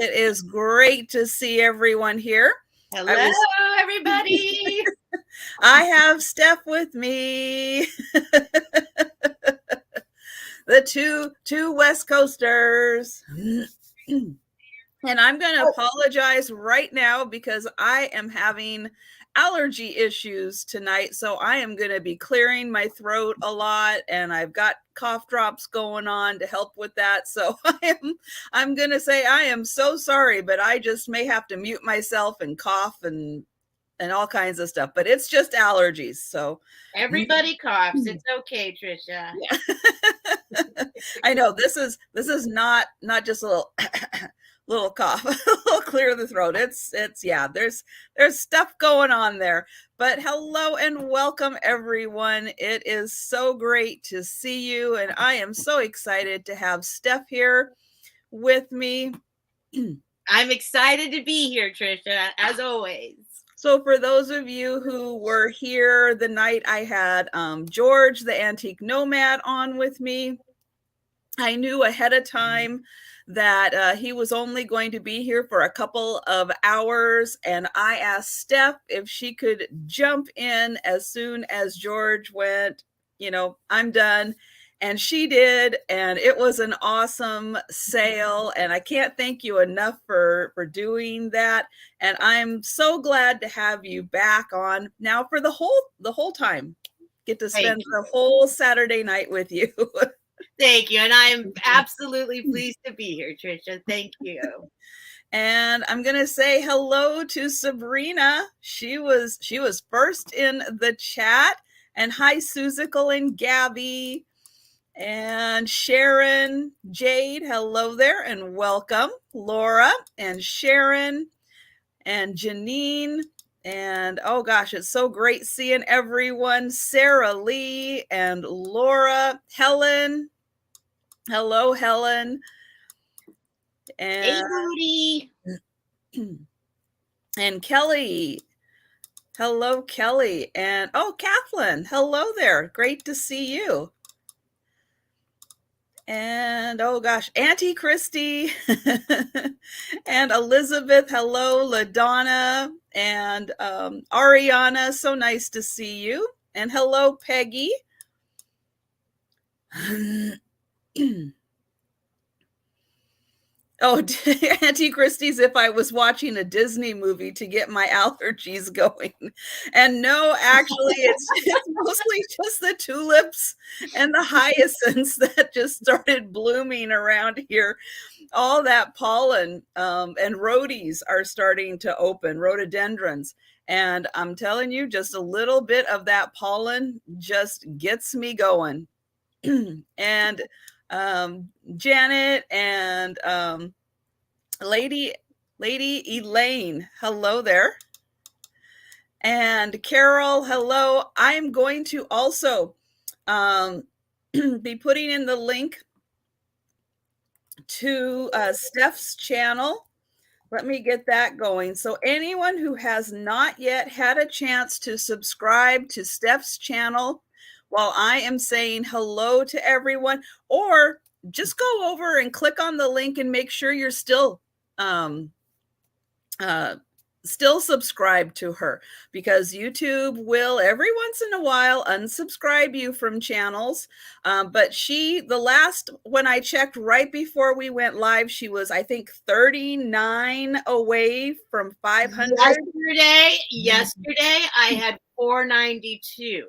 It is great to see everyone here. Hello, everybody. I have Steph with me. The two West Coasters. And I'm going to apologize right now because I am having allergy issues tonight. So I am going to be clearing my throat a lot, and I've got cough drops going on to help with that. So I'm going to say I am so sorry, but I just may have to mute myself and cough and all kinds of stuff, but it's just allergies. So everybody coughs. It's okay, Trisha. Yeah. I know this is not just a little little cough, a little clear the throat. It's yeah, there's stuff going on there. But hello and welcome everyone. It is so great to see you, and I am so excited to have Steph here with me. I'm excited to be here, Trisha, as always. So for those of you who were here the night I had George, the Antique Nomad, on with me, I knew ahead of time that he was only going to be here for a couple of hours, and I asked Steph if she could jump in as soon as George went, I'm done. And she did, and it was an awesome sale, and I can't thank you enough for doing that. And I'm so glad to have you back on now for the whole time. Get to spend the whole Saturday night with you. Thank you, and I am absolutely pleased to be here, Trisha. Thank you. And I'm gonna say hello to Sabrina. She was first in the chat, and hi Suzical and Gabby. And Sharon, Jade, hello there and welcome. Laura and Sharon and Janine. And oh gosh, it's so great seeing everyone. Sarah Lee and Laura. Helen. Hello, Helen. And, hey, Rudy. And Kelly. Hello, Kelly. And oh, Kathleen. Hello there. Great to see you. And oh gosh, Auntie Christy and Elizabeth, hello, LaDonna and Ariana, so nice to see you. And hello, Peggy. Oh, Auntie Christie's if I was watching a Disney movie to get my allergies going. And no, actually, it's mostly just the tulips and the hyacinths that just started blooming around here. All that pollen and rhodies are starting to open, rhododendrons. And I'm telling you, just a little bit of that pollen just gets me going. And Janet and Lady Elaine, hello there. And Carol, hello. I'm going to also be putting in the link to Steph's channel. Let me get that going. So anyone who has not yet had a chance to subscribe to Steph's channel, while I am saying hello to everyone, or just go over and click on the link and make sure you're still subscribed to her, because YouTube will every once in a while unsubscribe you from channels. But the last, when I checked right before we went live, she was, I think, 39 away from 500. Yesterday I had 492.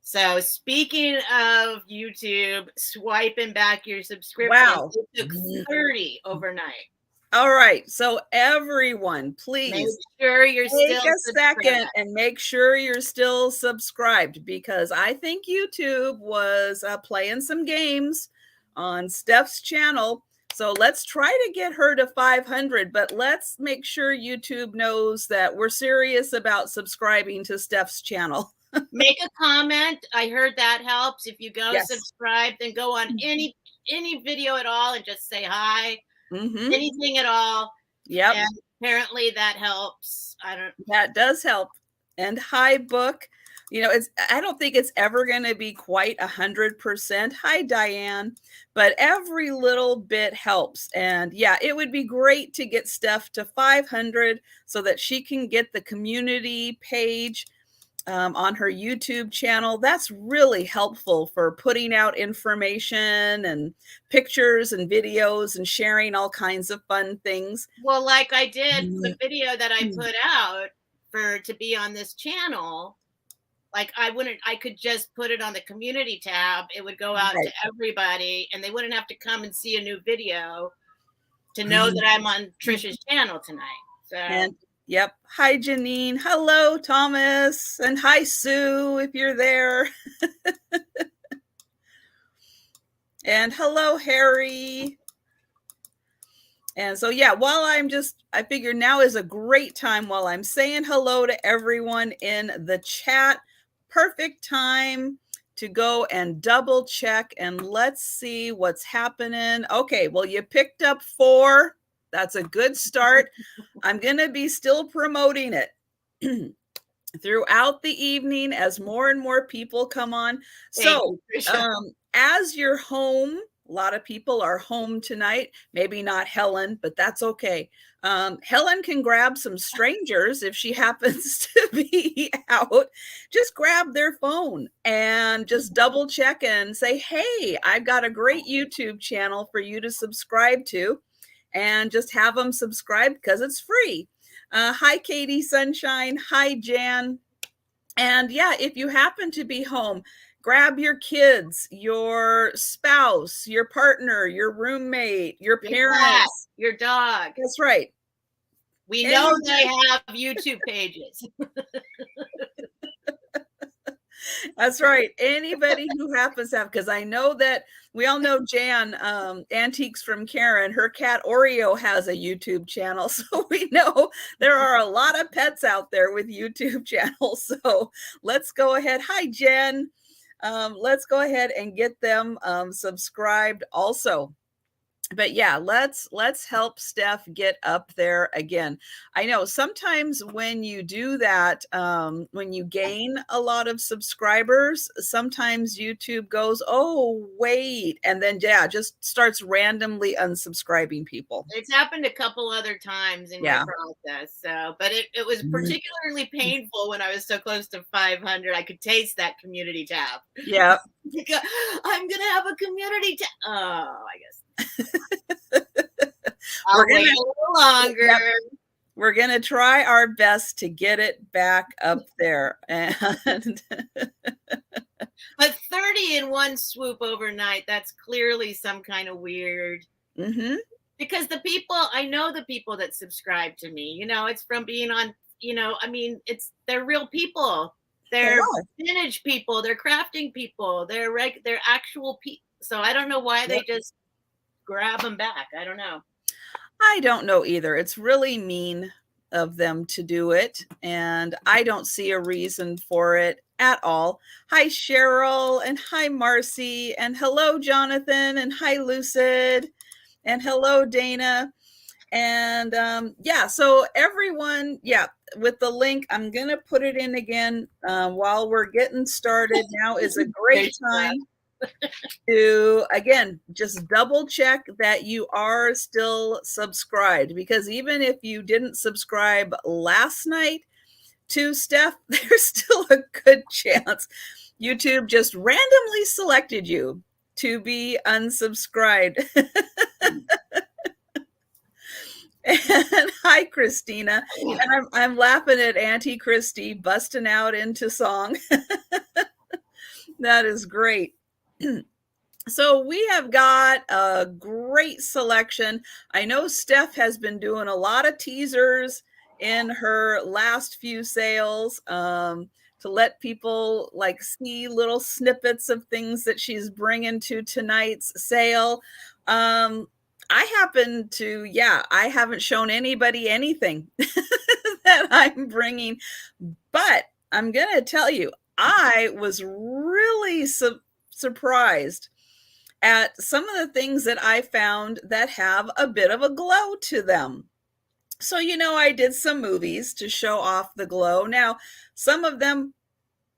So speaking of YouTube, swiping back your subscription, wow. It took 30 overnight. All right. So everyone, please make sure you're take a second and make sure you're still subscribed, because I think YouTube was playing some games on Steph's channel. So let's try to get her to 500, but let's make sure YouTube knows that we're serious about subscribing to Steph's channel. Make a comment. I heard that helps. If you go subscribe, then go on any video at all and just say hi. Anything at all. Yep. And apparently that helps. That does help. And hi, Book. I don't think it's ever going to be quite 100%. Hi, Diane. But every little bit helps. And yeah, it would be great to get Steph to 500 so that she can get the community page on her YouTube channel. That's really helpful for putting out information and pictures and videos and sharing all kinds of fun things. Well, like I did the video that I put out to be on this channel. Like I could just put it on the community tab. It would go out to everybody and they wouldn't have to come and see a new video to know that I'm on Trisha's channel tonight. So. And yep. Hi, Janine. Hello, Thomas. And hi, Sue, if you're there. And hello, Harry. And so, yeah, I figure now is a great time while I'm saying hello to everyone in the chat. Perfect time to go and double check and let's see what's happening. Okay, well, you picked up 4. That's a good start. I'm going to be still promoting it throughout the evening as more and more people come on. So as you're home, a lot of people are home tonight, maybe not Helen, but that's okay. Helen can grab some strangers if she happens to be out. Just grab their phone and just double check and say, hey, I've got a great YouTube channel for you to subscribe to, and just have them subscribe because it's free. Hi, Katie Sunshine. Hi, Jan. And yeah, if you happen to be home, grab your kids, your spouse, your partner, your roommate, your parents, your dog. That's right. We know they have YouTube pages. That's right. Anybody who happens to have, because I know that we all know Jan, Antiques from Karen, her cat Oreo has a YouTube channel. So we know there are a lot of pets out there with YouTube channels. So let's go ahead. Hi, Jen. Let's go ahead and get them subscribed also. But yeah, let's help Steph get up there again. I know sometimes when you do that, when you gain a lot of subscribers, sometimes YouTube goes, oh, wait. And then, yeah, just starts randomly unsubscribing people. It's happened a couple other times in my process. So, but it was particularly painful when I was so close to 500. I could taste that community tab. Yeah. I'm going to have a community tab. Oh, I guess. We're gonna wait a little longer. Yep. We're gonna try our best to get it back up there. And but 30 in one swoop overnight, that's clearly some kind of weird. Because I know the people that subscribe to me, it's from being on, they're real people. They're vintage people. They're crafting people. They're actual people. So I don't know why they just grab them back. I don't know. I don't know either. It's really mean of them to do it. And I don't see a reason for it at all. Hi, Cheryl, and hi, Marcy, and hello, Jonathan, and hi, Lucid, and hello, Dana. And yeah, so everyone, with the link, I'm going to put it in again while we're getting started. Now is a great time to, again, just double check that you are still subscribed, because even if you didn't subscribe last night to Steph, there's still a good chance YouTube just randomly selected you to be unsubscribed. And hi, Christina. And I'm laughing at Auntie Christy busting out into song. That is great. So we have got a great selection. I know Steph has been doing a lot of teasers in her last few sales to let people see little snippets of things that she's bringing to tonight's sale. I haven't shown anybody anything that I'm bringing, but I'm going to tell you, I was really surprised at some of the things that I found that have a bit of a glow to them. So, I did some movies to show off the glow. Now, some of them,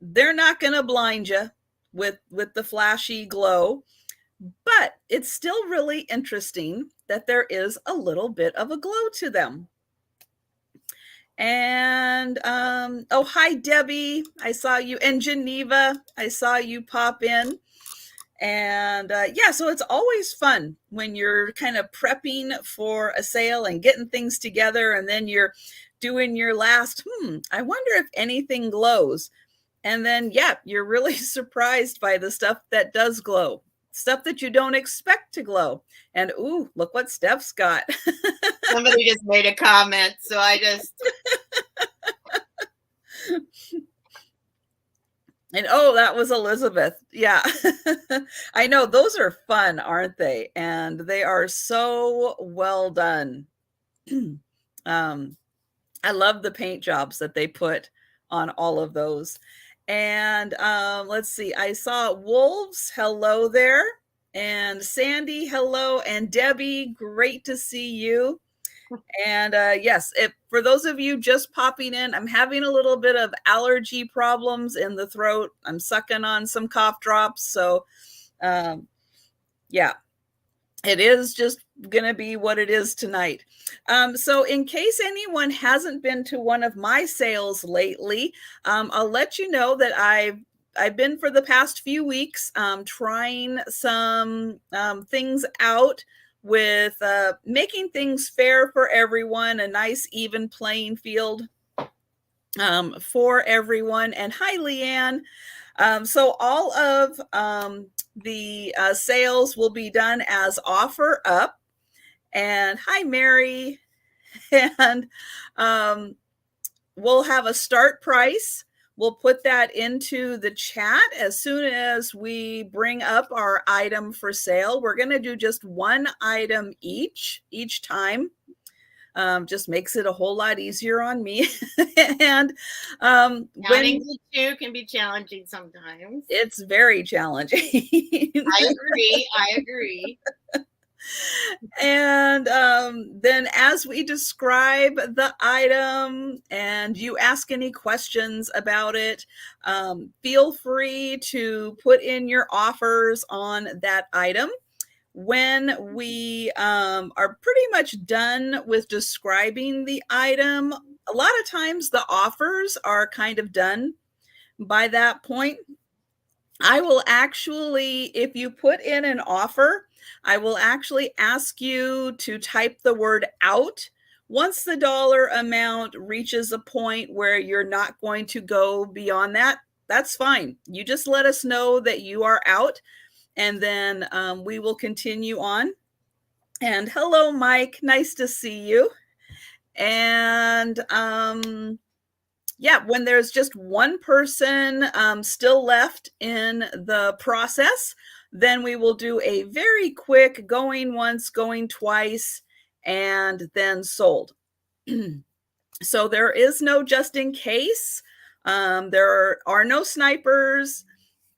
they're not going to blind you with the flashy glow, but it's still really interesting that there is a little bit of a glow to them. And oh, hi Debbie, I saw you. And Geneva, I saw you pop in. And yeah, so it's always fun when you're kind of prepping for a sale and getting things together, and then you're doing your last, I wonder if anything glows. And then, yeah, you're really surprised by the stuff that does glow, stuff that you don't expect to glow. And ooh, look what Steph's got. Somebody just made a comment, so I just... And oh, that was Elizabeth. Yeah. I know, those are fun, aren't they? And they are so well done. I love the paint jobs that they put on all of those. And let's see, I saw Wolves, hello there. And Sandy, hello. And Debbie, great to see you. And yes, for those of you just popping in, I'm having a little bit of allergy problems in the throat. I'm sucking on some cough drops. So yeah, it is just going to be what it is tonight. So in case anyone hasn't been to one of my sales lately, I'll let you know that I've been for the past few weeks trying some things out with making things fair for everyone, a nice even playing field for everyone. And hi, Leanne. So all of the sales will be done as offer up. And hi, Mary. And we'll have a start price. We'll put that into the chat as soon as we bring up our item for sale. We're going to do just one item each time. Just makes it a whole lot easier on me. And counting to two can be challenging sometimes. It's very challenging. I agree. And then as we describe the item and you ask any questions about it, feel free to put in your offers on that item. When we are pretty much done with describing the item, a lot of times the offers are kind of done by that point. I will actually, if you put in an offer, I will actually ask you to type the word out. Once the dollar amount reaches a point where you're not going to go beyond that, that's fine. You just let us know that you are out, and then we will continue on. And hello, Mike. Nice to see you. And yeah, when there's just one person still left in the process, then we will do a very quick going once, going twice, and then sold. So there is no just in case. There are no snipers.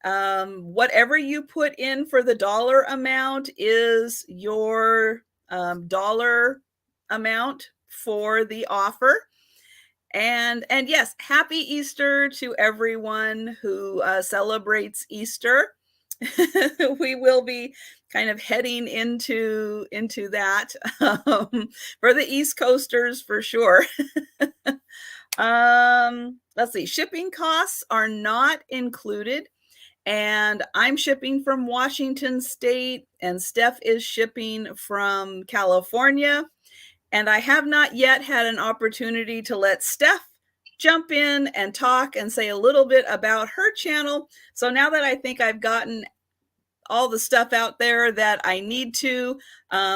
Whatever you put in for the dollar amount is your dollar amount for the offer. And yes, happy Easter to everyone who celebrates Easter. We will be kind of heading into that for the East Coasters for sure. Let's see, shipping costs are not included. And I'm shipping from Washington State, and Steph is shipping from California. And I have not yet had an opportunity to let Steph jump in and talk and say a little bit about her channel. So now that I think I've gotten all the stuff out there that I need to,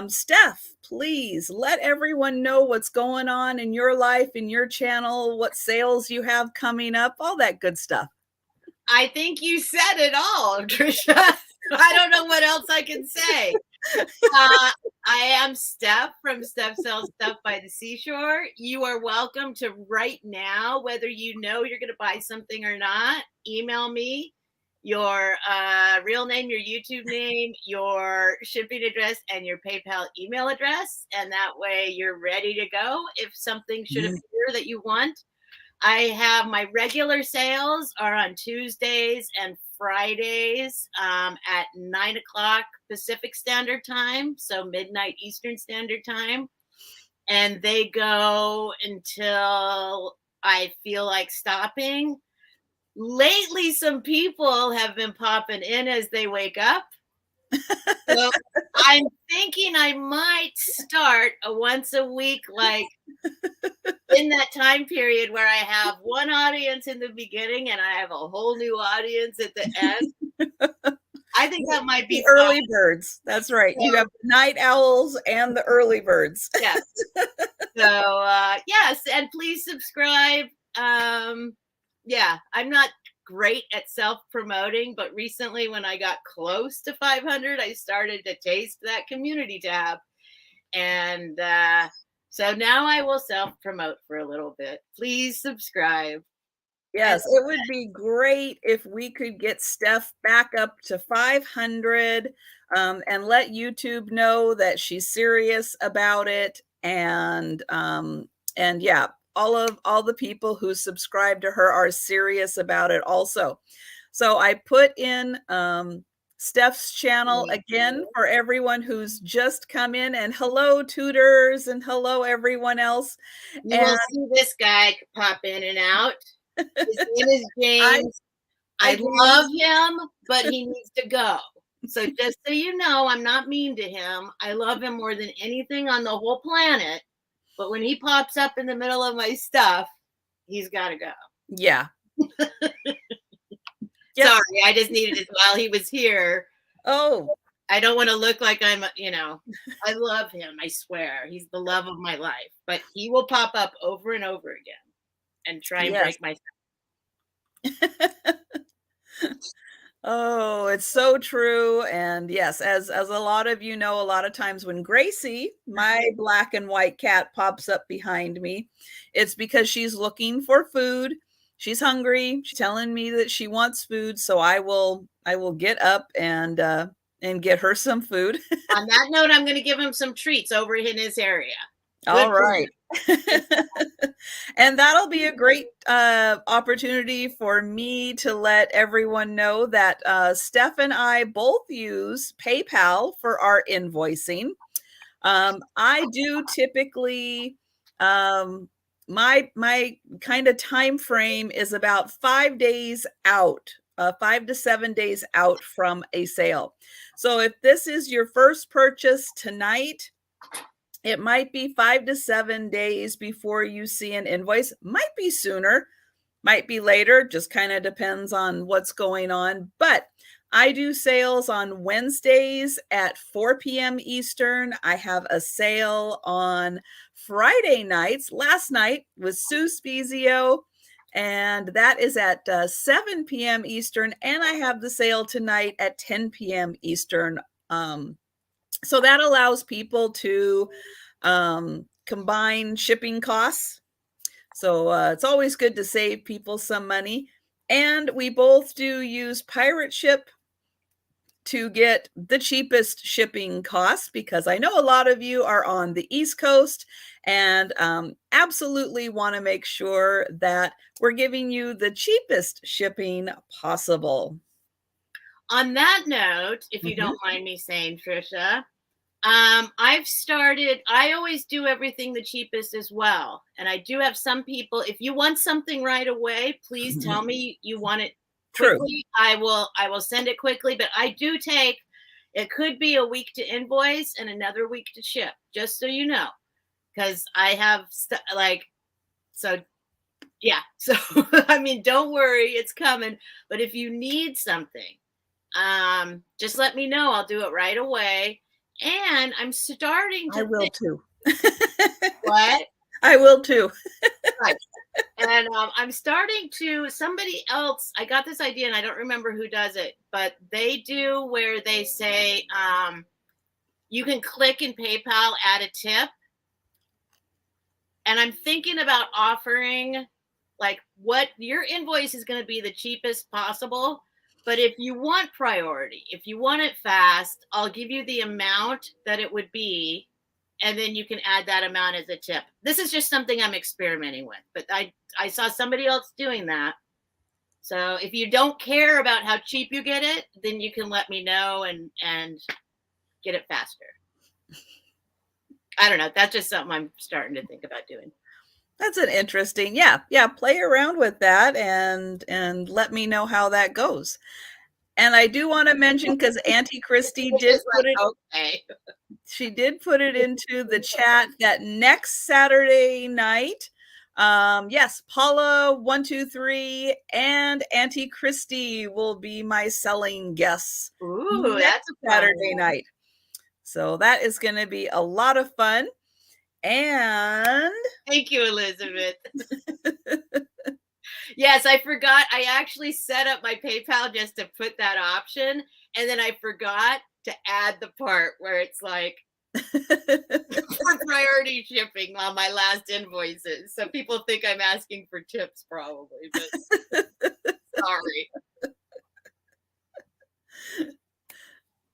Steph, please let everyone know what's going on in your life, in your channel, what sales you have coming up, all that good stuff. I think you said it all, Trisha. I don't know what else I can say. I am Steph from Steph Sells Stuff by the Seashore. You are welcome to right now, whether you know you're going to buy something or not, email me your real name, your YouTube name, your shipping address, and your PayPal email address. And that way you're ready to go if something should appear that you want. I have my regular sales are on Tuesdays and Fridays at 9 o'clock Pacific Standard Time, so midnight Eastern Standard Time. And they go until I feel like stopping. Lately, some people have been popping in as they wake up. So I'm thinking I might start a once a week, like in that time period where I have one audience in the beginning and I have a whole new audience at the end. I think that might be the early birds. That's right. You have the night owls and the early birds. Yes. So yes, and please subscribe. Yeah, I'm not great at self-promoting, but recently when I got close to 500, I started to taste that community tab. And so now I will self-promote for a little bit. Please subscribe. Yes, it would be great if we could get Steph back up to 500 and let YouTube know that she's serious about it. And yeah, all the people who subscribe to her are serious about it also. So I put in Steph's channel again for everyone who's just come in, and hello tutors and hello everyone else. You will see this guy pop in and out. His name is James. I love him, but he needs to go. So just so you know, I'm not mean to him. I love him more than anything on the whole planet. But when he pops up in the middle of my stuff, he's got to go. Yeah. Sorry, I just needed it while he was here. Oh. I don't want to look like I'm, I love him. I swear. He's the love of my life. But he will pop up over and over again and try and break my Oh, it's so true. And yes, as a lot of you know, a lot of times when Gracie, my black and white cat, pops up behind me, it's because she's looking for food. She's hungry. She's telling me that she wants food, so I will get up and get her some food. On that note, I'm going to give him some treats over in his area. All right. And that'll be a great opportunity for me to let everyone know that Steph and I both use PayPal for our invoicing. I do typically, my kind of time frame is about 5 days out, 5 to 7 days out from a sale. So if this is your first purchase tonight, it might be 5 to 7 days before you see an invoice. Might be sooner, might be later, just kind of depends on what's going on. But I do sales on Wednesdays at 4 p.m. Eastern. I have a sale on Friday nights. Last night was Sue Spezio, and that is at 7 p.m. Eastern. And I have the sale tonight at 10 p.m. Eastern. So that allows people to combine shipping costs. So it's always good to save people some money. And we both do use Pirate Ship to get the cheapest shipping costs, because I know a lot of you are on the East Coast and absolutely want to make sure that we're giving you the cheapest shipping possible. On that note, if you don't mind me saying, Trisha, I always do everything the cheapest as well. And I do have some people, if you want something right away, please tell me you want it quickly. I will send it quickly, but I do take, it could be a week to invoice and another week to ship, just so you know, because I have so I mean, don't worry, it's coming. But if you need something, just let me know. I'll do it right away. And I'm starting to I will too. What? I will too. Right. And I'm starting to, somebody else, I got this idea and I don't remember who does it, but they do where they say you can click in PayPal, add a tip. And I'm thinking about offering, like, what your invoice is going to be the cheapest possible. But if you want priority, if you want it fast, I'll give you the amount that it would be. and then you can add that amount as a tip. This is just something I'm experimenting with, but I saw somebody else doing that. So if you don't care about how cheap you get it, then you can let me know and get it faster. I don't know. That's just something I'm starting to think about doing. That's an interesting, yeah, play around with that and let me know how that goes. And I do want to mention, because Auntie Christy did put it, okay. She did put it into the chat that next Saturday night, yes, Paula 123 and Auntie Christy will be my selling guests. Ooh, that's a Saturday night. So that is going to be a lot of fun. And thank you, Elizabeth. Yes, I forgot. I actually set up my PayPal just to put that option, and then I forgot to add the part where it's like for priority shipping on my last invoices. So people think I'm asking for tips probably, but sorry.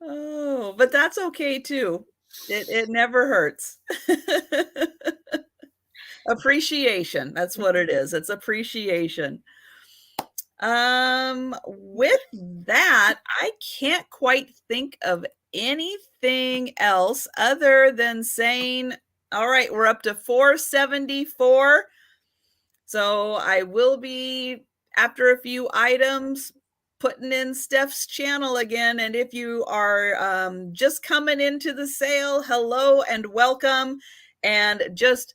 Oh, but that's okay too. It never hurts. Appreciation. That's what it is. It's appreciation. With that, I can't quite think of anything else other than saying, all right, we're up to 474. So I will be, after a few items, putting in Steph's channel again. And if you are just coming into the sale, hello and welcome. And just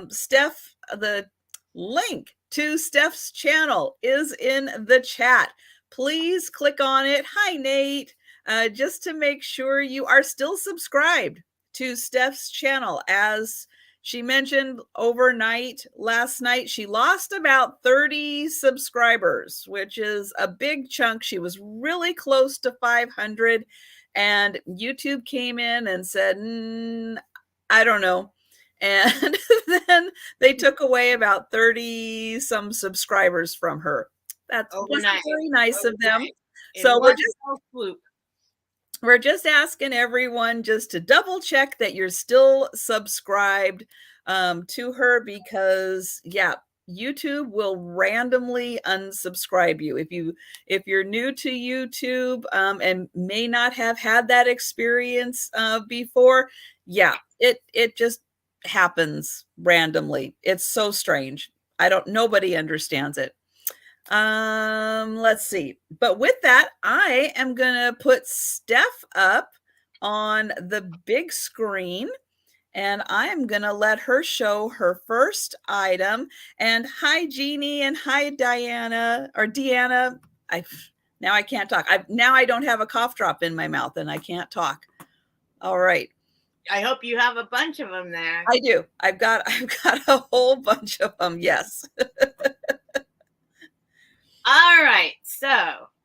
Steph, the link to Steph's channel is in the chat. Please click on it. Hi, Nate. Just to make sure you are still subscribed to Steph's channel. As she mentioned overnight, last night, she lost about 30 subscribers, which is a big chunk. She was really close to 500, and YouTube came in and said, I don't know. And then they took away about 30 some subscribers from her. That's very nice of them. So we're just asking everyone just to double check that you're still subscribed to her, because yeah, YouTube will randomly unsubscribe you if you're new to YouTube and may not have had that experience before. Yeah, it just happens randomly. It's so strange. Nobody understands it. Let's see. But with that, I am gonna put Steph up on the big screen, and I'm gonna let her show her first item. And hi, Jeannie, and hi, Diana or Deanna. Now I can't talk. Now I don't have a cough drop in my mouth and I can't talk. All right. I hope you have a bunch of them there. I do. I've got a whole bunch of them. Yes. All right. So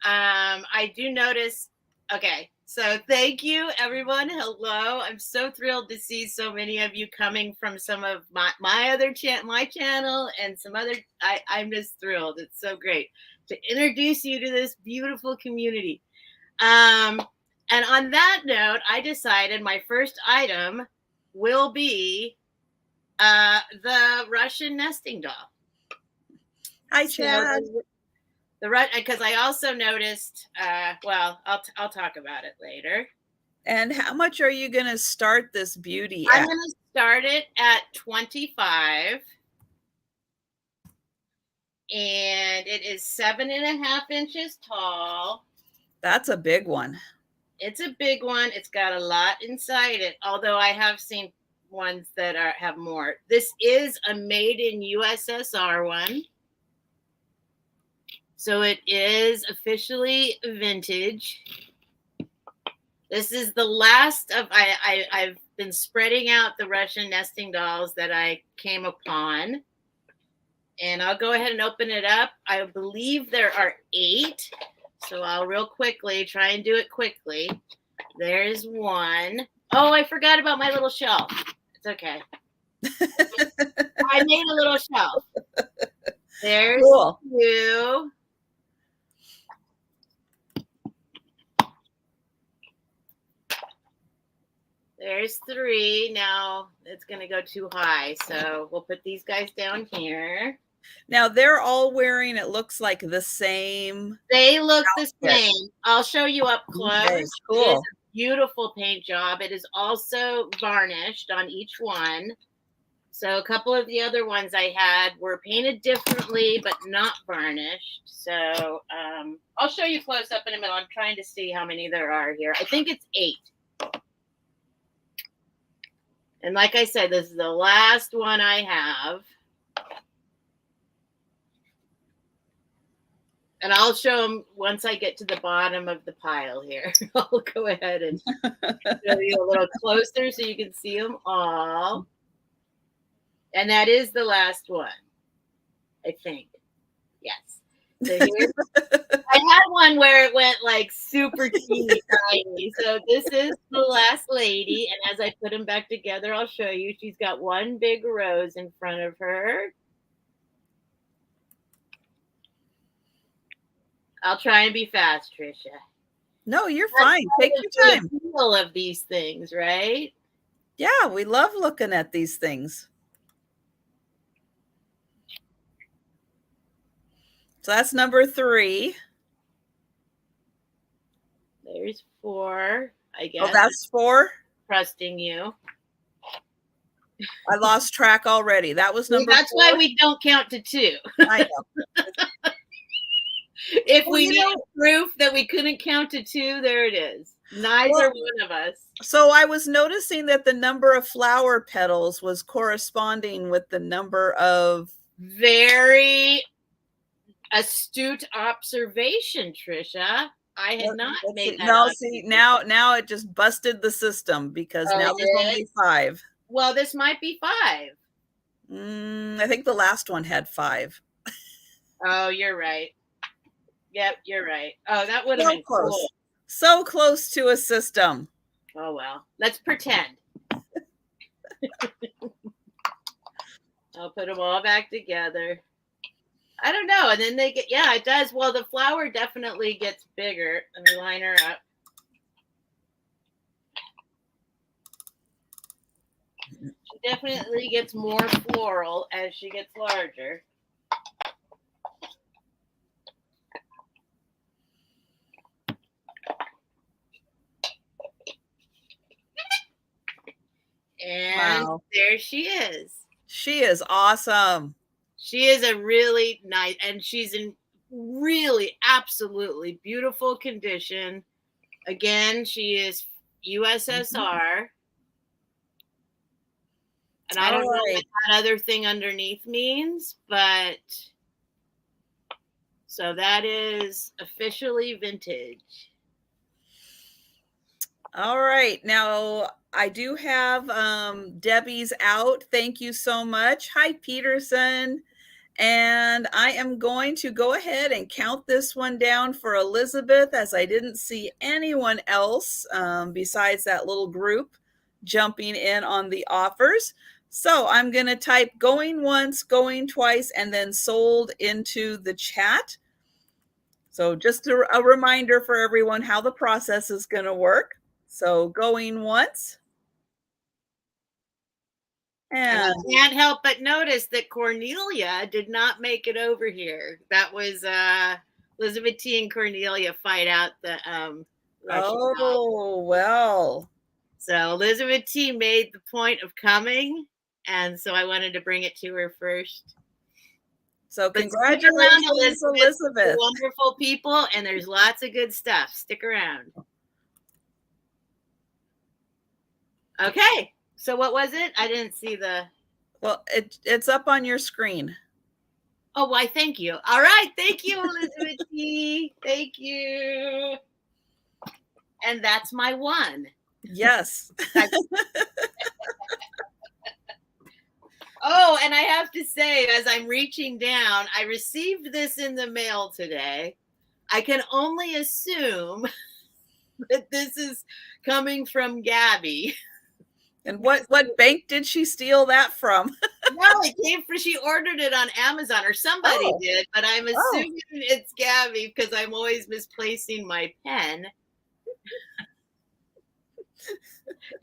I do notice. Okay. So thank you, everyone. Hello. I'm so thrilled to see so many of you coming from some of my other my channel and some other. I'm just thrilled. It's so great to introduce you to this beautiful community. And on that note, I decided my first item will be the Russian nesting doll. Hi, Chad. Because I also noticed, well, I'll talk about it later. And how much are you going to start this beauty at? I'm going to start it at 25. And it is 7.5 inches tall. That's a big one. It's a big one. It's got a lot inside it, although I have seen ones that have more. This is a made in USSR one. So it is officially vintage. This is the last of, I've been spreading out the Russian nesting dolls that I came upon. And I'll go ahead and open it up. I believe there are 8. So I'll real quickly try and do it quickly. There's one. Oh, I forgot about my little shelf. It's okay. I made a little shelf. There's cool. 2. There's 3. Now it's going to go too high. So we'll put these guys down here. Now they're all wearing, it looks like, the same. They look the same. I'll show you up close. Okay, cool. It is a beautiful paint job. It is also varnished on each one. So a couple of the other ones I had were painted differently, but not varnished. So I'll show you close up in a minute. I'm trying to see how many there are here. I think it's 8. And like I said, this is the last one I have. And I'll show them once I get to the bottom of the pile here. I'll go ahead and show you a little closer so you can see them all. And that is the last one, I think. Yes. So I had one where it went like super teeny tiny. So this is the last lady. And as I put them back together, I'll show you. She's got one big rose in front of her. I'll try and be fast, Trisha. No, you're fine. Take your time. All of these things, right? Yeah, we love looking at these things. So that's number 3. There's 4, I guess. Oh, that's 4? Trusting you. I lost track already. That was number 4. That's why we don't count to 2. I know. If we need proof that we couldn't count to 2, there it is. Neither one of us. So I was noticing that the number of flower petals was corresponding with the number of... Very astute observation, Trisha. I had not made that up. See, now it just busted the system because now there's only 5. Well, this might be 5. I think the last one had 5. Oh, you're right. Yep, you're right. Oh, that would have been close. Cool. So close to a system. Oh, well. Let's pretend. I'll put them all back together. I don't know. And then they get, yeah, it does. Well, the flower definitely gets bigger. Let me line her up. She definitely gets more floral as she gets larger. And there she is. She is awesome. She is a really nice, and she's in really absolutely beautiful condition. Again, she is USSR. And I don't know what that other thing underneath means, but so that is officially vintage. All right. Now I do have Debbie's out. Thank you so much. Hi, Peterson. And I am going to go ahead and count this one down for Elizabeth, as I didn't see anyone else besides that little group jumping in on the offers. So I'm going to type going once, going twice, and then sold into the chat. So just a reminder for everyone how the process is going to work. So going once. And I can't help but notice that Cornelia did not make it over here. That was Elizabeth T and Cornelia fight out the oh, well. So Elizabeth T made the point of coming, and so I wanted to bring it to her first. So congratulations, Elizabeth. Wonderful people, and there's lots of good stuff. Stick around. Okay. So what was it? I didn't see the... Well, it's up on your screen. Oh, why, thank you. All right. Thank you, Elizabeth T. Thank you. And that's my one. Yes. Oh, and I have to say, as I'm reaching down, I received this in the mail today. I can only assume that this is coming from Gabby. And what bank did she steal that from? No, it came from, she ordered it on Amazon, or somebody did, but I'm assuming it's Gabby because I'm always misplacing my pen.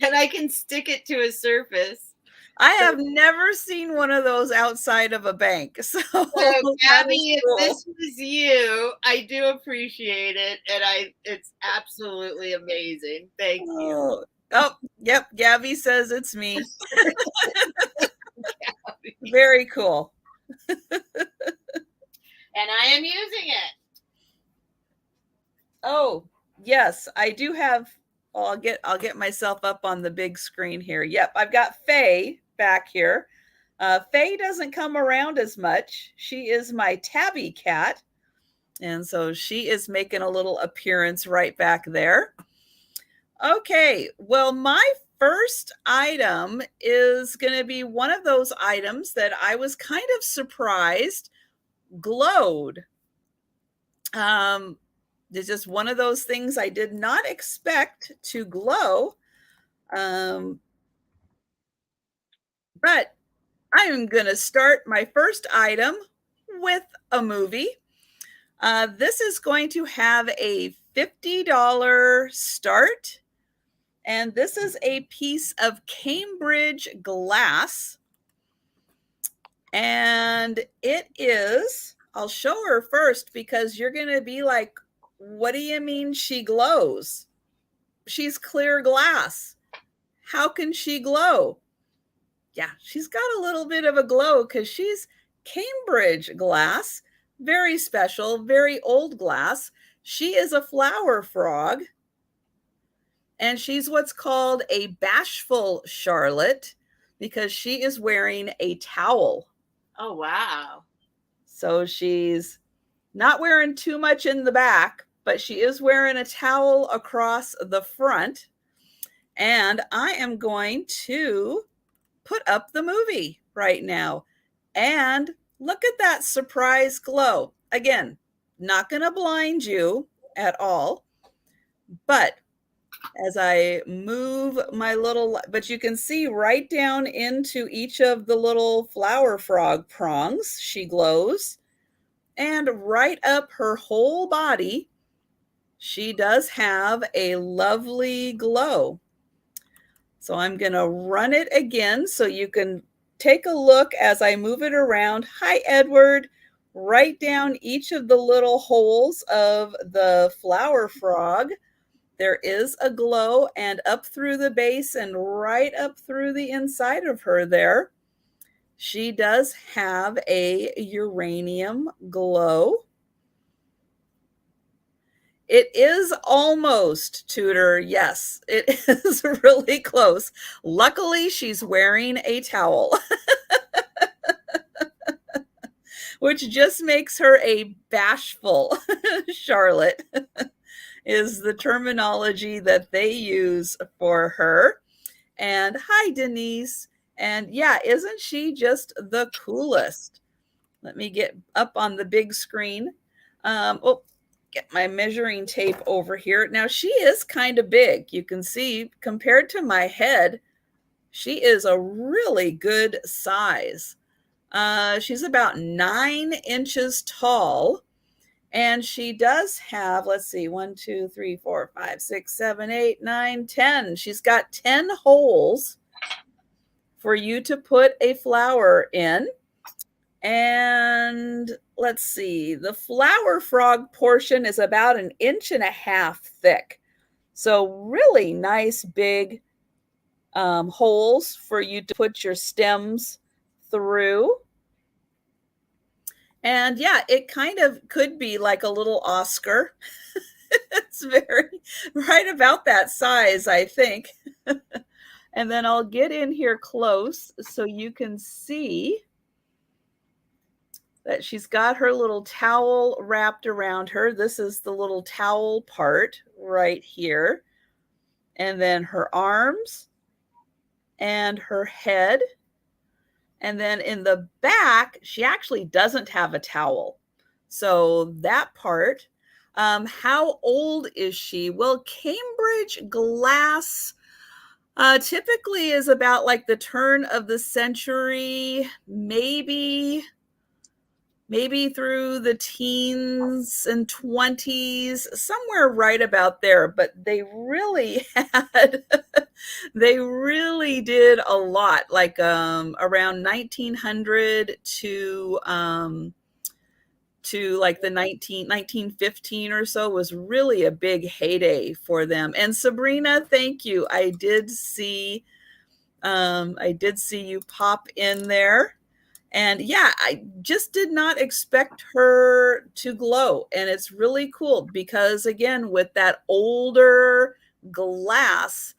And I can stick it to a surface. I have never seen one of those outside of a bank. So, Gabby, if cool. this was you, I do appreciate it. And it's absolutely amazing. Thank you. Oh, yep. Gabby says it's me. Very cool. And I am using it. Oh, yes, I do have. I'll get myself up on the big screen here. Yep, I've got Faye back here. Faye doesn't come around as much. She is my tabby cat. And so she is making a little appearance right back there. Okay, well, my first item is going to be one of those items that I was kind of surprised glowed. It's just one of those things I did not expect to glow. But I am going to start my first item with a movie. This is going to have a $50 start. And this is a piece of Cambridge glass. And it is, I'll show her first because you're going to be like, what do you mean she glows? She's clear glass. How can she glow? Yeah, she's got a little bit of a glow because she's Cambridge glass. Very special, very old glass. She is a flower frog. And she's what's called a bashful Charlotte because she is wearing a towel. Oh, wow. So she's not wearing too much in the back, but she is wearing a towel across the front. And I am going to put up the movie right now. And look at that surprise glow. Again, not going to blind you at all, but as I move my little, but you can see right down into each of the little flower frog prongs, she glows. And right up her whole body, she does have a lovely glow. So I'm going to run it again so you can take a look as I move it around. Hi, Edward. Right down each of the little holes of the flower frog, there is a glow, and up through the base and right up through the inside of her there, she does have a uranium glow. It is almost, Tudor. Yes, it is really close. Luckily, she's wearing a towel, which just makes her a bashful Charlotte, is the terminology that they use for her. And hi, Denise. And yeah, isn't she just the coolest? Let me get up on the big screen. Get my measuring tape over here. Now, she is kind of big. You can see, compared to my head, she is a really good size. She's about 9 inches tall. And she does have, let's see, 1, 2, 3, 4, 5, 6, 7, 8, 9, 10. She's got 10 holes for you to put a flower in. And let's see, the flower frog portion is about 1.5 inches thick. So really nice big holes for you to put your stems through. And yeah, it kind of could be like a little Oscar. It's very right about that size, I think. And then I'll get in here close so you can see that she's got her little towel wrapped around her. This is the little towel part right here. And then her arms and her head. And then in the back, she actually doesn't have a towel. So that part, how old is she? Well, Cambridge glass typically is about like the turn of the century, maybe maybe through the teens and 20s, somewhere right about there. But they really had, they really did a lot, like around 1900 to like the 1915 or so was really a big heyday for them. And Sabrina, thank you. I did see you pop in there. And yeah, I just did not expect her to glow. And it's really cool because, again, with that older glass,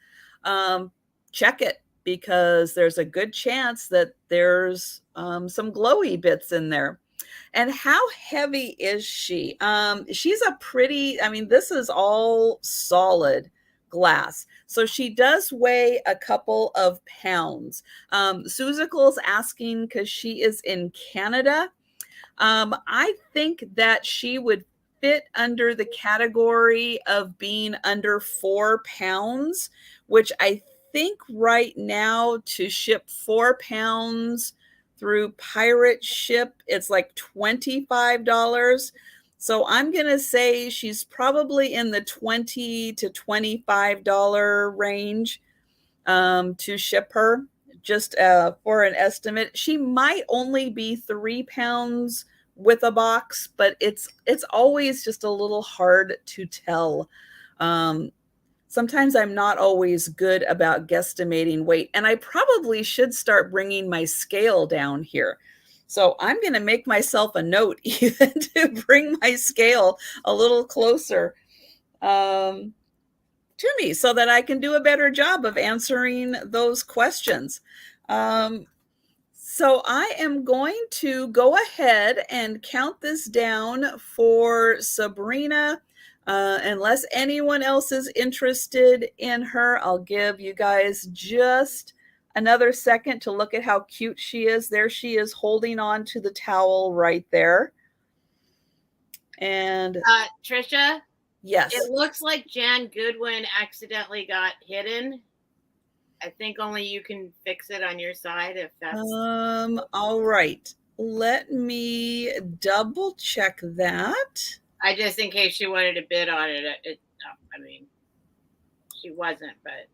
check it, because there's a good chance that there's some glowy bits in there. And how heavy is she? She's a pretty, I mean, this is all solid glass. So she does weigh a couple of pounds. Suzicle's asking because she is in Canada. I think that she would fit under the category of being under 4 pounds, which I think right now to ship 4 pounds through pirate ship, it's like $25. So I'm going to say she's probably in the $20 to $25 range to ship her, just for an estimate. She might only be 3 pounds with a box, but it's always just a little hard to tell. Sometimes I'm not always good about guesstimating weight, and I probably should start bringing my scale down here. So I'm going to make myself a note even to bring my scale a little closer to me so that I can do a better job of answering those questions. So I am going to go ahead and count this down for Sabrina. Unless anyone else is interested in her, I'll give you guys just another second to look at how cute she is. There she is holding on to the towel right there. And Trisha? Yes. It looks like Jan Goodwin accidentally got hidden. I think only you can fix it on your side if that's... all right. Let me double check that. I just, in case she wanted to bid on it, I mean, she wasn't, but.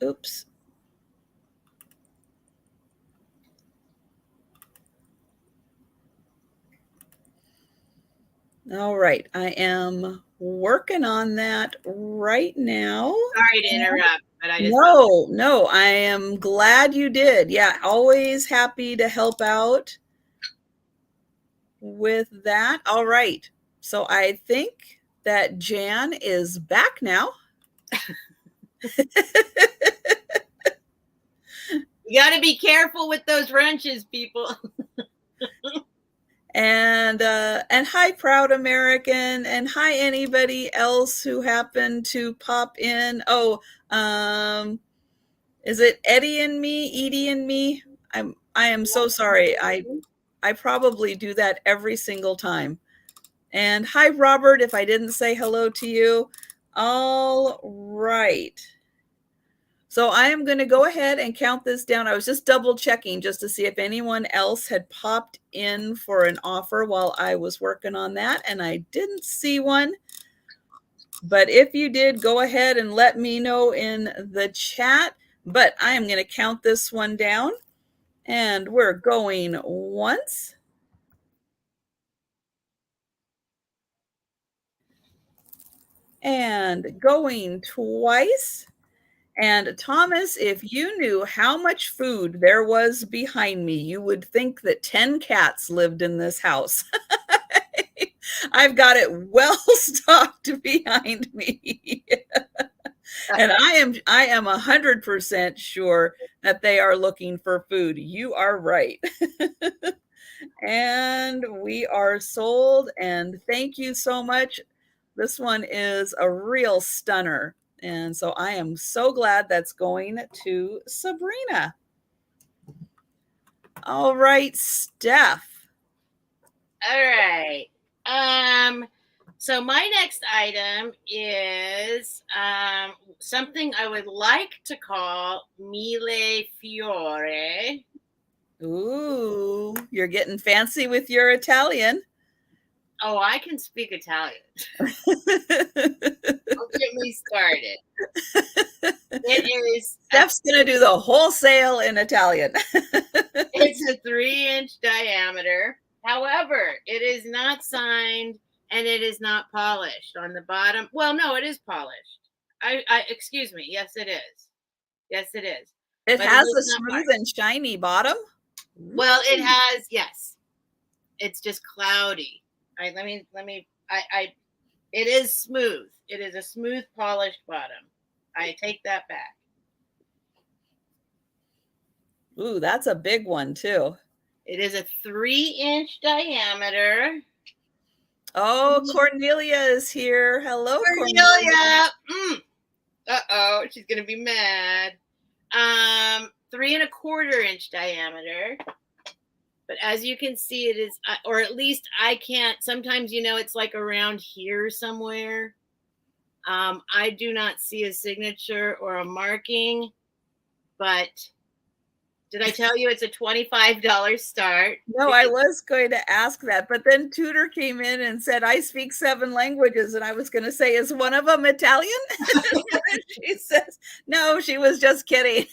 Oops. All right. I am working on that right now. Sorry to interrupt, but I just. No, I am glad you did. Yeah, always happy to help out with that. All right. So I think that Jan is back now. You got to be careful with those wrenches, people. And hi, Proud American, and hi, anybody else who happened to pop in. Oh, is it Edie and me? I am so sorry. I probably do that every single time. And hi, Robert, if I didn't say hello to you. All right. So I am going to go ahead and count this down. I was just double checking just to see if anyone else had popped in for an offer while I was working on that, and I didn't see one. But if you did, go ahead and let me know in the chat. But I am going to count this one down, and we're going once. And going twice. And Thomas, if you knew how much food there was behind me, you would think that 10 cats lived in this house. I've got it well stocked behind me. And I am 100% sure that they are looking for food. You are right. And we are sold. And thank you so much. This one is a real stunner. And so I am so glad that's going to Sabrina. All right, Steph. All right. So my next item is something I would like to call Mille Fiore. Ooh, you're getting fancy with your Italian. Oh, I can speak Italian. Don't get me started. It is. Steph's going to do the wholesale in Italian. It's a 3-inch diameter. However, it is not signed and it is not polished on the bottom. Well, no, it is polished. Excuse me. Yes, it is. Yes, it is. It But has it a is not smooth marked. and shiny bottom. Well, it has, yes. It's just cloudy. It is smooth. It is a smooth, polished bottom. I take that back. Ooh, that's a big one too. It is a 3-inch diameter. Oh, Cornelia is here. Hello, Cornelia. Uh-oh, she's gonna be mad. 3 1/4-inch diameter. But as you can see, it is, or at least I can't. Sometimes, it's like around here somewhere. I do not see a signature or a marking, but did I tell you it's a $25 start? No, I was going to ask that, but then Tudor came in and said, I speak 7 languages. And I was going to say, is one of them Italian? She says, no, she was just kidding.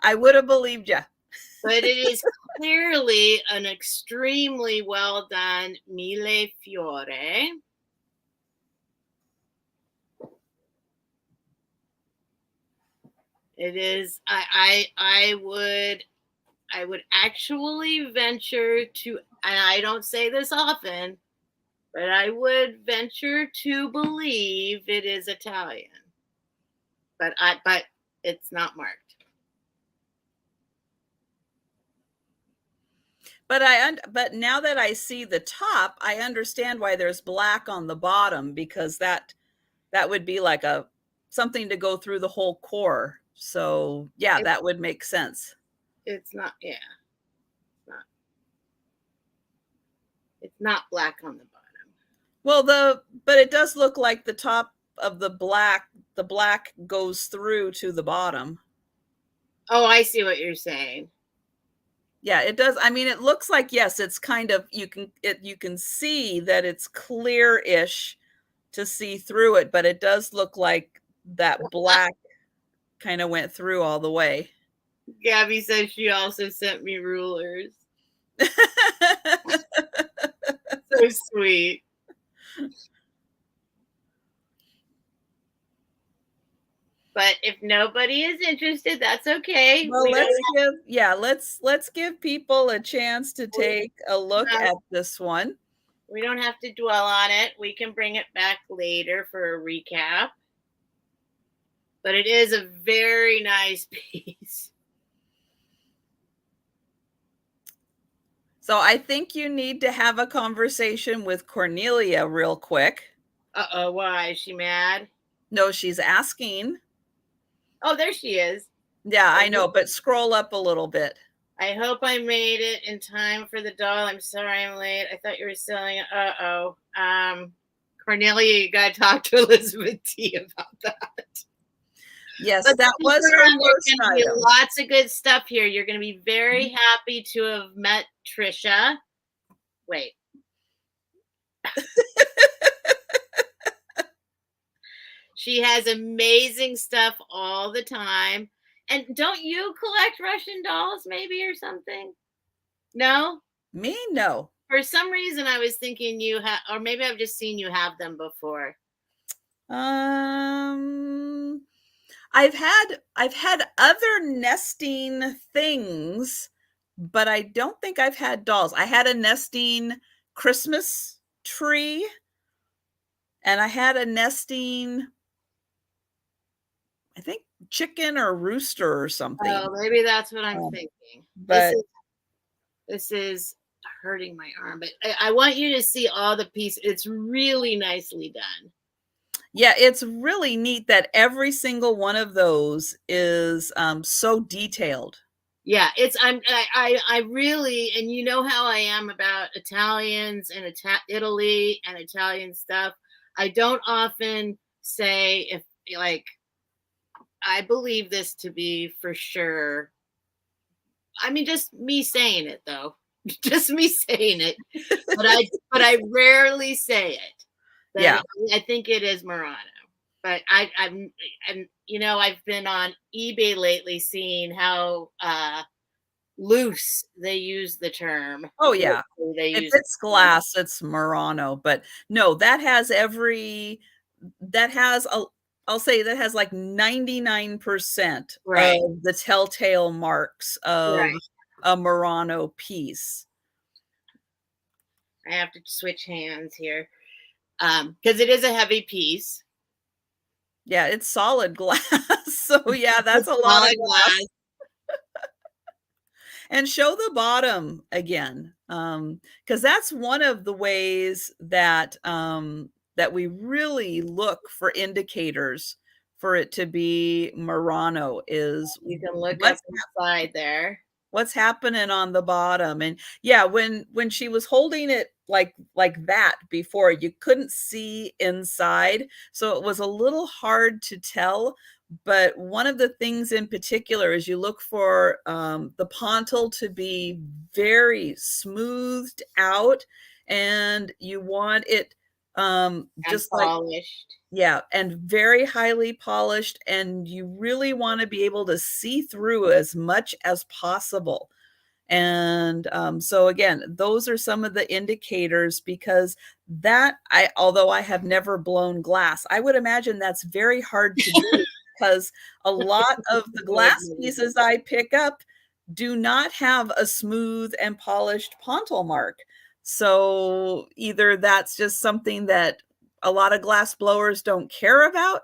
I would have believed you. But it is clearly an extremely well done mille fiore. It is. I would actually venture to, and I don't say this often, but I would venture to believe it is Italian. But it's not marked. But now that I see the top, I understand why there's black on the bottom, because that would be like something to go through the whole core. So yeah, that would make sense. It's not, yeah. It's not black on the bottom. Well, but it does look like the top of the black goes through to the bottom. Oh, I see what you're saying. Yeah, it does. I mean, it looks like, yes, it's kind of, you can see that it's clear-ish to see through it, but it does look like that black kind of went through all the way. Gabby says she also sent me rulers. So sweet. But if nobody is interested, that's okay. Well, let's give people a chance to take a look at this one. We don't have to dwell on it. We can bring it back later for a recap. But it is a very nice piece. So I think you need to have a conversation with Cornelia real quick. Uh-oh, why? Is she mad? No, she's asking. Oh, there she is. Yeah, I know, but scroll up a little bit. I hope I made it in time for the doll. I'm sorry I'm late. I thought you were selling it. Uh-oh. Cornelia, you got to talk to Elizabeth T about that. Yes, but that was her worst item. Lots of good stuff here. You're going to be very happy to have met Trisha. Wait. She has amazing stuff all the time. And don't you collect Russian dolls maybe or something? No? Me? No. For some reason I was thinking you have, or maybe I've just seen you have them before. I've had other nesting things, but I don't think I've had dolls. I had a nesting Christmas tree, and I had a nesting, I think, chicken or rooster or something. Oh, maybe that's what I'm thinking. But this is hurting my arm, but I want you to see all the pieces. It's really nicely done. Yeah, it's really neat that every single one of those is so detailed. Yeah, I really, and you know how I am about Italians and Italy and Italian stuff. I don't often say if like I believe this to be for sure I mean, just me saying it though. Just me saying it. But I rarely say it. Yeah. I think it is Murano. But I'm you know, I've been on eBay lately seeing how loose they use the term. Oh, yeah. They If use it's glass, it's Murano, but no, that has I'll say that has like 99% right. of the telltale marks of Right. a Murano piece. I have to switch hands here. Because it is a heavy piece. Yeah, it's solid glass. So yeah, that's a lot of Solid glass. glass. And show the bottom again, because that's one of the ways that that we really look for indicators for it to be Murano is You can look up inside there. What's happening on the bottom. And yeah, when she was holding it like that before, you couldn't see inside, so it was a little hard to tell. But one of the things in particular is you look for the pontil to be very smoothed out, and you want it just polished. Yeah, and very highly polished, and you really want to be able to see through as much as possible. And so again, those are some of the indicators, because although I have never blown glass, I would imagine that's very hard to do, because a lot of the glass pieces I pick up do not have a smooth and polished pontil mark. So either that's just something that a lot of glass blowers don't care about,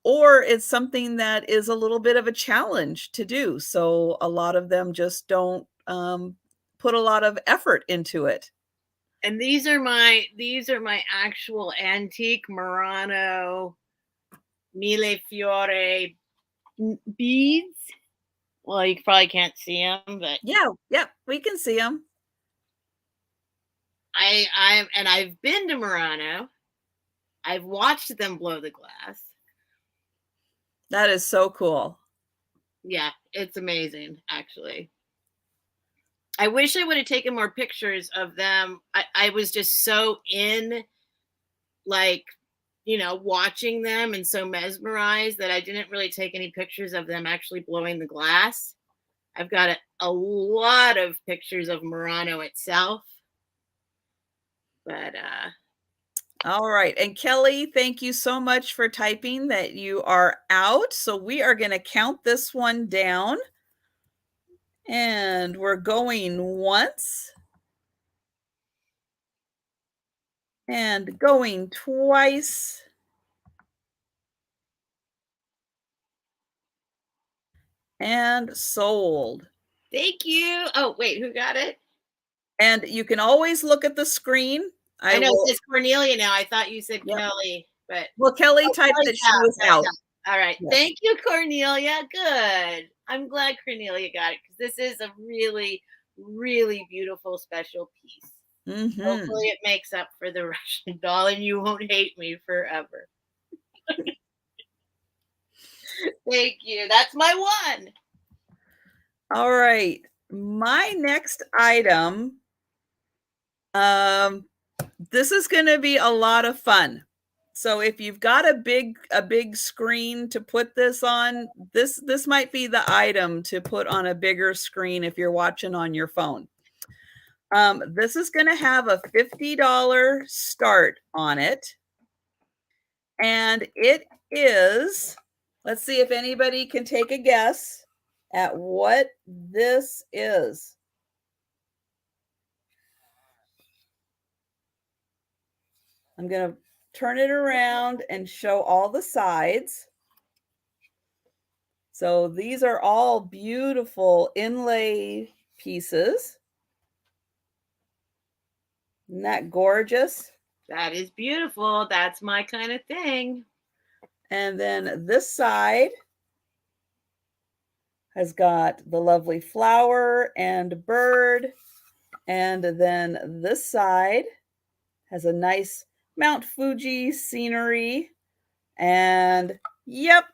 or it's something that is a little bit of a challenge to do. So a lot of them just don't put a lot of effort into it. And these are my actual antique Murano Millefiore beads. Well, you probably can't see them, but yeah, we can see them. I've been to Murano. I've watched them blow the glass. That is so cool. Yeah, it's amazing, actually. I wish I would have taken more pictures of them. I was just so in, like, you know, watching them and so mesmerized that I didn't really take any pictures of them actually blowing the glass. I've got a lot of pictures of Murano itself. But all right. And Kelly, thank you so much for typing that you are out. So we are going to count this one down. And we're going once. And going twice. And sold. Thank you. Oh, wait, who got it? And you can always look at the screen. I know it says Cornelia now. I thought you said Kelly, but well, Kelly typed that she was out. All right. Yes. Thank you, Cornelia. Good. I'm glad Cornelia got it, because this is a really, really beautiful special piece. Mm-hmm. Hopefully it makes up for the Russian doll and you won't hate me forever. Thank you. That's my one. All right. My next item, this is going to be a lot of fun. So if you've got a big screen to put this on, this might be the item to put on a bigger screen if you're watching on your phone. This is going to have a $50 start on it. And it is, let's see if anybody can take a guess at what this is. I'm going to turn it around and show all the sides. So these are all beautiful inlay pieces. Isn't that gorgeous? That is beautiful. That's my kind of thing. And then this side has got the lovely flower and bird. And then this side has a nice Mount Fuji scenery. And yep,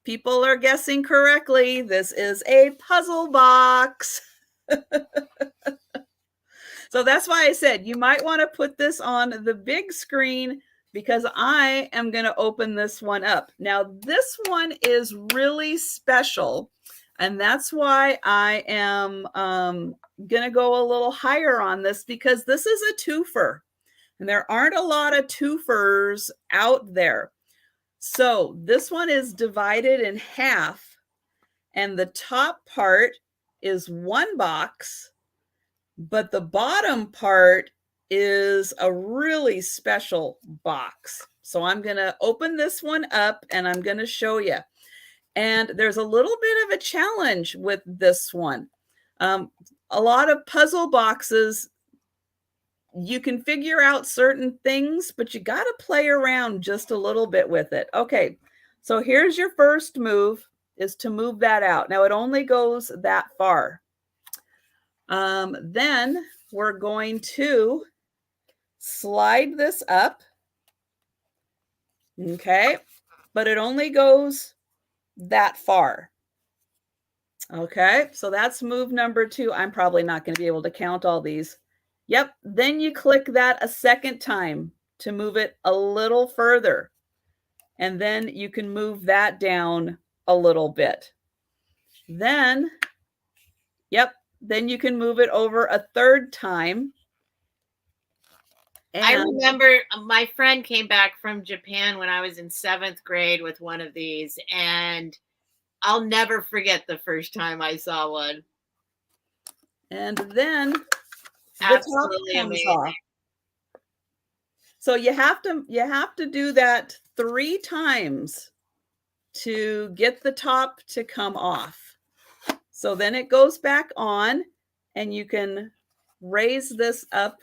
people are guessing correctly. This is a puzzle box. So that's why I said you might want to put this on the big screen because I am going to open this one up. Now, this one is really special, and that's why I am going to go a little higher on this because this is a twofer, and there aren't a lot of twofers out there. So this one is divided in half, and the top part is one box, but the bottom part is a really special box. So I'm going to open this one up and I'm going to show you. And there's a little bit of a challenge with this one. A lot of puzzle boxes, you can figure out certain things, but you got to play around just a little bit with it. Okay, so here's your first move, is to move that out. Now it only goes that far. Then we're going to slide this up. Okay, but it only goes that far. Okay, so that's move number 2. I'm probably not going to be able to count all these. Yep, then you click that a second time to move it a little further. And then you can move that down a little bit. Then, yep, then you can move it over a third time. And I remember my friend came back from Japan when I was in 7th grade with one of these, and I'll never forget the first time I saw one. And then absolutely amazing. Off. So you have to do that 3 times to get the top to come off. So then it goes back on, and you can raise this up.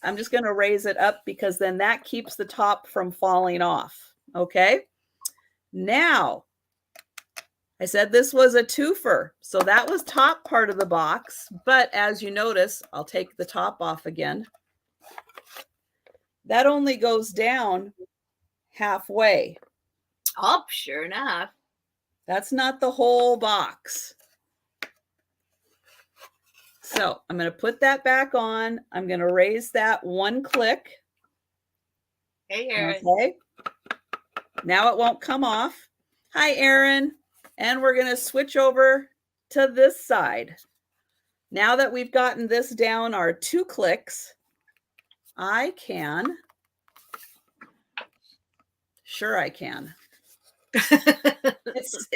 I'm just going to raise it up because then that keeps the top from falling off. Okay. Now, I said this was a twofer. So that was top part of the box. But as you notice, I'll take the top off again. That only goes down halfway. Oh, sure enough. That's not the whole box. So I'm going to put that back on. I'm going to raise that 1 click. Hey, Erin. Okay. Now it won't come off. Hi, Erin. And we're going to switch over to this side. Now that we've gotten this down our 2 clicks, I can. Sure, I can.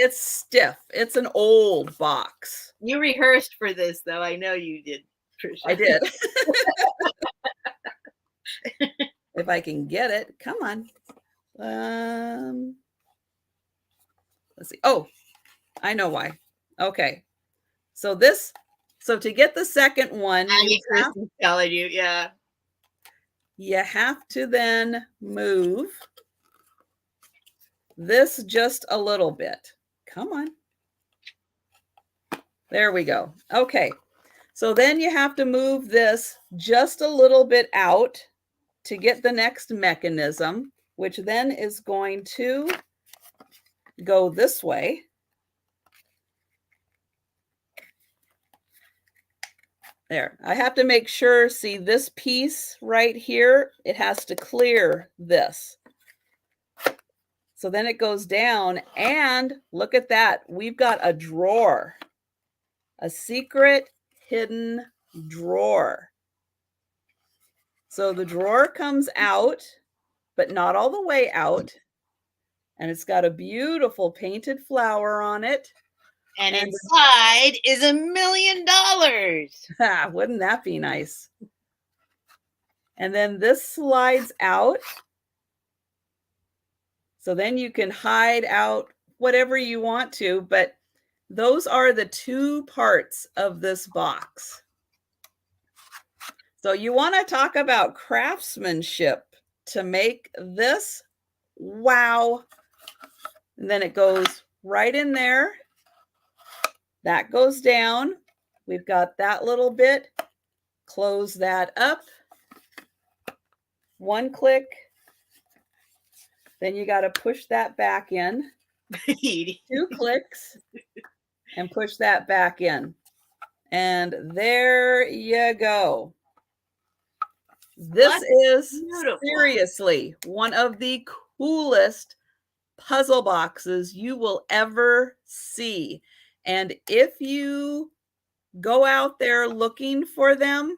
It's stiff. It's an old box. You rehearsed for this, though. I know you did, Trisha. I did. If I can get it, come on. Let's see. Oh, I know why. Okay. So to get the second one, telling you, yeah. You have to then move this just a little bit. Come on. There we go. Okay. So then you have to move this just a little bit out to get the next mechanism, which then is going to go this way. There. I have to make sure, see this piece right here, it has to clear this. So then it goes down, and look at that. We've got a drawer, a secret hidden drawer. So the drawer comes out, but not all the way out. And it's got a beautiful painted flower on it. And inside is $1 million. Wouldn't that be nice? And then this slides out. So then you can hide out whatever you want to, but those are the 2 parts of this box. So you want to talk about craftsmanship to make this. Wow. And then it goes right in there. That goes down. We've got that little bit. Close that up. 1 click. Then you got to push that back in. 2 clicks and push that back in. And there you go. This is beautiful. Seriously one of the coolest puzzle boxes you will ever see. And if you go out there looking for them,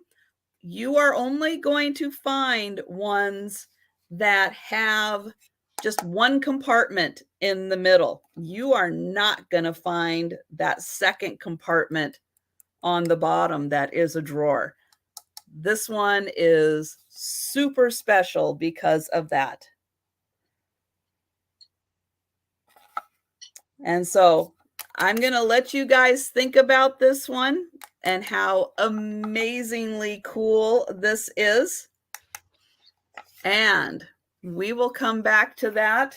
you are only going to find ones that have just one compartment in the middle. You are not going to find that second compartment on the bottom that is a drawer. This one is super special because of that. And so I'm going to let you guys think about this one and how amazingly cool this is. And we will come back to that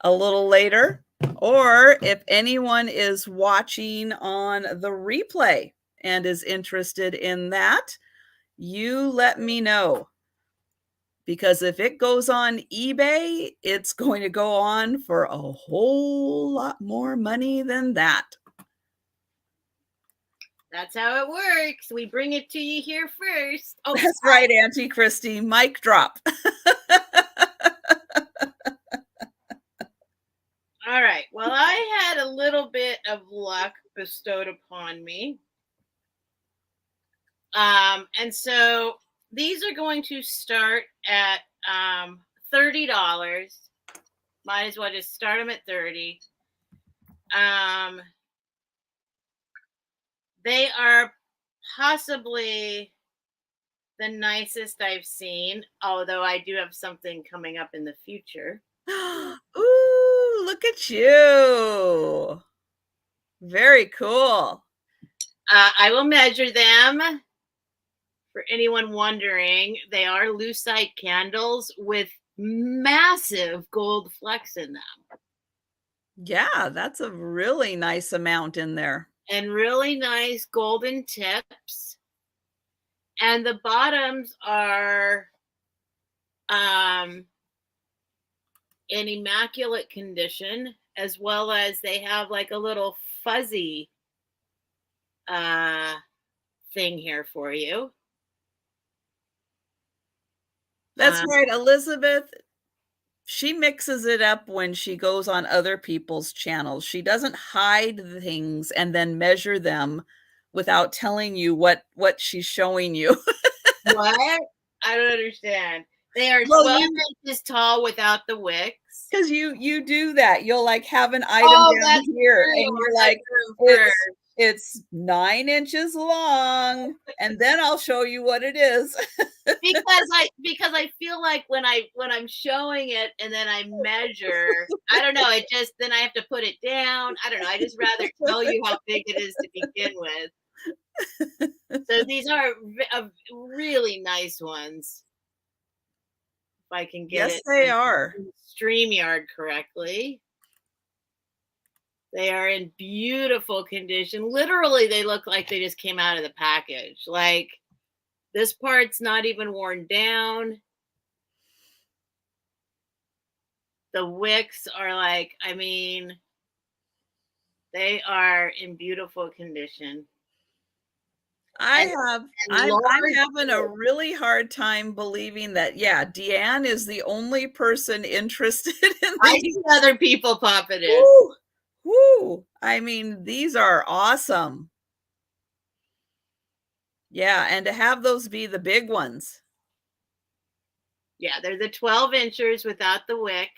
a little later. Or if anyone is watching on the replay and is interested in that, you let me know. Because if it goes on eBay, it's going to go on for a whole lot more money than that. That's how it works. We bring it to you here first. Oh, that's right, Auntie Christy. Mic drop. All right. Well, I had a little bit of luck bestowed upon me. And so these are going to start at $30. Might as well just start them at 30. They are possibly the nicest I've seen, although I do have something coming up in the future. Ooh, look at you. Very cool. I will measure them. For anyone wondering, they are lucite candles with massive gold flecks in them. Yeah, that's a really nice amount in there. And really nice golden tips. And the bottoms are in immaculate condition, as well as they have like a little fuzzy thing here for you. That's right, Elizabeth. She mixes it up when she goes on other people's channels. She doesn't hide the things and then measure them without telling you what she's showing you. What? I don't understand. They are 12 inches tall without the wicks. Because you do that. You'll like have an item down here, and you're like, it's 9 inches long, and then I'll show you what it is. because I feel like when I'm showing it and then I measure, I don't know, it just, then I have to put it down. I don't know. I just rather tell you how big it is to begin with. So these are really nice ones. If I can get yes, they are. StreamYard correctly. They are in beautiful condition. Literally, they look like they just came out of the package. Like, this part's not even worn down. The wicks are like, I mean, they are in beautiful condition. I'm having a really hard time believing that, yeah, Deanne is the only person interested in these. I see other people popping in. Woo, woo. I mean, these are awesome. Yeah, and to have those be the big ones. Yeah, they're the 12 inchers without the wick.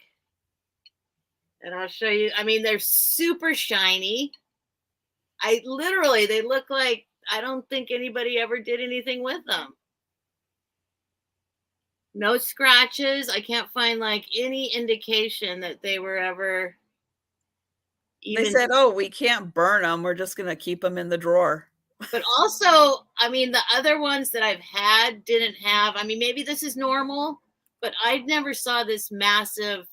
And I'll show you. I mean, they're super shiny. They look like, I don't think anybody ever did anything with them. No scratches. I can't find like any indication that they were ever They said, oh, we can't burn them. We're just going to keep them in the drawer. But also, I mean, the other ones that I've had didn't have, I mean, maybe this is normal, but I never saw this massive,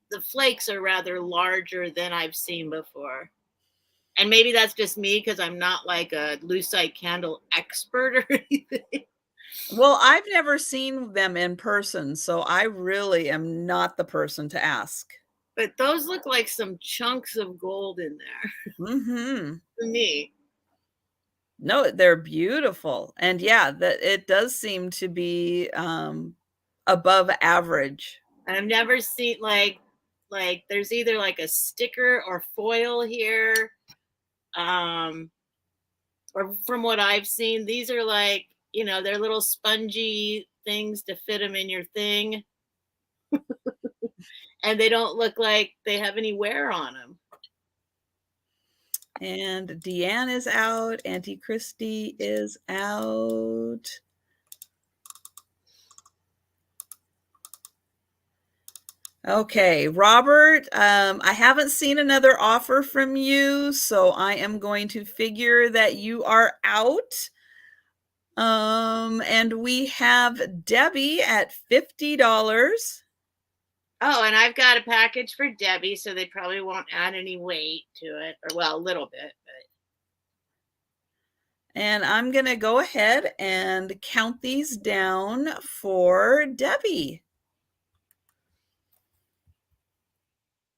the flakes are rather larger than I've seen before. And maybe that's just me because I'm not like a lucite candle expert or anything. Well, I've never seen them in person, so I really am not the person to ask. But those look like some chunks of gold in there. Mm-hmm. To me. No, they're beautiful. And yeah, that it does seem to be above average. I've never seen like there's either like a sticker or foil here. Or from what I've seen, these are like, you know, they're little spongy things to fit them in your thing. And they don't look like they have any wear on them. And Deanne is out. Auntie Christy is out. Okay, Robert, I haven't seen another offer from you, so I am going to figure that you are out. And we have Debbie at $50. Oh, and I've got a package for Debbie, so they probably won't add any weight to it, or well, a little bit, but. And I'm going to go ahead and count these down for Debbie.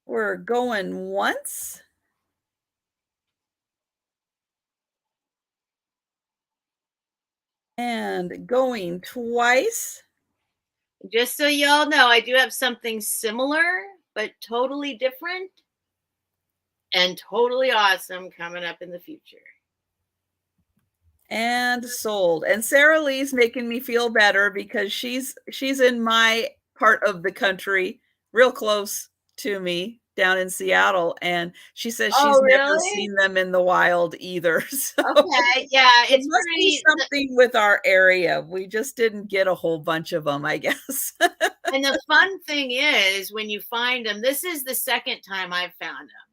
We're going once. And going twice. Just so y'all know, I do have something similar, but totally different and totally awesome coming up in the future. And sold. And Sarah Lee's making me feel better because she's in my part of the country, real close to me down in Seattle, and she says she's never seen them in the wild either. So okay, yeah, it must be something with our area. We just didn't get a whole bunch of them, I guess. And the fun thing is when you find them, this is the second time I've found them.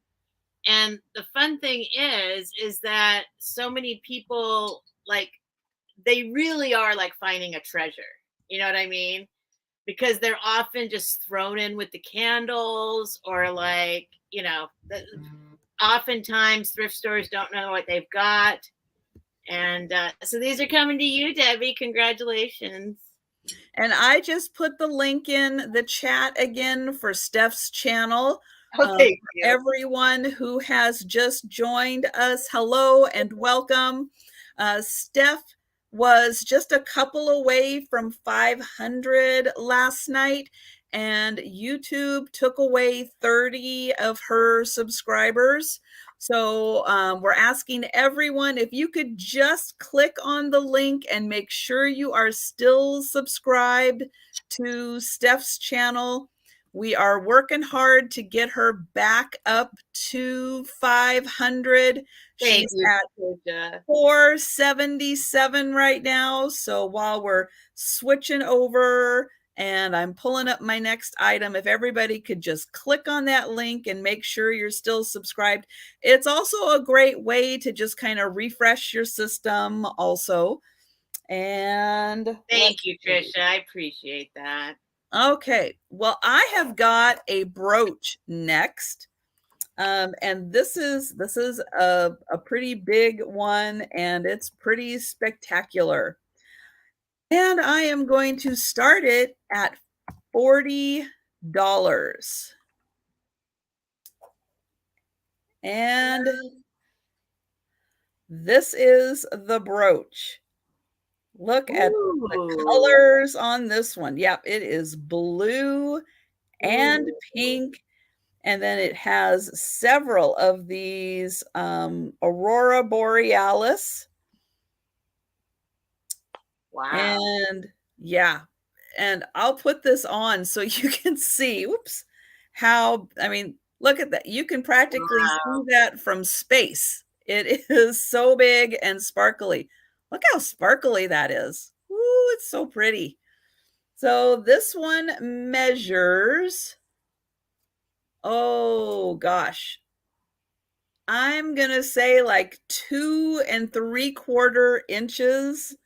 And the fun thing is that so many people, like, they really are like finding a treasure. You know what I mean? Because they're often just thrown in with the candles, or like, you know, oftentimes thrift stores don't know what they've got. And so these are coming to you, Debbie. Congratulations. And I just put the link in the chat again for Steph's channel. Okay, everyone who has just joined us, hello and welcome. Steph was just a couple away from 500 last night, and YouTube took away 30 of her subscribers. So we're asking everyone if you could just click on the link and make sure you are still subscribed to Steph's channel. We are working hard to get her back up to 500. She's at 477 right now. So while we're switching over and I'm pulling up my next item, if everybody could just click on that link and make sure you're still subscribed. It's also a great way to just kind of refresh your system also. And thank you, Trisha. I appreciate that. Okay, well, I have got a brooch next. And this is a pretty big one, and it's pretty spectacular. And I am going to start it at $40. And this is the brooch. Look at the colors on this one. Yep, it is blue and pink. And then it has several of these Aurora Borealis. Wow. And yeah, and I'll put this on so you can see, oops, how, I mean, look at that. You can practically see that from space. It is so big and sparkly. Look how sparkly that is. Ooh, it's so pretty. So this one measures, oh gosh, I'm going to say like 2 3/4 inches.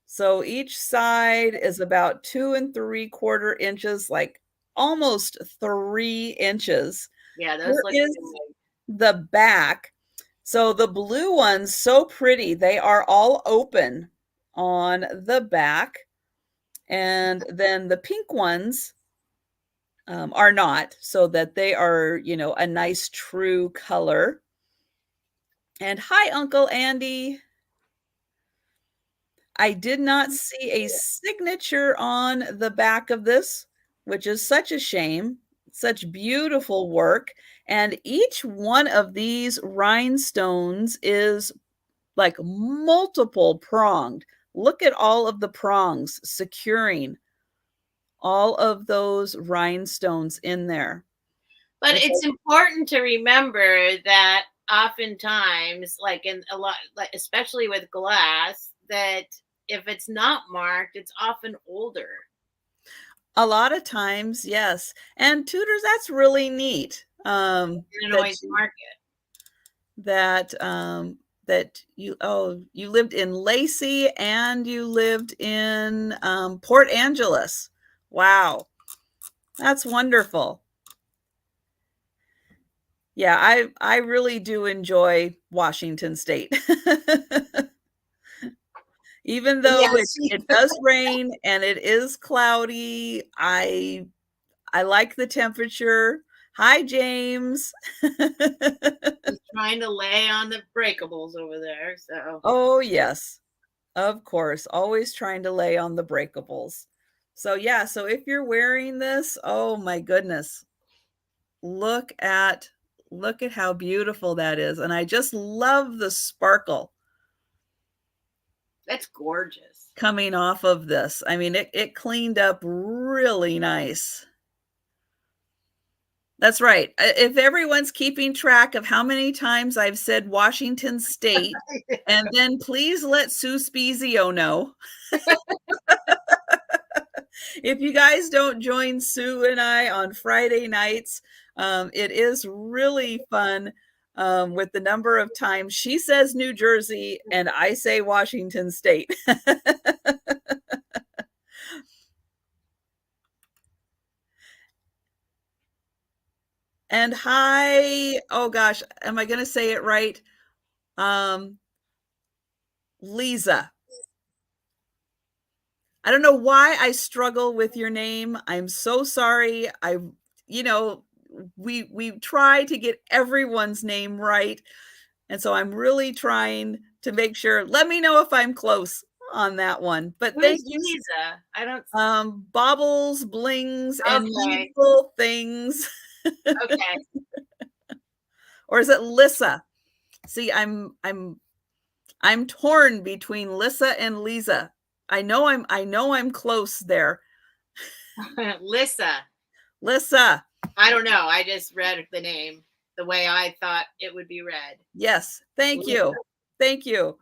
So each side is about 2 3/4 inches, like almost 3 inches. Yeah, those look is the back. So the blue ones, so pretty. They are all open on the back. And then the pink ones are not, so that they are, you know, a nice true color. And hi, Uncle Andy. I did not see a signature on the back of this, which is such a shame. Such beautiful work. And each one of these rhinestones is like multiple pronged. Look at all of the prongs securing all of those rhinestones in there. But it's important to remember that oftentimes, like in a lot, like especially with glass, that if it's not marked, it's often older. A lot of times, yes. And tutors, that's really neat. Illinois market. That you lived in Lacey and you lived in Port Angeles. Wow. That's wonderful. Yeah, I really do enjoy Washington State. Even though it does rain and it is cloudy, I like the temperature. Hi, James. He's trying to lay on the breakables over there. So. Oh, yes. Of course. Always trying to lay on the breakables. So, yeah. So, if you're wearing this, oh my goodness. Look at how beautiful that is. And I just love the sparkle. That's gorgeous. Coming off of this. I mean, it cleaned up really nice. That's right. If everyone's keeping track of how many times I've said Washington State, and then please let Sue Spezio know. If you guys don't join Sue and I on Friday nights, it is really fun with the number of times she says New Jersey and I say Washington State. And hi, oh gosh, am I going to say it right? Lisa. I don't know why I struggle with your name. I'm so sorry. We try to get everyone's name right. And so I'm really trying to make sure. Let me know if I'm close on that one. But thank you, Lisa. I don't baubles, blings, and needful things. Okay. Or is it Lissa? See, I'm torn between Lissa and Lisa. I know I'm close there. Lissa. I don't know. I just read the name the way I thought it would be read. Yes. Thank you. Thank you.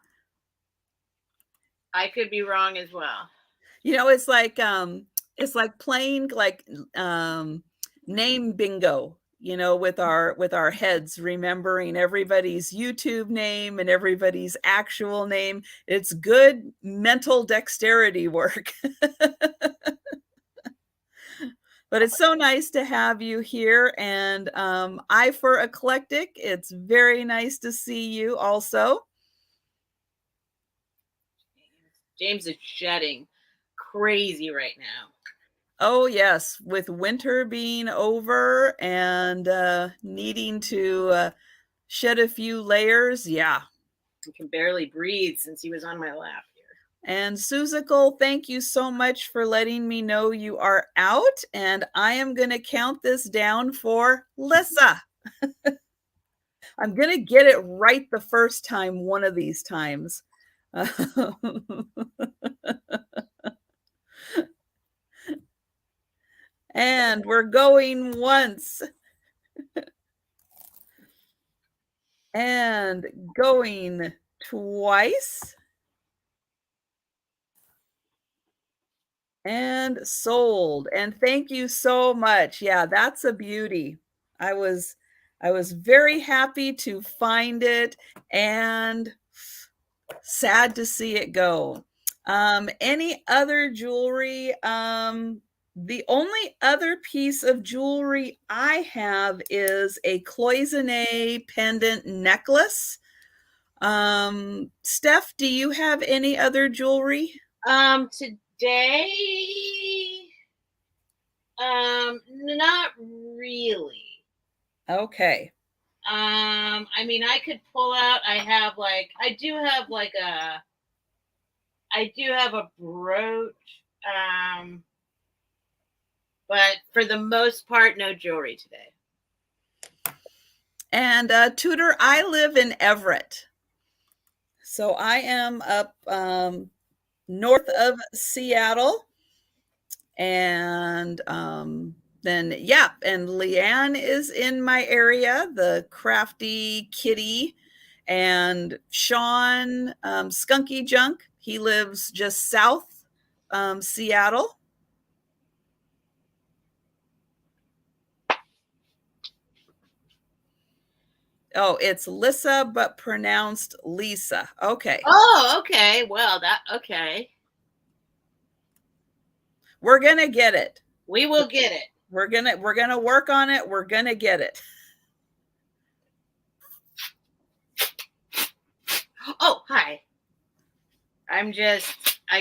I could be wrong as well. It's like playing like name bingo, with our heads, remembering everybody's YouTube name and everybody's actual name. It's good mental dexterity work. But it's so nice to have you here. And I for Eclectic, it's very nice to see you also. James is shedding crazy right now. Oh, yes. With winter being over and needing to shed a few layers. Yeah. He can barely breathe since he was on my lap. And Susical, thank you so much for letting me know you are out. And I am going to count this down for Lissa. I'm going to get it right the first time one of these times. And we're going once. And going twice. And sold. And thank you so much. Yeah, that's a beauty. I was very happy to find it and sad to see it go. Any other jewelry? The only other piece of jewelry I have is a cloisonne pendant necklace. Steph, do you have any other jewelry? Today, not really. Okay. I mean, I could pull out, I do have like I do have a brooch. But for the most part, no jewelry today. And Tudor, I live in Everett. So I am up north of Seattle. And then, yeah, and Leanne is in my area, the crafty kitty. And Sean, Skunky Junk, he lives just south Seattle. Oh, it's Lissa, but pronounced Lisa. Okay. Oh, okay. Well, okay. We're gonna get it. We will get it. We're gonna work on it. We're gonna get it. Oh, hi. I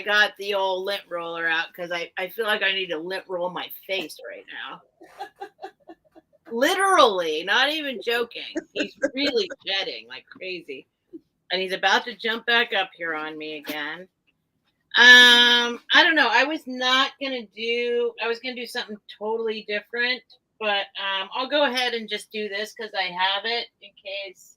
got the old lint roller out because I feel like I need to lint roll my face right now. Literally, not even joking. He's really jetting like crazy. And he's about to jump back up here on me again. I don't know. I was gonna do something totally different, but I'll go ahead and just do this because I have it in case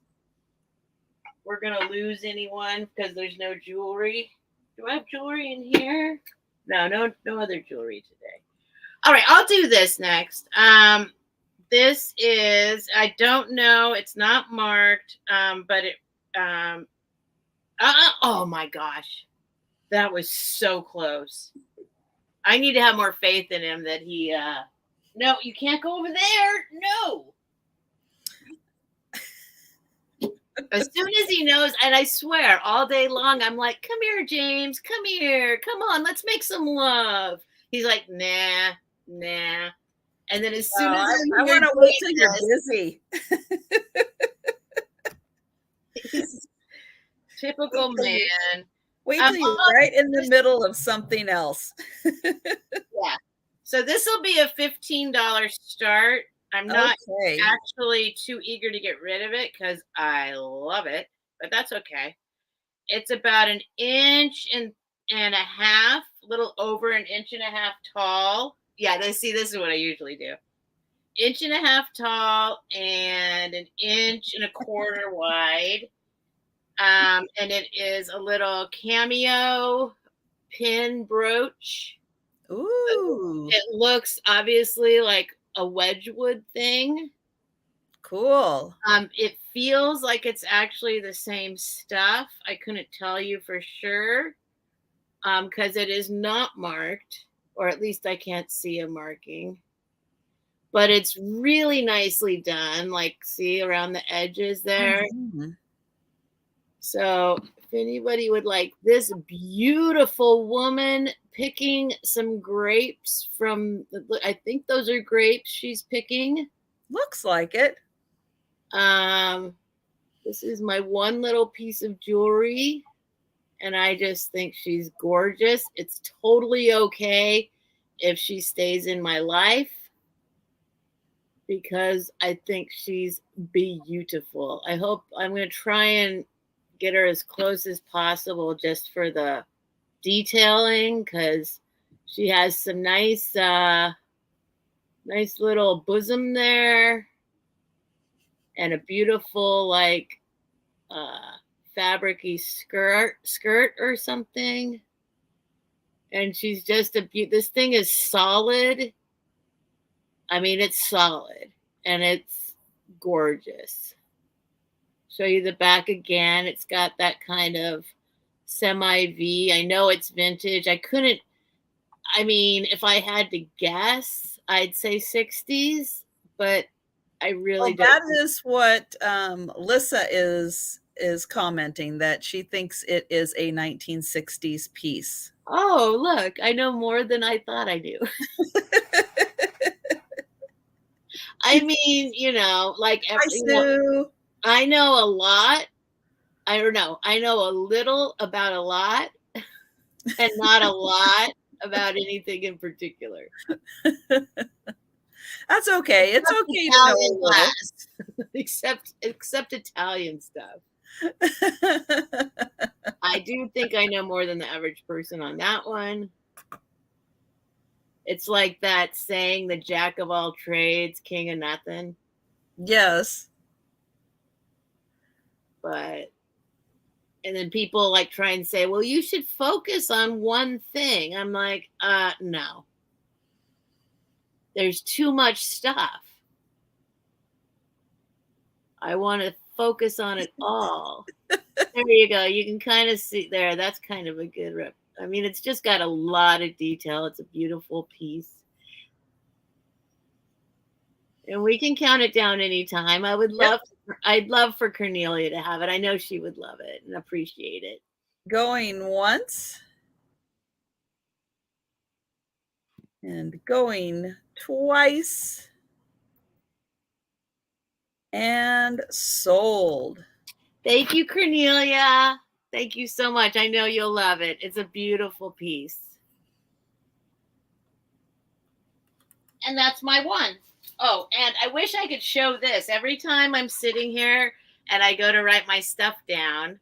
we're gonna lose anyone because there's no jewelry. Do I have jewelry in here? No other jewelry today. All right, I'll do this next. This is, I don't know, it's not marked, but it, oh my gosh, that was so close. I need to have more faith in him that he, no, you can't go over there. No. As soon as he knows, and I swear all day long, I'm like, come here, James, come here. Come on, let's make some love. He's like, nah. And then as soon as I want to wait till you're busy. Typical man. Wait till you're right in the middle of something else. Yeah. So this will be a $15 start. I'm not actually too eager to get rid of it because I love it, but that's okay. It's about 1.5 inches, a little over 1.5 inches tall. Yeah, this is what I usually do. 1.5 inches tall and 1.25 inches wide. And it is a little cameo pin brooch. Ooh. It looks obviously like a Wedgwood thing. Cool. It feels like it's actually the same stuff. I couldn't tell you for sure because it is not marked, or at least I can't see a marking. But it's really nicely done. Like, see around the edges there. Mm-hmm. So if anybody would like this beautiful woman picking some grapes from, I think those are grapes she's picking. Looks like it. This is my one little piece of jewelry, and I just think she's gorgeous. It's totally okay if she stays in my life because I think she's beautiful. I'm going to try and get her as close as possible just for the detailing because she has some nice little bosom there and a beautiful like fabric-y skirt or something. And she's just this thing is solid. I mean, it's solid and it's gorgeous. Show you the back again. It's got that kind of semi-V. I know it's vintage. If I had to guess, I'd say 60s, but I really don't. That is what Lissa is commenting, that she thinks it is a 1960s piece. Oh, look, I know more than I thought I knew. I mean, like I know a lot. I don't know. I know a little about a lot and not a lot about anything in particular. That's okay. It's okay to know a little. Except Italian stuff. I I do think I know more than the average person on that one. It's like that saying, the jack of all trades, king of nothing. Yes. But, and then people like try and say, well, you should focus on one thing. I'm like, no. There's too much stuff. I want to focus on it all. There you go. You can kind of see there. That's kind of a good rep. I mean, it's just got a lot of detail. It's a beautiful piece. And we can count it down anytime. I'd love for Cornelia to have it. I know she would love it and appreciate it. Going once. And going twice. And sold. Thank you, Cornelia. Thank you so much. I know you'll love it. It's a beautiful piece. And that's my one. Oh, and I wish I could show this. Every time I'm sitting here and I go to write my stuff down,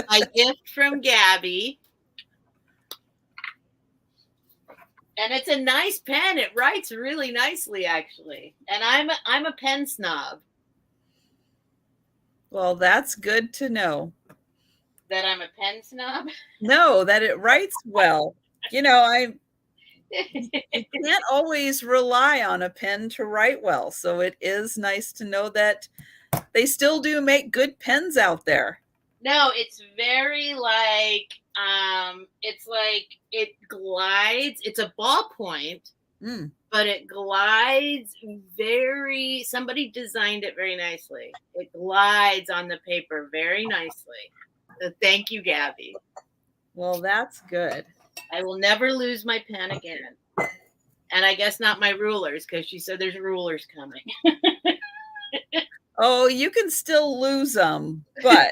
my gift from Gabby. And it's a nice pen. It writes really nicely, actually. And I'm a pen snob. Well, that's good to know. That I'm a pen snob? No, that it writes well. You know, you can't always rely on a pen to write well. So it is nice to know that they still do make good pens out there. No, it's very like, it's like it glides. It's a ballpoint, but it glides somebody designed it very nicely. It glides on the paper very nicely. So thank you, Gabby. Well, that's good. I will never lose my pen again. And I guess not my rulers, because she said there's rulers coming. Oh, you can still lose them, but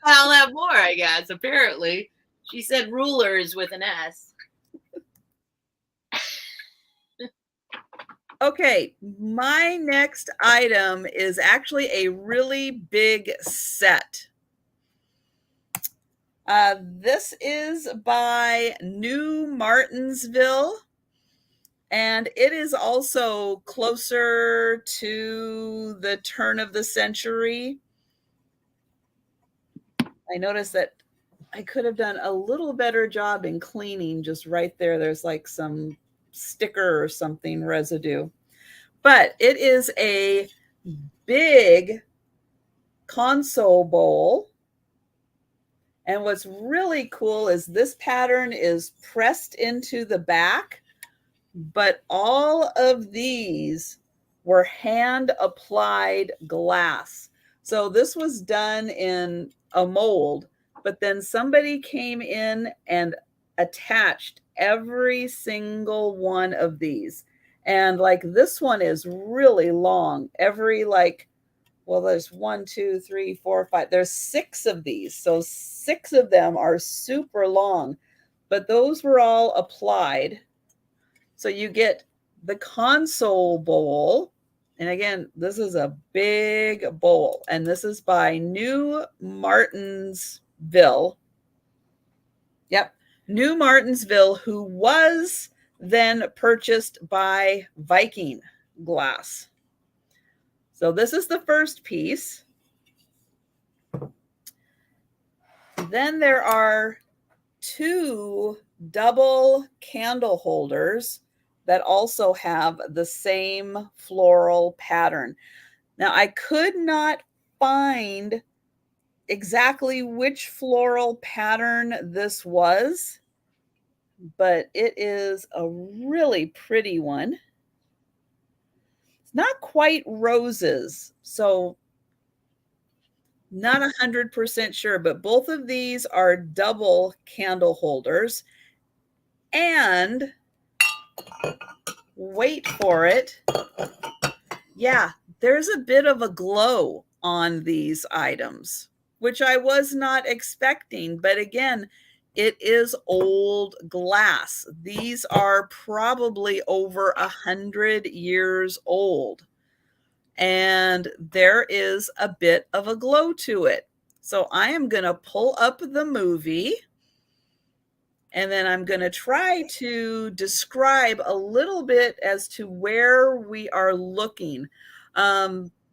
I'll have more, I guess, apparently. She said rulers with an S. Okay, my next item is actually a really big set. This is by New Martinsville, and it is also closer to the turn of the century. I noticed that I could have done a little better job in cleaning just right there. There's like some sticker or something residue. But it is a big console bowl. And what's really cool is this pattern is pressed into the back, but all of these were hand applied glass. So this was done in a mold, but then somebody came in and attached every single one of these. And like this one is really long. There's 1, 2, 3, 4, 5. There's 6 of these. So 6 of them are super long, but those were all applied. So you get the console bowl. And again, this is a big bowl. And this is by New Martinsville. Yep. New Martinsville, who was then purchased by Viking Glass. So this is the first piece. Then there are 2 double candle holders that also have the same floral pattern. Now, I could not find exactly which floral pattern this was, but it is a really pretty one. It's not quite roses, so not 100% sure, but both of these are double candle holders. And wait for it. Yeah, there's a bit of a glow on these items, which I was not expecting. But again, it is old glass. These are probably over 100 years old. and there is a bit of a glow to it. So I am going to pull up the movie, and then I'm going to try to describe a little bit as to where we are looking.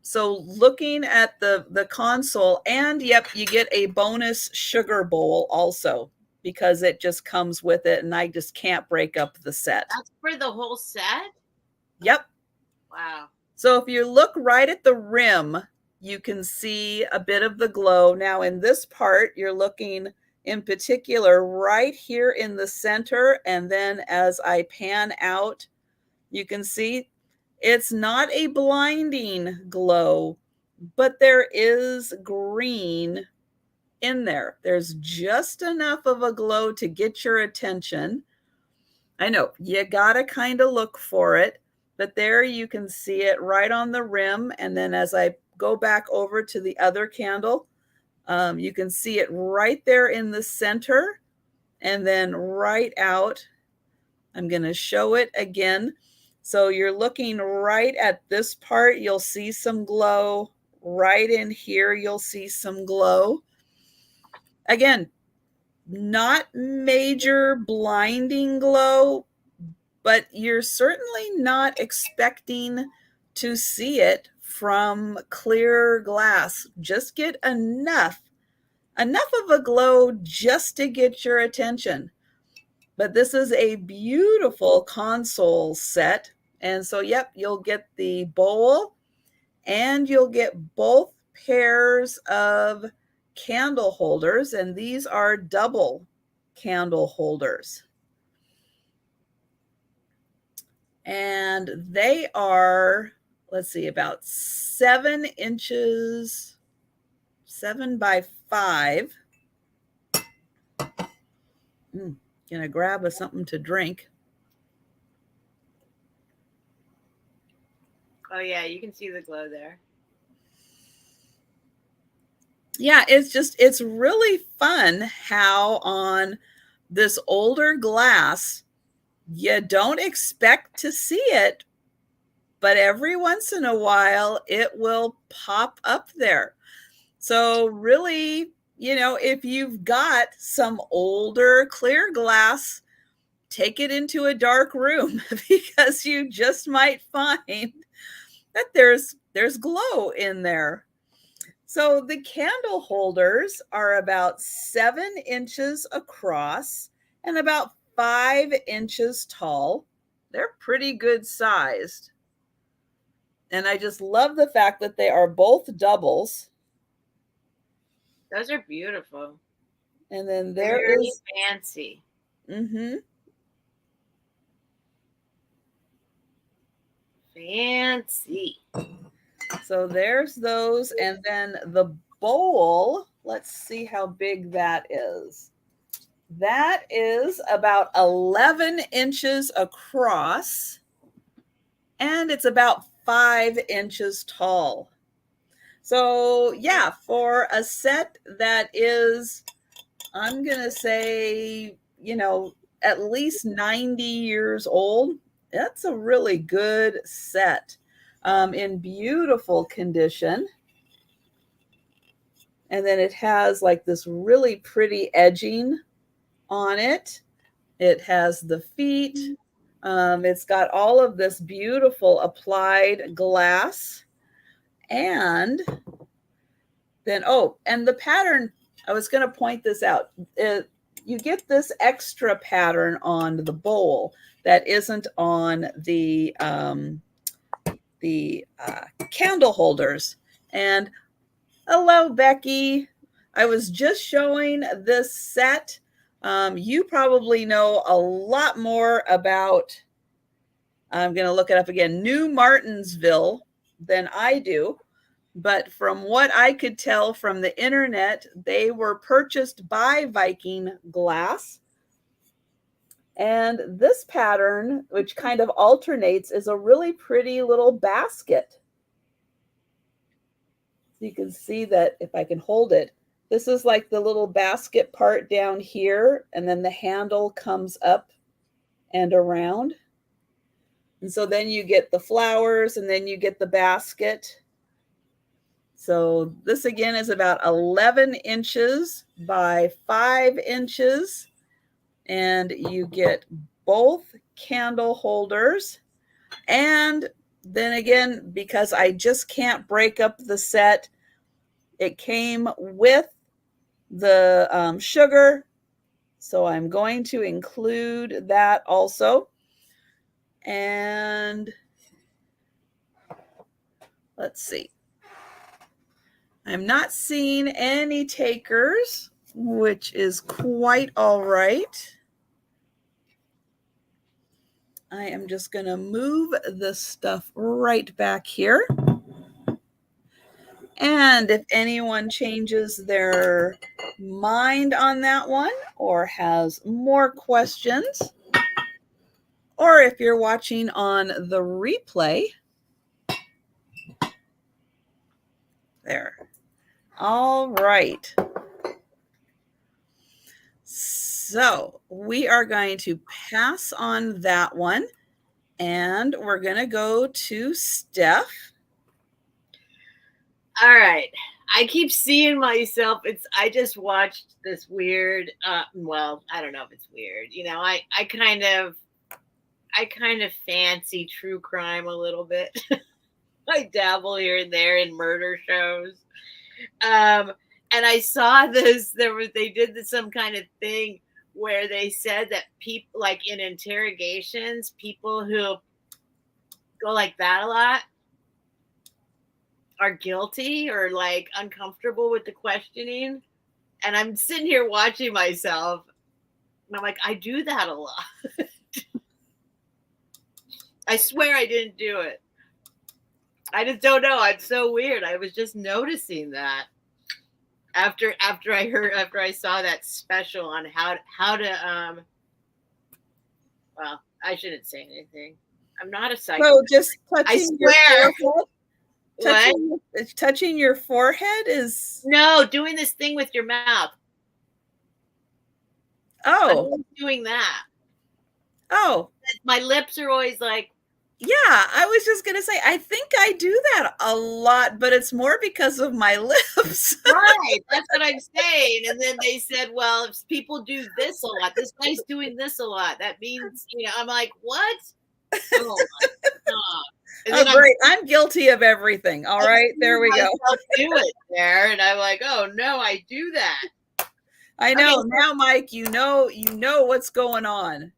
So looking at the console, and yep, you get a bonus sugar bowl also, because it just comes with it, and I just can't break up the set. That's for the whole set? Yep. Wow. So if you look right at the rim, you can see a bit of the glow. Now in this part, you're looking in particular right here in the center, and then as I pan out, you can see it's not a blinding glow, but there is green in there. There's just enough of a glow to get your attention. I know you gotta kind of look for it, but there you can see it right on the rim. And then as I go back over to the other candle, you can see it right there in the center, and then right out. I'm going to show it again. So you're looking right at this part, you'll see some glow. Right in here, you'll see some glow. Again, not major blinding glow, but you're certainly not expecting to see it from clear glass. Just get enough of a glow just to get your attention. But this is a beautiful console set. And so, yep, you'll get the bowl, and you'll get both pairs of candle holders. And these are double candle holders. And they are, let's see, about 7 inches, 7 by 5. Gonna grab something to drink. Oh yeah, you can see the glow there. Yeah, it's really fun how on this older glass, you don't expect to see it, but every once in a while it will pop up there. So really, if you've got some older clear glass, take it into a dark room, because you just might find that there's glow in there. So the candle holders are about 7 inches across and about 5 inches tall. They're pretty good sized. And I just love the fact that they are both doubles. Those are beautiful. And then there is fancy. Fancy. So there's those. And then the bowl, let's see how big that is. That is about 11 inches across, and it's about 5 inches tall. So yeah, for a set that is, I'm going to say, at least 90 years old, that's a really good set, in beautiful condition. And then it has like this really pretty edging on it. It has the feet. It's got all of this beautiful applied glass. And then, and the pattern, I was going to point this out. You get this extra pattern on the bowl that isn't on the candle holders. And hello, Becky. I was just showing this set. You probably know a lot more about, I'm going to look it up again, New Martinsville than I do. But from what I could tell from the internet, they were purchased by Viking Glass. And this pattern, which kind of alternates, is a really pretty little basket. So you can see that if I can hold it, this is like the little basket part down here, and then the handle comes up and around. And so then you get the flowers and then you get the basket. So this again is about 11 inches by 5 inches. And you get both candle holders. And then again, because I just can't break up the set, it came with the sugar. So I'm going to include that also. And let's see. I'm not seeing any takers, which is quite all right. I am just going to move the stuff right back here. And if anyone changes their mind on that one or has more questions, or if you're watching on the replay, there. All right. So we are going to pass on that one, and we're going to go to Steph. All right. I keep seeing myself. I just watched this weird, well, I don't know if it's weird. You know, I kind of fancy true crime a little bit. I dabble here and there in murder shows. And I saw this, they did some kind of thing where they said that people, like in interrogations, people who go like that a lot are guilty or like uncomfortable with the questioning. And I'm sitting here watching myself and I'm like, I do that a lot. I swear I didn't do it. I just don't know. I'm so weird. I was just noticing that after I saw that special on how to well, I shouldn't say anything. I'm not a psycho. So just touching I swear. Touching your forehead is no doing this thing with your mouth. Oh, I'm doing that. Oh, my lips are always like. Yeah, I was just gonna say I think I do that a lot, but it's more because of my lips. Right, that's what I'm saying. And then they said, well, if people do this a lot, this guy's doing this a lot, that means, you know, I'm like, what? Oh my God. And great. I'm guilty of everything. All right, there we go. Do it there, and I'm like, oh no, I do that. I know. Okay. Now, Mike, you know what's going on.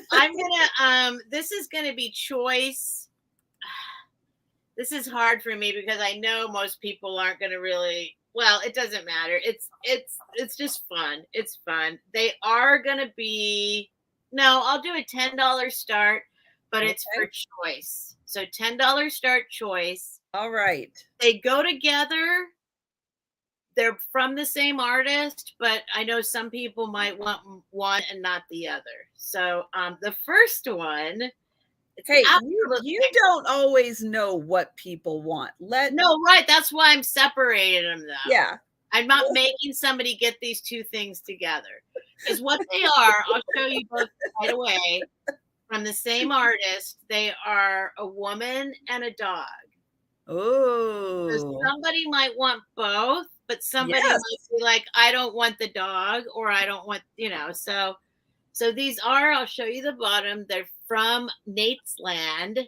I'm gonna this is gonna be choice. This is hard for me because I know most people aren't gonna really, well, it doesn't matter. It's just fun. It's fun. They are gonna be, no, I'll do a $10 start, but okay. It's for choice. So $10 start choice. All right. They go together. They're from the same artist, but I know some people might want one and not the other. So the first one. Hey, you don't always know what people want. No, right. That's why I'm separating them, though. Yeah. I'm not making somebody get these two things together. Because what they are, I'll show you both right away. From the same artist, they are a woman and a dog. Oh. So somebody might want both, but somebody might be like, I don't want the dog, or I don't want, you know. So these are, I'll show you the bottom. They're from Nate's Land.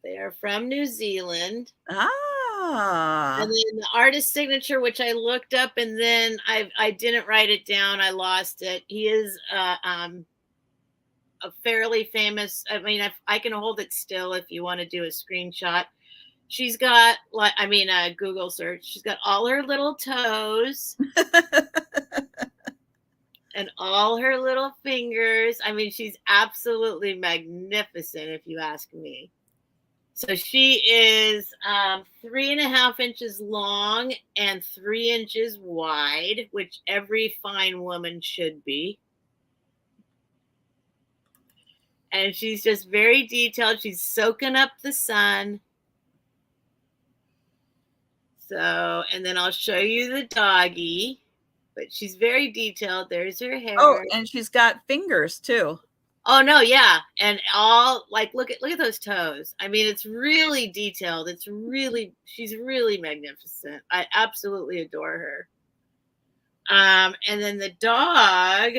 They are from New Zealand. Ah. And then the artist signature, which I looked up, and then I didn't write it down. I lost it. He is a fairly famous. I mean, I can hold it still if you want to do a screenshot. She's got, like, I mean, a Google search. She's got all her little toes. And all her little fingers. I mean, she's absolutely magnificent, if you ask me. So she is 3.5 inches long and 3 inches wide, which every fine woman should be. And she's just very detailed. She's soaking up the sun. So, and then I'll show you the doggy. But she's very detailed. There's her hair. Oh, and she's got fingers too. Oh no, yeah. And all like look at those toes. I mean, it's really detailed. She's really magnificent. I absolutely adore her. And then the dog,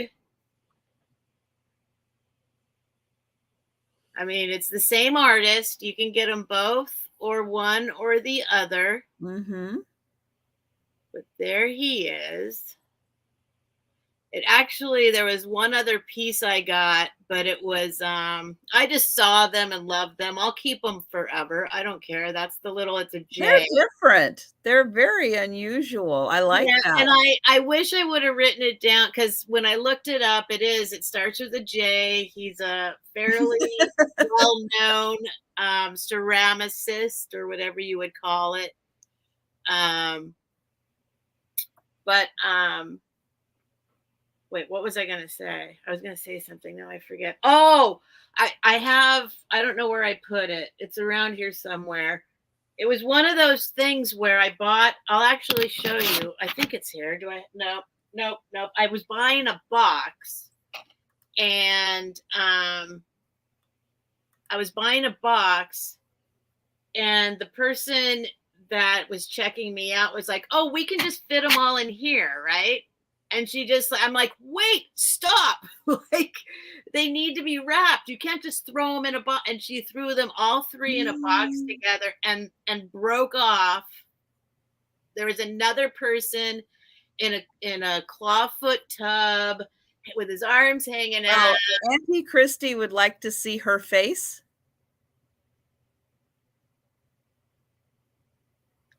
I mean, it's the same artist. You can get them both or one or the other. Mm-hmm. But there he is. It actually, there was one other piece I got, but it was, I just saw them and loved them. I'll keep them forever. I don't care. That's the little, it's a J. They're different. They're very unusual. I like that. And I wish I would have written it down because when I looked it up, it starts with a J. He's a fairly well-known ceramicist or whatever you would call it. Wait, what was I going to say? I was going to say something. Now I forget. Oh, I don't know where I put it. It's around here somewhere. It was one of those things where I bought, I'll actually show you. I think it's here. Nope. I was buying a box and I was buying a box and the person that was checking me out was like, oh, we can just fit them all in here, right? And I'm like, wait, stop. Like, they need to be wrapped. You can't just throw them in a box. And she threw them all three in a box together and broke off. There was another person in a clawfoot tub with his arms hanging out. Auntie Christy would like to see her face.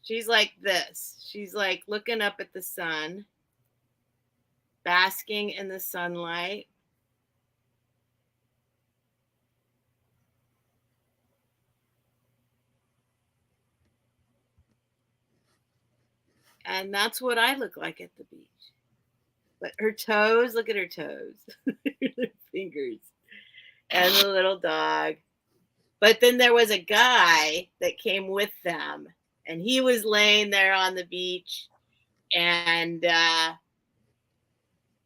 She's like this. She's like looking up at the sun, basking in the sunlight. And that's what I look like at the beach. But her toes, look at her toes, her fingers, and the little dog. But then there was a guy that came with them, and he was laying there on the beach and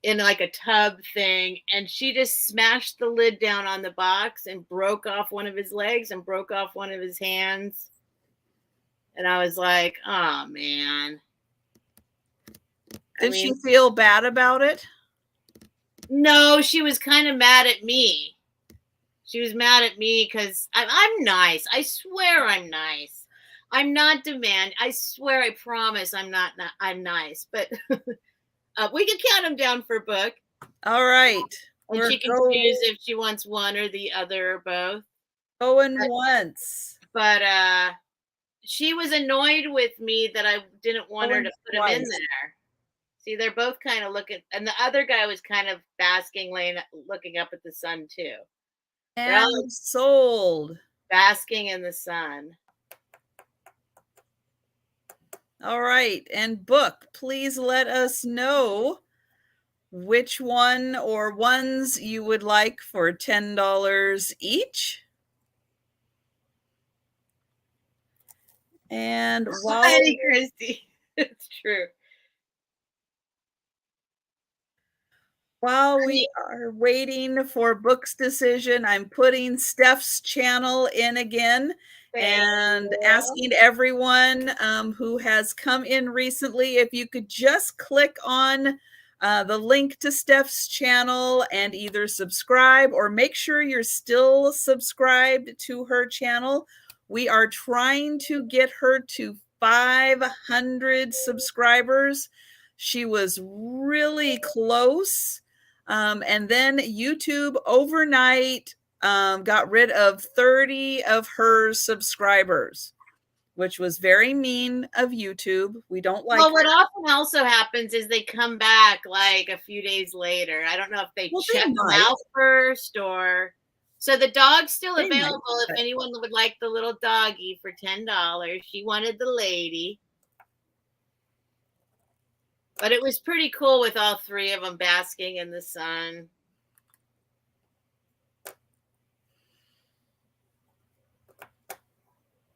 in like a tub thing, and she just smashed the lid down on the box and broke off one of his legs and broke off one of his hands. And I was like, oh man. Did she feel bad about it? No, she was kind of mad at me. She was mad at me because I'm nice. I swear I'm nice. I'm not demand. I swear, I promise I'm not I'm nice. But we can count them down for a book. All right. And she can choose if she wants one or the other or both. Going once. But she was annoyed with me that I didn't want her to put them in there. See, they're both kind of looking, and the other guy was kind of basking, looking up at the sun too. And sold. Basking in the sun. All right. And book, please let us know which one or ones you would like for $10 each. And while Christy, it's true. While we are waiting for Book's decision, I'm putting Steph's channel in again and asking everyone who has come in recently, if you could just click on the link to Steph's channel and either subscribe or make sure you're still subscribed to her channel. We are trying to get her to 500 subscribers. She was really close. And then YouTube overnight got rid of 30 of her subscribers, which was very mean of YouTube. We don't like Well, what often also happens is they come back like a few days later. I don't know if they check them out first or... So the dog's still available if anyone would like the little doggy for $10. She wanted the lady. But it was pretty cool with all three of them basking in the sun.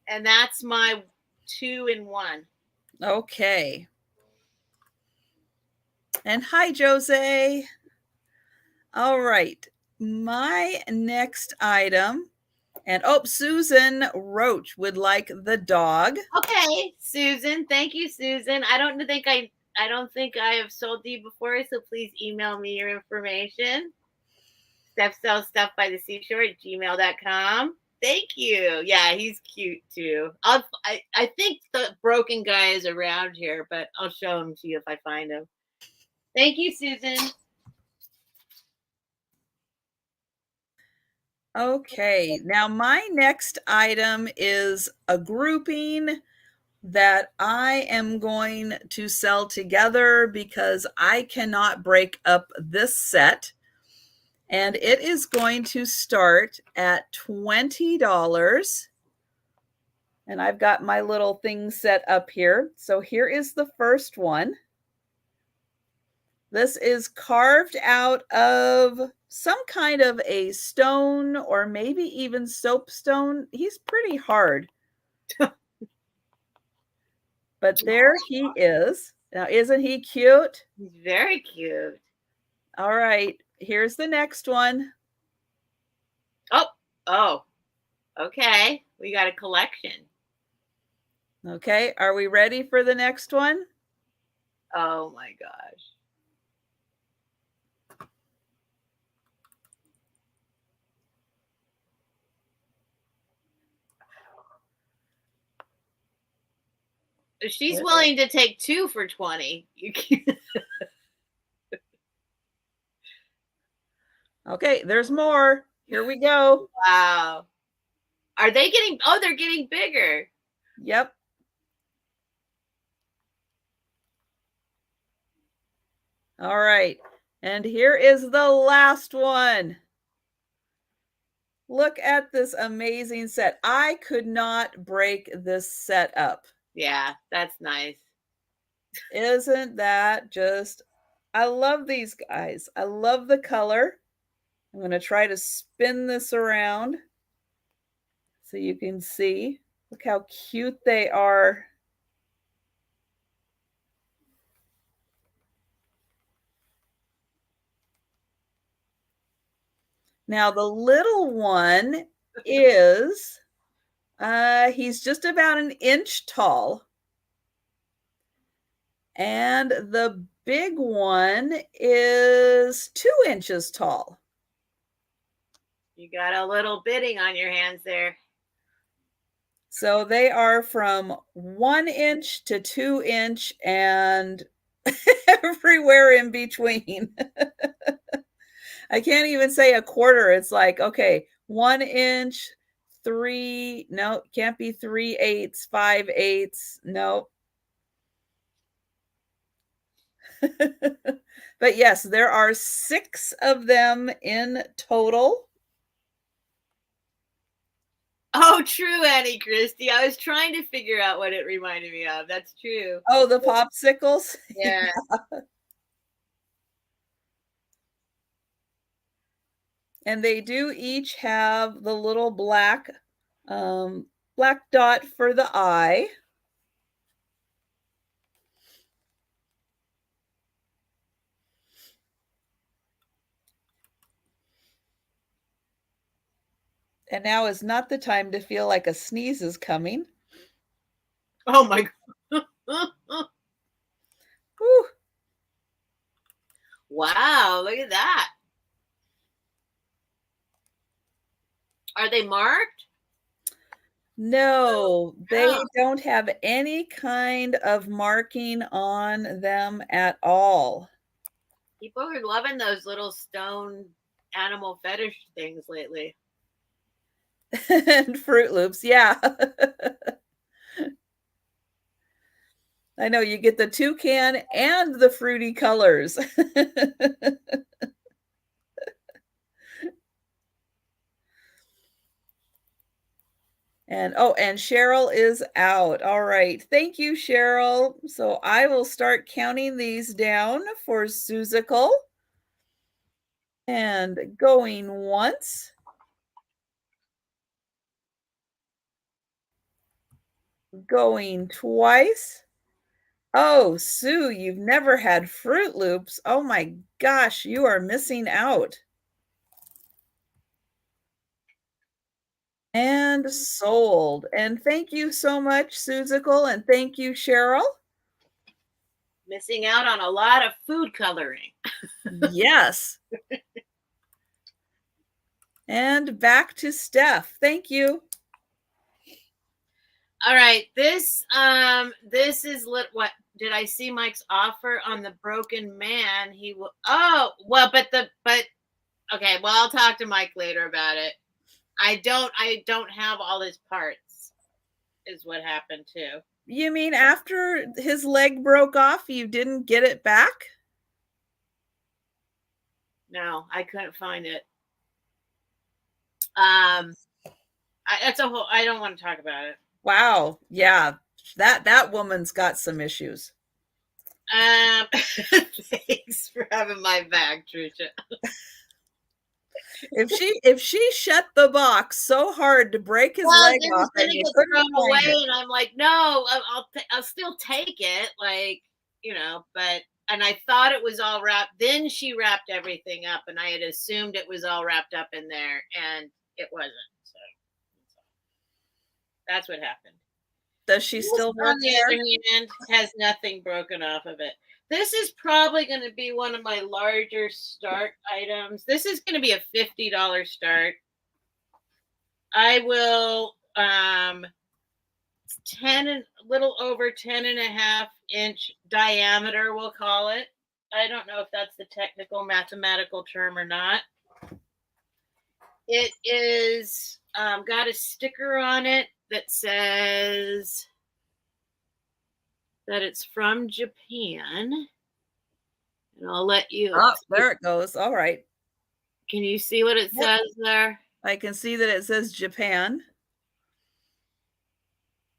And that's my 2-in-1. Okay. And hi, Jose. All right. my next item, and oh, Susan Roach would like the dog. Okay, Susan. Thank you, Susan. I don't think I have sold to you before, so please email me your information. StephSellsStuffByTheSeashore at gmail.com. Thank you. Yeah, he's cute too. I think the broken guy is around here, but I'll show him to you if I find him. Thank you, Susan. Okay, now my next item is a grouping that I am going to sell together because I cannot break up this set. And it is going to start at $20. And I've got my little thing set up here. So here is the first one. This is carved out of some kind of a stone or maybe even soapstone. He's pretty hard. But there he is. Now, isn't he cute? He's very cute. All right. Here's the next one. Oh, okay. We got a collection. Okay. Are we ready for the next one? Oh my gosh. She's willing to take two for 20. You can't. Okay, there's more. Here we go. Wow. Are they getting, oh, they're getting bigger. Yep. All right. And here is the last one. Look at this amazing set. I could not break this set up. Yeah, that's nice. Isn't that just, I love these guys. I love the color. I'm going to try to spin this around so you can see. Look how cute they are. Now the little one is, he's just about an inch tall. And the big one is 2 inches tall. You got a little bidding on your hands there. So they are from 1 inch to 2 inch and everywhere in between. I can't even say a quarter. It's like, okay, 1 inch, 3, no, can't be 3/8, 5/8, no. But yes, there are 6 of them in total. Oh, true, Annie Christie. I was trying to figure out what it reminded me of. That's true. Oh, the popsicles? Yeah. And they do each have the little black dot for the eye. And now is not the time to feel like a sneeze is coming. Oh my God. Whew. Wow, look at that. Are they marked? No, they don't have any kind of marking on them at all. People are loving those little stone animal fetish things lately. And Fruit Loops, yeah. I know you get the toucan and the fruity colors. And oh, and Cheryl is out. All right. Thank you, Cheryl. So I will start counting these down for Suzical. And going once. Going twice. Oh, Sue, you've never had Fruit Loops. Oh my gosh, you are missing out. And sold. And thank you so much, Suzical, and thank you, Cheryl. Missing out on a lot of food coloring. Yes. And back to Steph. Thank you. All right, this is what did I see Mike's offer on the broken man? He will. Oh well, but okay. Well, I'll talk to Mike later about it. I don't have all his parts. Is what happened too. You mean after his leg broke off, you didn't get it back? No, I couldn't find it. That's a whole. I don't want to talk about it. Wow. Yeah. That woman's got some issues. Thanks for having my back, Trisha. If she shut the box so hard to break his leg off, and you couldn't throw away, and I'm like, no, I'll still take it, like, you know. But and I thought it was all wrapped. Then she wrapped everything up, and I had assumed it was all wrapped up in there, and it wasn't. So that's what happened. Does she still work on the other hand, has nothing broken off of it. This is probably going to be one of my larger start items. This is going to be a $50 start. I will 10 and a little over 10.5-inch diameter, we'll call it. I don't know if that's the technical mathematical term or not. It is got a sticker on it that says that it's from Japan. And I'll let you. Oh, there it goes. All right. Can you see what it says there? I can see that it says Japan.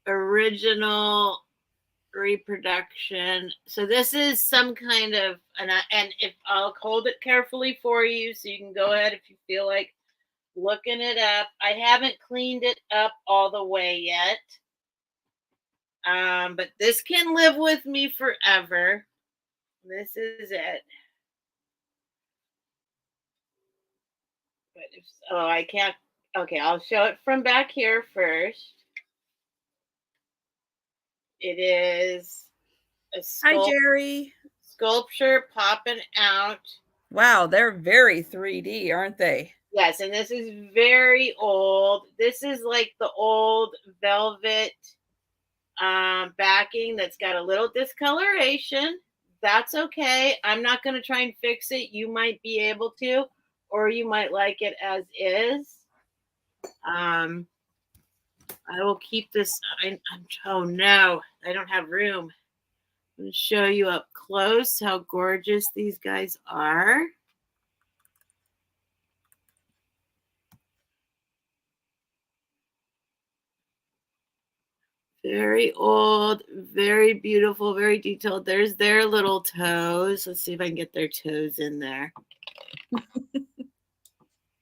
Original reproduction. So this is some kind of, and if I'll hold it carefully for you so you can go ahead if you feel like looking it up. I haven't cleaned it up all the way yet. But this can live with me forever. This is it. But I can't. Okay, I'll show it from back here first. It is a Hi, Jerry. Sculpture popping out. Wow, they're very 3D, aren't they? Yes, and this is very old. This is like the old velvet backing that's got a little discoloration. That's okay. I'm not going to try and fix it. You might be able to, or you might like it as is. I will keep this. Oh no, I don't have room. I'm going to show you up close how gorgeous these guys are. Very old, very beautiful, very detailed. There's their little toes. Let's see if I can get their toes in there.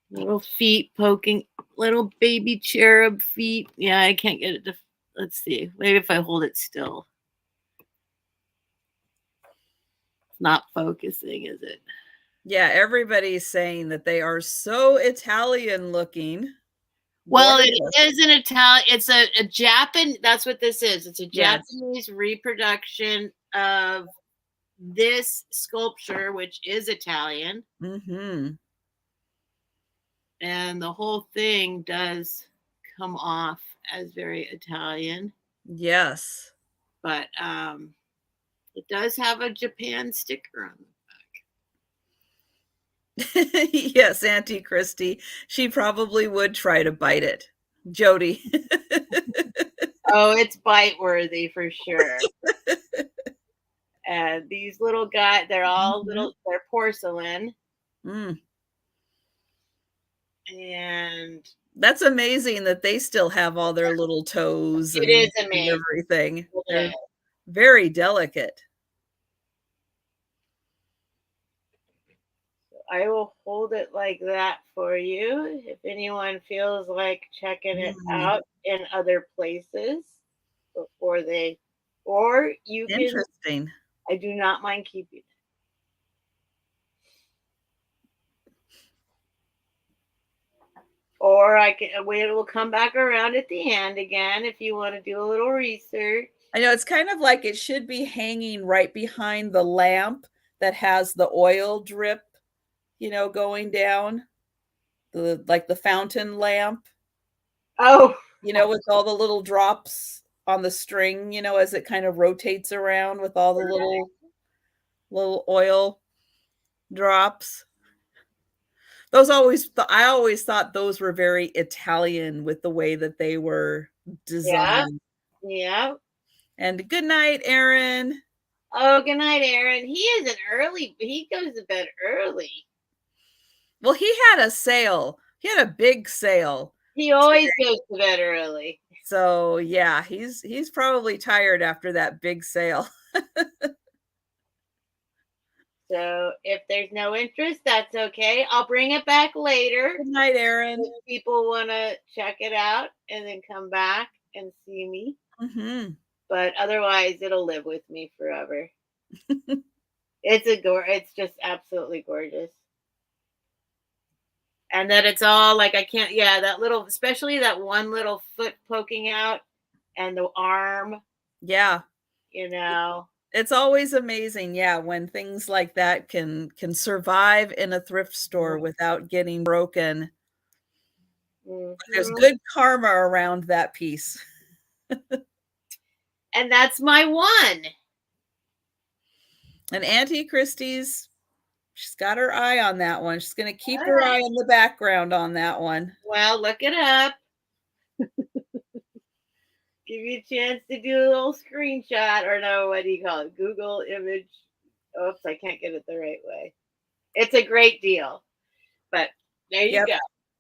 Little feet poking, little baby cherub feet. Yeah, I can't get it to, let's see. Maybe if I hold it still. It's not focusing, is it? Yeah, everybody's saying that they are so Italian looking. Well, it is an Italian. It's a Japan. That's what this is. It's a Japanese reproduction of this sculpture, which is Italian. Mm-hmm. And the whole thing does come off as very Italian. Yes. But it does have a Japan sticker on the back. Yes, Auntie Christy. She probably would try to bite it. Jody. Oh, it's bite worthy for sure. And these little guys, they're all little, they're porcelain. Mm. And that's amazing that they still have all their little toes. It is amazing. And everything. They're very delicate. So I will hold it like that for you. If anyone feels like checking it out in other places before they, or you can. Interesting. I do not mind keeping it. Or we will come back around at the end again if you want to do a little research. I know it's kind of like it should be hanging right behind the lamp that has the oil drip, going down, like the fountain lamp. Oh, With all the little drops on the string, as it kind of rotates around with all the little oil drops. I always thought those were very Italian with the way that they were designed. Yeah. And good night, Aaron. Oh, good night, Aaron. He goes to bed early. Well, he had a sale. He had a big sale. He always goes to bed early. So yeah, he's probably tired after that big sale. So if there's no interest, that's okay. I'll bring it back later. Good night, Aaron. If people want to check it out and then come back and see me. Mm-hmm. But otherwise, it'll live with me forever. It's just absolutely gorgeous. And that it's all like that little, especially that one little foot poking out and the arm. Yeah. It's always amazing, when things like that can survive in a thrift store without getting broken. Mm-hmm. There's good karma around that piece. And that's my one. And Auntie Christie's, she's got her eye on that one. She's going to keep her eye in the background on that one. Well, look it up. Give you a chance to do a little screenshot, or no, what do you call it? Google image. Oops, I can't get it the right way. It's a great deal. But there you go.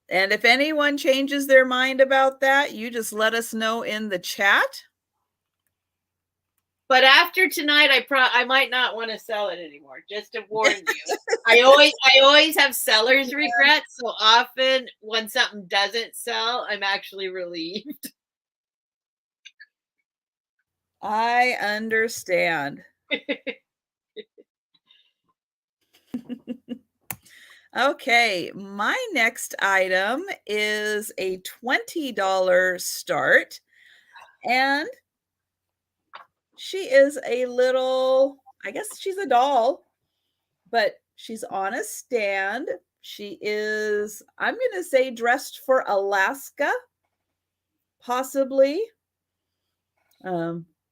And if anyone changes their mind about that, you just let us know in the chat. But after tonight, I might not want to sell it anymore. Just to warn you, I always have seller's regret. So often, when something doesn't sell, I'm actually relieved. I understand. Okay, my next item is a $20 start, and she is a little, I guess she's a doll, but she's on a stand. She is, I'm going to say, dressed for Alaska, possibly.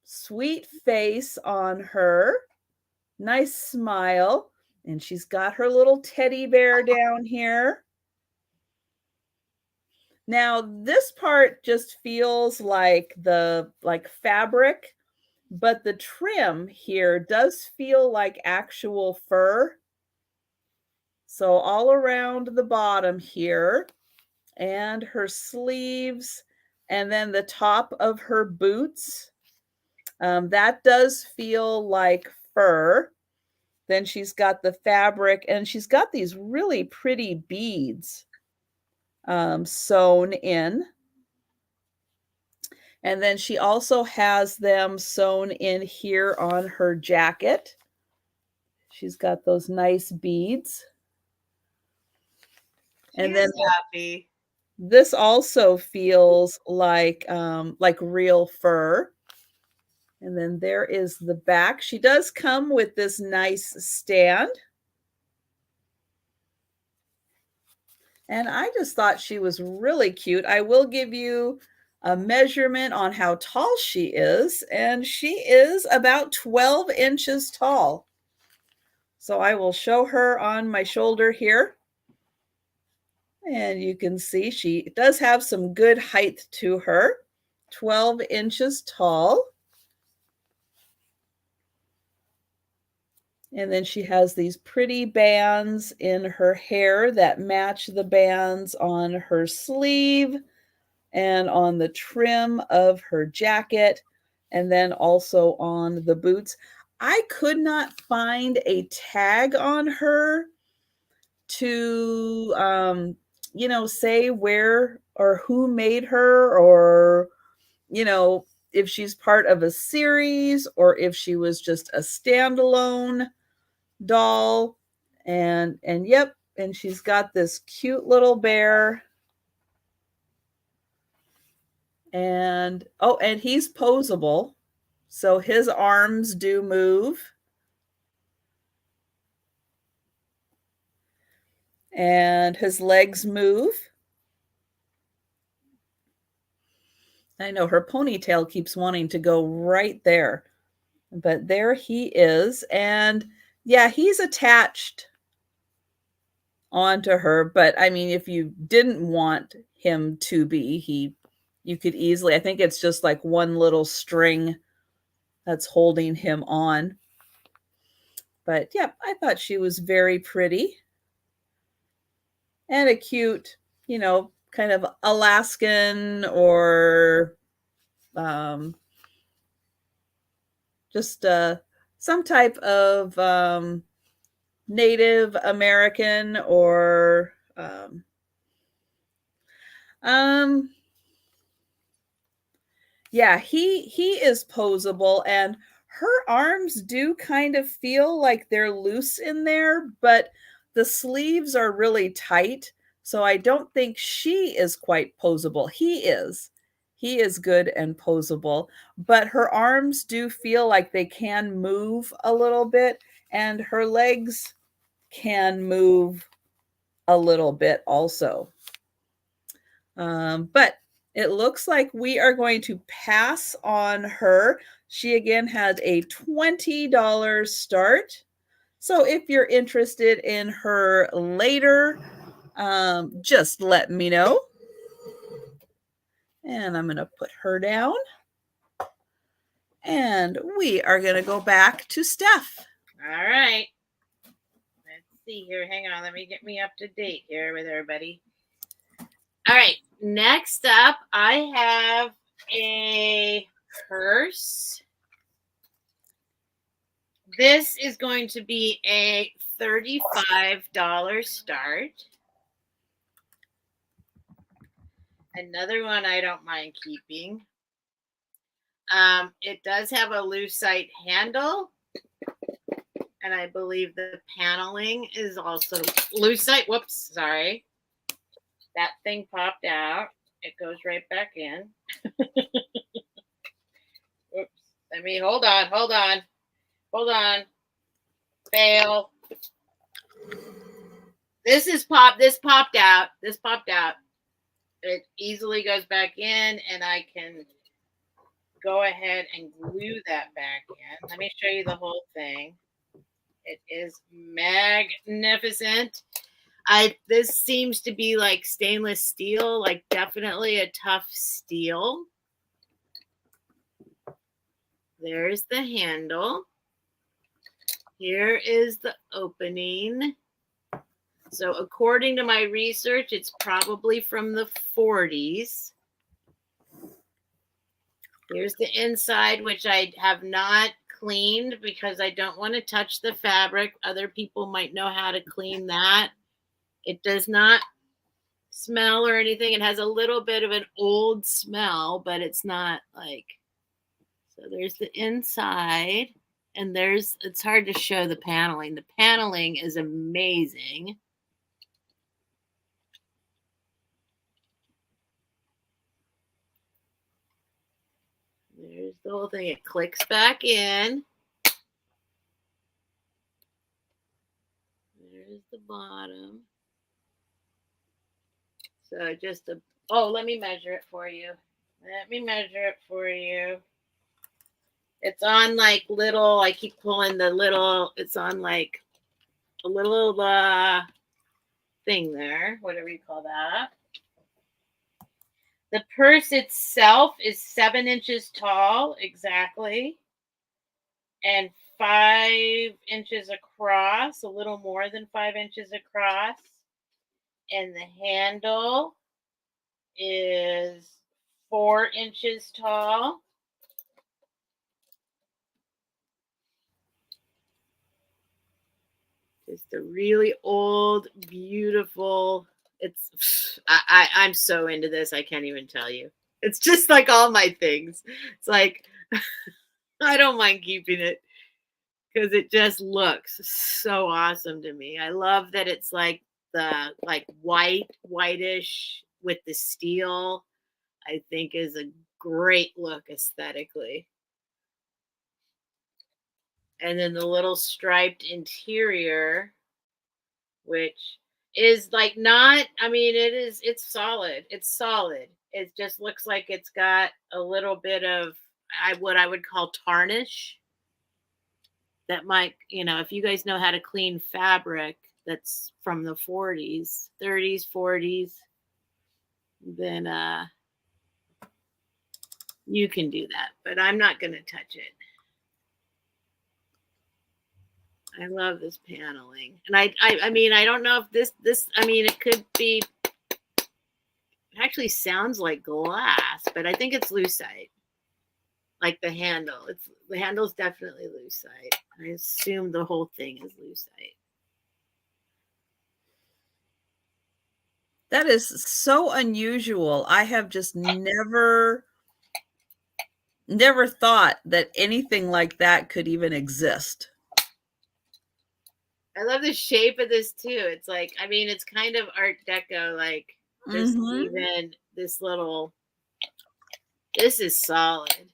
Sweet face on her, nice smile, and she's got her little teddy bear down here. Now, this part just feels like fabric, but the trim here does feel like actual fur. So all around the bottom here, and her sleeves, and then the top of her boots, that does feel like fur. Then she's got the fabric, and she's got these really pretty beads sewn in. And then she also has them sewn in here on her jacket. She's got those nice beads. And then happy. This also feels like real fur. And then there is the back. She does come with this nice stand. And I just thought she was really cute. I will give you a measurement on how tall she is. And she is about 12 inches tall. So I will show her on my shoulder here. And you can see she does have some good height to her. 12 inches tall. And then she has these pretty bands in her hair that match the bands on her sleeve and on the trim of her jacket, and then also on the boots. I could not find a tag on her to, say where or who made her, or, if she's part of a series or if she was just a standalone doll. And yep, and she's got this cute little bear And oh, and he's posable. So his arms do move. And his legs move. I know her ponytail keeps wanting to go right there. But there he is. And yeah, he's attached onto her. But I mean, if you didn't want him to be, you could easily, I think it's just like one little string that's holding him on. But yeah, I thought she was very pretty. And a cute, you know, kind of Alaskan or just some type of Native American or yeah, he is posable, and her arms do kind of feel like they're loose in there, but the sleeves are really tight, so I don't think she is quite posable. He is. He is good and posable, but her arms do feel like they can move a little bit, and her legs can move a little bit also. But it looks like we are going to pass on her. She again had a $20 start. So if you're interested in her later, just let me know. And I'm going to put her down. And we are going to go back to Steph. All right. Let's see here. Hang on. Let me get me up to date here with everybody. All right. Next up, I have a purse. This is going to be a $35 start. Another one I don't mind keeping. It does have a lucite handle. And I believe the paneling is also lucite. Whoops, sorry. That thing popped out. It goes right back in. Oops. Let me hold on. Fail. This popped out. It easily goes back in, and I can go ahead and glue that back in. Let me show you the whole thing. It is magnificent. This seems to be like stainless steel, like definitely a tough steel. There's the handle. Here is the opening. So according to my research, it's probably from the 40s. Here's the inside, which I have not cleaned because I don't want to touch the fabric. Other people might know how to clean that. It does not smell or anything. It has a little bit of an old smell, but it's not like, so there's the inside, and it's hard to show the paneling. The paneling is amazing. There's the whole thing. It clicks back in. There's the bottom. So let me measure it for you. It's on like little, I keep pulling the little, it's on like a little thing there, whatever you call that. The purse itself is 7 inches tall, exactly, and 5 inches across, a little more than 5 inches across. And the handle is 4 inches tall. Just a really old, beautiful. I'm so into this. I can't even tell you. It's just like all my things. It's like, I don't mind keeping it because it just looks so awesome to me. I love that it's like whitish with the steel. I think is a great look aesthetically. And then the little striped interior, which is like not, I mean, it's solid. It's solid. It just looks like it's got a little bit of what I would call tarnish. That might, if you guys know how to clean fabric that's from the 40s, 30s, 40s, then you can do that. But I'm not going to touch it. I love this paneling. And I mean, I don't know if this, I mean, it could be, it actually sounds like glass, but I think it's lucite. Like the handle. The handle's definitely lucite. I assume the whole thing is lucite. That is so unusual. I have just never thought that anything like that could even exist. I love the shape of this too. It's like, I mean, it's kind of Art Deco, like just even this little, this is solid.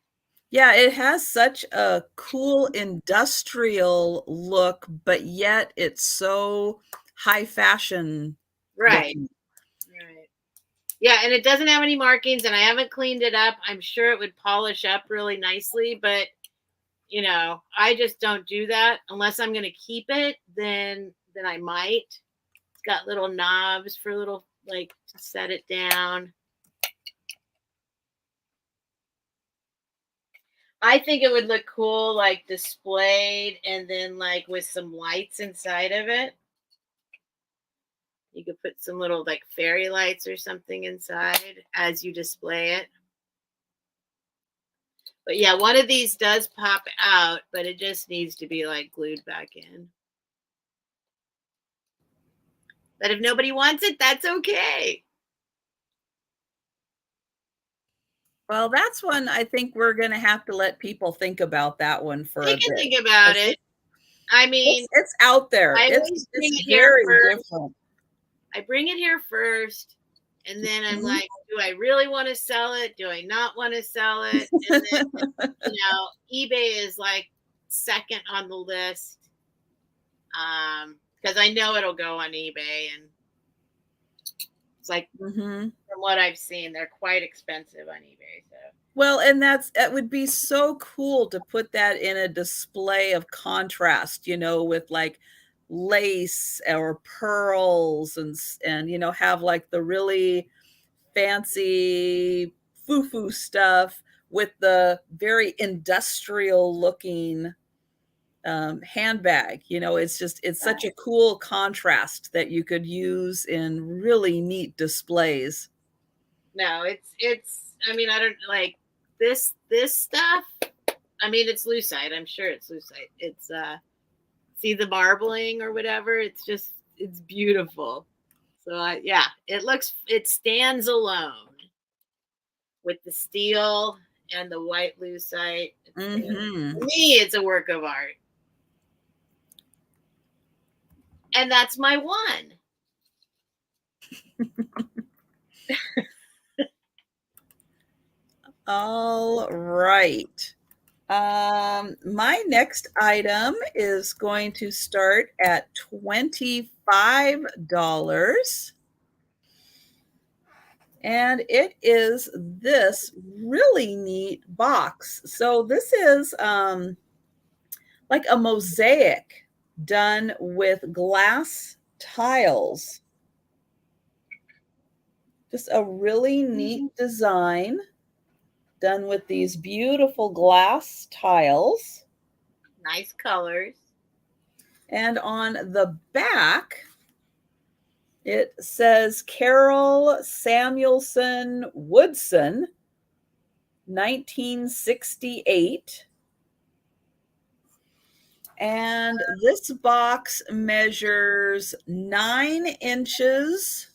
Yeah, it has such a cool industrial look, but yet it's so high fashion. Right. Right. Yeah, and it doesn't have any markings, and I haven't cleaned it up. I'm sure it would polish up really nicely, but I just don't do that unless I'm going to keep it. Then I might. It's got little knobs for little, like, to set it down. I think it would look cool, like displayed, and then like with some lights inside of it. You could put some little like fairy lights or something inside as you display it. But yeah, one of these does pop out, but it just needs to be like glued back in. But if nobody wants it, that's okay. Well, that's one I think we're going to have to let people think about that one for a bit. They can think about it. I mean, it's out there. It's very different. I bring it here first, and then I'm like, do I really want to sell it? Do I not want to sell it? And then, eBay is like second on the list, because I know it'll go on eBay, and it's like from what I've seen, they're quite expensive on eBay. So. Well, and it would be so cool to put that in a display of contrast, with like lace or pearls and have like the really fancy foo-foo stuff with the very industrial looking handbag. It's such a cool contrast that you could use in really neat displays. No, it's I mean, I don't like this stuff. I mean, it's lucite. I'm sure it's lucite. It's see the marbling or whatever. It's beautiful. So it stands alone with the steel and the white lucite. To me, it's a work of art. And that's my one. All right. My next item is going to start at $25. And it is this really neat box. So this is like a mosaic done with glass tiles. Just a really neat design done with these beautiful glass tiles. Nice colors. And on the back, it says Carol Samuelson Woodson, 1968. And this box measures 9 inches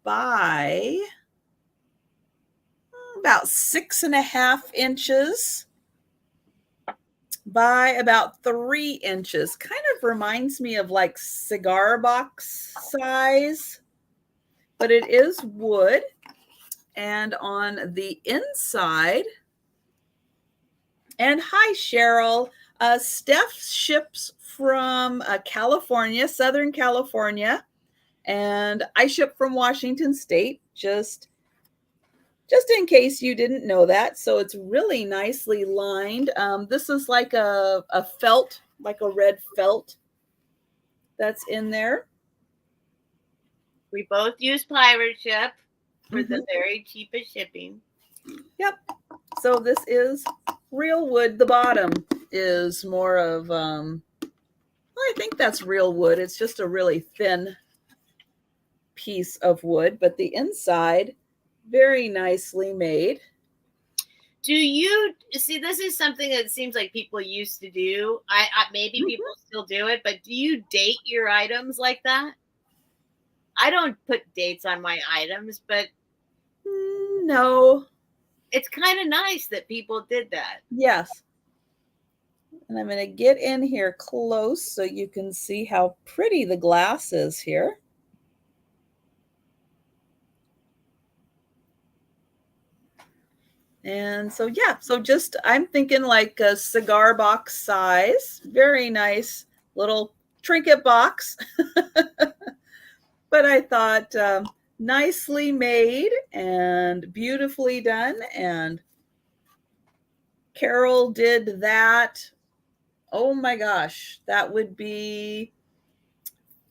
by about 6.5 inches by about 3 inches. Kind of reminds me of like cigar box size, but it is wood. And on the inside, and hi, Cheryl. Steph ships from California, Southern California, and I ship from Washington State, just in case you didn't know that. So it's really nicely lined. This is like a felt, like a red felt that's in there. We both use pirate ship for the very cheapest shipping. Yep. So this is real wood. The bottom is more of, well, I think that's real wood. It's just a really thin piece of wood, but the inside, very nicely made. Do you see, this is something that seems like people used to do. I maybe people still do it, but do you date your items like that? I don't put dates on my items, but no. It's kind of nice that people did that. Yes. And I'm going to get in here close so you can see how pretty the glass is here. And so, yeah, so just, I'm thinking like a cigar box size, very nice little trinket box. But I thought nicely made and beautifully done. And Carol did that. Oh my gosh, that would be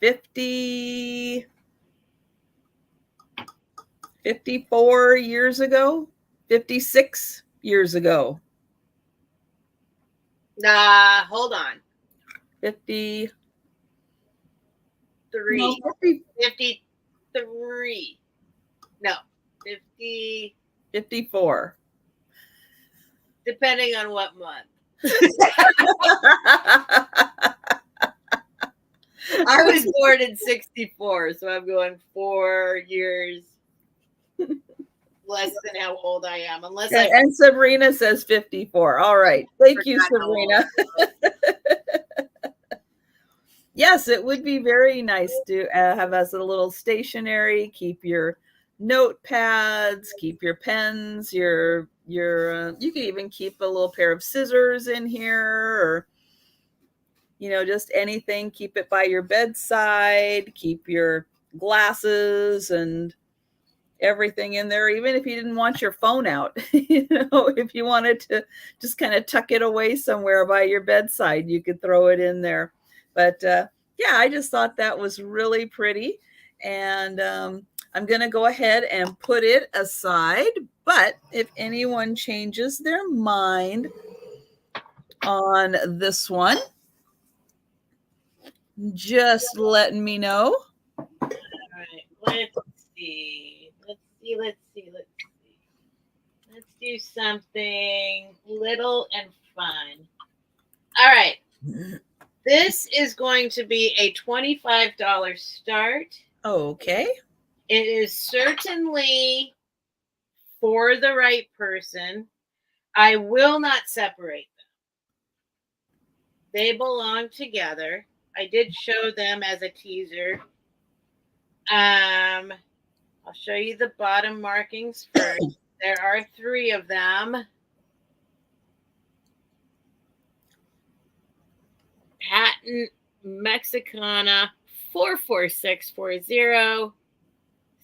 54 years ago, 56 years ago. Hold on. 53. No, 53. No, 54. Depending on what month. I was born in 64, so I'm going 4 years less than how old I am. And Sabrina says 54. All right. Thank you, Sabrina. Yes, it would be very nice to have as a little stationery. Keep your notepads, keep your pens, you can even keep a little pair of scissors in here, or just anything. Keep it by your bedside. Keep your glasses and everything in there, even if you didn't want your phone out. If you wanted to just kind of tuck it away somewhere by your bedside, you could throw it in there. But yeah, I just thought that was really pretty. And I'm going to go ahead and put it aside. But if anyone changes their mind on this one, just let me know. All right, let's see. Let's do something little and fun. All right. This is going to be a $25 start. Okay. It is certainly for the right person. I will not separate them. They belong together. I did show them as a teaser. I'll show you the bottom markings first. There are 3 of them. Patent Mexicana 44640,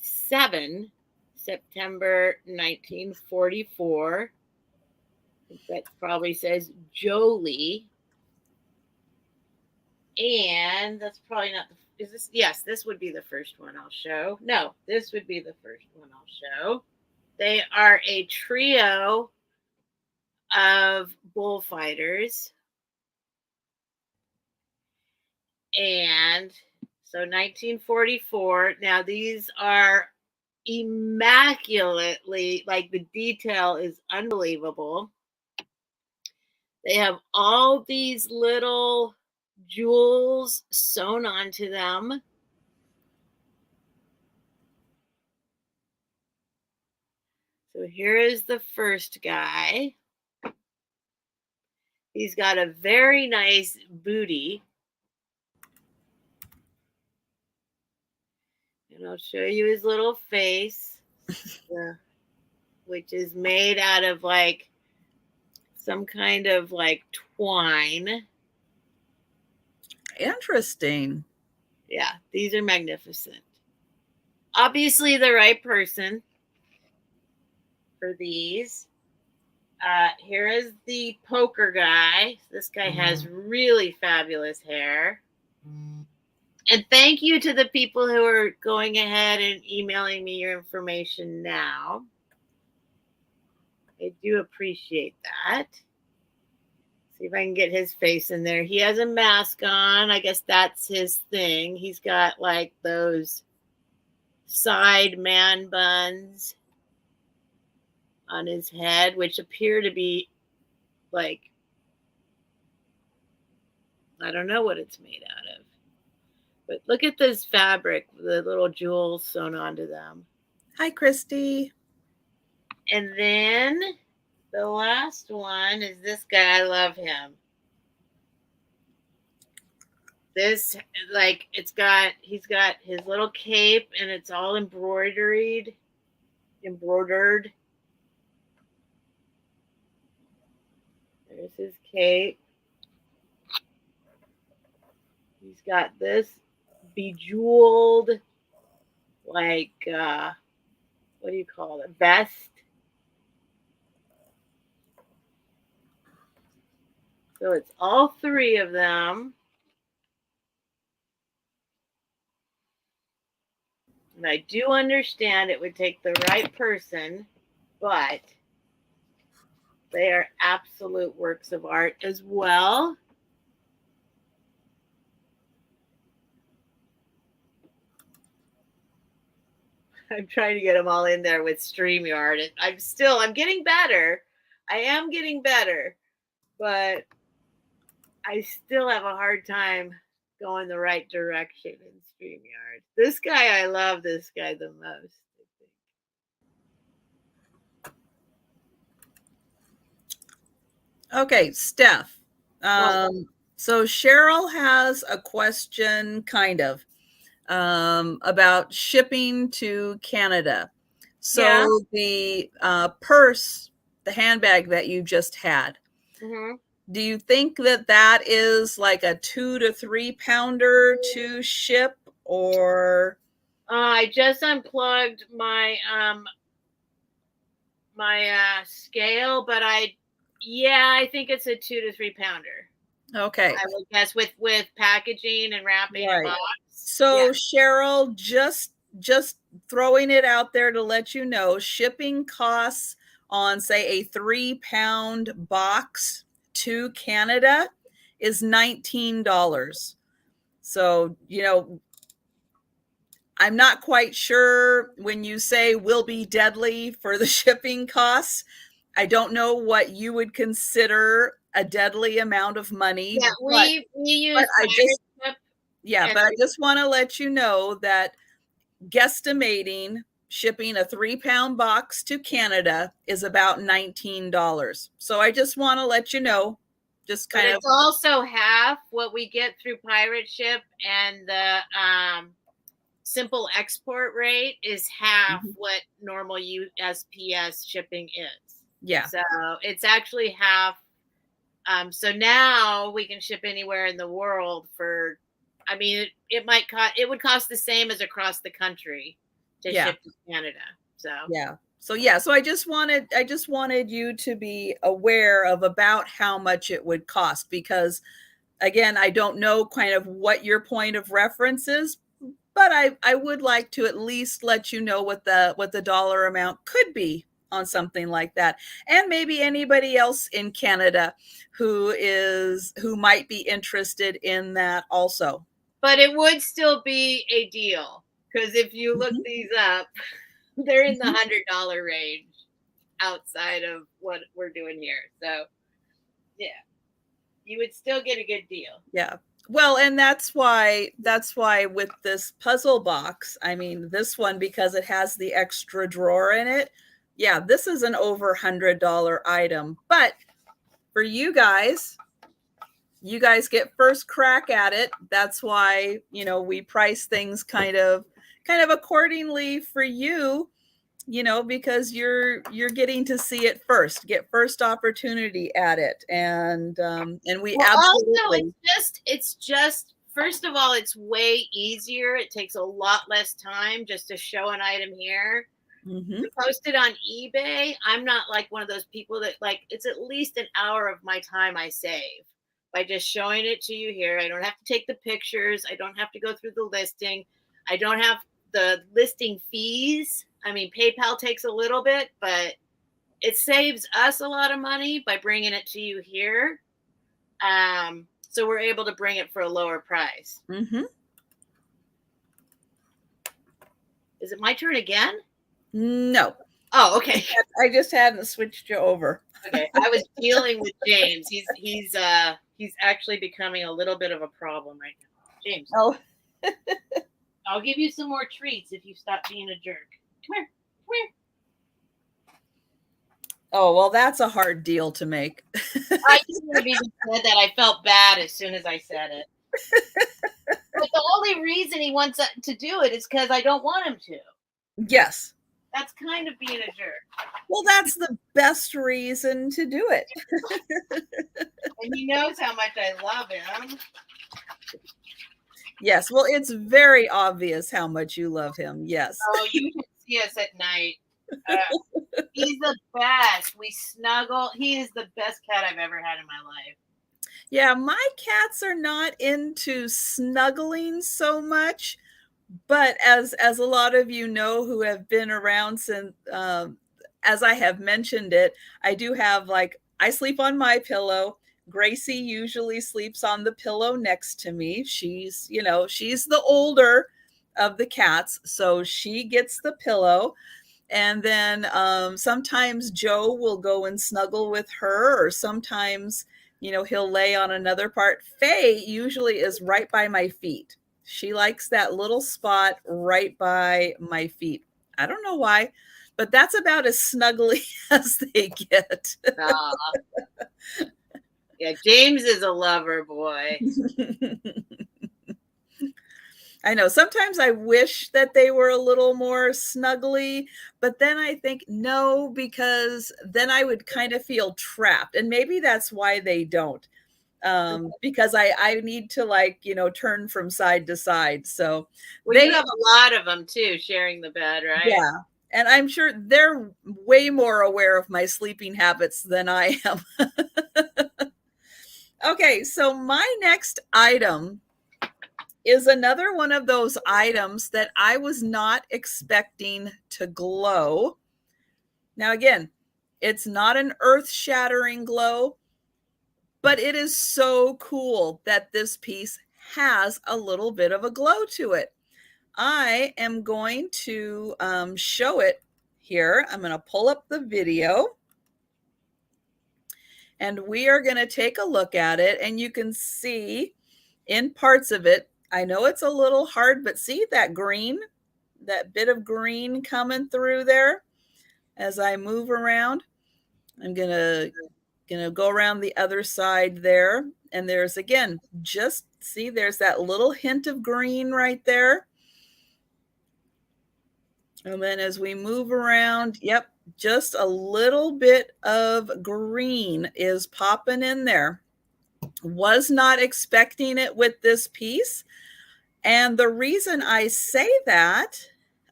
7 September 1944. That probably says Jolie. And that's probably not the, is this? Yes, this would be the first one I'll show. No, this would be the first one I'll show. They are a trio of bullfighters. And so 1944. Now these are immaculately, like the detail is unbelievable. They have all these little jewels sewn onto them. So here is the first guy. He's got a very nice booty. And I'll show you his little face. which is made out of like some kind of like twine. Interesting. Yeah, these are magnificent. Obviously the right person for these. Here is the poker guy. This guy has really fabulous hair. And thank you to the people who are going ahead and emailing me your information now. I do appreciate that. See if I can get his face in there. He has a mask on. I guess that's his thing. He's got like those side man buns on his head, which appear to be like, I don't know what it's made out of. But look at this fabric, the little jewels sewn onto them. Hi, Christy. And then the last one is this guy. I love him. This, like, he's got his little cape and it's all embroidered. There's his cape. He's got this bejeweled, like, what do you call it? Vest. So it's all three of them. And I do understand it would take the right person, but they are absolute works of art as well. I'm trying to get them all in there with StreamYard. I'm getting better. I am getting better, but I still have a hard time going the right direction in StreamYard. This guy, I love this guy the most, I think. Okay, Steph. So Cheryl has a question, kind of, about shipping to Canada. So yeah. The purse, the handbag that you just had, do you think that is like a 2 to 3 pounder to ship, or? I just unplugged my scale, but I think it's a 2 to 3 pounder. Okay. I would guess with packaging and wrapping a box. So yeah. Cheryl, just throwing it out there to let you know, shipping costs on, say, a 3-pound box to Canada is $19. So, I'm not quite sure when you say will be deadly for the shipping costs. I don't know what you would consider a deadly amount of money. Yeah, we use but I just want to let you know that guesstimating shipping a 3-pound box to Canada is about $19. So I just want to let you know, just kind of. It's also half what we get through pirate ship, and the simple export rate is half what normal USPS shipping is. Yeah. So it's actually half. So now we can ship anywhere in the world for, I mean, it would cost the same as across the country to ship to Canada. So So I just wanted you to be aware of about how much it would cost, because again, I don't know kind of what your point of reference is, but I would like to at least let you know what the dollar amount could be on something like that. And maybe anybody else in Canada who might be interested in that also. But it would still be a deal, because if you look these up, they're in the $100 range outside of what we're doing here. So yeah, you would still get a good deal. Yeah. Well, and that's why with this puzzle box, I mean, this one, because it has the extra drawer in it. Yeah, this is an over $100 item, but for you guys get first crack at it. That's why, we price things kind of accordingly for you. you know, because you're getting to see it first, get first opportunity at it. And we absolutely. Also, it's just first of all, it's way easier. It takes a lot less time just to show an item here. Mm-hmm. To post it on eBay, I'm not like one of those people that like it's at least an hour of my time I save by just showing it to you here. I don't have to take the pictures. I don't have to go through the listing. I don't have the listing fees. I mean, PayPal takes a little bit, but it saves us a lot of money by bringing it to you here. So we're able to bring it for a lower price. Mm-hmm. Is it my turn again? No. Oh, okay. I just hadn't switched you over. Okay. I was dealing with James. He's actually becoming a little bit of a problem right now. James. Oh. I'll give you some more treats if you stop being a jerk. Come here. Come here. Oh, well, that's a hard deal to make. I shouldn't have even said that. I felt bad as soon as I said it. But the only reason he wants to do it is because I don't want him to. Yes. That's kind of being a jerk. Well, that's the best reason to do it. And he knows how much I love him. Yes. Well, it's very obvious how much you love him. Yes. Oh, you can see us at night. He's the best. We snuggle. He is the best cat I've ever had in my life. Yeah, my cats are not into snuggling so much, but as a lot of you know who have been around since, as I have mentioned it, I do have like, I sleep on my pillow. Gracie usually sleeps on the pillow next to me. She's, you know, she's the older of the cats, so she gets the pillow. And then sometimes Joe will go and snuggle with her, or sometimes, you know, he'll lay on another part. Faye usually is right by my feet. She likes that little spot right by my feet. I don't know why, but that's about as snuggly as they get. Yeah, James is a lover boy. I know sometimes I wish that they were a little more snuggly, but then I think no, because then I would kind of feel trapped. And maybe that's why they don't, because I need to, like, you know, turn from side to side. So you have a lot of them too, sharing the bed, right? Yeah. And I'm sure they're way more aware of my sleeping habits than I am. Okay, so my next item is another one of those items that I was not expecting to glow. Now, again, it's not an earth-shattering glow, but it is so cool that this piece has a little bit of a glow to it. I am going to show it here. I'm going to pull up the video. And we are going to take a look at it. And you can see in parts of it, I know it's a little hard, but see that green, that bit of green coming through there as I move around. I'm gonna go around the other side there. And there's, again, just see, there's that little hint of green right there. And then as we move around, yep, just a little bit of green is popping in there. Was not expecting it with this piece. And the reason I say that,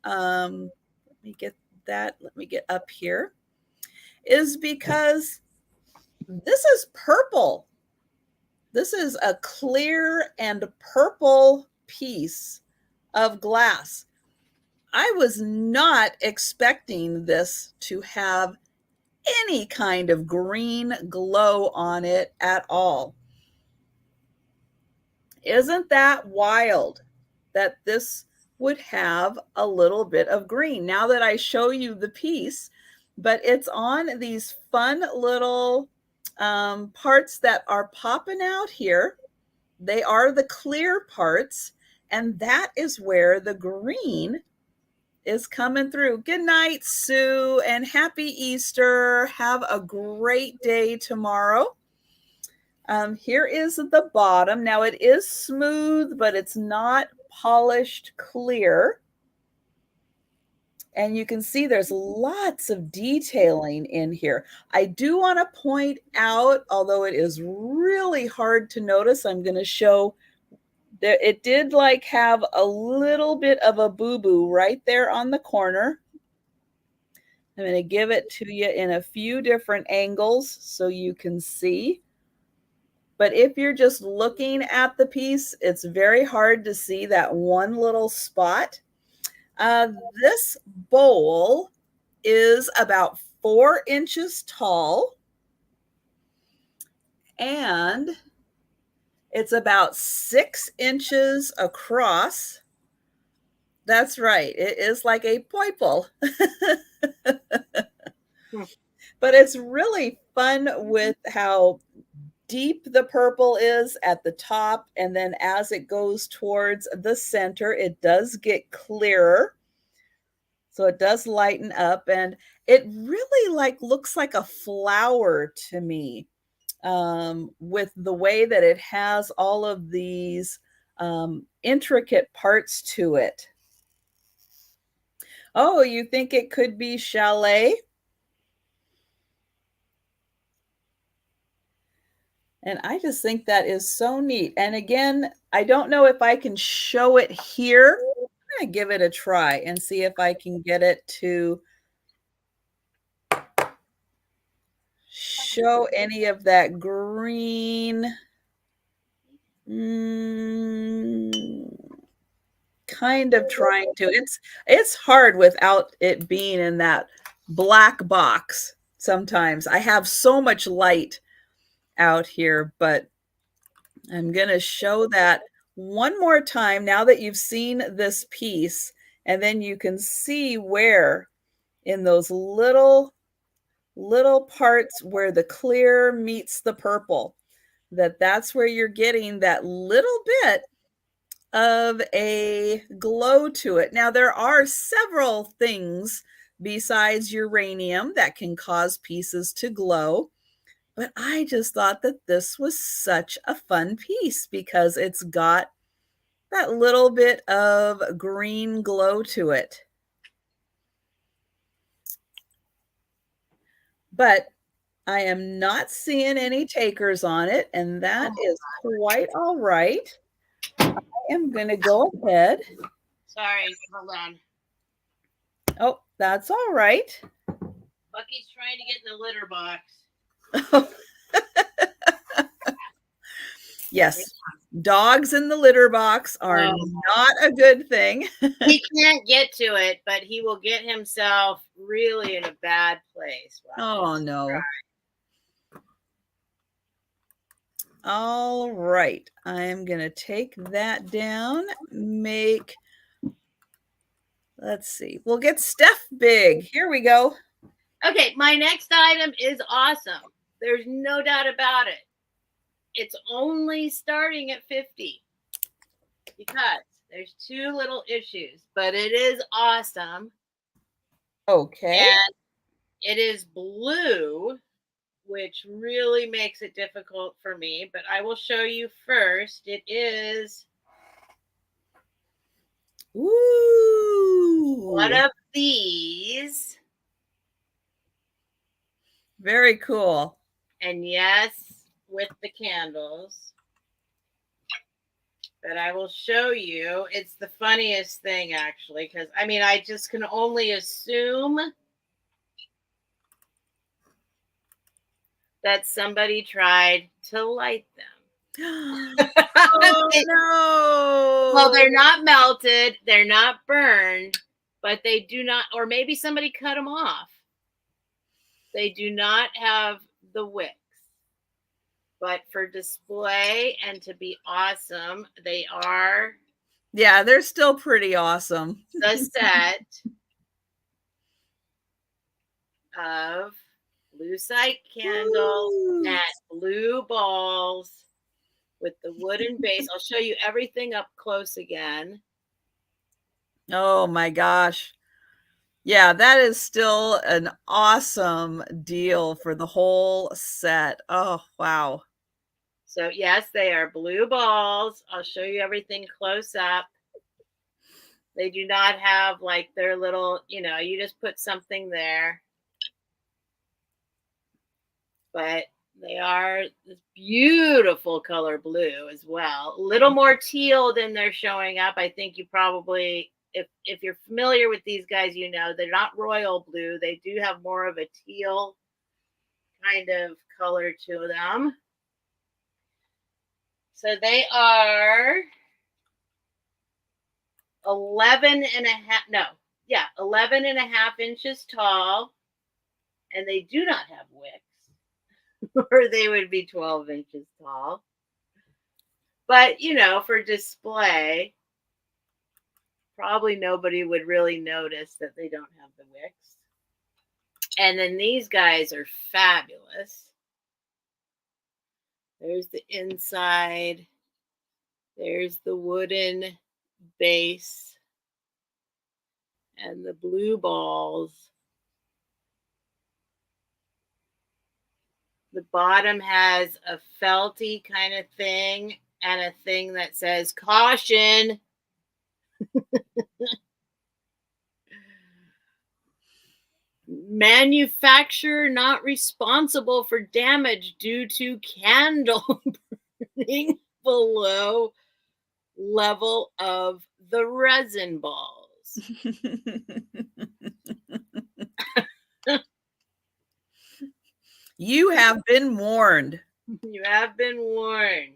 let me get up here, is because this is purple. This is a clear and purple piece of glass. I was not expecting this to have any kind of green glow on it at all. Isn't that wild that this would have a little bit of green? Now that I show you the piece, but it's on these fun little parts that are popping out here. They are the clear parts, and that is where the green is coming through. Good night, Sue, and happy Easter. Have a great day tomorrow. Here is the bottom. Now it is smooth, but it's not polished clear. And you can see there's lots of detailing in here. I do want to point out, although it is really hard to notice, I'm going to show that it did like have a little bit of a boo-boo right there on the corner. I'm going to give it to you in a few different angles so you can see. But if you're just looking at the piece, it's very hard to see that one little spot. This bowl is about 4 inches tall, and it's about 6 inches across. That's right. It is like a poiple. But it's really fun with how deep the purple is at the top, and then as it goes towards the center, it does get clearer. So it does lighten up, and it really like looks like a flower to me, with the way that it has all of these intricate parts to it. Oh, you think it could be chalet? And I just think that is so neat. And again, I don't know if I can show it here. I'm going to give it a try and see if I can get it to show any of that green. Kind of trying to. It's hard without it being in that black box. Sometimes I have so much light out here, but I'm going to show that one more time now that you've seen this piece, and then you can see where in those little parts where the clear meets the purple, that's where you're getting that little bit of a glow to it. Now, there are several things besides uranium that can cause pieces to glow, but I just thought that this was such a fun piece because it's got that little bit of green glow to it. But I am not seeing any takers on it, and that is quite all right. I am going to go ahead. Sorry, hold on. Oh, that's all right. Bucky's trying to get in the litter box. Yes, dogs in the litter box are not a good thing. He can't get to it, but he will get himself really in a bad place. Oh, no. All right, I'm going to take that down, let's see, we'll get Steph big. Here we go. Okay, my next item is awesome. There's no doubt about it. It's only starting at 50 because there's 2 little issues, but it is awesome. Okay. And it is blue, which really makes it difficult for me, but I will show you first. It is one of these. Very cool. And yes, with the candles. But I will show you. It's the funniest thing, actually, because, I mean, I just can only assume that somebody tried to light them. Oh, no. Well, they're not melted. They're not burned, but they do not, or maybe somebody cut them off. They do not have the wicks. But for display and to be awesome, they are. Yeah, they're still pretty awesome. The set of lucite candles and blue balls with the wooden base. I'll show you everything up close again. Oh my gosh. Yeah, that is still an awesome deal for the whole set. Oh, wow. So yes, they are blue balls. I'll show you everything close up. They do not have like their little, you just put something there. But they are this beautiful color blue as well. A little more teal than they're showing up. I think you probably, if you're familiar with these guys, they're not royal blue. They do have more of a teal kind of color to them. So they are 11 and a half inches tall, and they do not have wicks, or they would be 12 inches tall. But, for display, probably nobody would really notice that they don't have the wicks. And then these guys are fabulous. There's the inside. There's the wooden base and the blue balls. The bottom has a felty kind of thing and a thing that says caution. Manufacturer not responsible for damage due to candle burning below level of the resin balls. You have been warned. You have been warned.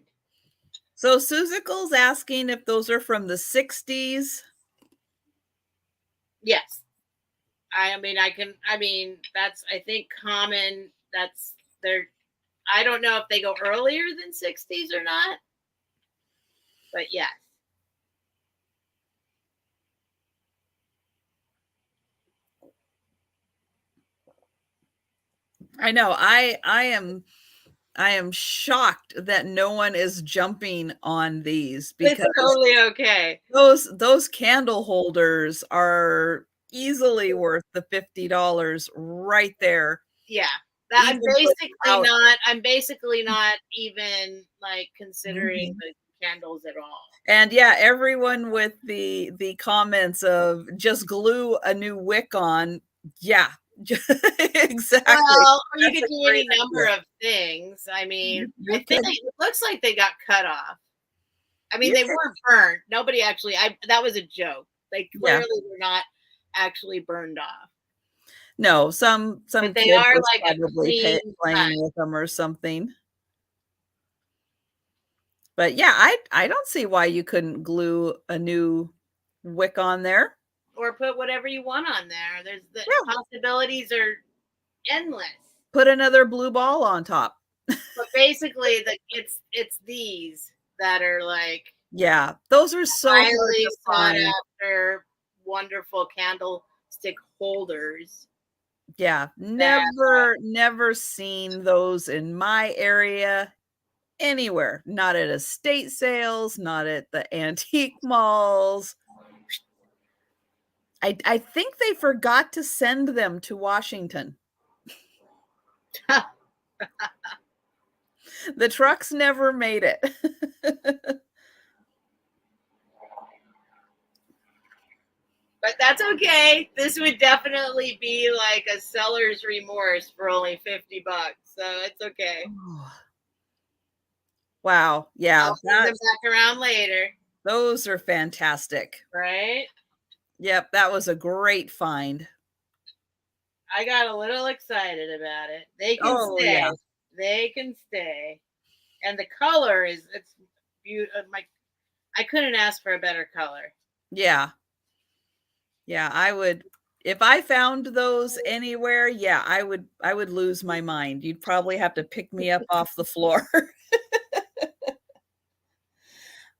So Susicle's asking if those are from the 60s. Yes. That's, I think, common. That's their, I don't know if they go earlier than 60s or not, but yes. I know. I am shocked that no one is jumping on these, because it's totally okay. Those candle holders are easily worth the $50 right there. Yeah. I'm basically not even like considering the candles at all. And yeah, everyone with the comments of just glue a new wick on. Yeah. Exactly. Well, you could do any number of things. I mean, I think it looks like they got cut off. I mean, they weren't burned. Nobody actually, that was a joke. They clearly were not actually burned off. No, some but they are like probably playing with them or something. But yeah, I don't see why you couldn't glue a new wick on there. Or put whatever you want on there. There's the possibilities are endless. Put another blue ball on top. But basically, it's these that are like, yeah, those are so highly sought after, wonderful candlestick holders. Yeah, never seen those in my area anywhere. Not at estate sales, not at the antique malls. I think they forgot to send them to Washington. The trucks never made it. But that's okay. This would definitely be like a seller's remorse for only $50. So it's okay. Wow. Yeah. I'll send them back around later. Those are fantastic. Right? Yep. That was a great find. I got a little excited about it. They can stay. Yeah. They can stay. And the color it's beautiful. I couldn't ask for a better color. Yeah. Yeah, I would, if I found those anywhere, yeah, I would lose my mind. You'd probably have to pick me up off the floor.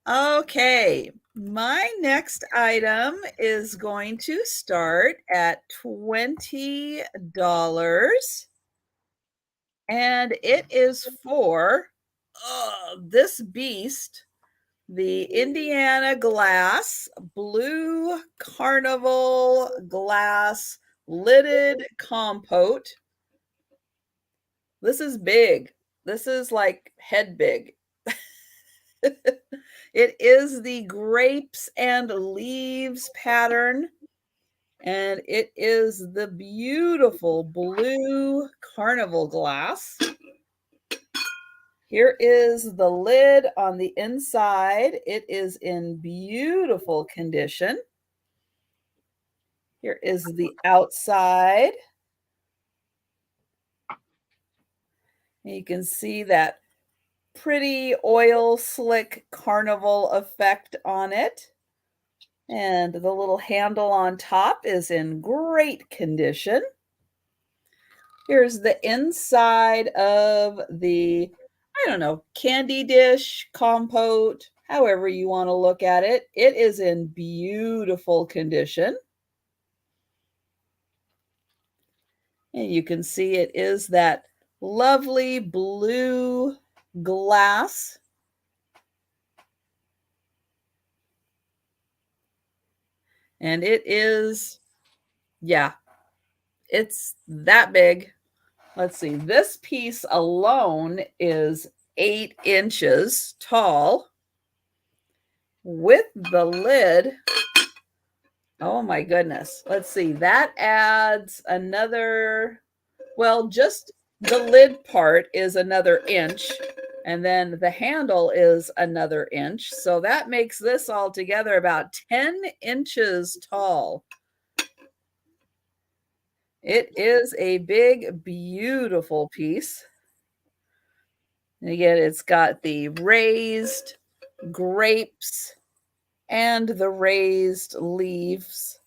Okay, my next item is going to start at $20. And it is for this beast. The Indiana glass, blue carnival glass lidded compote. This is big. This is like head big. It is the grapes and leaves pattern. And it is the beautiful blue carnival glass. Here is the lid on the inside. It is in beautiful condition. Here is the outside. And you can see that pretty oil slick carnival effect on it. And the little handle on top is in great condition. Here's the inside of the, I don't know, candy dish, compote, however you want to look at it. It is in beautiful condition. And you can see it is that lovely blue glass. And it is, yeah, it's that big. Let's see, this piece alone is 8 inches tall with the lid. Oh my goodness. Let's see, that adds another, well, just the lid part is another inch, and then the handle is another inch. So that makes this all together about 10 inches tall. It is a big, beautiful piece. And again, it's got the raised grapes and the raised leaves.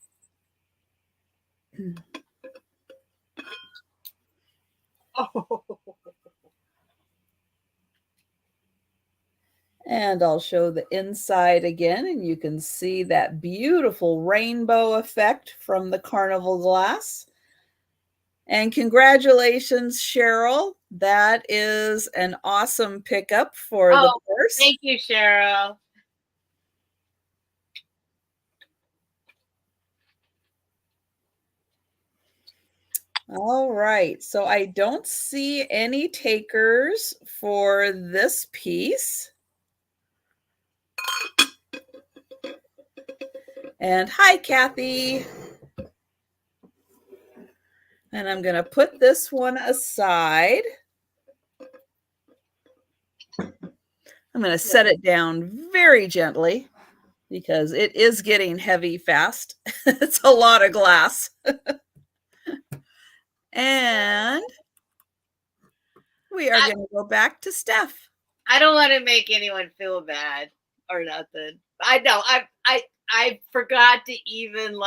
Oh. And I'll show the inside again, and you can see that beautiful rainbow effect from the carnival glass. And congratulations, Cheryl. That is an awesome pickup for the purse. Thank you, Cheryl. All right, so I don't see any takers for this piece. And hi, Kathy. And I'm going to put this one aside. I'm going to set it down very gently because it is getting heavy fast. It's a lot of glass. And we are going to go back to Steph. I don't want to make anyone feel bad or nothing. I know. I forgot to even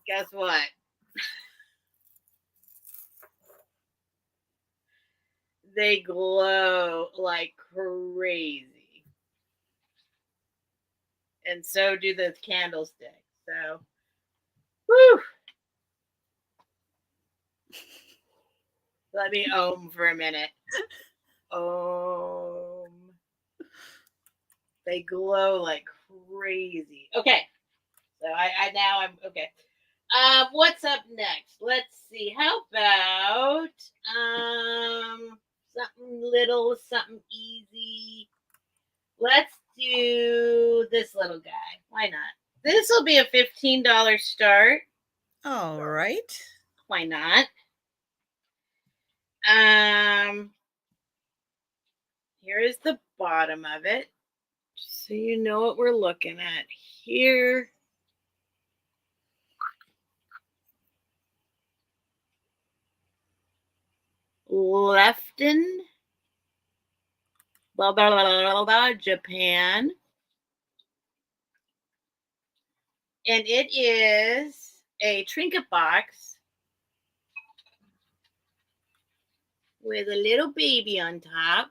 guess what? They glow like crazy. And so do the candlesticks. So, whew. Let me ohm for a minute. Ohm. They glow like crazy. Okay. So I'm okay. What's up next? Let's see. How about something little, something easy. Let's do this little guy. Why not? This will be a $15 start. All right. Why not? Here is the bottom of it. Just so you know what we're looking at here. Lefton, blah, blah, blah, blah, blah, Japan. And it is a trinket box with a little baby on top.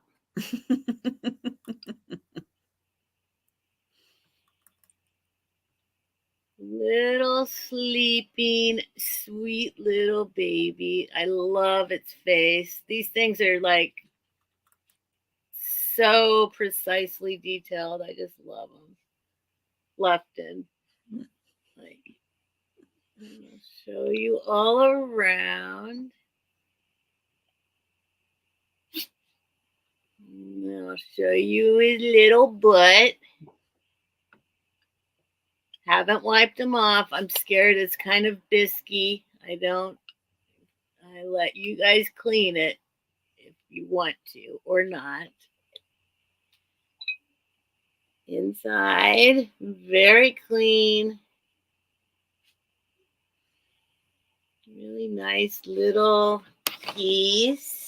Little sleeping, sweet little baby. I love its face. These things are like so precisely detailed. I just love them. Lefton. Like, I'll show you all around. I'll show you his little butt. Haven't wiped him off. I'm scared it's kind of bisky. I let you guys clean it if you want to or not. Inside, very clean. Really nice little piece.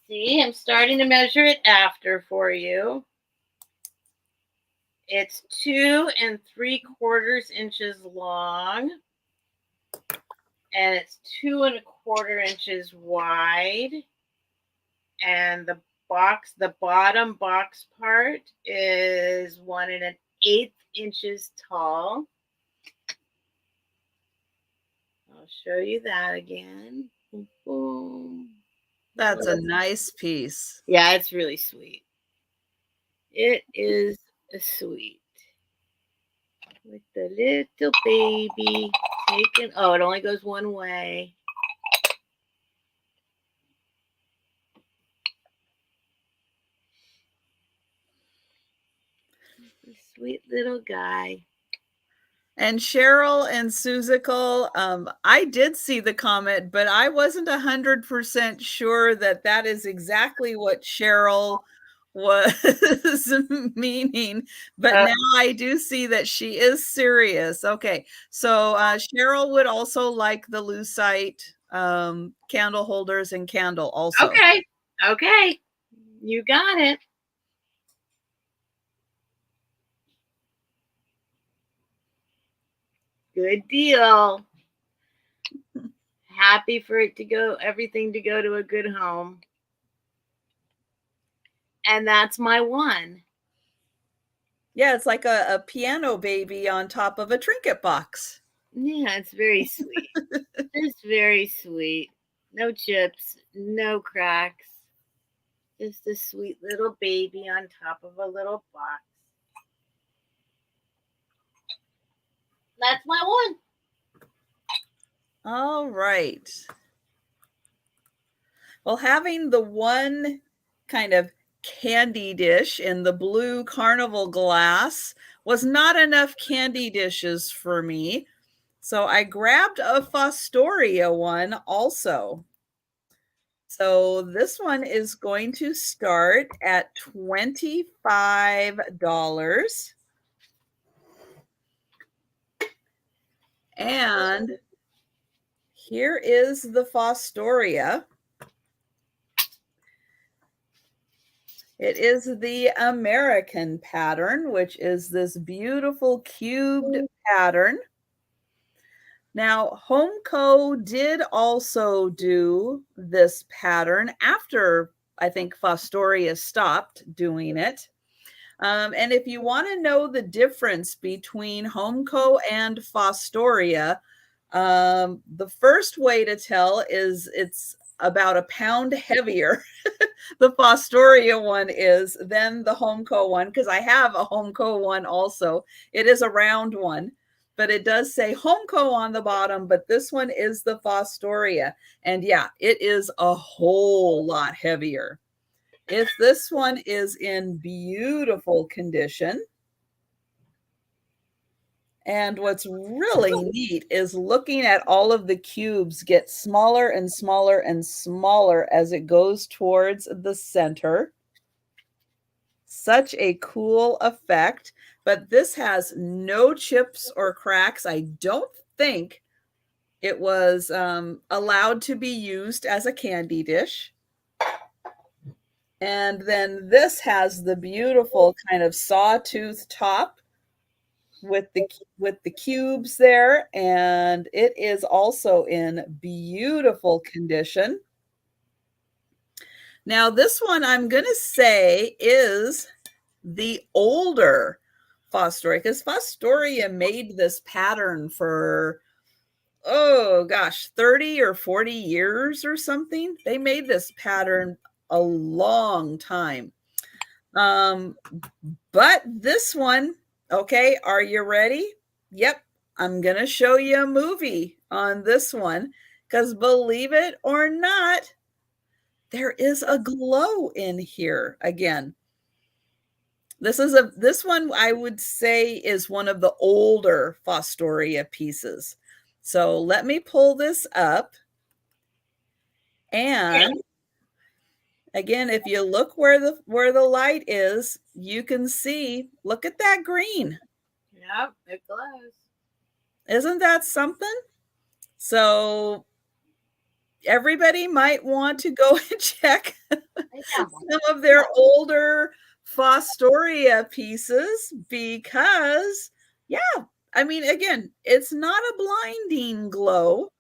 See, I'm starting to measure it after for you. It's 2 3/4 inches long. And it's 2 1/4 inches wide. And the bottom box part is 1 1/8 inches tall. I'll show you that again. Boom, boom. That's a nice piece. Yeah, it's really sweet. It is a sweet. With the little baby taken. Oh, it only goes one way. A sweet little guy. And Cheryl and Suzical, I did see the comment, but I wasn't 100% sure that is exactly what Cheryl was meaning. But now I do see that she is serious. Okay, so Cheryl would also like the lucite candle holders and candle also. Okay, you got it. Good deal. Happy for it to go, everything to go to a good home. And that's my one. Yeah, it's like a piano baby on top of a trinket box. Yeah, it's very sweet. It's very sweet. No chips, no cracks. Just a sweet little baby on top of a little box. That's my one. All right. Well, having the one kind of candy dish in the blue carnival glass was not enough candy dishes for me. So I grabbed a Fostoria one also. So this one is going to start at $25. And here is the Fostoria. It is the American pattern, which is this beautiful cubed pattern. Now, Homeco did also do this pattern after, I think, Fostoria stopped doing it. And if you want to know the difference between Homeco and Fostoria, the first way to tell is it's about a pound heavier. The Fostoria one is than the Homeco one, because I have a Homeco one also. It is a round one, but it does say Homeco on the bottom, but this one is the Fostoria. And yeah, it is a whole lot heavier. This one is in beautiful condition. And what's really neat is looking at all of the cubes get smaller and smaller and smaller as it goes towards the center. Such a cool effect, but this has no chips or cracks. I don't think it was allowed to be used as a candy dish. And then this has the beautiful kind of sawtooth top with the cubes there, and it is also in beautiful condition. Now this one I'm going to say is the older Fostoria, because Fostoria made this pattern for, oh gosh, 30 or 40 years or something. They made this pattern a long time. But this one, okay, are you ready? Yep, I'm going to show you a movie on this one, because believe it or not, there is a glow in here again. This one I would say is one of the older Fostoria pieces. So let me pull this up. And again, if you look where the light is, you can see, look at that green. Yep, it glows. Isn't that something? So everybody might want to go and check some of their older Fostoria pieces because, yeah, I mean, again, it's not a blinding glow,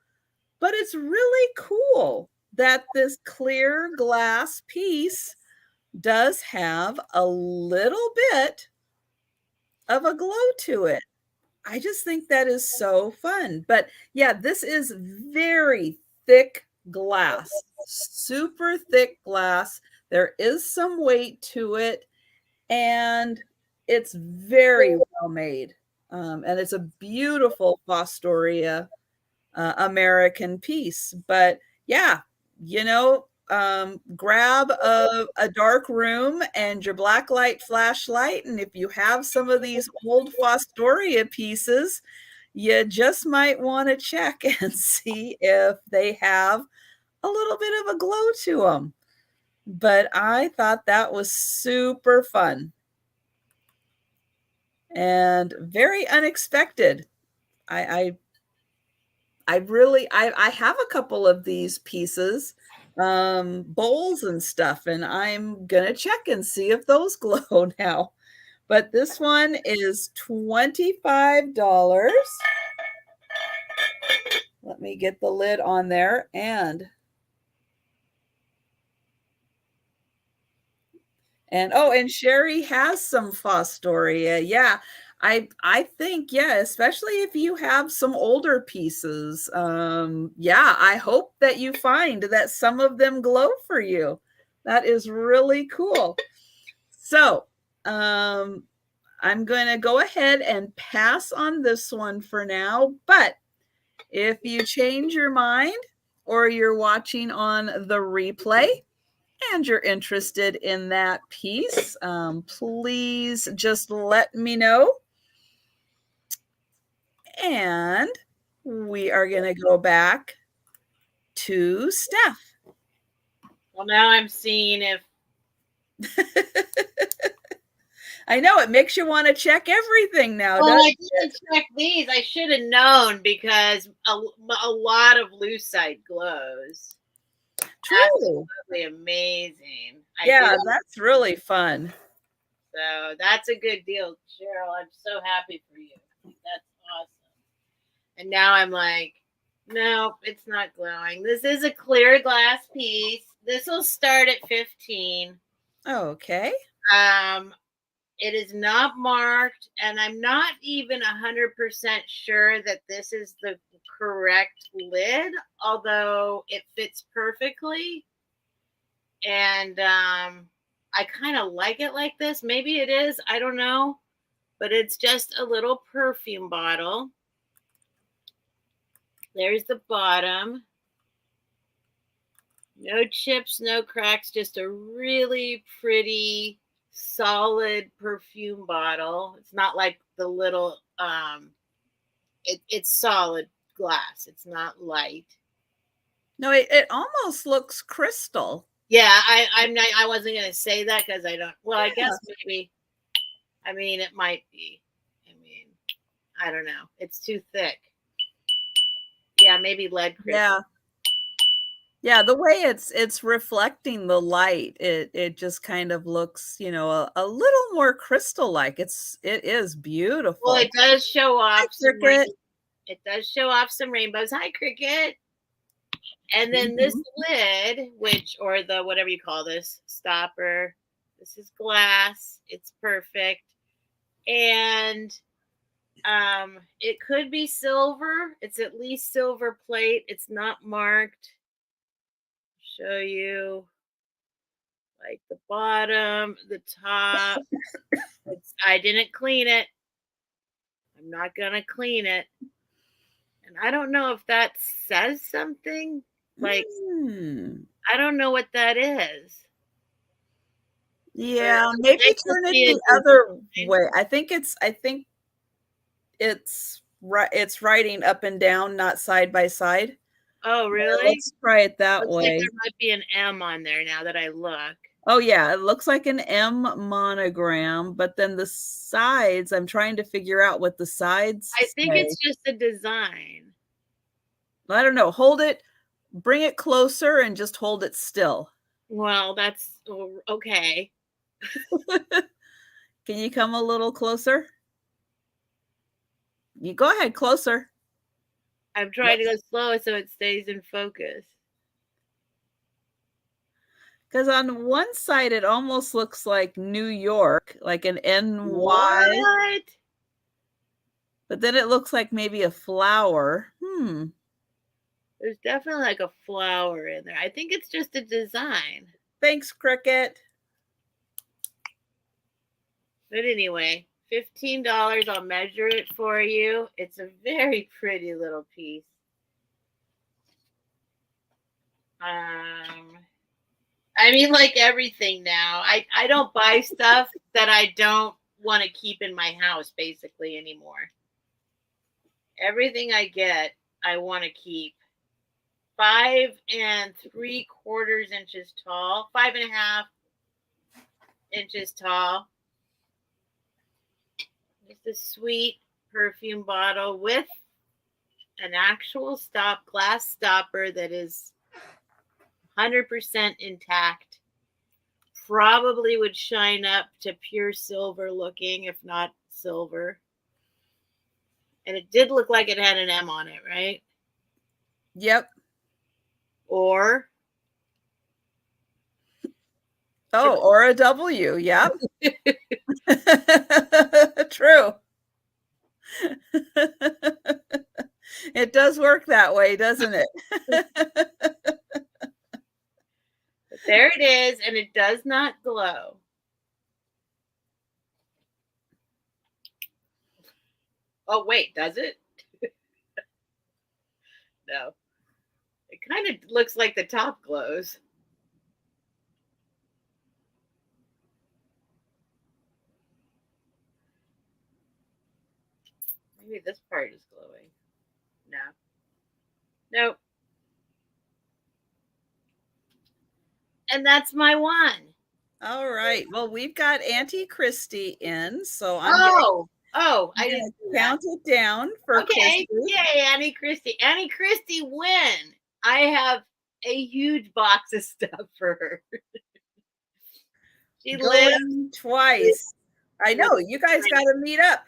but it's really cool that this clear glass piece does have a little bit of a glow to it. I just think that is so fun. But yeah, this is very thick glass, super thick glass. There is some weight to it, and it's very well made. And it's a beautiful Fostoria American piece. But yeah, you know, grab a dark room and your black light flashlight. And if you have some of these old Fostoria pieces, you just might want to check and see if they have a little bit of a glow to them. But I thought that was super fun and very unexpected. I really I have a couple of these pieces, bowls and stuff, and I'm gonna check and see if those glow now. But this one is $25. Let me get the lid on there and oh, and Sherry has some Fostoria. Yeah. I think, yeah, especially if you have some older pieces. Yeah, I hope that you find that some of them glow for you. That is really cool. So, I'm going to go ahead and pass on this one for now, but if you change your mind or you're watching on the replay and you're interested in that piece, please just let me know. And we are going to go back to Steph. Well, now I'm seeing if I know it makes you want to check everything now. Well, I didn't check these. I should have known because a lot of lucite glows. True. Absolutely amazing. Yeah, that's really fun. So that's a good deal, Cheryl. I'm so happy for you. That's awesome. And now I'm like, no, it's not glowing. This is a clear glass piece. This will start at 15. Okay. It is not marked, and I'm not even 100% sure that this is the correct lid, although it fits perfectly. And I kind of like it like this. Maybe it is. I don't know. But it's just a little perfume bottle. There's the bottom. No chips, no cracks, just a really pretty solid perfume bottle. It's not like the little it's solid glass. It's not light. No, it almost looks crystal. Yeah, I wasn't gonna say that because I don't. Well, I guess maybe. I mean, it might be. I mean, I don't know. It's too thick. Yeah, maybe lead crystal. Yeah. Yeah, the way it's reflecting the light, it just kind of looks, you know, a little more crystal-like. It is beautiful. Well, it does show off some Cricket. It does show off some rainbows. Hi, Cricket. And then this lid, or the whatever you call this stopper, this is glass. It's perfect. And it could be silver. It's at least silver plate. It's not marked. Show you like the bottom, the top. I didn't clean it. I'm not gonna clean it. And I don't know if that says something. Like I don't know what that is. Yeah, maybe turn it the other way. I think it's right. It's writing up and down, not side by side. Oh, really? Yeah, let's try it that Looks way. like there might be an M on there now that I look. Oh yeah, it looks like an M monogram, but then the sides, I'm trying to figure out what the sides I think say. it's just a design. I don't know. Hold it, bring it closer and just hold it still. Well, that's okay. Can you come a little closer? You go ahead, closer. I'm trying to go slow so it stays in focus. Because on one side, it almost looks like New York, like an NY. What? But then it looks like maybe a flower. There's definitely like a flower in there. I think it's just a design. Thanks, Cricket. But anyway, $15. I'll measure it for you. It's a very pretty little piece. I mean, like everything now. I don't buy stuff that I don't want to keep in my house basically anymore. Everything I get, I want to keep. 5 3/4 inches tall, 5.5 inches tall. Just a sweet perfume bottle with an actual glass stopper that is 100% intact. Probably would shine up to pure silver looking, if not silver. And it did look like it had an M on it, right? Yep. Or a W. Yep. True. It does work that way, doesn't it? But there it is, and it does not glow. Oh, wait, does it? No. It kind of looks like the top glows. Maybe this part is glowing. No. Nope. And that's my one. All right. Well, we've got Auntie Christy in, so I didn't count it down for okay. Christy. Yay, Annie Christie. Annie Christie, win. I have a huge box of stuff for her. She lives twice. I know. You guys got to meet up.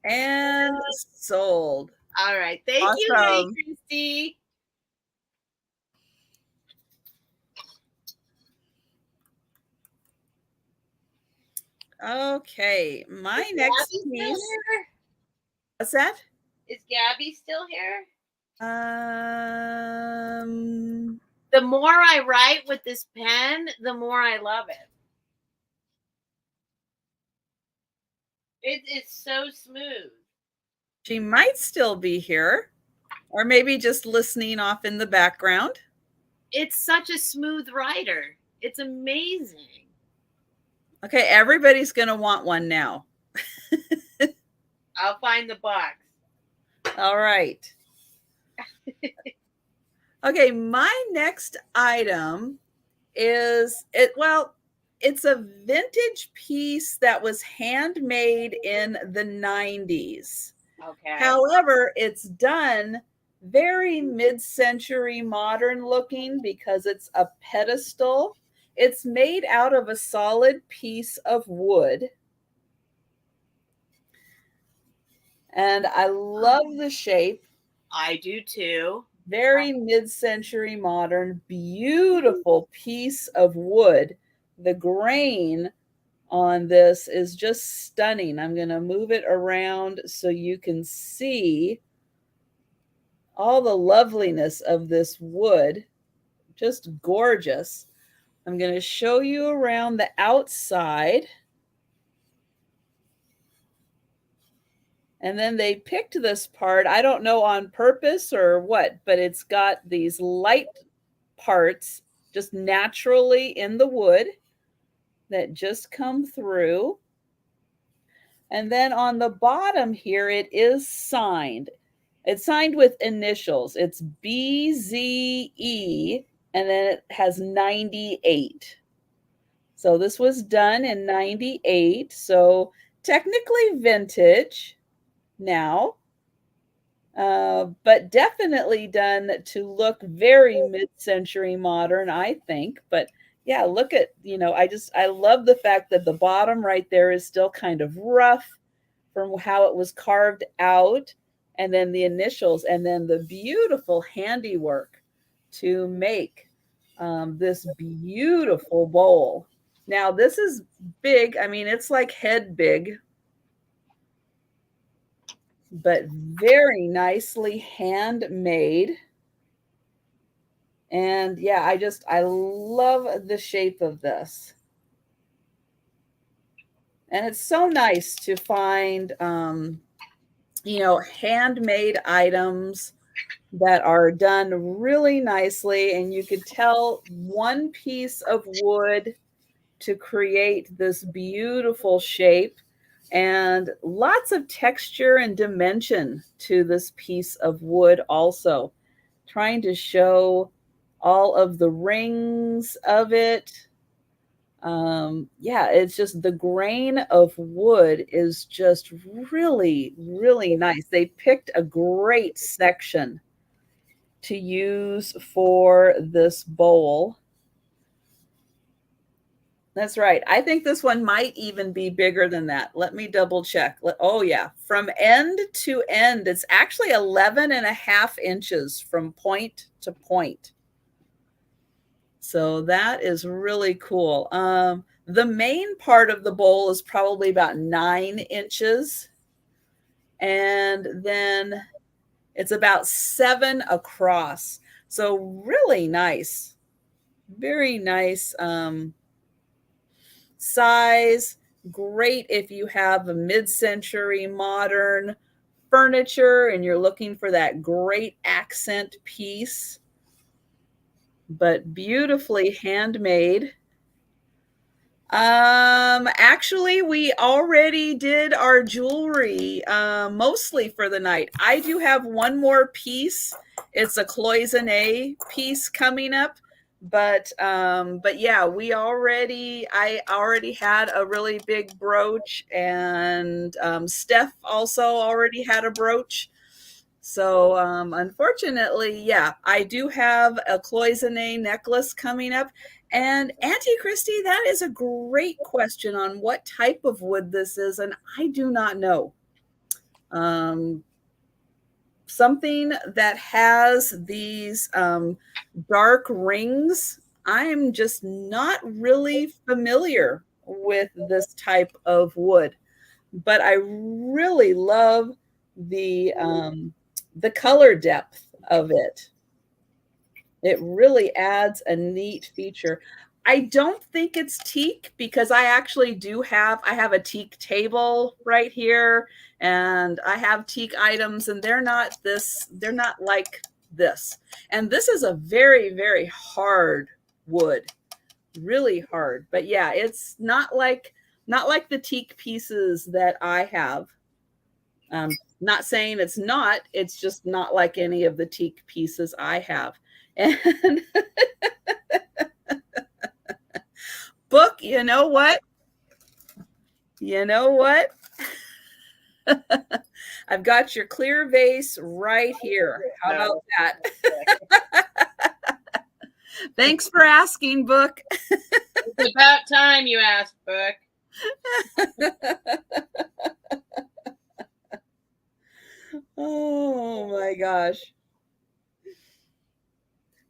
And sold. All right. Thank you, Annie Christie. Okay, my next piece. What's that? Is Gabby still here? The more I write with this pen, the more I love it. It is so smooth. She might still be here, or maybe just listening off in the background. It's such a smooth writer. It's amazing. Okay, everybody's going to want one now. I'll find the box. All right. Okay, my next item is it's a vintage piece that was handmade in the 90s. Okay. However, it's done very mid-century modern looking because it's a pedestal. It's made out of a solid piece of wood. And I love the shape. I do too. Very mid-century modern, beautiful piece of wood. The grain on this is just stunning. I'm going to move it around so you can see all the loveliness of this wood. Just gorgeous. I'm going to show you around the outside. And then they picked this part, I don't know on purpose or what, but it's got these light parts just naturally in the wood that just come through. And then on the bottom here, it is signed. It's signed with initials. It's BZE, and then it has 98. So this was done in 98. So technically vintage now, but definitely done to look very mid-century modern, I think. But yeah, look at, I love the fact that the bottom right there is still kind of rough from how it was carved out, and then the initials, and then the beautiful handiwork to make this beautiful bowl. Now this is big. I mean, it's like head big, but very nicely handmade. And yeah, I love the shape of this. And it's so nice to find, handmade items that are done really nicely. And you could tell one piece of wood to create this beautiful shape, and lots of texture and dimension to this piece of wood also. Trying to show all of the rings of it. Yeah, it's just the grain of wood is just really, really nice. They picked a great section to use for this bowl. That's right. I think this one might even be bigger than that. Let me double check. Oh yeah, from end to end, it's actually 11.5 inches from point to point. So that is really cool. The main part of the bowl is probably about 9 inches. And then it's about 7 across. So really nice. Very nice size. Great if you have a mid-century modern furniture and you're looking for that great accent piece. But beautifully handmade. Actually, we already did our jewelry, mostly for the night. I do have one more piece. It's a cloisonne piece coming up, but yeah, I already had a really big brooch, and Steph also already had a brooch. So unfortunately, yeah, I do have a cloisonne necklace coming up. And Auntie Christy, that is a great question on what type of wood this is, and I do not know. Something that has these dark rings. I'm just not really familiar with this type of wood, but I really love the color depth of it. It really adds a neat feature. I don't think it's teak because I actually I have a teak table right here, and I have teak items, and they're not like this. And this is a very, very hard wood, really hard. But yeah, it's not like the teak pieces that I have. Not saying it's not, it's just not like any of the teak pieces I have. And Book, you know what? You know what? I've got your clear vase right here. How about that? Thanks for asking, Book. It's about time you asked, Book. Oh my gosh.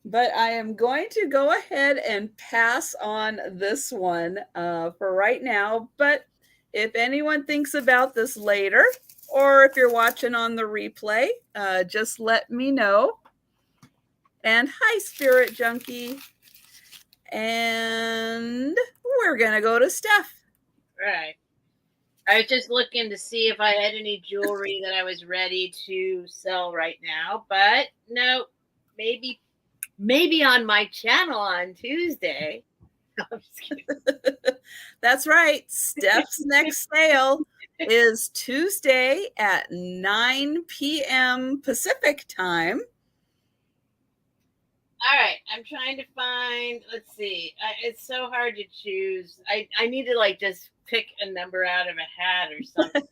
But I am going to go ahead and pass on this one for right now. But if anyone thinks about this later, or if you're watching on the replay, just let me know. And hi, Spirit Junkie. And we're going to go to Steph. Right. I was just looking to see if I had any jewelry that I was ready to sell right now, but no, maybe on my channel on Tuesday. No, I'm just kidding. That's right. Steph's next sale is Tuesday at 9 p.m. Pacific time. All right, I'm trying to find. Let's see. It's so hard to choose. I need to like just pick a number out of a hat or something.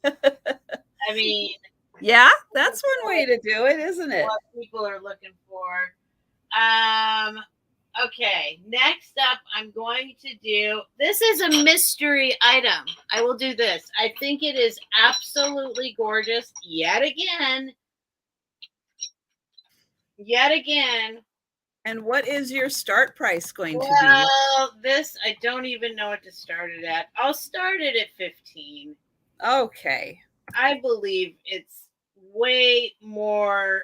I mean, yeah, that's one way to do it, isn't it? What people are looking for. Okay, next up, I'm going to do. This is a mystery item. I will do this. I think it is absolutely gorgeous. Yet again. And what is your start price going to be? Well, this, I don't even know what to start it at. I'll start it at 15. Okay. I believe it's way more.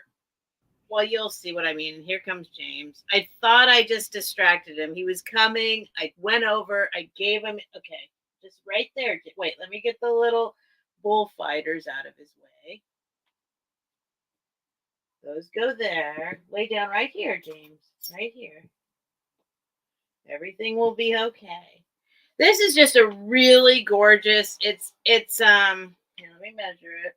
Well, you'll see what I mean. Here comes James. I thought I just distracted him. He was coming. I went over. I gave him. Okay, just right there. Wait, let me get the little bullfighters out of his way. Those go there. Lay down right here, James. Right here. Everything will be okay. This is just a really gorgeous. It's here, let me measure it.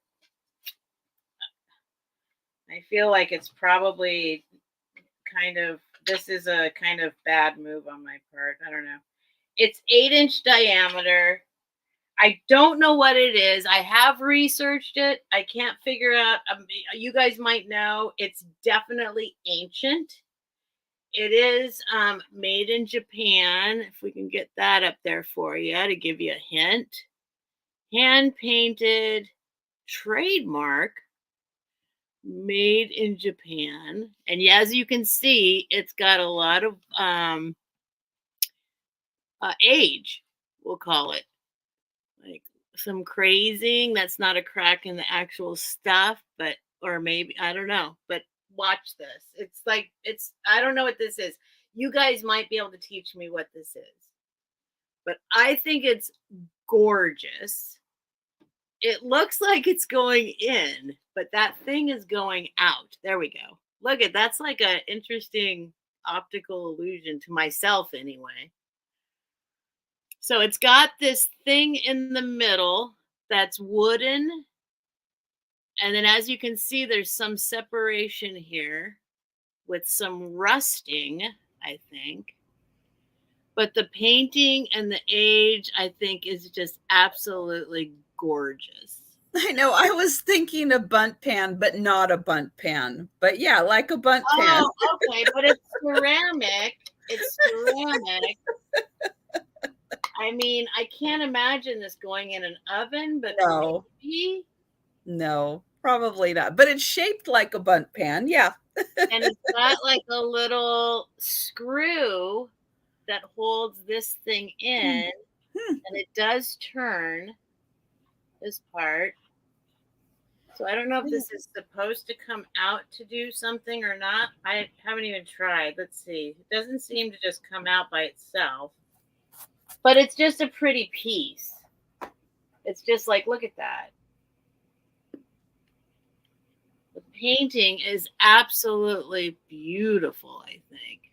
I feel like it's probably this is a kind of bad move on my part. I don't know. It's 8-inch diameter. I don't know what it is. I have researched it. I can't figure out. You guys might know. It's definitely ancient. It is made in Japan. If we can get that up there for you to give you a hint. Hand painted, trademark, made in Japan. And as you can see, it's got a lot of age, we'll call it. Like some crazing. That's not a crack in the actual stuff, but, or maybe, I don't know. But watch this. It's like, I don't know what this is. You guys might be able to teach me what this is. But I think it's gorgeous. It looks like it's going in, but that thing is going out. There we go. Look at that's like an interesting optical illusion to myself anyway. So it's got this thing in the middle that's wooden. And then as you can see, there's some separation here with some rusting, I think. But the painting and the age, I think, is just absolutely gorgeous. I know. I was thinking a bunt pan, but not a bunt pan. But yeah, like a bunt pan. Oh, okay. But it's ceramic. It's ceramic. I mean, I can't imagine this going in an oven, but no. Maybe. No, probably not. But it's shaped like a bunt pan. Yeah. And it's got like a little screw that holds this thing in. And it does turn this part. So I don't know if this is supposed to come out to do something or not. I haven't even tried. Let's see. It doesn't seem to just come out by itself. But it's just a pretty piece. It's just like, look at that. The painting is absolutely beautiful, I think.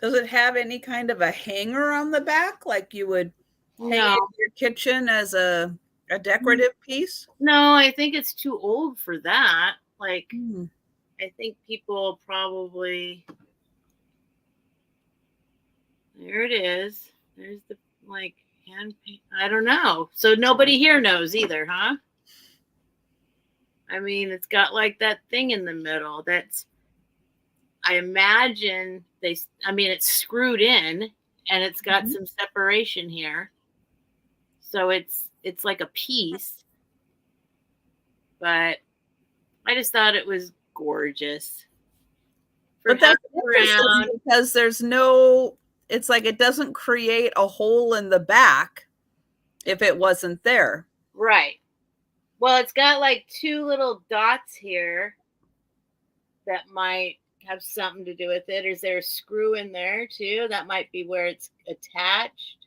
Does it have any kind of a hanger on the back like you would hang it in your kitchen as a decorative piece? No, I think it's too old for that. Like, I think people probably... There it is. There's the, like, hand paint. I don't know. So nobody here knows either, huh? I mean, it's got, like, that thing in the middle. That's... I imagine it's screwed in and it's got some separation here. So it's like a piece. But I just thought it was gorgeous. But that's interesting because there's no, it's like it doesn't create a hole in the back if it wasn't there. Right. Well, it's got like two little dots here that might have something to do with it. Is there a screw in there too? That might be where it's attached.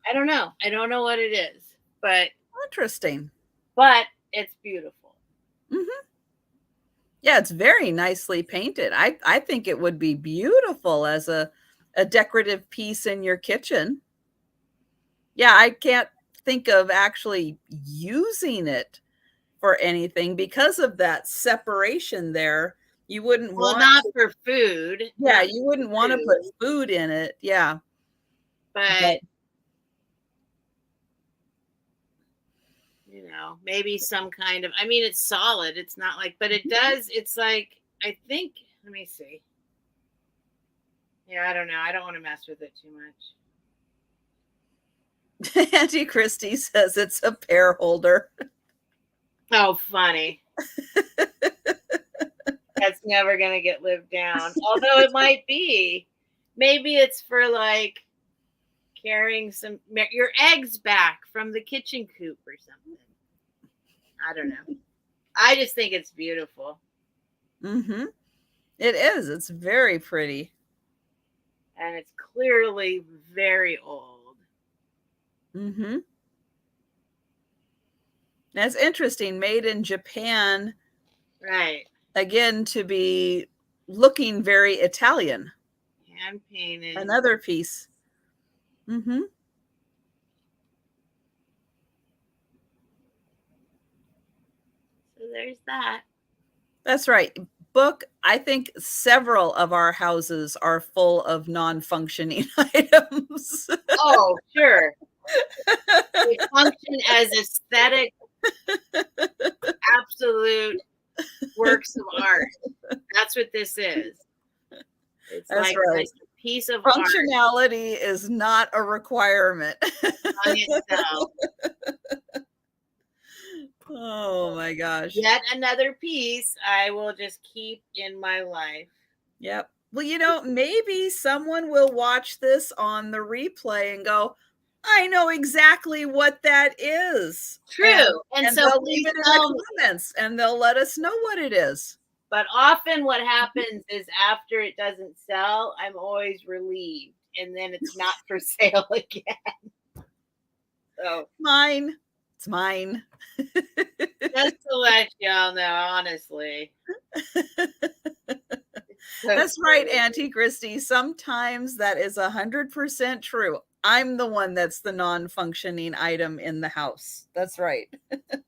I don't know. I don't know what it is, but Interesting. But it's beautiful. Mm-hmm. Yeah, it's very nicely painted. I think it would be beautiful as a decorative piece in your kitchen. Yeah, I can't think of actually using it for anything because of that separation there. You wouldn't Well, want not to, for food. yeah, you wouldn't want to put food in it. Yeah. But you know, maybe some kind of, I mean, it's solid. It's not like, but it does, it's like, I think, let me see. Yeah, I don't know. I don't want to mess with it too much. Auntie Christie says it's a pear holder. Oh, funny. That's never going to get lived down. Although it might be. Maybe it's for like carrying your eggs back from the kitchen coop or something. I don't know. I just think it's beautiful. Mm-hmm. It is. It's very pretty. And it's clearly very old. Mm-hmm. That's interesting. Made in Japan. Right. Again, to be looking very Italian. Hand painted. Another piece. Mm-hmm. So there's that. That's right. Book, I think several of our houses are full of non-functioning items. Oh, sure. They function as aesthetic, absolute works of art. That's what this is. It's That's like right. a piece of functionality art is not a requirement on itself. Oh my gosh. Yet another piece I will just keep in my life. Yep. Well, you know, maybe someone will watch this on the replay and go, I know exactly what that is. True. And so they'll leave it in the comments and they'll let us know what it is. But often what happens is after it doesn't sell, I'm always relieved. And then it's not for sale again. So mine. It's mine. Just to let y'all know, honestly. That's right, Auntie Christie. Sometimes that is 100% true. I'm the one that's the non-functioning item in the house. That's right.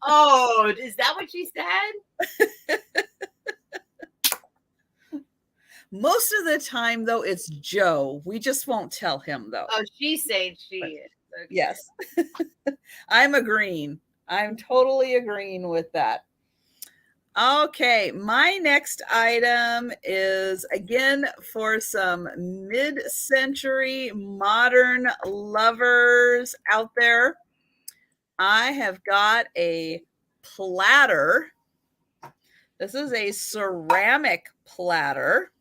Oh, is that what she said? Most of the time, though, it's Joe. We just won't tell him, though. Oh, she's saying she is. Okay. Yes. I'm agreeing. I'm totally agreeing with that. Okay, my next item is, again, for some mid-century modern lovers out there. I have got a platter. This is a ceramic platter,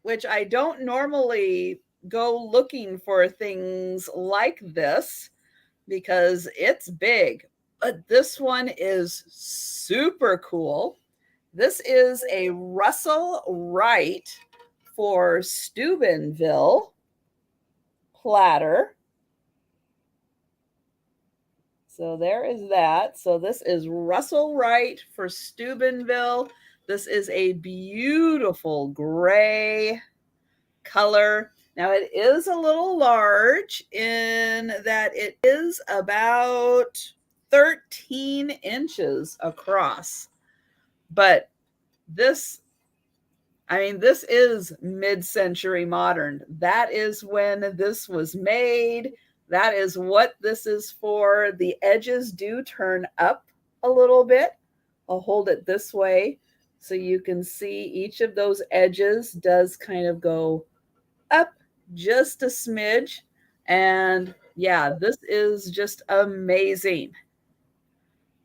which I don't normally go looking for things like this because it's big. But this one is super cool. This is a Russell Wright for Steubenville platter. So there is that. So this is Russell Wright for Steubenville. This is a beautiful gray color. Now it is a little large in that it is about 13 inches across. But this, I mean, this is mid-century modern. That is when this was made. That is what this is for. The edges do turn up a little bit. I'll hold it this way so you can see each of those edges does kind of go up just a smidge. And yeah, this is just amazing.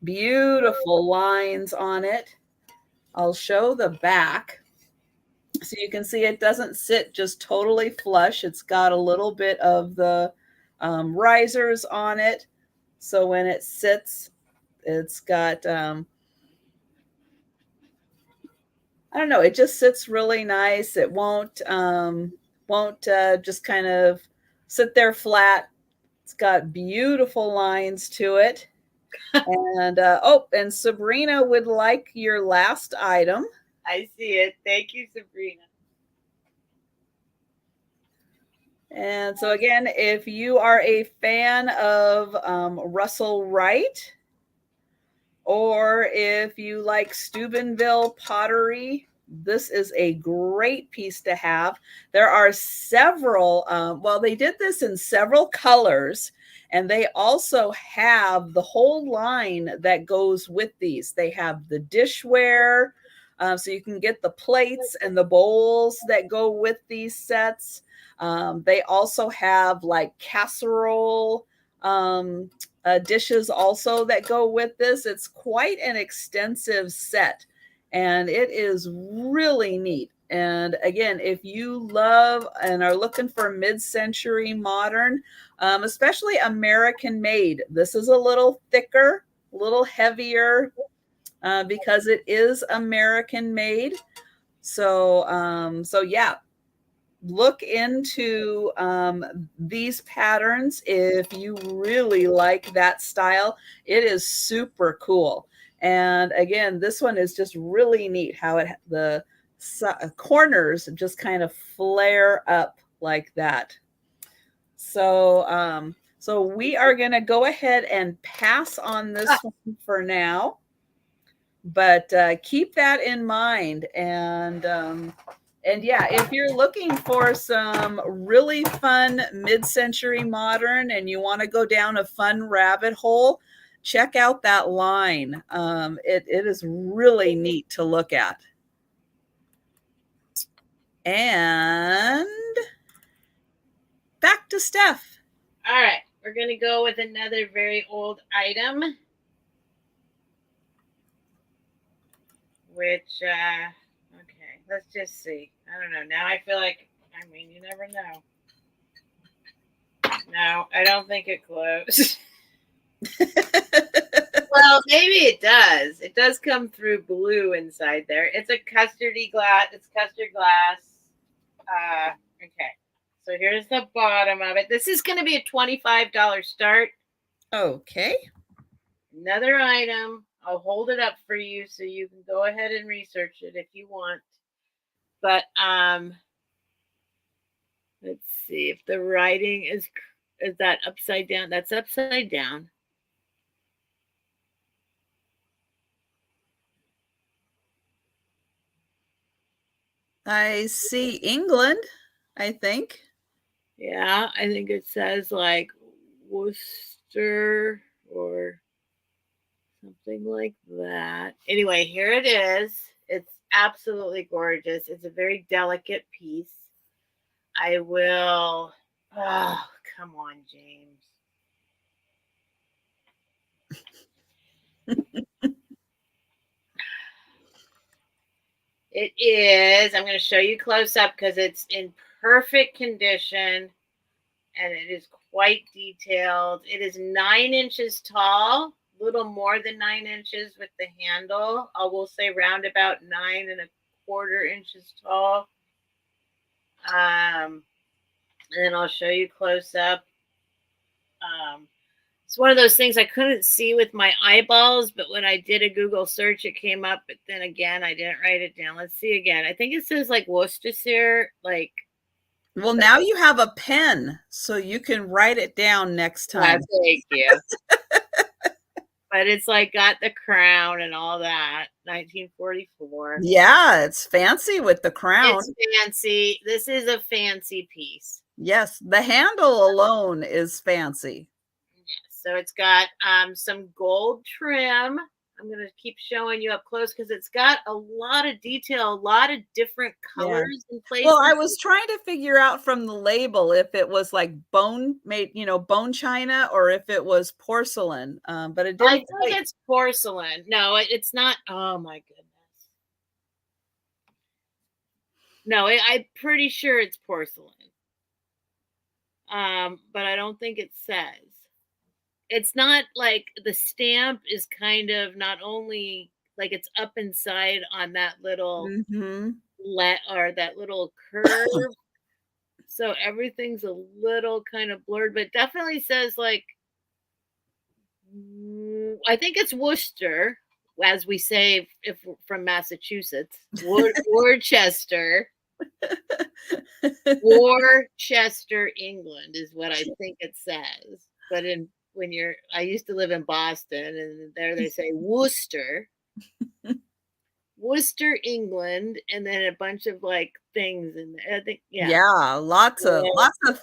Beautiful lines on it. I'll show the back. So you can see it doesn't sit just totally flush. It's got a little bit of the risers on it. So when it sits, it's got, I don't know, it just sits really nice. It won't just kind of sit there flat. It's got beautiful lines to it. And and Sabrina would like your last item. I see it. Thank you, Sabrina. And so again, if you are a fan of Russell Wright, or if you like Steubenville pottery, this is a great piece to have. There are several, they did this in several colors, and they also have the whole line that goes with these. They have the dishware, so you can get the plates and the bowls that go with these sets. They also have like casserole dishes also that go with this. It's quite an extensive set, and it is really neat. And again, if you love and are looking for mid-century modern, especially American made, this is a little thicker, a little heavier, because it is American made. So yeah, look into these patterns if you really like that style. It is super cool. And again, this one is just really neat how the corners just kind of flare up like that. So so we are going to go ahead and pass on this one for now, but keep that in mind. And yeah, if you're looking for some really fun mid-century modern and you want to go down a fun rabbit hole, check out that line. It is really neat to look at. And back to Steph. All right, we're going to go with another very old item, which, okay, let's just see. I don't know. Now I feel like, you never know. No, I don't think it closed. Well, maybe it does. It does come through blue inside there. It's a custardy glass. It's custard glass. Okay. So here's the bottom of it. This is going to be a $25 start. Okay. Another item. I'll hold it up for you so you can go ahead and research it if you want. But let's see if the writing is that upside down. That's upside down. I see England, I think. Yeah, I think it says like Worcester or something like that. Anyway, here it is. It's absolutely gorgeous. It's a very delicate piece. I will. Oh, come on, James. It is. I'm going to show you close up because it's in perfect condition and it is quite detailed. It is 9 inches tall, a little more than 9 inches with the handle. I will say round about 9.25 inches tall. And then I'll show you close up. It's one of those things I couldn't see with my eyeballs, but when I did a Google search, it came up. But then again, I didn't write it down. Let's see again. I think it says like Worcestershire, like. Well, now you have a pen, so you can write it down next time. Thank you. But it's like got the crown and all that. 1944. Yeah, it's fancy with the crown. It's fancy. This is a fancy piece. Yes, the handle alone is fancy. So it's got some gold trim. I'm going to keep showing you up close because it's got a lot of detail, a lot of different colors and places. Well, I was trying to figure out from the label if it was like bone china or if it was porcelain. But it didn't. I think it's porcelain. No, it's not. Oh my goodness. No, I'm pretty sure it's porcelain. But I don't think it says. It's not like the stamp is kind of not only like it's up inside on that little or that little curve. So everything's a little kind of blurred, but definitely says like, I think it's Worcester, as we say if we're from Massachusetts. Worcester. Worcester, England is what I think it says. But I used to live in Boston, and there they say Worcester. Worcester, England, and then a bunch of like things in there. I think, yeah, lots of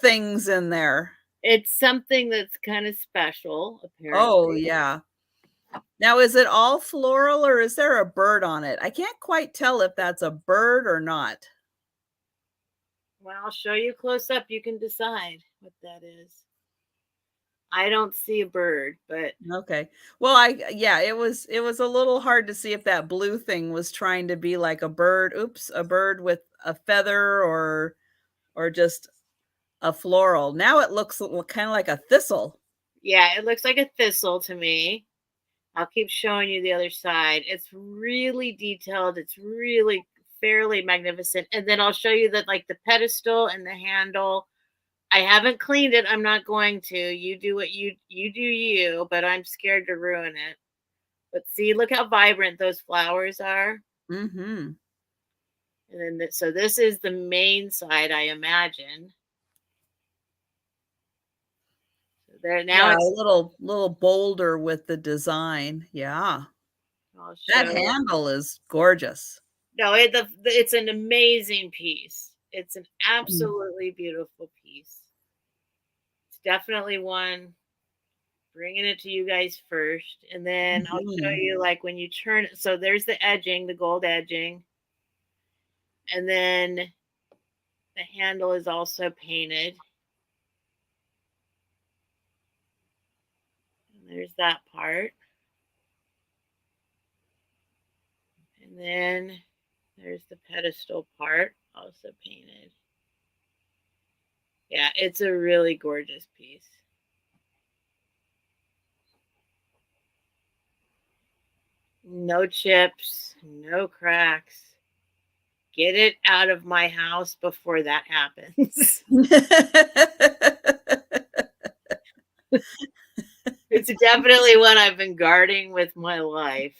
things in there. It's something that's kind of special, apparently. Oh yeah. Now, is it all floral or is there a bird on it? I can't quite tell if that's a bird or not. Well, I'll show you close up. You can decide what that is. I don't see a bird, but okay. Well, it was a little hard to see if that blue thing was trying to be like a bird. Oops, a bird with a feather or just a floral. Now it looks kind of like a thistle. Yeah, it looks like a thistle to me. I'll keep showing you the other side. It's really detailed. It's really fairly magnificent. And then I'll show you that like the pedestal and the handle. I haven't cleaned it. I'm not going to. You do what you do you, but I'm scared to ruin it. But see, look how vibrant those flowers are. Mm-hmm. And then so this is the main side, I imagine. So there now it's a little bolder with the design. Yeah. That handle is gorgeous. No, it's an amazing piece. It's an absolutely beautiful piece. It's definitely one. Bringing it to you guys first, and then I'll show you like when you turn it. So there's the edging, the gold edging, and then the handle is also painted. And there's that part. And then there's the pedestal part, also painted. Yeah, it's a really gorgeous piece. No chips, no cracks. Get it out of my house before that happens. It's definitely one I've been guarding with my life.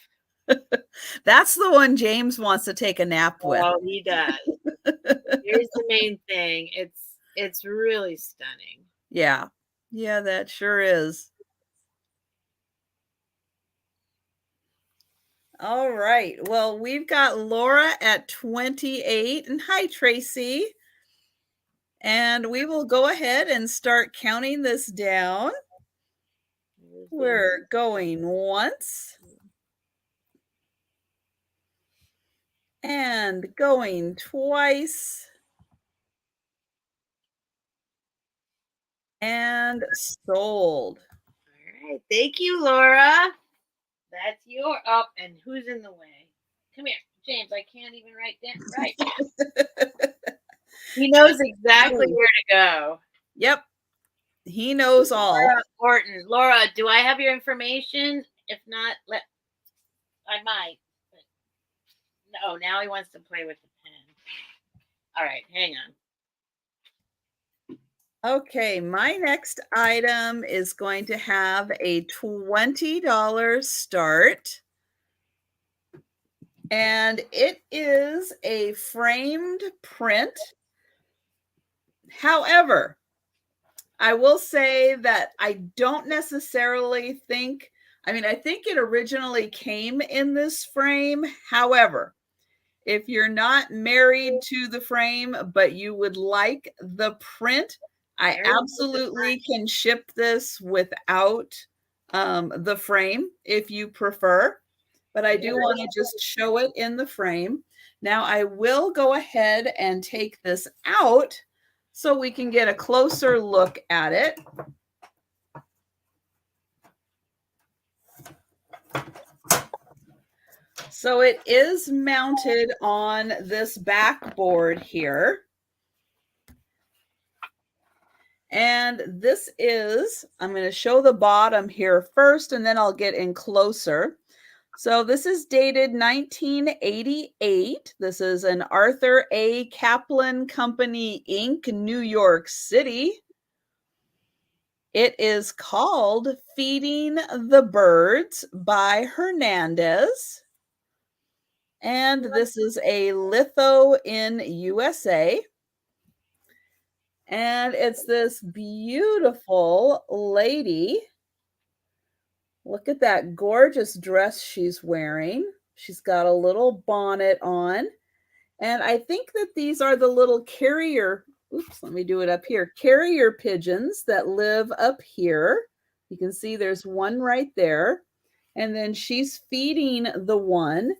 That's the one James wants to take a nap with. Oh, he does. Here's the main thing. It's really stunning. Yeah. Yeah, that sure is. All right. Well, we've got Laura at 28. And hi, Tracy. And we will go ahead and start counting this down. We're going once. And going twice. And sold. All right. Thank you, Laura. That's your up. And who's in the way? Come here, James. I can't even write down. Right. He knows exactly where to go. Yep. He knows all. Laura Horton. Laura, do I have your information? If not, I might. But no, now he wants to play with the pen. All right, hang on. Okay, my next item is going to have a $20 start. And it is a framed print. However, I will say that I don't necessarily think, I think it originally came in this frame. However, if you're not married to the frame, but you would like the print, I absolutely can ship this without the frame if you prefer. But I do want to just show it in the frame. Now I will go ahead and take this out so we can get a closer look at it. So it is mounted on this backboard here. And this is, I'm going to show the bottom here first, and then I'll get in closer. So this is dated 1988. This is an Arthur A. Kaplan Company, Inc., New York City. It is called Feeding the Birds by Hernandez. And this is a litho in USA. And it's this beautiful lady. Look at that gorgeous dress she's wearing. She's got a little bonnet on. And I think that these are the little carrier, oops, let me do it up here, carrier pigeons that live up here. You can see there's one right there. And then she's feeding the one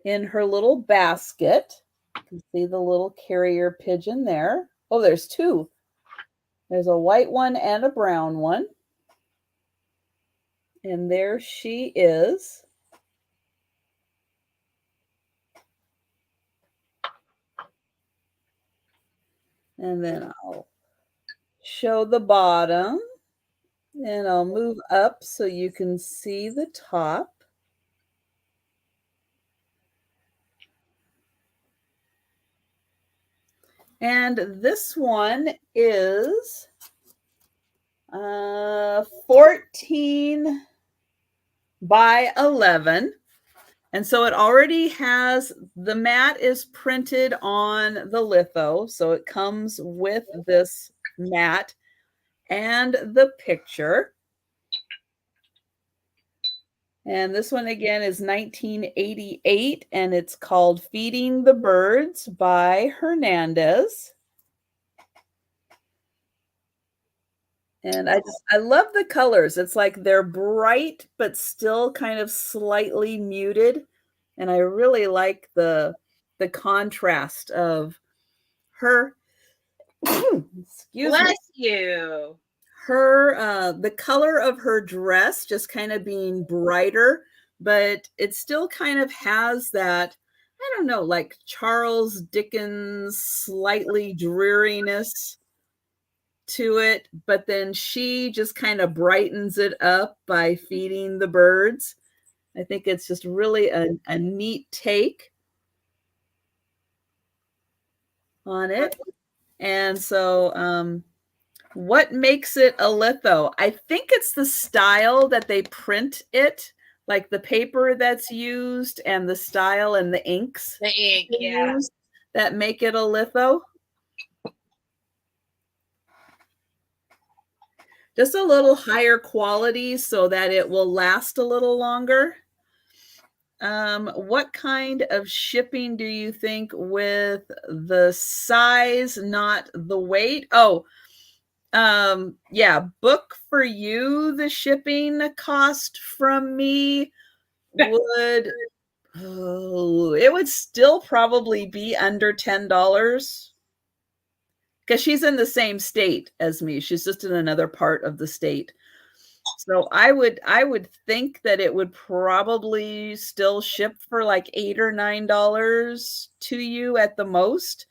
in her little basket. You can see the little carrier pigeon there. Oh, there's two. There's a white one and a brown one. And there she is. And then I'll show the bottom. And I'll move up so you can see the top. And this one is 14 by 11. And so it already has, the mat is printed on the litho. So it comes with this mat and the picture. And this one again is 1988, and it's called Feeding the Birds by Hernandez. And I love the colors. It's like they're bright, but still kind of slightly muted. And I really like the contrast of her, excuse Bless me. you. Her, the color of her dress just kind of being brighter, but it still kind of has that, I don't know, like Charles Dickens, slightly dreariness to it, but then she just kind of brightens it up by feeding the birds. I think it's just really a neat take on it. And so, what makes it a litho? I think it's the style that they print it, like the paper that's used and the style and the inks. The ink, yeah. That make it a litho. Just a little higher quality so that it will last a little longer. What kind of shipping do you think with the size, not the weight? Oh, yeah, book for you, the shipping cost from me would, it would still probably be under $10 because she's in the same state as me. She's just in another part of the state. So I would think that it would probably still ship for like $8 or $9 to you at the most.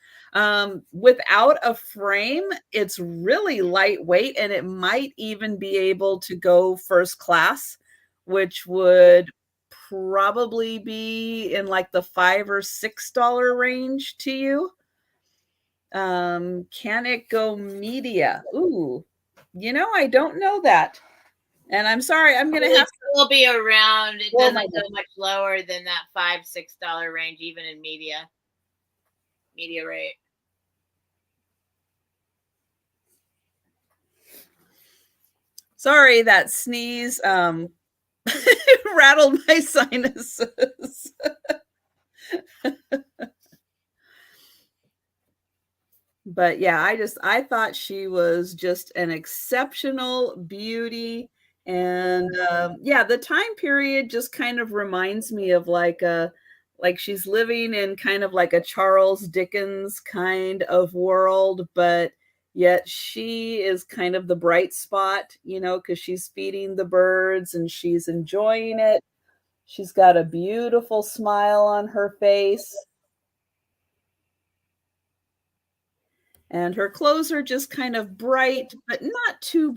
Without a frame, it's really lightweight, and it might even be able to go first class, which would probably be in like the $5 or $6 range to you. Can it go media? Ooh, I don't know that. And I'm sorry, I'm going to have to. Will be around. It doesn't go much lower than that $5-6 range, even in media rate. Sorry, that sneeze rattled my sinuses. But yeah, I thought she was just an exceptional beauty. And yeah, the time period just kind of reminds me of like she's living in kind of like a Charles Dickens kind of world, but yet she is kind of the bright spot, because she's feeding the birds and she's enjoying it. She's got a beautiful smile on her face. And her clothes are just kind of bright, but not too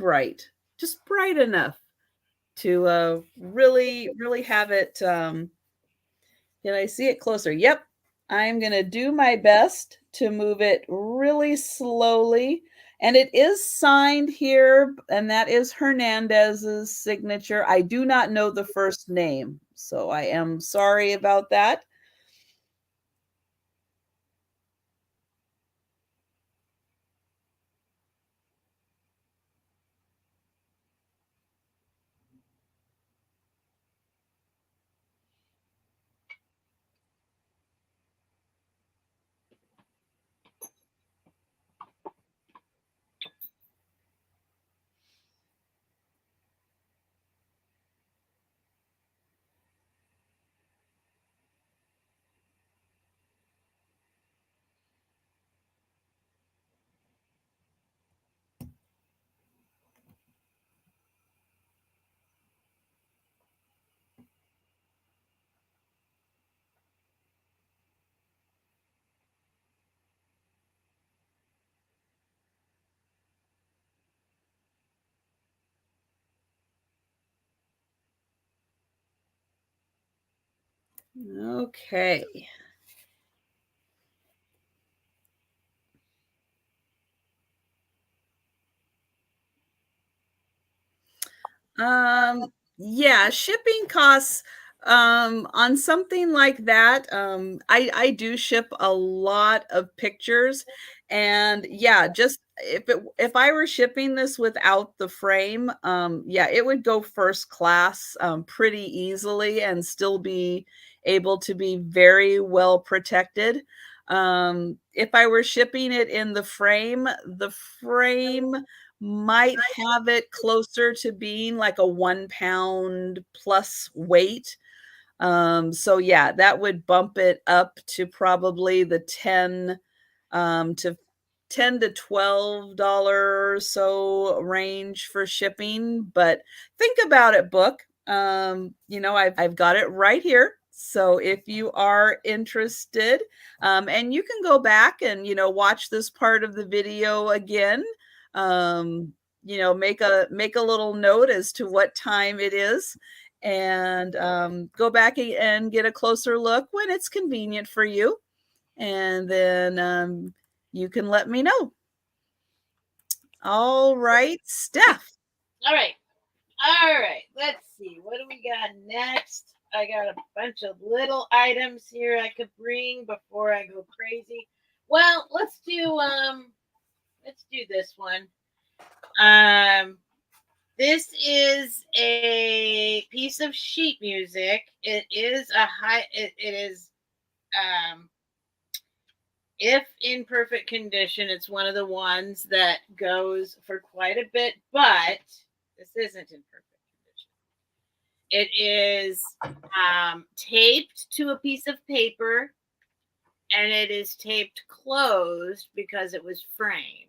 just bright enough to really, really have it Can I see it closer? Yep. I'm going to do my best to move it really slowly. And it is signed here, and that is Hernandez's signature. I do not know the first name, so I am sorry about that. Okay. Yeah, shipping costs on something like that. I do ship a lot of pictures, and yeah, just if I were shipping this without the frame, yeah, it would go first class pretty easily and still be able to be very well protected. If I were shipping it in the frame might have it closer to being like a 1 pound plus weight. So yeah, that would bump it up to probably the 10 to $12 or so range for shipping. But think about it, book. You know, I've got it right here. So if you are interested, and you can go back and, you know, watch this part of the video again. You know, make a little note as to what time it is, and go back and get a closer look when it's convenient for you. And then you can let me know. All right, Steph. All right. Let's see. What do we got next? I got a bunch of little items here I could bring before I go crazy. Well, let's do this one. This is a piece of sheet music. It is it is if in perfect condition, it's one of the ones that goes for quite a bit, but this isn't in perfect condition. It is taped to a piece of paper, and it is taped closed because it was framed.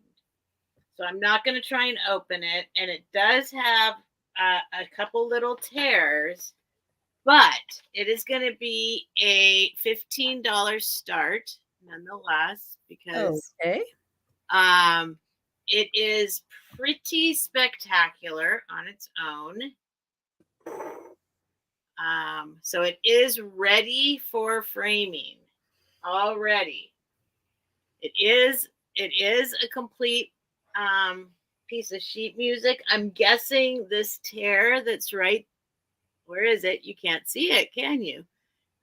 So I'm not going to try and open it, and it does have a couple little tears, but it is going to be a $15 start nonetheless, because Okay. it is pretty spectacular on its own. So it is ready for framing already. It is a complete piece of sheet music. I'm guessing this tear that's right, where is it? You can't see it, can you?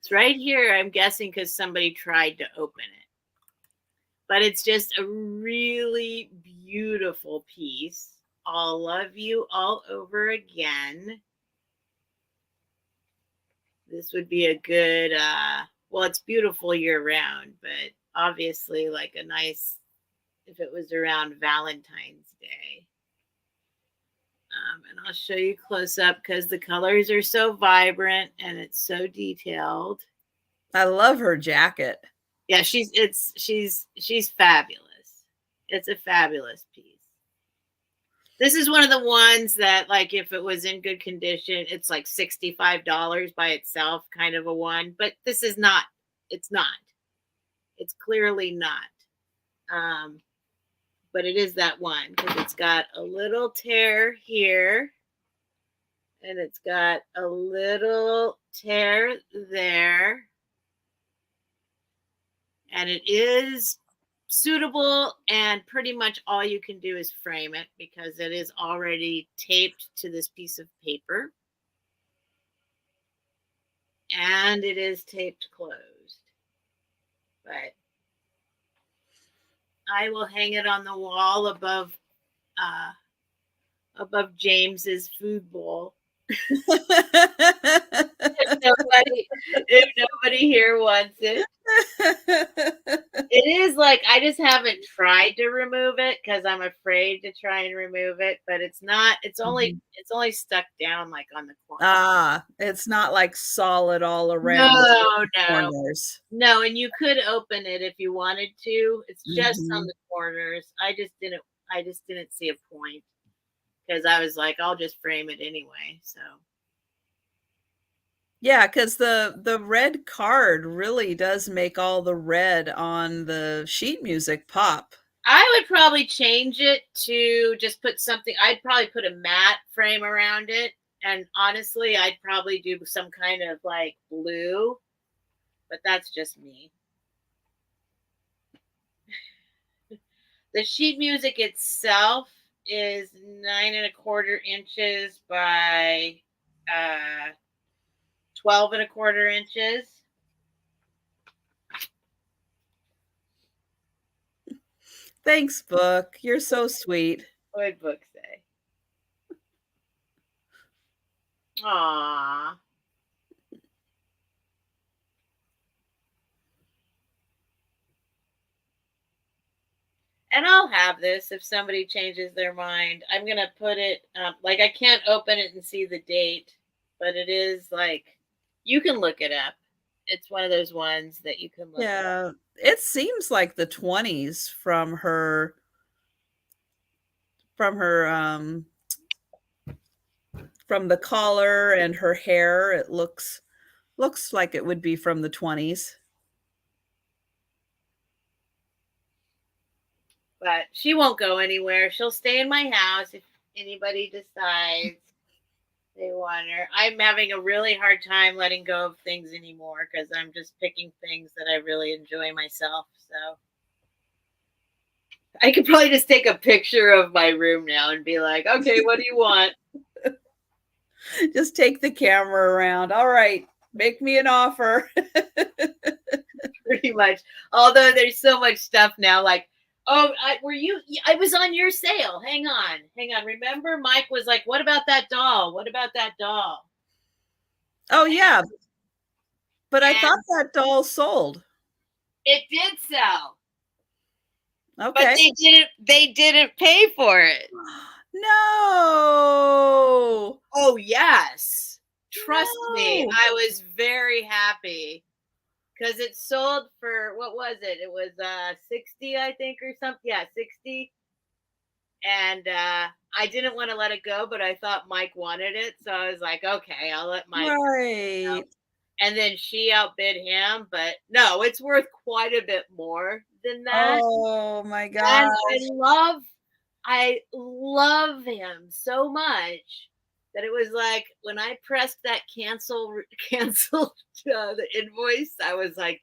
It's right here, I'm guessing, because somebody tried to open it. But it's just a really beautiful piece. I'll love you all over again. This would be a good, well, it's beautiful year round, but obviously like a nice, if it was around Valentine's Day. And I'll show you close up because the colors are so vibrant and it's so detailed. I love her jacket. Yeah, she's fabulous. It's a fabulous piece. This is one of the ones that, like, if it was in good condition, it's like $65 by itself, kind of a one. But this is not. It's not. It's clearly not. But it is that one because it's got a little tear here, and it's got a little tear there. And it is suitable, and pretty much all you can do is frame it because it is already taped to this piece of paper. And it is taped closed. But I will hang it on the wall above James's food bowl. if nobody here wants it. It is like, I just haven't tried to remove it because I'm afraid to try and remove it, but it's only stuck down like on the corner. It's not like solid all around the corners. No, and you could open it if you wanted to. It's just on the corners. I just didn't see a point because I was like, I'll just frame it anyway. So yeah, because the red card really does make all the red on the sheet music pop. I would probably change it to just put something. I'd probably put a matte frame around it. And honestly, I'd probably do some kind of like blue, but that's just me. The sheet music itself is 9¼ inches by 12¼ inches. Thanks, book. You're so sweet. What did book say? Aww. And I'll have this if somebody changes their mind. I'm going to put it, like I can't open it and see the date, but it is like, you can look it up. It's one of those ones that you can look up. It seems like the 20s from her from the collar and her hair. It looks like it would be from the 20s. But she won't go anywhere. She'll stay in my house if anybody decides they want her. I'm having a really hard time letting go of things anymore because I'm just picking things that I really enjoy myself. So I could probably just take a picture of my room now and be like, okay, what do you want? Just take the camera around. All right, make me an offer. Pretty much. Although there's so much stuff now, like, oh, I was on your sale. Hang on. Remember, Mike was like, what about that doll? Oh, yeah. But I thought that doll sold. It did sell. Okay. But they didn't pay for it. No. Oh, yes. Trust me. I was very happy. Because it sold for, what was it? It was 60, I think, or something. Yeah, 60. And I didn't want to let it go, but I thought Mike wanted it. So I was like, okay, I'll let Mike. Right. And then she outbid him. But no, it's worth quite a bit more than that. Oh, my God. And I love him so much that it was like when I pressed that cancel the invoice, I was like,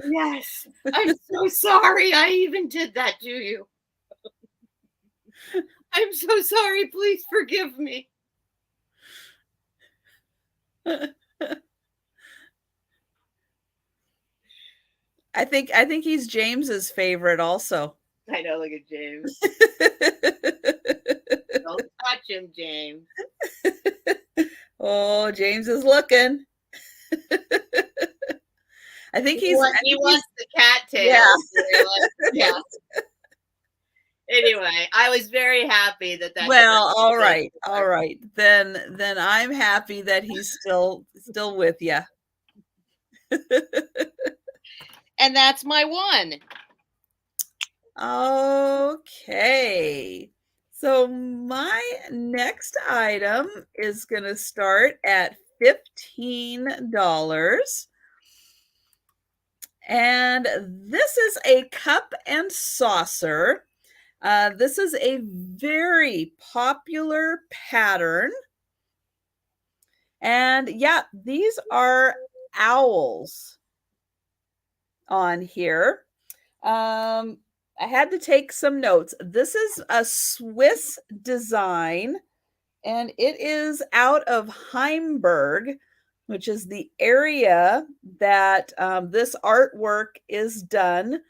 yes, I'm so sorry I even did that to you. I'm so sorry. Please forgive me. I think he's James's favorite also. I know, look at James. Don't touch him, James. Oh, James is looking. I think he wants the cattails. Yeah. Anyway, I was very happy that. Well, all right. Then I'm happy that he's still with you. And that's my one. Okay. So my next item is going to start at $15. And this is a cup and saucer. This is a very popular pattern. And yeah, these are owls. on here. I had to take some notes. This is a Swiss design, and it is out of Heimberg, which is the area that this artwork is done.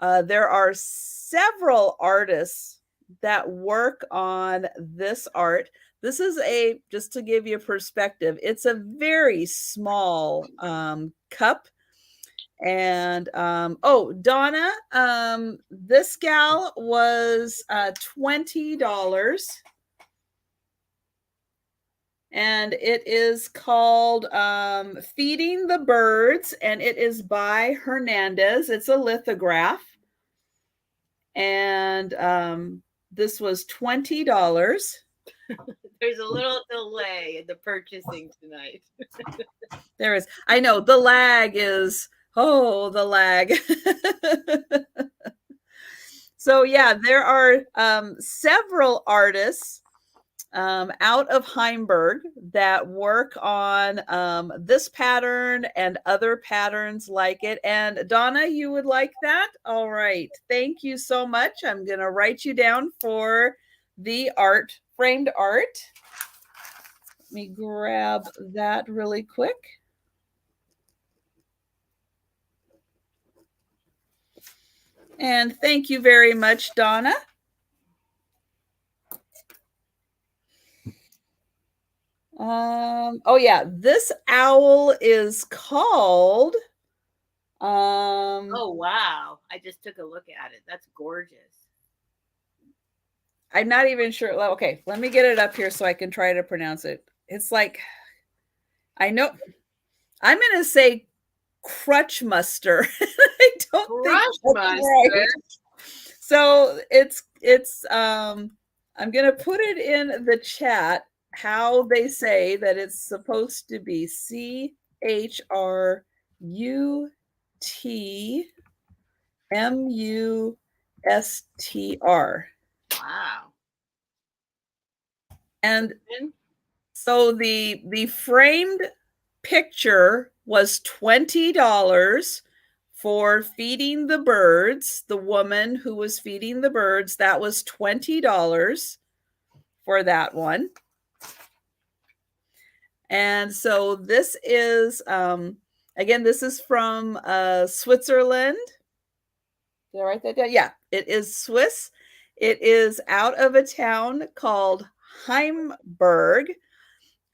There are several artists that work on this art. This is just to give you a perspective, it's a very small cup. And oh, Donna, this gal was $20. And it is called Feeding the Birds, and it is by Hernandez. It's a lithograph. And this was $20. There's a little delay in the purchasing tonight. There is. I know the lag is, the lag. So yeah, there are several artists out of Heimberg that work on this pattern and other patterns like it. And Donna, you would like that? All right. Thank you so much. I'm going to write you down for the art, framed art. Let me grab that really quick. And thank you very much, Donna. Oh yeah, this owl is called oh wow, I just took a look at it. That's gorgeous. I'm not even sure. Okay, let me get it up here so I can try to pronounce it. It's like, I know, I'm going to say Crutchmuster. I don't think that's right. So it's I'm going to put it in the chat how they say that it's supposed to be CHRUTMUSTR. Wow. And so the framed picture was $20 for feeding the birds. The woman who was feeding the birds, that was $20 for that one. And so this is, again, this is from Switzerland. Did I write that down? Yeah, it is Swiss. It is out of a town called Heimberg.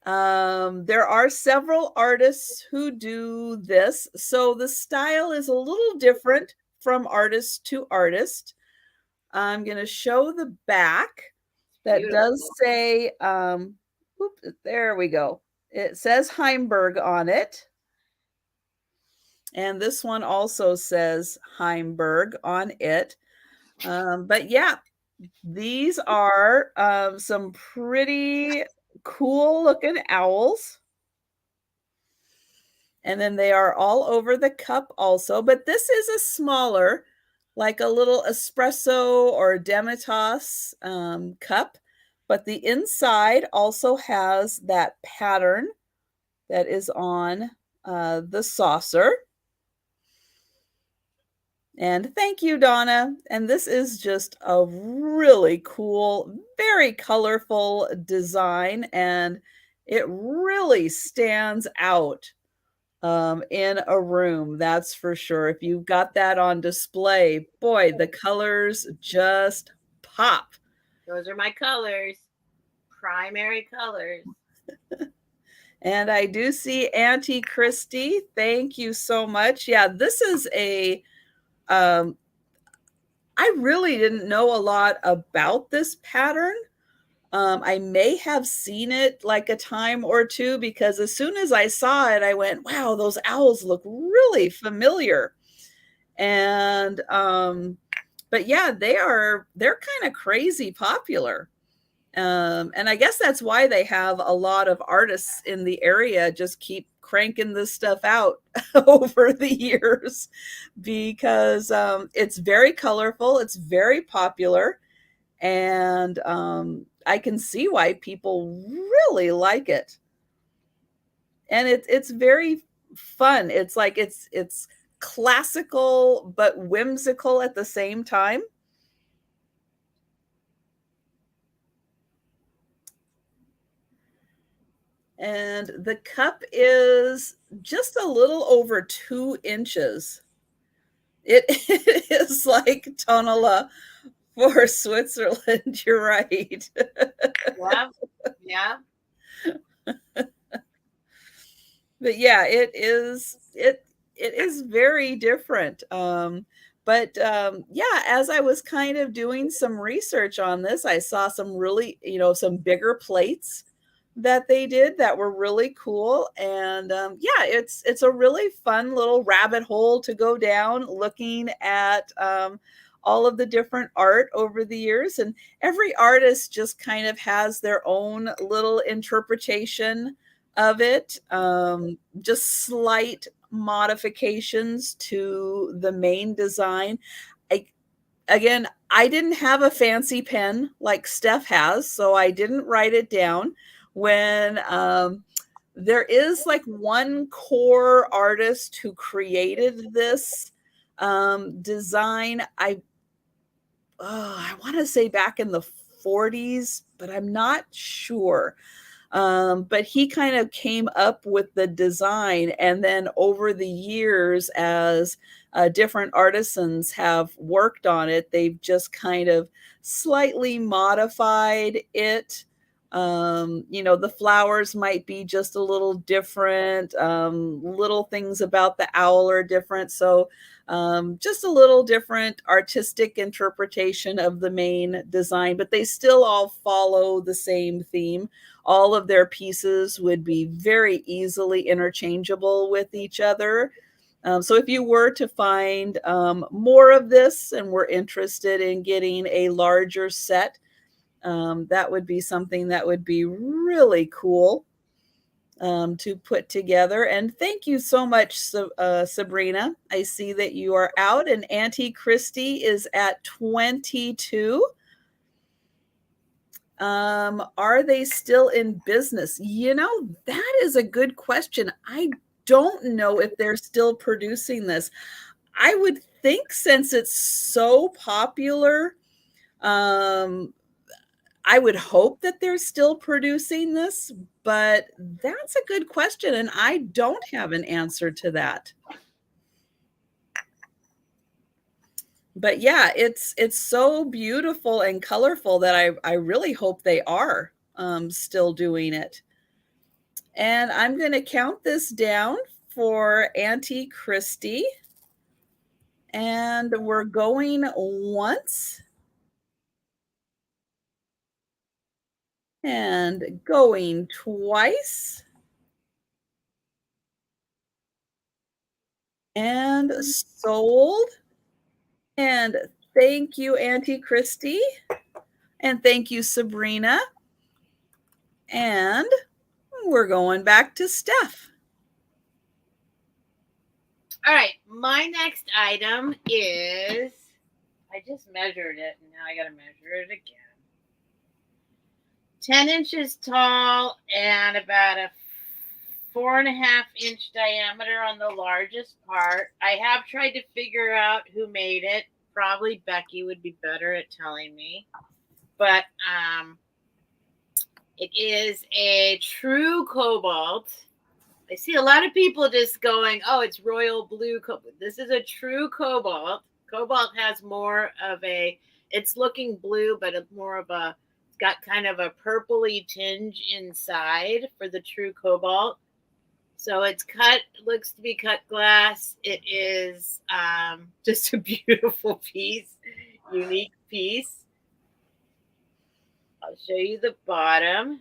There are several artists who do this. So the style is a little different from artist to artist. I'm going to show the back that does say, there we go. It says Heimberg on it. And this one also says Heimberg on it. But yeah, these are some pretty cool looking owls. And then they are all over the cup also. But this is a smaller, like a little espresso or demitasse cup. But the inside also has that pattern that is on the saucer. And thank you, Donna. And this is just a really cool, very colorful design. And it really stands out in a room, that's for sure. If you've got that on display, boy, the colors just pop. Those are my colors, primary colors. And I do see Auntie Christy. Thank you so much. Yeah, this is a, I really didn't know a lot about this pattern. I may have seen it like a time or two because as soon as I saw it, I went, wow, those owls look really familiar. And, but yeah, they're kind of crazy popular. And I guess that's why they have a lot of artists in the area just keep cranking this stuff out over the years because it's very colorful, it's very popular, and I can see why people really like it. And it's very fun. It's like it's classical but whimsical at the same time. And the cup is just a little over 2 inches. It is like Tonala for Switzerland. You're right. Yeah. Yeah. But yeah, it is very different. Yeah, as I was kind of doing some research on this, I saw some really, some bigger plates that they did that were really cool. And yeah, it's a really fun little rabbit hole to go down looking at all of the different art over the years. And every artist just kind of has their own little interpretation of it, just slight modifications to the main design. I Again, I didn't have a fancy pen like Steph has, so I didn't write it down. When there is like one core artist who created this design, I want to say back in the 40s, but I'm not sure. But he kind of came up with the design, and then over the years, as different artisans have worked on it, they've just kind of slightly modified it. The flowers might be just a little different. Little things about the owl are different. So just a little different artistic interpretation of the main design, but they still all follow the same theme. All of their pieces would be very easily interchangeable with each other. So if you were to find more of this and were interested in getting a larger set, that would be something that would be really cool to put together. And thank you so much, Sabrina. I see that you are out, and Auntie Christy is at 22. Are they still in business? That is a good question. I don't know if they're still producing this. I would think since it's so popular, I would hope that they're still producing this, but that's a good question, and I don't have an answer to that. But yeah, it's so beautiful and colorful that I really hope they are still doing it. And I'm going to count this down for Auntie Christy. And we're going once and going twice. And sold. And thank you, Auntie Christy. And thank you, Sabrina. And we're going back to Steph. All right. My next item is, I just measured it, and now I got to measure it again. 10 inches tall and about a 4.5-inch diameter on the largest part. I have tried to figure out who made it. Probably Becky would be better at telling me. But it is a true cobalt. I see a lot of people just going, oh, it's royal blue cobalt. This is a true cobalt. Cobalt has more of a, it's looking blue, but it's more of a, it's got kind of a purpley tinge inside for the true cobalt. So it's cut, looks to be cut glass. It is just a beautiful piece, unique piece. I'll show you the bottom.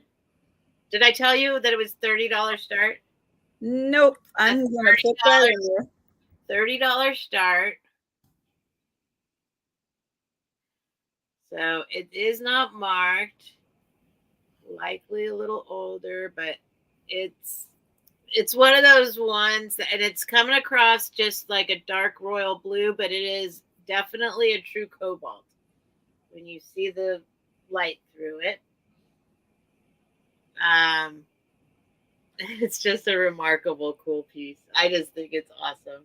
Did I tell you that it was $30 start? Nope. I'm going to put that in there. $30 start. So it is not marked. Likely a little older, but it's one of those ones that, and it's coming across just like a dark royal blue, but it is definitely a true cobalt when you see the light through it. It's just a remarkable, cool piece. I just think it's awesome.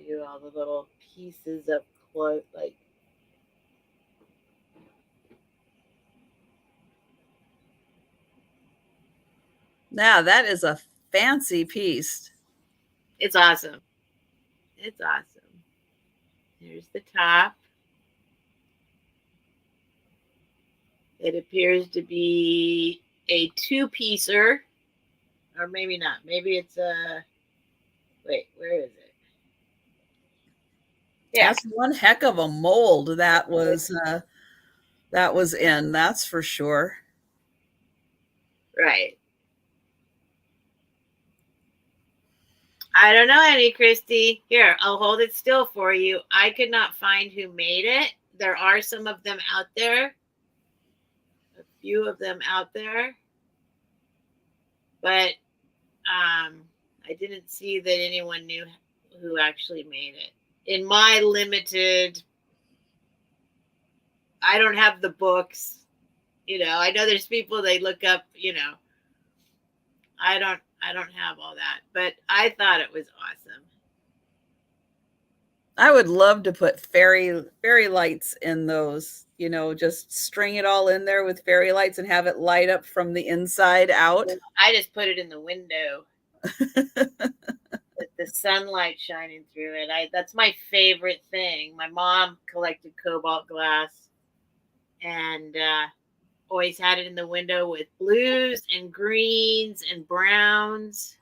you all the little pieces of cloth, like. Now that is a fancy piece. It's awesome. It's awesome. Here's the top. It appears to be a two-piecer, or maybe not. Maybe it's a. Wait, where is it? Yeah. That's one heck of a mold that was in. That's for sure. Right. I don't know any, Christy. Here, I'll hold it still for you. I could not find who made it. There are some of them out there. A few of them out there. But I didn't see that anyone knew who actually made it. In my limited, I don't have the books. You know, I know there's people they look up, you know. I don't have all that, but I thought it was awesome. I would love to put fairy lights in those, you know, just string it all in there with fairy lights and have it light up from the inside out. I just put it in the window with the sunlight shining through it. That's my favorite thing. My mom collected cobalt glass and always had it in the window with blues and greens and browns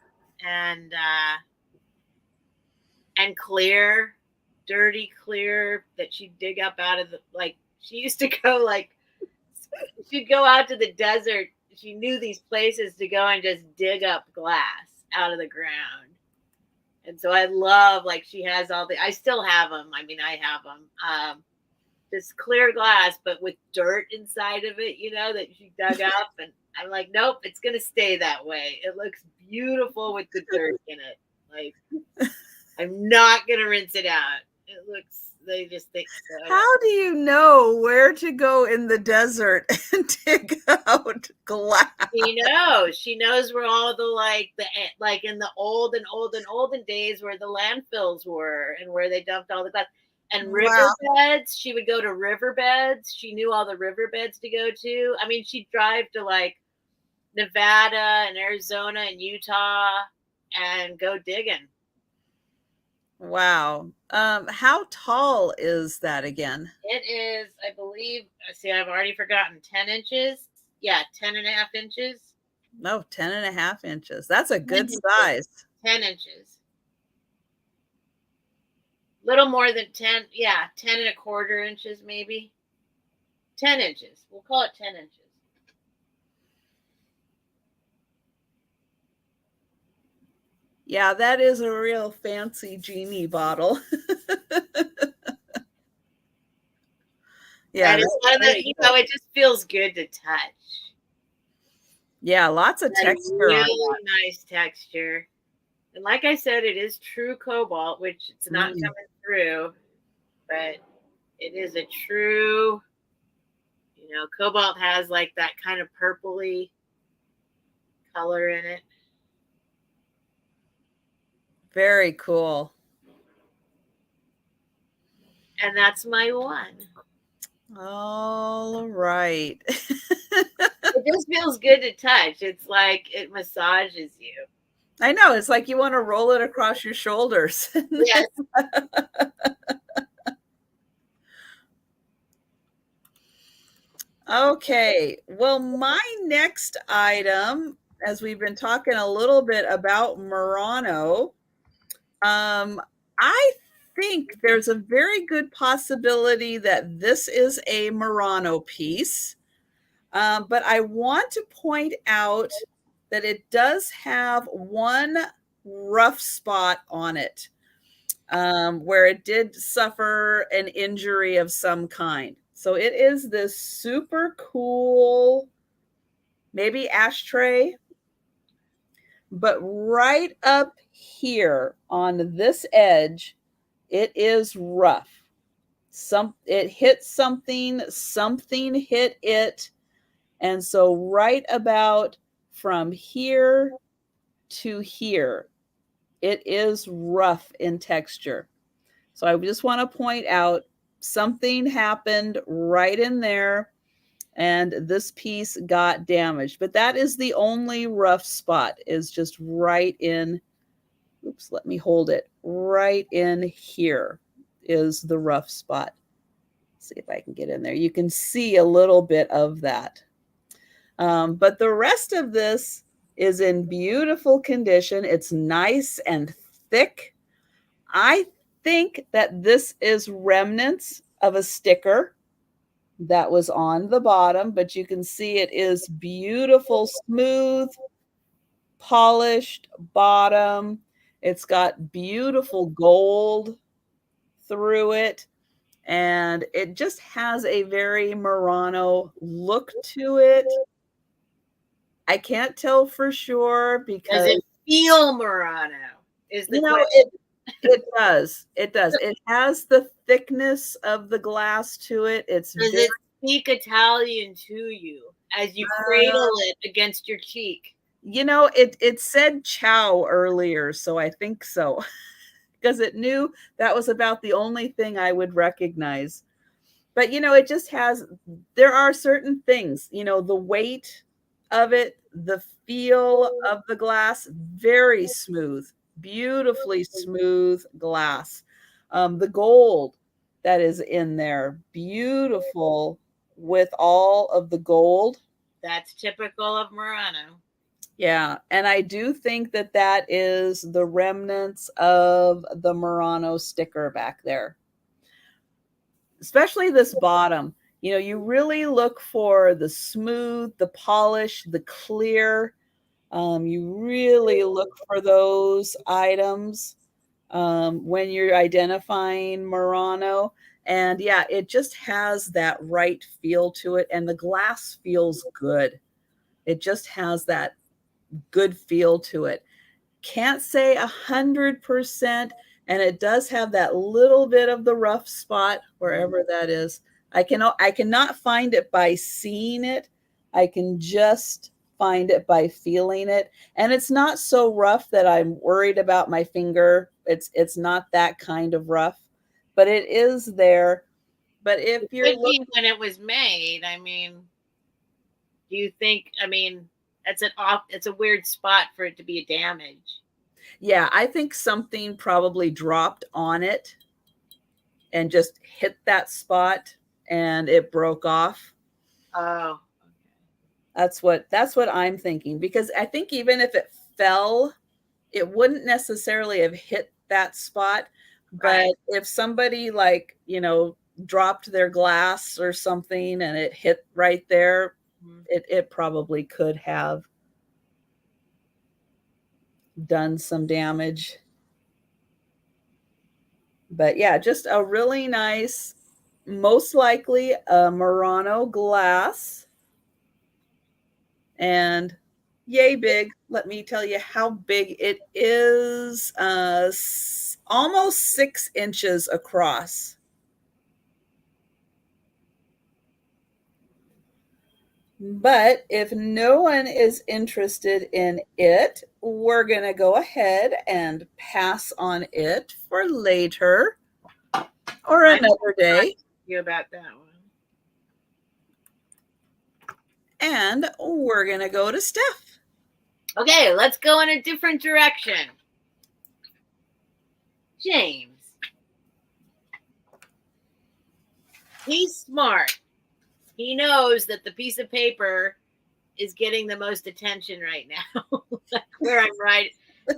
and clear, dirty clear that she'd dig up out of the, like, she used to go, like, she'd go out to the desert. She knew these places to go and just dig up glass out of the ground. And so I love, like, she has all I still have them. I mean, I have them. This clear glass, but with dirt inside of it, you know, that she dug up. And I'm like, nope, it's going to stay that way. It looks beautiful with the dirt in it. Like, I'm not going to rinse it out. It looks, they just think so. How do you know where to go in the desert and dig out glass? She knows where all the, like in the olden days where the landfills were and where they dumped all the glass. And riverbeds, she would go to riverbeds. She knew all the riverbeds to go to. I mean, she'd drive to, like, Nevada and Arizona and Utah and go digging. Wow. How tall is that again? It is, I believe, see, I've already forgotten, 10 inches. Yeah, 10 and a half inches. No, 10 and a half inches. That's a good size. 10 inches. Little more than 10. Yeah, 10 and a quarter inches, maybe. 10 inches. We'll call it 10 inches. Yeah, that is a real fancy genie bottle. Yeah, that is one of the, you know, it just feels good to touch. Yeah, lots of texture. Really nice texture. And like I said, it is true cobalt, which it's not coming through, but it is a true, you know, cobalt has like that kind of purpley color in it. Very cool. And that's my one. All right. It just feels good to touch. It's like it massages you. I know. It's like you want to roll it across your shoulders. Yes. Okay. Well, my next item, as we've been talking a little bit about Murano, I think there's a very good possibility that this is a Murano piece. But I want to point out that it does have one rough spot on it, where it did suffer an injury of some kind. So it is this super cool, maybe ashtray, but right up here on this edge, it is rough. It hit something hit it. And so right about from here to here, it is rough in texture. So I just want to point out something happened right in there and this piece got damaged. But that is the only rough spot, is just right in, oops, let me hold it. Right in here is the rough spot. See if I can get in there. You can see a little bit of that. But the rest of this is in beautiful condition. It's nice and thick. I think that this is remnants of a sticker that was on the bottom, but you can see it is beautiful, smooth, polished bottom. It's got beautiful gold through it, and it just has a very Murano look to it. I can't tell for sure because does it feel Murano? Is the question. It does. It does. It has the thickness of the glass to it. Does it speak Italian to you as you cradle it against your cheek? It said ciao earlier, so I think so. Because it knew that was about the only thing I would recognize. But, it just has, there are certain things, the weight of it, the feel of the glass, very smooth, beautifully smooth glass. The gold that is in there, beautiful with all of the gold. That's typical of Murano. Yeah, and I do think that that is the remnants of the Murano sticker back there. Especially this bottom. You really look for the smooth, the polish, the clear. You really look for those items when you're identifying Murano. And yeah, it just has that right feel to it. And the glass feels good. It just has that good feel to it. Can't say 100%. And it does have that little bit of the rough spot wherever that is. I cannot find it by seeing it. I can just find it by feeling it. And it's not so rough that I'm worried about my finger. It's not that kind of rough, but it is there. But if you're looking when it was made, I mean, do you think, I mean, it's a weird spot for it to be a damage. Yeah, I think something probably dropped on it and just hit that spot and it broke off. Oh, okay. That's what I'm thinking, because I think even if it fell, it wouldn't necessarily have hit that spot. But if somebody dropped their glass or something and it hit right there, it probably could have done some damage. But yeah, just a really nice, most likely a Murano glass. And yay big. Let me tell you how big it is. Almost 6 inches across. But if no one is interested in it, we're going to go ahead and pass on it for later or another day. You about that one. And we're going to go to Steph. Okay, let's go in a different direction. James. He's smart. He knows that the piece of paper is getting the most attention right now. Where I'm right.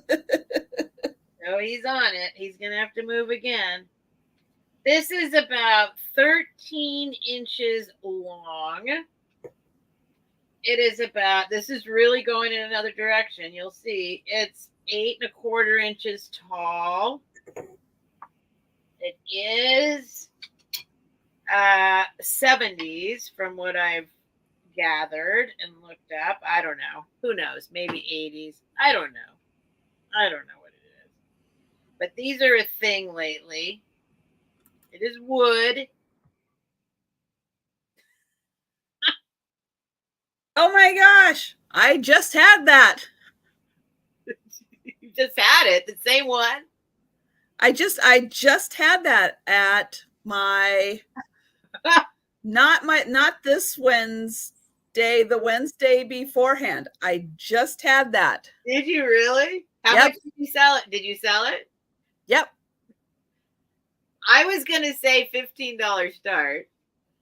So he's on it. He's going to have to move again. This is about 13 inches long. It is about, this is really going in another direction. You'll see it's 8 1/4 inches tall. It is 70s from what I've gathered and looked up. I don't know. Who knows? Maybe 80s. I don't know. I don't know what it is. But these are a thing lately. It is wood. Oh my gosh. I just had that. You just had it. The same one. I just had that at my not this Wednesday, the Wednesday beforehand. I just had that. Did you really? How Yep. much did you sell it? Did you sell it? Yep. I was gonna say $15 start.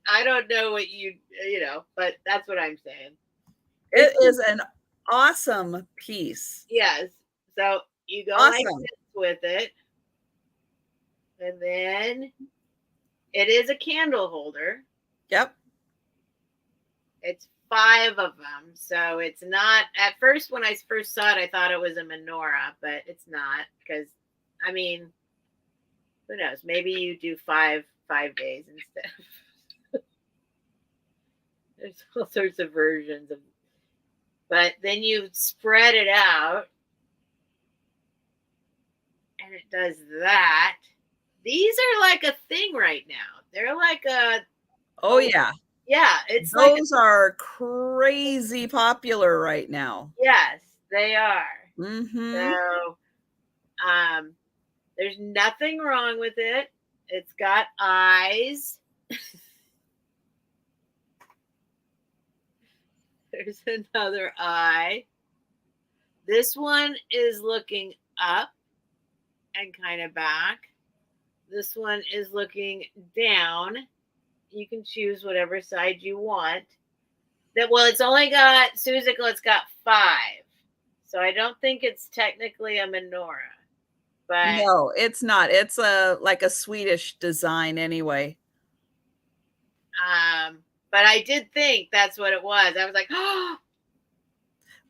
I don't know what you know, but that's what I'm saying. It is an awesome piece. Yes. So you go Awesome. like this with it. And then it is a candle holder. Yep. It's 5 of them. So it's not, at first, when I first saw it, I thought it was a menorah, but it's not, because, I mean, who knows? Maybe you do 5 days instead. There's all sorts of versions of, but then you spread it out and it does that. These are like a thing right now. They're like a, oh yeah. Yeah, it's those are crazy popular right now. Yes, they are. Mm-hmm. So, there's nothing wrong with it. It's got eyes. There's another eye. This one is looking up and kind of back. This one is looking down. You can choose whatever side you want. Well, it's only got, Susical, it's got 5. So I don't think it's technically a menorah. But no, it's not. It's like a Swedish design anyway. But I did think that's what it was. I was like, oh.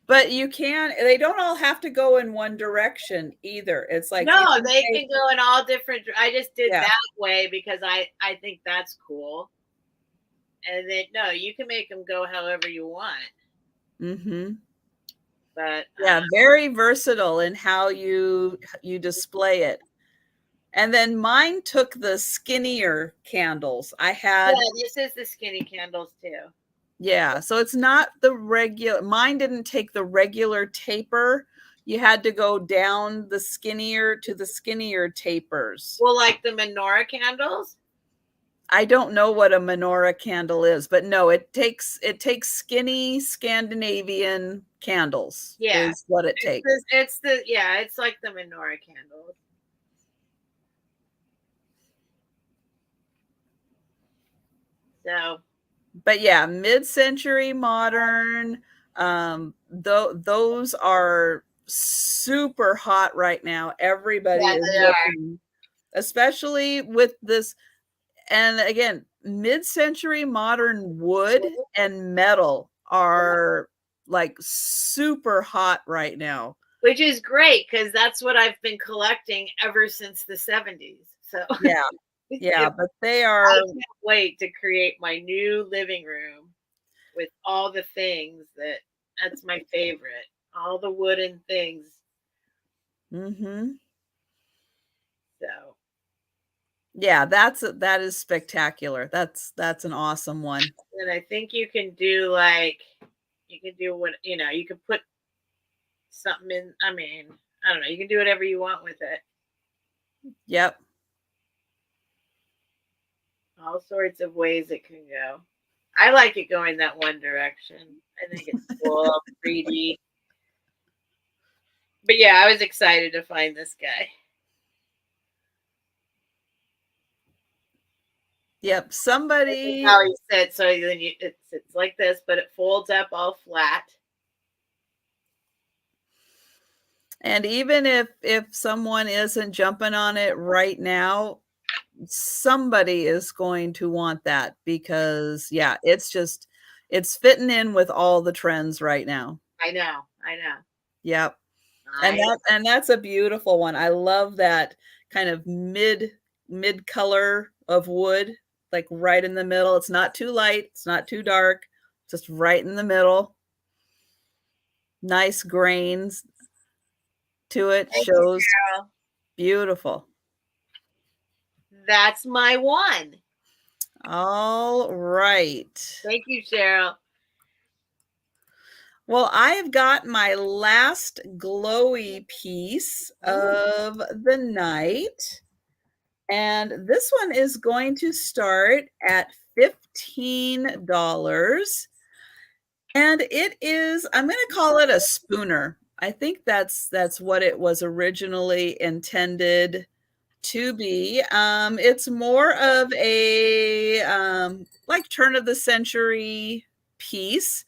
But they don't all have to go in one direction either. It's like, no, they can go in all different. I just did Yeah. that way because I think that's cool. And then, no, you can make them go however you want. Mm-hmm. But yeah, very versatile in how you display it. And then mine took the skinnier candles. I had, yeah, this is the skinny candles too. yeah, so it's not the regular, mine didn't take the regular taper. You had to go down the skinnier to the skinnier tapers. Well, like the menorah candles? I don't know what a menorah candle is, but no, it takes skinny Scandinavian candles. Yeah, is what it takes. It's like the menorah candles. So, but yeah, mid-century modern. Those are super hot right now. Everybody is looking, especially with this. And again, mid-century modern wood and metal are like super hot right now. Which is great because that's what I've been collecting ever since the 70s. So yeah. Yeah, but they are. I can't wait to create my new living room with all the things that's my favorite. All the wooden things. Mm-hmm. So yeah, that is spectacular. That's an awesome one. And I think you can do what, you can put something in. I mean, I don't know. You can do whatever you want with it. Yep. All sorts of ways it can go. I like it going that one direction. I think it's cool, 3D. But yeah, I was excited to find this guy. Yep, somebody. How he said, so then it's like this, but it folds up all flat. And even if someone isn't jumping on it right now, somebody is going to want that because yeah, it's fitting in with all the trends right now. I know. Yep. And that's a beautiful one. I love that kind of mid color of wood, like right in the middle. It's not too light, it's not too dark, just right in the middle. Nice grains to it. Thank shows you, beautiful. That's my one. All right. Thank you, Cheryl. Well, I've got my last glowy piece of the night. And this one is going to start at $15. And it is, I'm going to call it a spooner. I think that's what it was originally intended to be. It's more of a like turn of the century piece.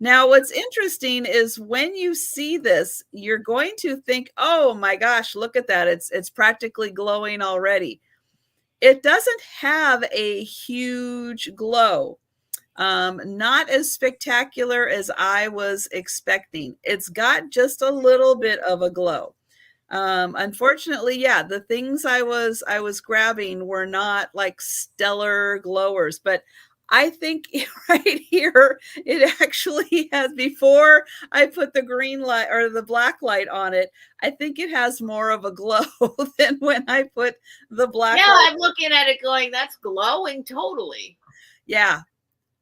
Now, what's interesting is when you see this, you're going to think, "Oh my gosh, look at that. It's practically glowing already." It doesn't have a huge glow. Not as spectacular as I was expecting. It's got just a little bit of a glow. Unfortunately, yeah, the things I was grabbing were not like stellar glowers, but I think right here it actually has, before I put the green light or the black light on it, I think it has more of a glow than when I put the black Yeah, light. I'm looking at it going, that's glowing totally. Yeah,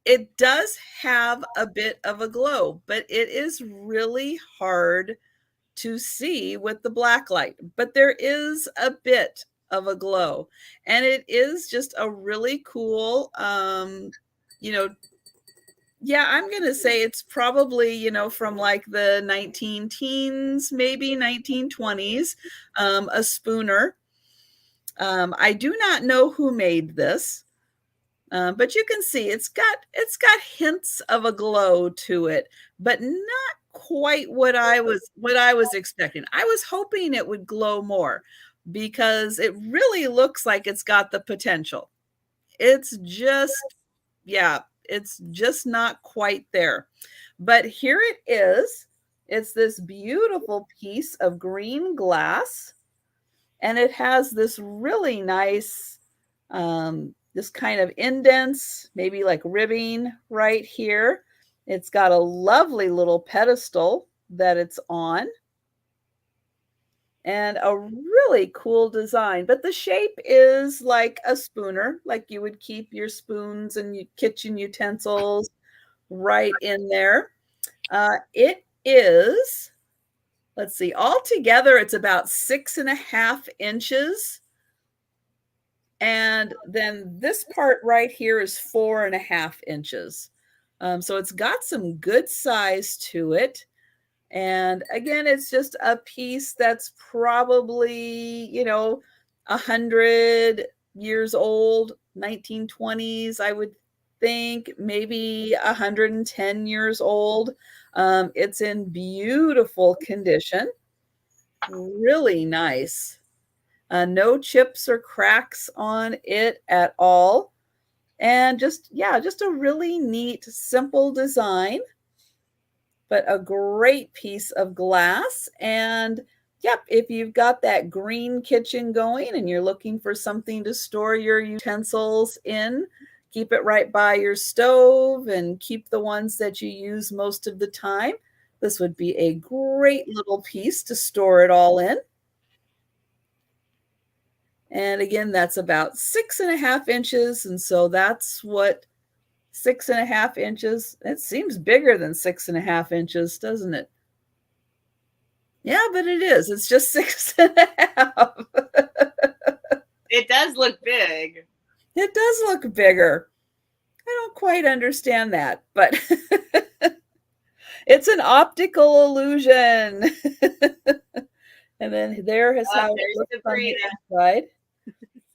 it does have a bit of a glow, but it is really hard to see with the black light, but there is a bit of a glow, and it is just a really cool, you know, yeah, I'm going to say it's probably, from like the 19 teens, maybe 1920s, a spooner. I do not know who made this. But you can see it's got hints of a glow to it, but not quite what I was expecting. I was hoping it would glow more because it really looks like it's got the potential. It's just, yeah, it's just not quite there. But here it is. It's this beautiful piece of green glass, and it has this really nice this kind of indents, maybe like ribbing right here. It's got a lovely little pedestal that it's on, and a really cool design. But the shape is like a spooner, like you would keep your spoons and your kitchen utensils right in there. It is, let's see, altogether it's about 6.5 inches. And then this part right here is 4.5 inches. So it's got some good size to it. And again, it's just a piece that's probably, 100 years old, 1920s, I would think, maybe 110 years old. It's in beautiful condition, really nice. No chips or cracks on it at all. And just, yeah, just a really neat, simple design, but a great piece of glass. And yep, if you've got that green kitchen going and you're looking for something to store your utensils in, keep it right by your stove and keep the ones that you use most of the time. This would be a great little piece to store it all in. And again, that's about 6.5 inches. And so that's what 6.5 inches, it seems bigger than 6.5 inches, doesn't it? Yeah, but it is. It's just 6.5. It does look big. It does look bigger. I don't quite understand that, but it's an optical illusion. And then there is how it looks Sabrina. on the inside.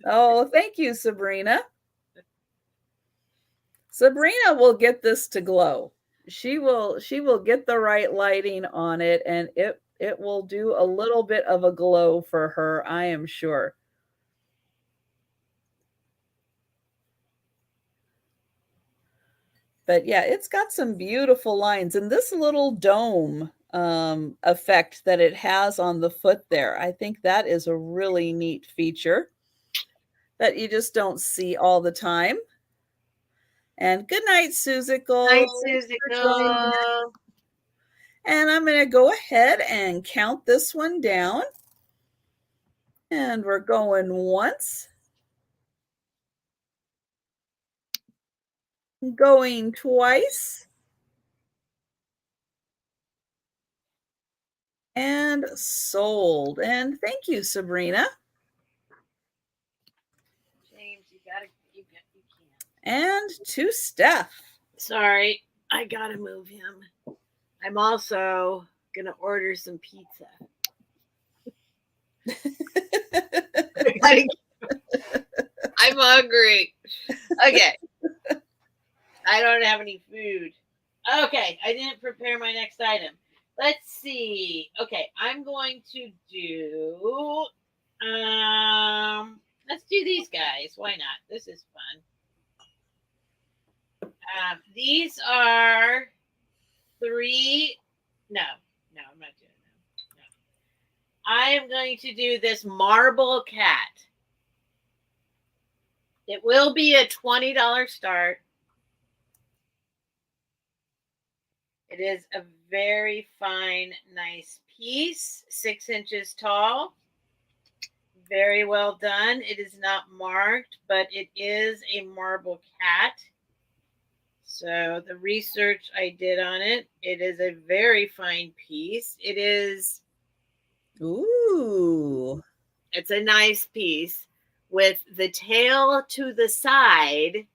Oh, thank you, Sabrina. Sabrina will get this to glow. She will get the right lighting on it, and it will do a little bit of a glow for her, I am sure. But yeah, it's got some beautiful lines, and this little dome effect that it has on the foot there, I think that is a really neat feature that you just don't see all the time. And good night, Suzical. Night, Suzical. And I'm going to go ahead and count this one down. And we're going once, going twice, And sold. And thank you, Sabrina. James, you can't. And to Steph. Sorry, I gotta move him. I'm also gonna order some pizza. I'm hungry. Okay. I don't have any food. Okay, I didn't prepare my next item. Let's see. Okay, I'm going to do let's do these guys. Why not? This is fun. These are three. No, I'm not doing them. No. I am going to do this marble cat. It will be a $20 start. It is a very fine, nice piece, 6 inches tall. Very well done. It is not marked, but it is a marble cat. So the research I did on it, it is a very fine piece. It is. Ooh. It's a nice piece with the tail to the side.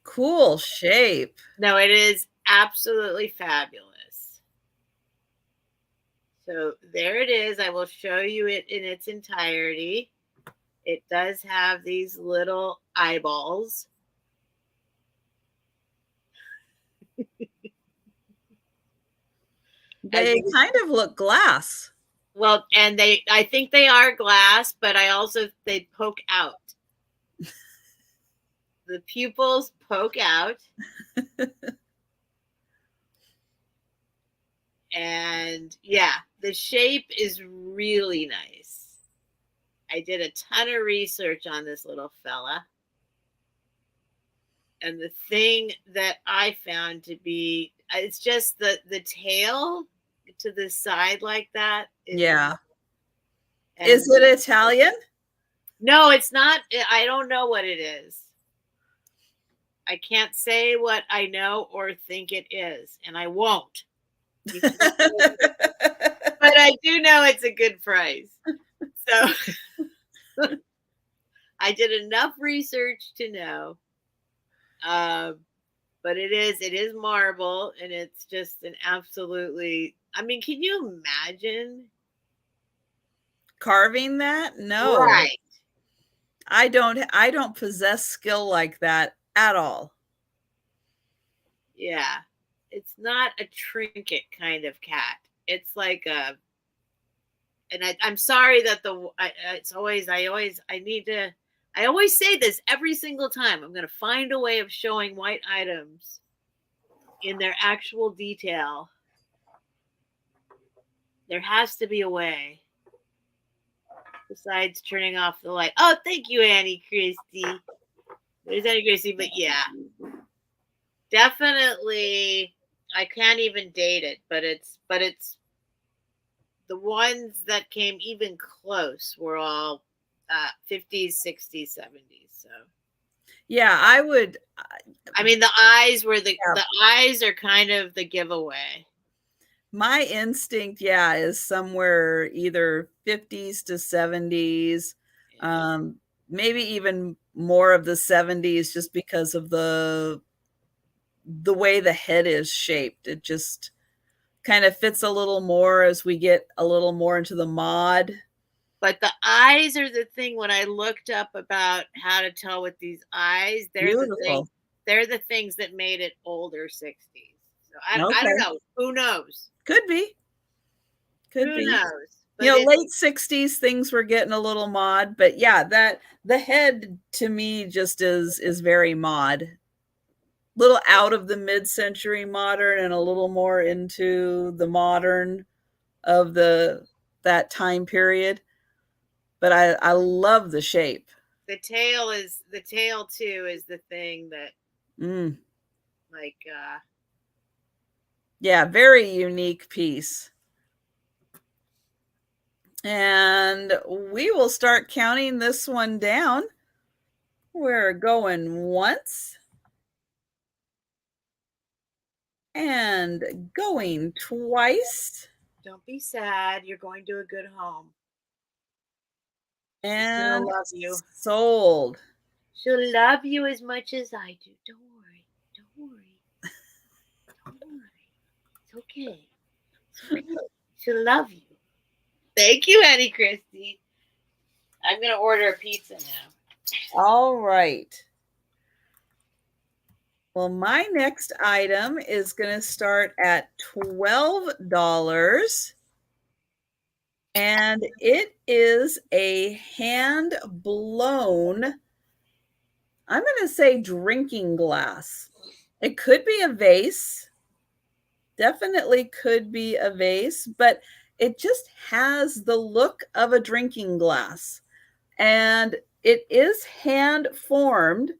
Cool shape. No, it is absolutely fabulous. So there it is. I will show you it in its entirety. It does have these little eyeballs. They kind of look glass. Well, and I think they are glass, but they poke out. The pupils poke out. And yeah, the shape is really nice. I did a ton of research on this little fella. And the thing that I found to be, it's just the tail to the side like that. Yeah. Is it Italian? No, it's not. I don't know what it is. I can't say what I know or think it is, and I won't. But I do know it's a good price. So I did enough research to know. But it is marble, and it's just an absolutely, I mean, can you imagine carving that? No. Right. I don't possess skill like that at all. Yeah. It's not a trinket kind of cat. It's like a, and I'm sorry that I always say this every single time. I'm going to find a way of showing white items in their actual detail. There has to be a way besides turning off the light. Oh, thank you, Annie Christie. There's Annie Christie, but yeah, definitely. I can't even date it, but it's the ones that came even close were all 50s, 60s, 70s. So yeah, I would. I mean, the eyes were the eyes are kind of the giveaway. My instinct, yeah, is somewhere either 50s to 70s, maybe even more of the 70s, just because of the way the head is shaped. It just kind of fits a little more as we get a little more into the mod. But the eyes are the thing. When I looked up about how to tell with these eyes, they're the things that made it older 60s. So I don't know. Who knows? Could be. Who knows? But late 60s things were getting a little mod, but yeah, that the head to me just is very mod. Little out of the mid-century modern and a little more into the modern of that time period. But I love the shape. The tail too is the thing that yeah, very unique piece. And we will start counting this one down. We're going once, And going twice. Don't be sad. You're going to a good home. And love you. Sold. She'll love you as much as I do. Don't worry. Don't worry. Don't worry. It's okay. It's okay. She'll love you. Thank you, Auntie Christy. I'm going to order a pizza now. All right. Well, my next item is going to start at $12. And it is a hand blown, I'm going to say drinking glass. It could be a vase. Definitely could be a vase, but it just has the look of a drinking glass. And it is hand formed.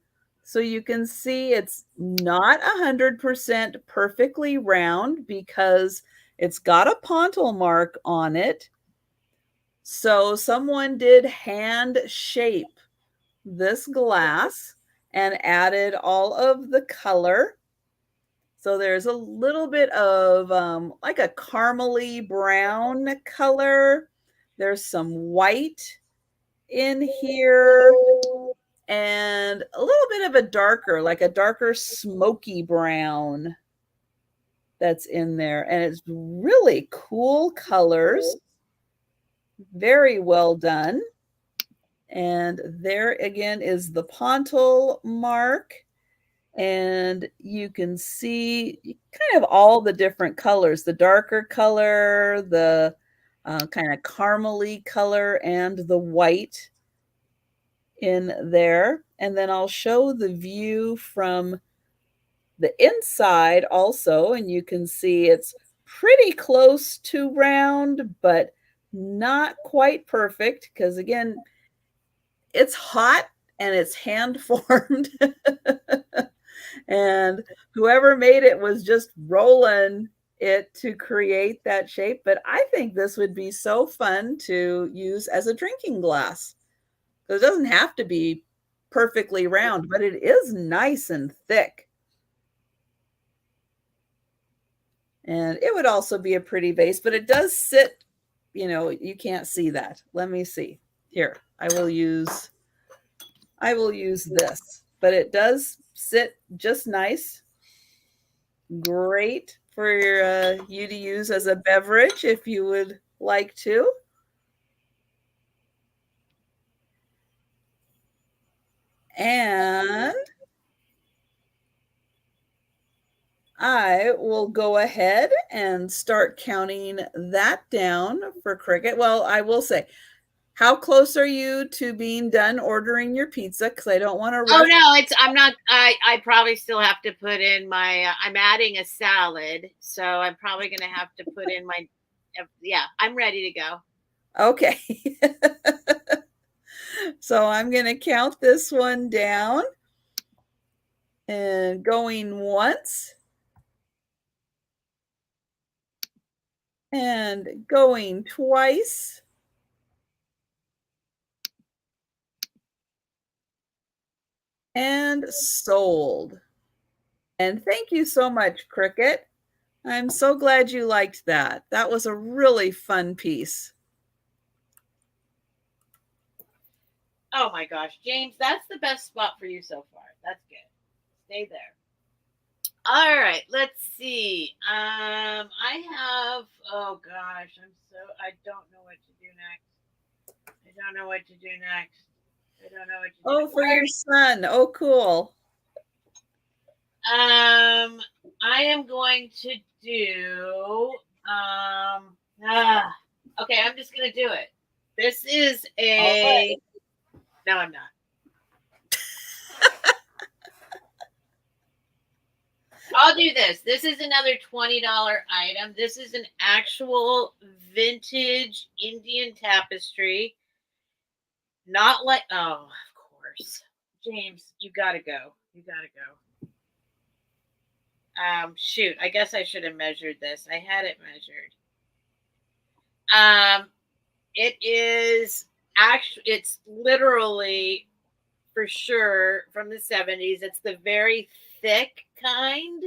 So you can see it's not 100% perfectly round because it's got a pontil mark on it. So someone did hand shape this glass and added all of the color. So there's a little bit of like a caramely brown color. There's some white in here and a little bit of a darker, like a darker smoky brown that's in there. And it's really cool colors. Very well done. And there again is the pontil mark. And you can see kind of all the different colors, the darker color, the kind of caramely color, and the white in there. And then I'll show the view from the inside also, and you can see it's pretty close to round, but not quite perfect because, again, it's hot and it's hand formed. And whoever made it was just rolling it to create that shape. But I think this would be so fun to use as a drinking glass. So it doesn't have to be perfectly round, but it is nice and thick. And it would also be a pretty vase, but it does sit, you can't see that. Let me see. Here, I will use this, but it does sit just nice. Great for you to use as a beverage if you would like to. And I will go ahead and start counting that down for Cricket. Well, I will say, how close are you to being done ordering your pizza? Because I don't want to rush. Oh no, I'm not. I probably still have to put in my. I'm adding a salad, so I'm probably going to have to put in my. Yeah, I'm ready to go. Okay. So I'm going to count this one down and going once and going twice. And sold. And thank you so much, Cricket. I'm so glad you liked that. That was a really fun piece. Oh my gosh, James, that's the best spot for you so far. That's good. Stay there. All right, let's see. I have. Oh gosh, I don't know what to do next. I don't know what to do next. Oh, for your son. Oh, cool. I am going to do. Okay, I'm just gonna do it. This is a. No, I'm not. I'll do this. This is another $20 item. This is an actual vintage Indian tapestry. Not like, oh, of course. James, you gotta go. You gotta go. Shoot, I guess I should have measured this. I had it measured. It is actually, it's literally for sure from the 70s. It's the very thick kind.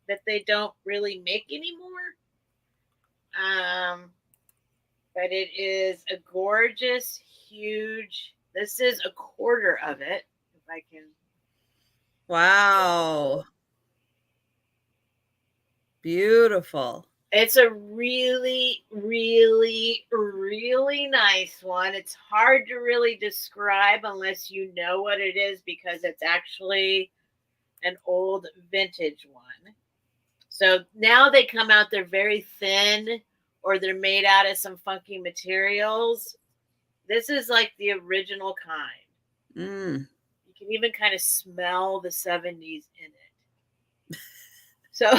that they don't really make anymore. But it is a gorgeous, huge. This is a quarter of it. If I can. Wow. Beautiful. It's a really, really, really nice one. It's hard to really describe unless you know what it is, because it's actually an old vintage one. So now they come out, they're very thin, or they're made out of some funky materials. This is like the original kind. You can even kind of smell the 70s in it. So,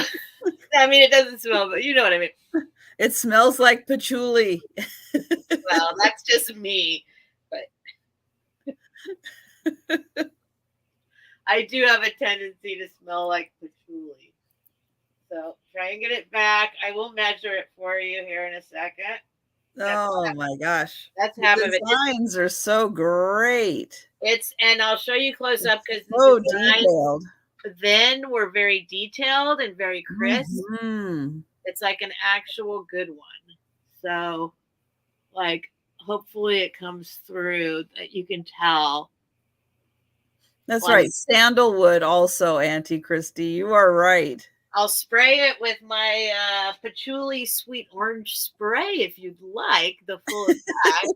I mean, it doesn't smell, but you know what I mean. It smells like patchouli. Well, that's just me. But I do have a tendency to smell like patchouli. So try and get it back. I will measure it for you here in a second. Oh my gosh. That's half of it. The designs are so great. And I'll show you close up because so detailed. Then we're very detailed and very crisp. Mm-hmm. It's like an actual good one. So, like, hopefully it comes through that you can tell. That's right. Sandalwood also, Auntie Christy. You are right. I'll spray it with my patchouli sweet orange spray if you'd like the full effect.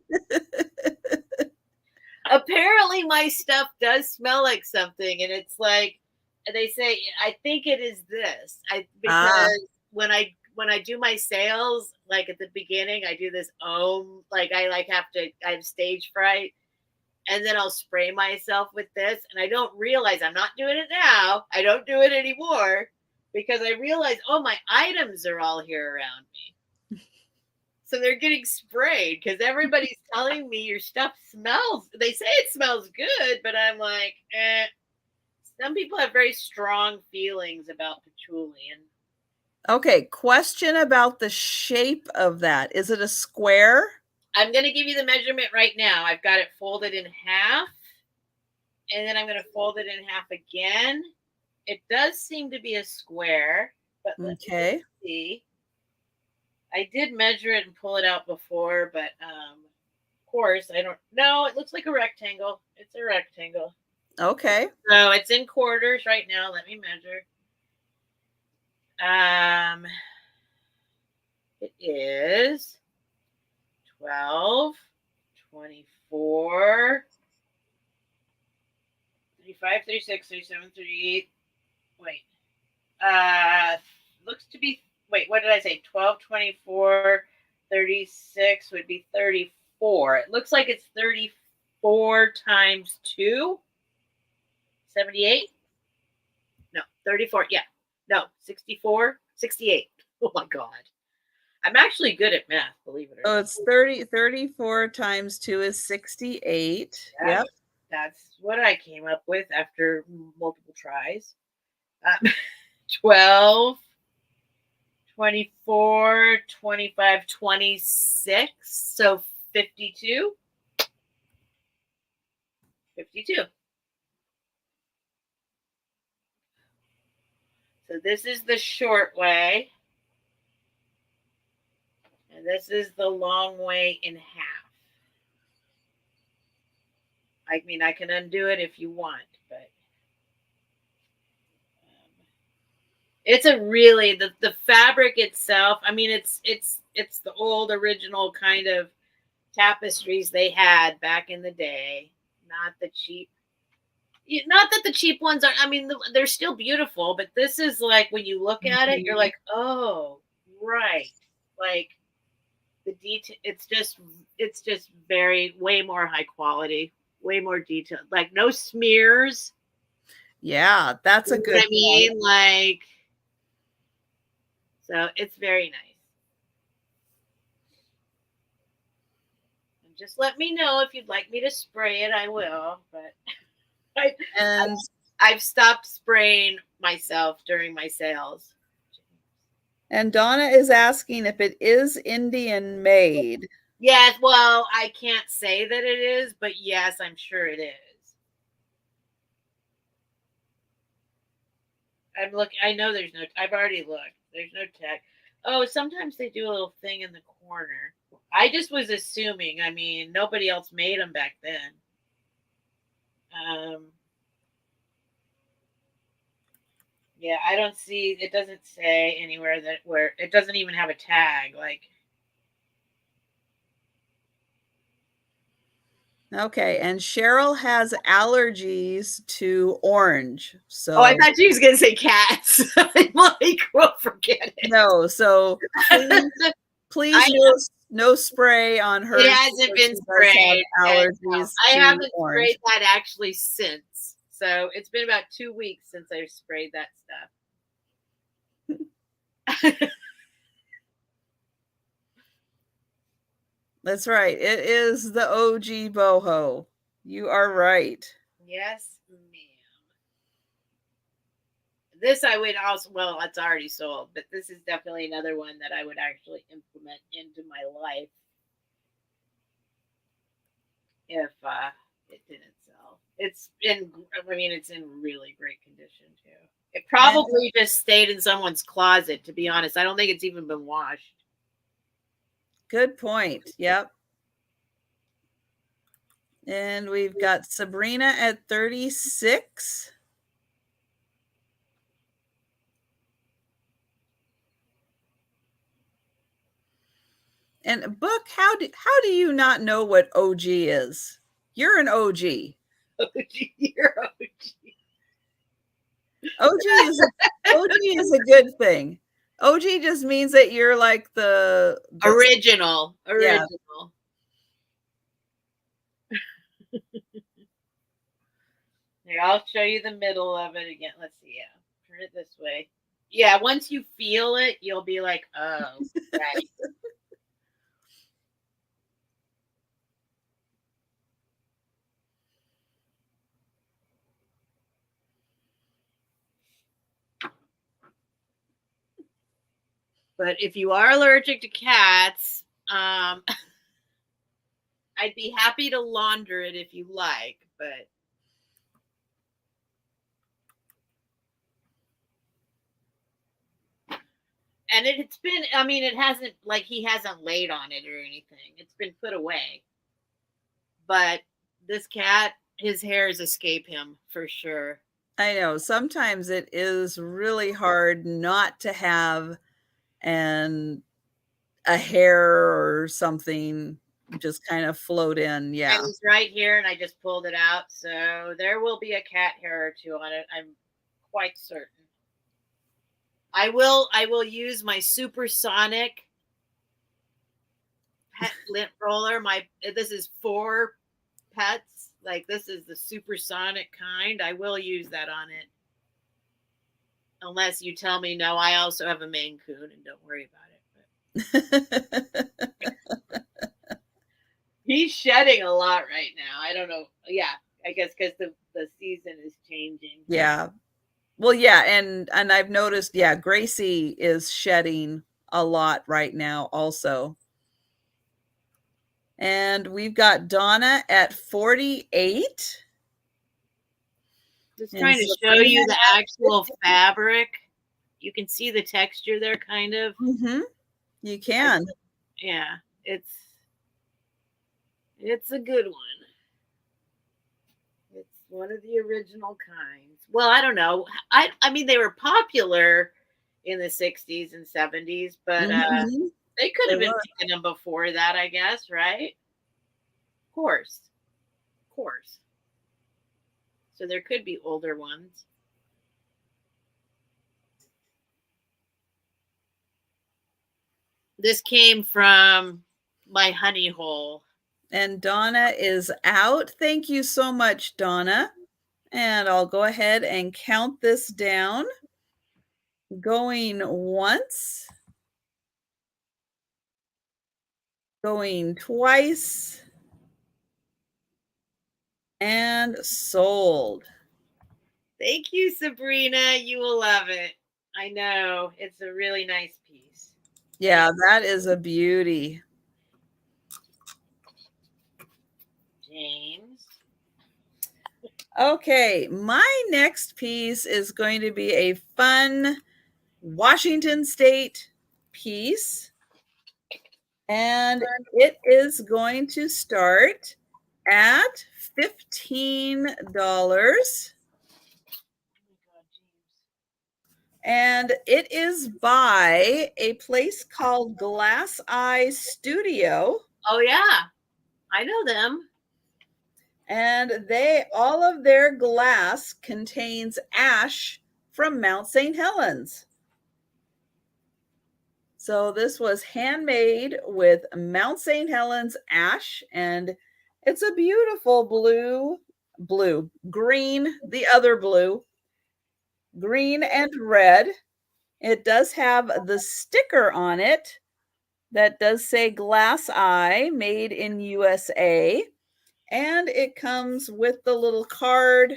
Apparently my stuff does smell like something, and it's like they say, I think it is this. Because when I do my sales, like at the beginning, I do this like I have stage fright, and then I'll spray myself with this, and I don't realize I'm not doing it now. I don't do it anymore. Because I realized, my items are all here around me. So they're getting sprayed because everybody's telling me your stuff smells. They say it smells good, but I'm like, Some people have very strong feelings about patchouli. Okay, question about the shape of that. Is it a square? I'm going to give you the measurement right now. I've got it folded in half. And then I'm going to fold it in half again. It does seem to be a square, but let's see. I did measure it and pull it out before, but of course I don't know. It looks like a rectangle. It's a rectangle. Okay. So it's in quarters right now. Let me measure. It is 12, 24, 35, 36, 37, 38. Wait, looks to be, what did I say? 12, 24, 36 would be 34. It looks like it's 34 times 2, 78. No, 34. Yeah. No, 64, 68. Oh my God. I'm actually good at math, believe it or not. Oh, it's 34 times 2 is 68. Yep. That's what I came up with after multiple tries. 12, 24, 25, 26. So 52. 52. So this is the short way. And this is the long way in half. I mean, I can undo it if you want, but it's a really the fabric itself. I mean, it's the old original kind of tapestries they had back in the day, not the cheap. Not that the cheap ones are. I mean, they're still beautiful, but this is like when you look at it, you're like, oh, right, like the detail. It's just way more high quality. Way more detailed, like no smears. Yeah, that's a good. I mean, like, so it's very nice. And just let me know if you'd like me to spray it. I will, but I've stopped spraying myself during my sales. And Donna is asking if it is Indian made. Yes, well, I can't say that it is, but yes, I'm sure it is. I'm looking. I know there's no. I've already looked. There's no tag. Oh, sometimes they do a little thing in the corner. I just was assuming. I mean, nobody else made them back then. Yeah, I don't see. It doesn't say anywhere that where it doesn't even have a tag. Like. Okay, and Cheryl has allergies to orange. So Oh, I thought she was gonna say cats. I'm like, well, forget it. No, so please no spray on her. It hasn't been sprayed. Allergies. I haven't sprayed that actually since. So it's been about 2 weeks since I've sprayed that stuff. That's right. It is the OG boho. You are right. Yes, ma'am. This I would also, well, it's already sold, but this is definitely another one that I would actually implement into my life if it didn't sell. It's in, I mean, it's in really great condition too. It probably just stayed in someone's closet, to be honest. I don't think it's even been washed. Good point. Yep. And we've got Sabrina at 36. And Book, how do you not know what OG is? You're an OG. You're OG. OG is a good thing. OG just means that you're like the original. Yeah. Here, I'll show you the middle of it again. Let's see. Yeah, turn it this way. Yeah, once you feel it, you'll be like, oh, right. But if you are allergic to cats, I'd be happy to launder it if you like, but and it's been, I mean, it hasn't, like, he hasn't laid on it or anything. It's been put away. But this cat, his hairs escape him for sure. I know. Sometimes it is really hard not to have a hair or something just kind of float in. Yeah. And it's right here, and I just pulled it out. So there will be a cat hair or two on it. I'm quite certain. I will use my supersonic pet lint roller. This is 4 pets. Like, this is the supersonic kind. I will use that on it. Unless you tell me, no, I also have a Maine Coon, and don't worry about it. But he's shedding a lot right now. I don't know. Yeah, I guess because the season is changing. Yeah. Well, yeah, and I've noticed, yeah, Gracie is shedding a lot right now also. And we've got Donna at 48. Just trying to show you the actual fabric. You can see the texture there, kind of. Mm-hmm. You can. Yeah, it's a good one. It's one of the original kinds. Well, I don't know. I mean, they were popular in the 60s and 70s, but they could have been making them before that, I guess, right? Of course. So there could be older ones. This came from my honey hole. And Donna is out. Thank you so much, Donna. And I'll go ahead and count this down. Going once. Going twice. And sold. Thank you, Sabrina. You will love it. I know. It's a really nice piece. Yeah, that is a beauty. James. Okay, my next piece is going to be a fun Washington State piece. And it is going to start at $15. And it is by a place called Glass Eye Studio. Oh, yeah. I know them. And all of their glass contains ash from Mount St. Helens. So this was handmade with Mount St. Helens ash, and it's a beautiful green, the other blue, green and red. It does have the sticker on it that does say Glass Eye, made in USA. And it comes with the little card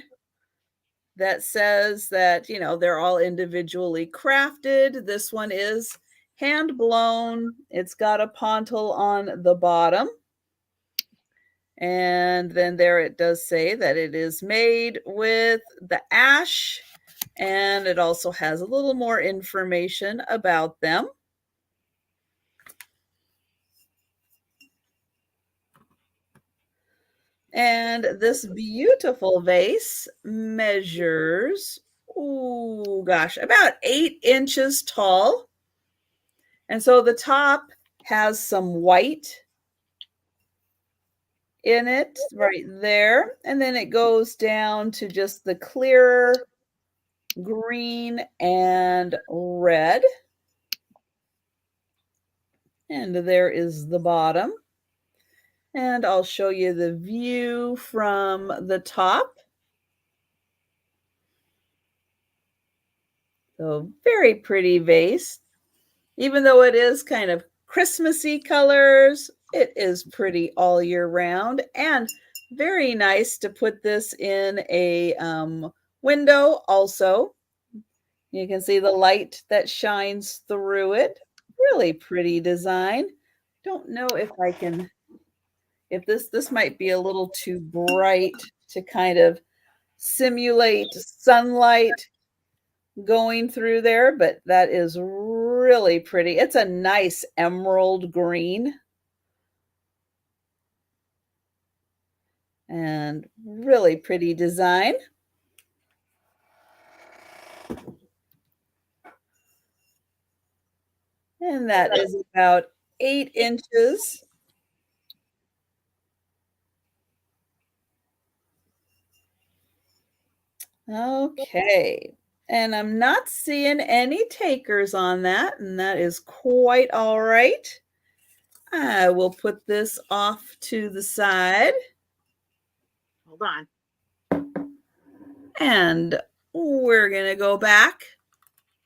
that says that, they're all individually crafted. This one is hand blown. It's got a pontil on the bottom. And then there it does say that it is made with the ash. And it also has a little more information about them. And this beautiful vase measures, about 8 inches tall. And so the top has some white in it right there. And then it goes down to just the clearer green and red. And there is the bottom. And I'll show you the view from the top. So very pretty vase. Even though it is kind of Christmassy colors, it is pretty all year round, and very nice to put this in a window also. You can see the light that shines through it. Really pretty design. Don't know if this might be a little too bright to kind of simulate sunlight going through there, but that is really pretty. It's a nice emerald green. And really pretty design. And that is about 8 inches. Okay. And I'm not seeing any takers on that, and that is quite all right. I will put this off to the side. Hold on. And we're going to go back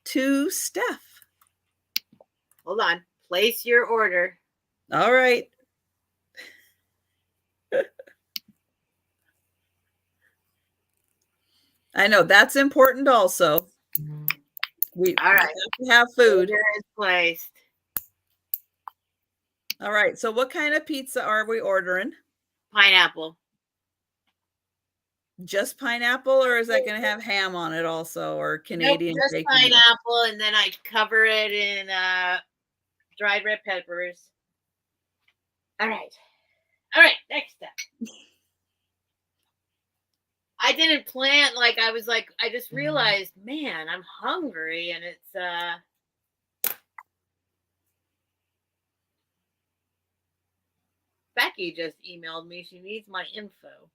to Steph. Hold on. Place your order. All right. I know that's important also. We all right. have to have food. Order is placed. All right. So what kind of pizza are we ordering? Pineapple. Just pineapple, or is that going to have ham on it also, or Canadian nope, just bacon? Pineapple, and then I cover it in dried red peppers. All right. Next step. I didn't plan, I just realized, man, I'm hungry, and it's Becky just emailed me. She needs my info.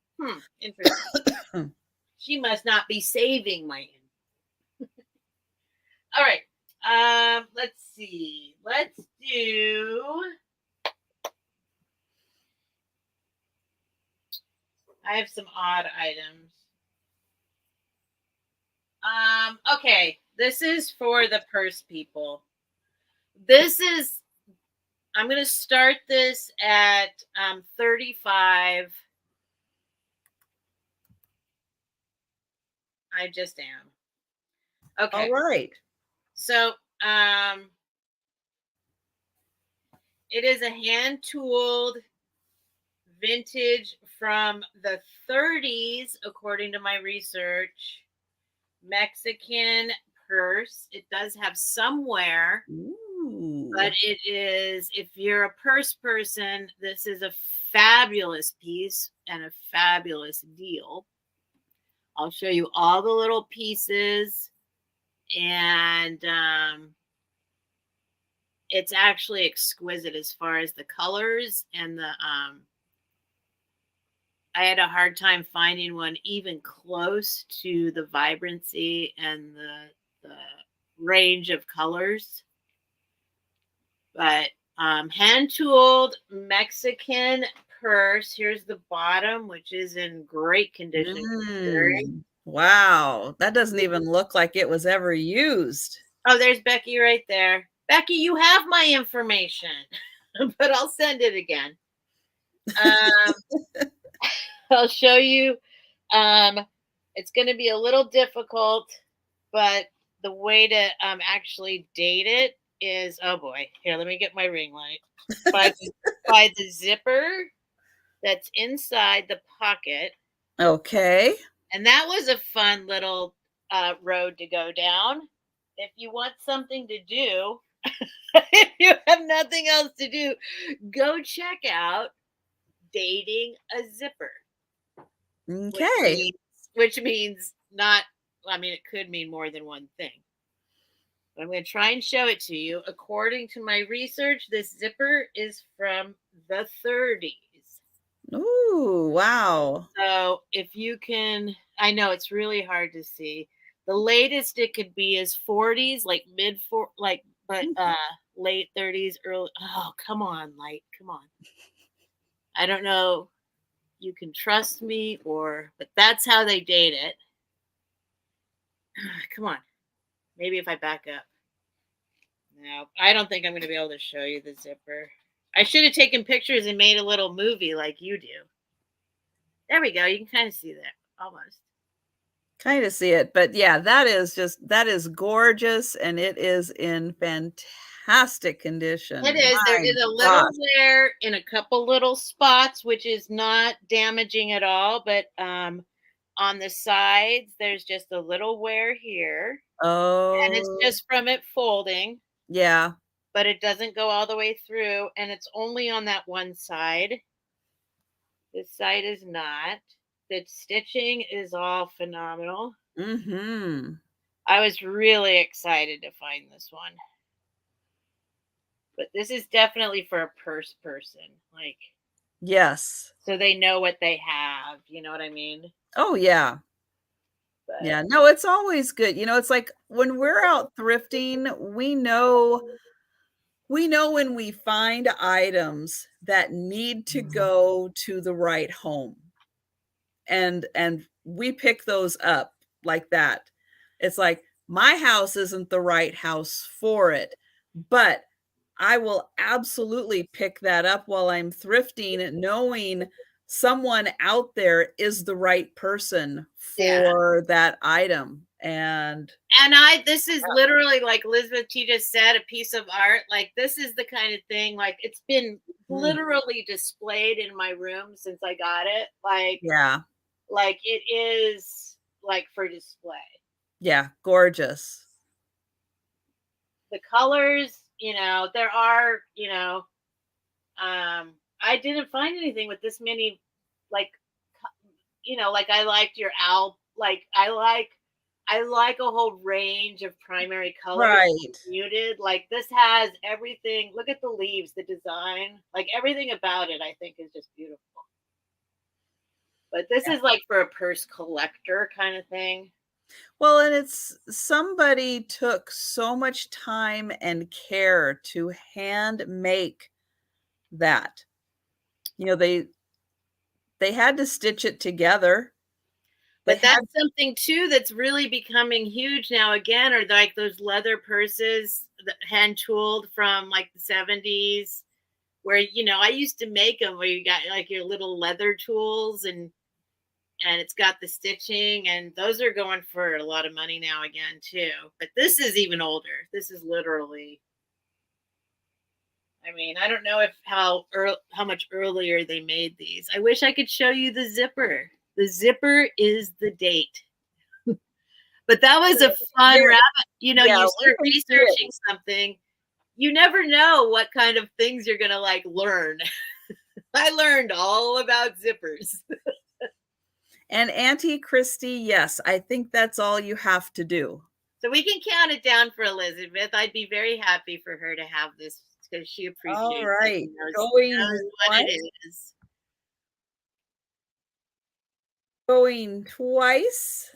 Interesting. She must not be saving my info. All right. Let's see. Let's do. I have some odd items. Okay. This is for the purse people. I'm going to start this at 35. I just am. Okay. All right. So, it is a hand-tooled vintage from the 30s, according to my research. Mexican purse. It does have some wear. Ooh. But it is, if you're a purse person, this is a fabulous piece and a fabulous deal. I'll show you all the little pieces, and it's actually exquisite as far as the colors and the I had a hard time finding one even close to the vibrancy and the range of colors. But hand tooled Mexican purse. Here's the bottom, which is in great condition. Wow, that doesn't even look like it was ever used. Oh, there's Becky right there. Becky, you have my information, but I'll send it again. I'll show you. It's going to be a little difficult, but the way to actually date it is, oh boy, here, let me get my ring light. By the zipper that's inside the pocket. Okay. And that was a fun little road to go down. If you want something to do, if you have nothing else to do, go check out dating a zipper. Okay. Which means not, I mean, it could mean more than one thing. But I'm going to try and show it to you. According to my research, this zipper is from the 30s. Ooh, wow. So if you can, I know it's really hard to see. The latest it could be is 40s, like but late 30s, early. Oh, come on, light, come on. I don't know. You can trust me, but that's how they date it. Come on. Maybe if I back up. No, I don't think I'm going to be able to show you the zipper. I should have taken pictures and made a little movie like you do. There we go. You can kind of see that almost. Kind of see it, but yeah, that is gorgeous, and it is in fantastic condition. It is. There is a little wear in a couple little spots, which is not damaging at all, but on the sides, there's just a little wear here. Oh. And it's just from it folding. Yeah. But it doesn't go all the way through, and it's only on that one side. This side is not. The stitching is all phenomenal. Mm-hmm. I was really excited to find this one. But this is definitely for a purse person. Like, yes. So they know what they have. You know what I mean? Oh, yeah. But yeah, no, it's always good. You know, it's like when we're out thrifting, we know when we find items that need to go to the right home. And we pick those up like that. It's like, my house isn't the right house for it, but I will absolutely pick that up while I'm thrifting, knowing someone out there is the right person for that item. And this is literally, like Elizabeth T just said, a piece of art. Like, this is the kind of thing, like, it's been literally displayed in my room since I got it. Like, yeah, like it is like for display. Yeah, gorgeous. The colors, there are, I didn't find anything with this many, like, like I liked your owl. Like, I like a whole range of primary colors. Right. Muted. Like, this has everything. Look at the leaves, the design, like everything about it, I think is just beautiful. But this is like for a purse collector kind of thing. Well, and it's somebody took so much time and care to hand make that. They had to stitch it together. But that's something too that's really becoming huge now again, are like those leather purses, hand tooled from like the 70s, where, I used to make them where you got like your little leather tools and it's got the stitching, and those are going for a lot of money now again too. But this is even older. This is literally, I mean, I don't know how much earlier they made these. I wish I could show you the zipper. The zipper is the date. But that was a fun rabbit. You know, you start researching something, you never know what kind of things you're going to like learn. I learned all about zippers. And Auntie Christy, yes, I think that's all you have to do. So we can count it down for Elizabeth. I'd be very happy for her to have this because she appreciates all right. it. Going what it is. Going twice.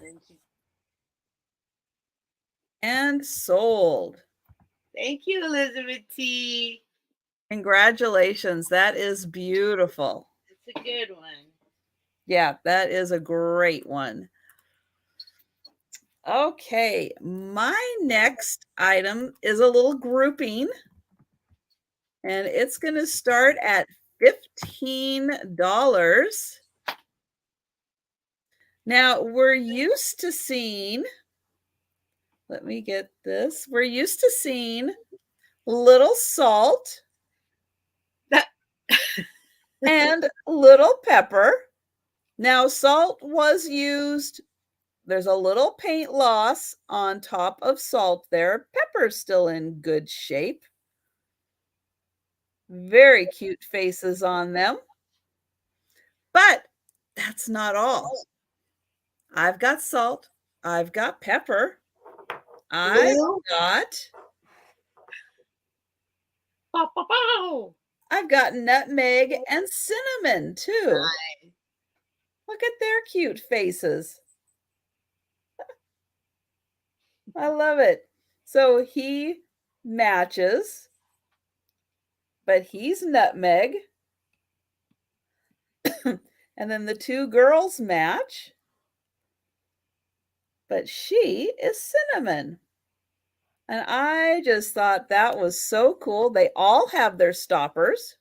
And sold. Thank you, Elizabeth T. Congratulations. That is beautiful. It's a good one. Yeah, that is a great one. Okay, my next item is a little grouping, and it's going to start at $15. Now, we're used to seeing, let me get this, we're used to seeing little salt and little pepper. Now, salt was used. There's a little paint loss on top of salt there. Pepper's still in good shape. Very cute faces on them. But that's not all. I've got salt. I've got pepper. I've got nutmeg and cinnamon too. Look at their cute faces. I love it. So he matches, but he's nutmeg. And then the two girls match, but she is cinnamon. And I just thought that was so cool. They all have their stoppers.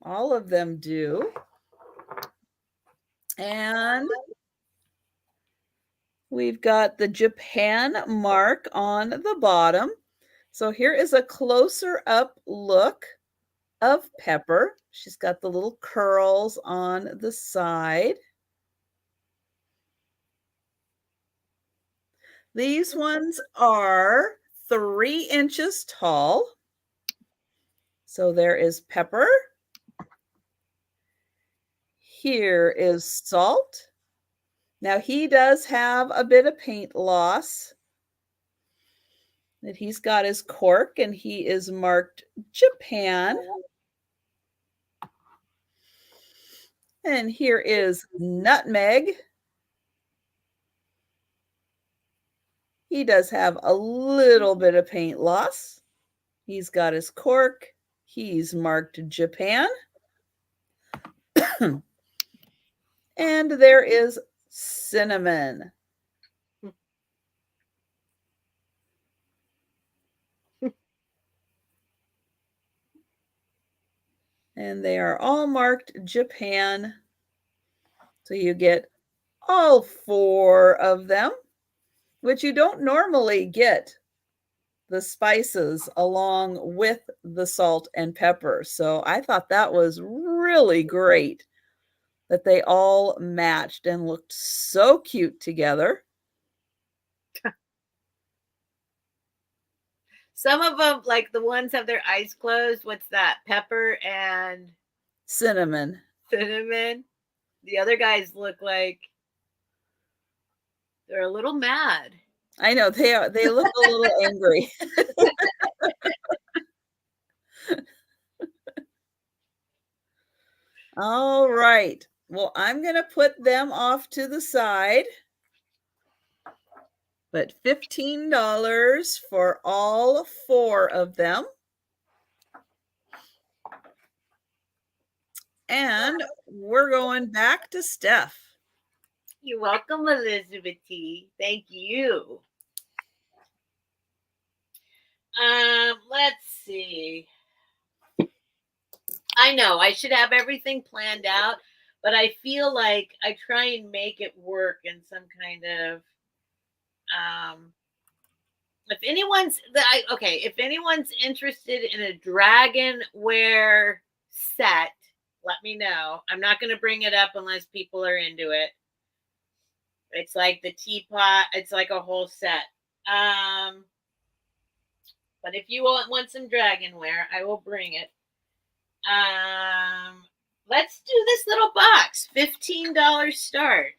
All of them do. And we've got the Japan mark on the bottom. So here is a closer up look of Pepper. She's got the little curls on the side. These ones are 3 inches tall. So there is Pepper. Here is Salt. Now he does have a bit of paint loss. That he's got his cork and he is marked Japan. And here is Nutmeg. He does have a little bit of paint loss. He's got his cork. He's marked Japan. And there is Cinnamon. And they are all marked Japan. So you get all 4 of them, which you don't normally get the spices along with the salt and pepper. So I thought that was really great that they all matched and looked so cute together. Some of them, like the ones have their eyes closed. What's that? Pepper and cinnamon. Cinnamon. The other guys look like they're a little mad. I know they are. They look a little angry. All right. Well, I'm going to put them off to the side. But $15 for all 4 of them. And we're going back to Steph. You're welcome, Elizabeth T. Thank you. Let's see. I know I should have everything planned out, but I feel like I try and make it work in some kind of if anyone's if anyone's interested in a dragonware set, let me know. I'm not going to bring it up unless people are into it. It's like the teapot. It's like a whole set. But if you want some dragonware, I will bring it. Let's do this little box. $15 start.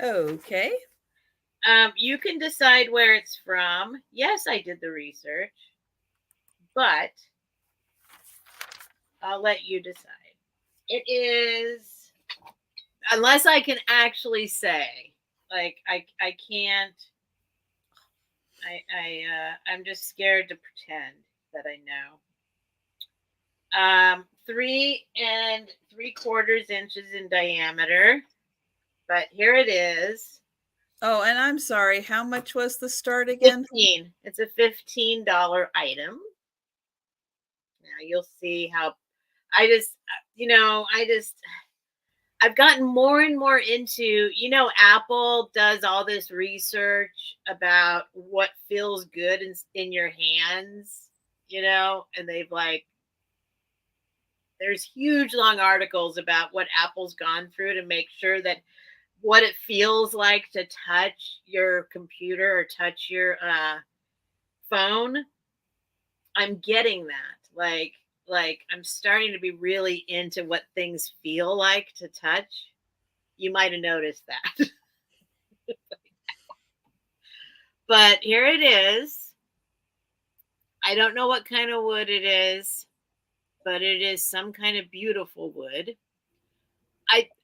Okay. You can decide where it's from. Yes, I did the research, but I'll let you decide. It is, unless I can actually say, like I can't. I'm just scared to pretend that I know. 3 3/4 inches in diameter, but here it is. Oh, and I'm sorry. How much was the start again? 15. It's a $15 item. Now you'll see how I've gotten more and more into, Apple does all this research about what feels good in your hands, and there's huge long articles about what Apple's gone through to make sure that what it feels like to touch your computer or touch your phone. I'm getting that. Like I'm starting to be really into what things feel like to touch. You might have noticed that. But here it is. I don't know what kind of wood it is, but it is some kind of beautiful wood.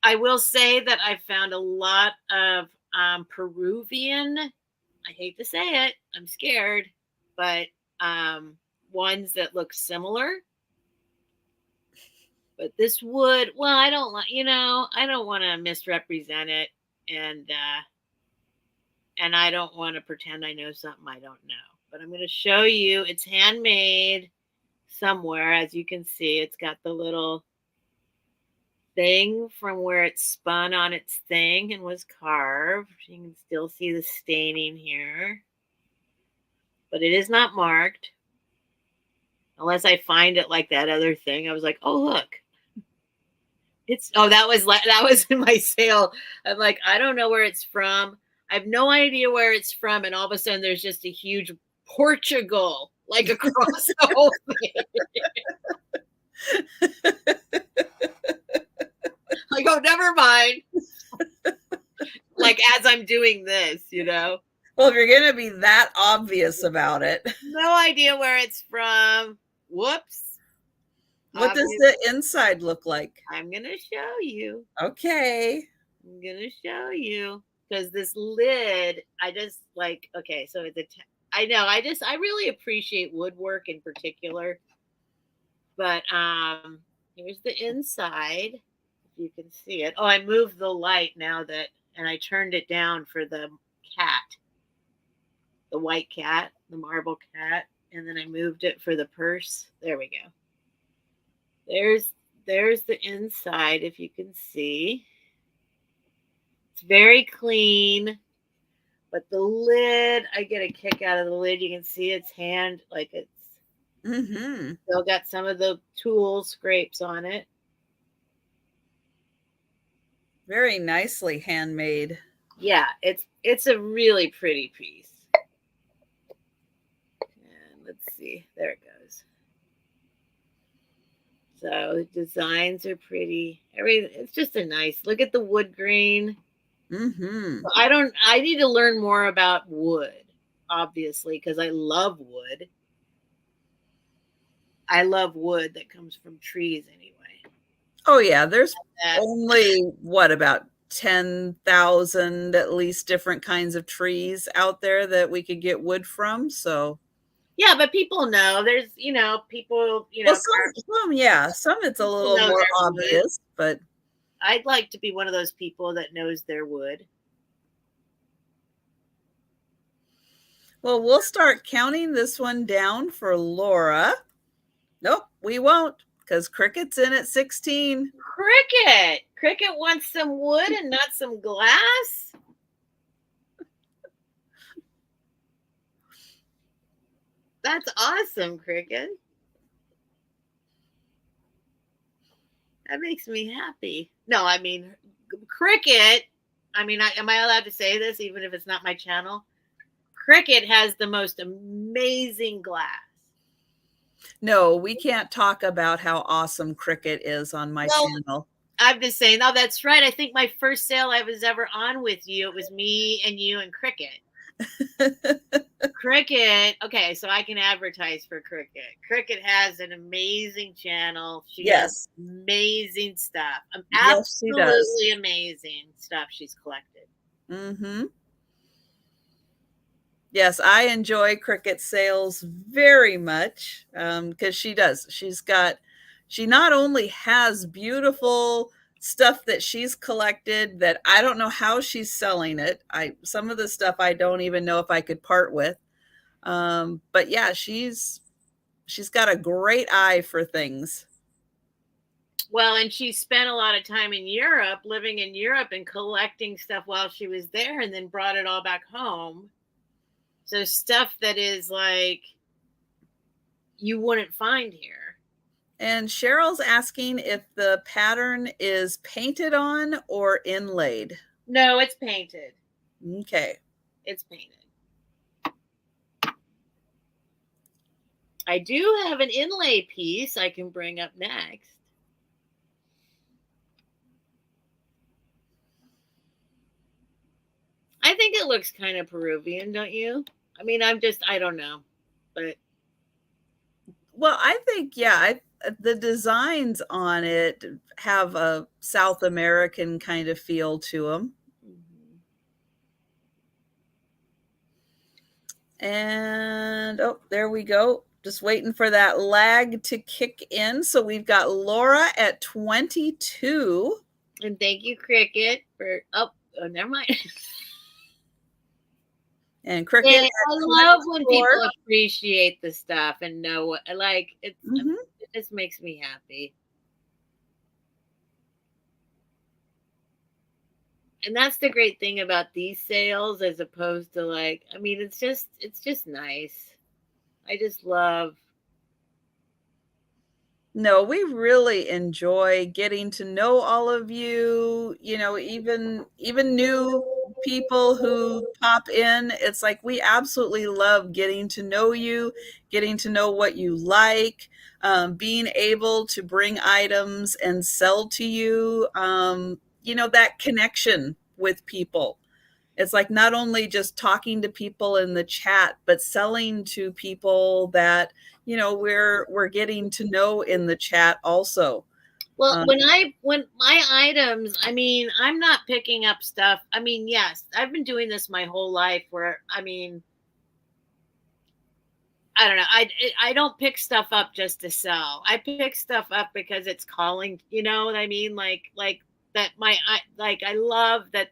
I will say that I found a lot of Peruvian, I hate to say it, I'm scared, but ones that look similar. But this wood, well, I don't want to misrepresent it, and I don't want to pretend I know something I don't know. But I'm going to show you. It's handmade somewhere, as you can see. It's got the little thing from where it spun on its thing and was carved. You can still see the staining here, but it is not marked unless I find it like that other thing. I was like, oh, look. That was in my sale. I'm like, I don't know where it's from. I have no idea where it's from. And all of a sudden there's just a huge Portugal, like across the whole thing. Like, oh, never mind. Like, as I'm doing this, Well, if you're going to be that obvious about it. No idea where it's from. Whoops. What does the inside look like? I'm going to show you. Okay. I'm going to show you. Because this lid, I just like, okay, so it's I really appreciate woodwork in particular. But here's the inside. If you can see it. Oh, I moved the light and I turned it down for the cat. The white cat, the marble cat. And then I moved it for the purse. There we go. There's the inside, if you can see. It's very clean, but the lid, I get a kick out of the lid. You can see its hand, like it's still got some of the tool scrapes on it. Very nicely handmade. Yeah, it's a really pretty piece. And let's see, there it goes. So the designs are pretty. It's just a nice look at the wood grain. I need to learn more about wood, obviously, because I love wood. I love wood that comes from trees anyway. Oh yeah, there's only about 10,000 at least different kinds of trees out there that we could get wood from. So yeah, but people know there's people well, some it's a little more obvious, but I'd like to be one of those people that knows their wood. Well, we'll start counting this one down for Laura. Nope, we won't, because Cricket's in at 16. Cricket wants some wood and not some glass. That's awesome, Cricket. That makes me happy. No, I mean, Cricket. I mean, am I allowed to say this even if it's not my channel? Cricket has the most amazing glass. No, we can't talk about how awesome Cricket is on my channel. I'm just saying, oh, that's right. I think my first sale I was ever on with you, it was me and you and Cricket. Cricket. Okay, so I can advertise for Cricket. Cricket has an amazing channel. She has amazing stuff. Absolutely amazing stuff she's collected. Mm-hmm. Yes, I enjoy Cricket sales very much because she does. She not only has beautiful stuff that she's collected that I don't know how she's selling it. Some of the stuff I don't even know if I could part with. But yeah, she's got a great eye for things. Well, and she spent a lot of time in Europe, living in Europe and collecting stuff while she was there and then brought it all back home. So stuff that is like you wouldn't find here. And Cheryl's asking if the pattern is painted on or inlaid. No, it's painted. Okay. It's painted. I do have an inlay piece I can bring up next. I think it looks kind of Peruvian, don't you? I mean, I don't know. But well, I think, yeah, the designs on it have a South American kind of feel to them. And oh, there we go. Just waiting for that lag to kick in. So we've got Laura at 22. And thank you, Cricket, for oh never mind. And Cricket. Yeah, I love when people appreciate the stuff and know what like it's it just makes me happy. And that's the great thing about these sales as opposed to like, I mean, it's just nice. I just love. No, we really enjoy getting to know all of you, you know, even new people who pop in. It's like we absolutely love getting to know you, getting to know what you like, being able to bring items and sell to you, you know, that connection with people. It's like not only just talking to people in the chat, but selling to people that, you know, we're getting to know in the chat also. Well, when my items, I mean, I'm not picking up stuff. I mean, yes, I've been doing this my whole life where, I mean, I don't know. I don't pick stuff up just to sell. I pick stuff up because it's calling, you know what I mean? Like that I love that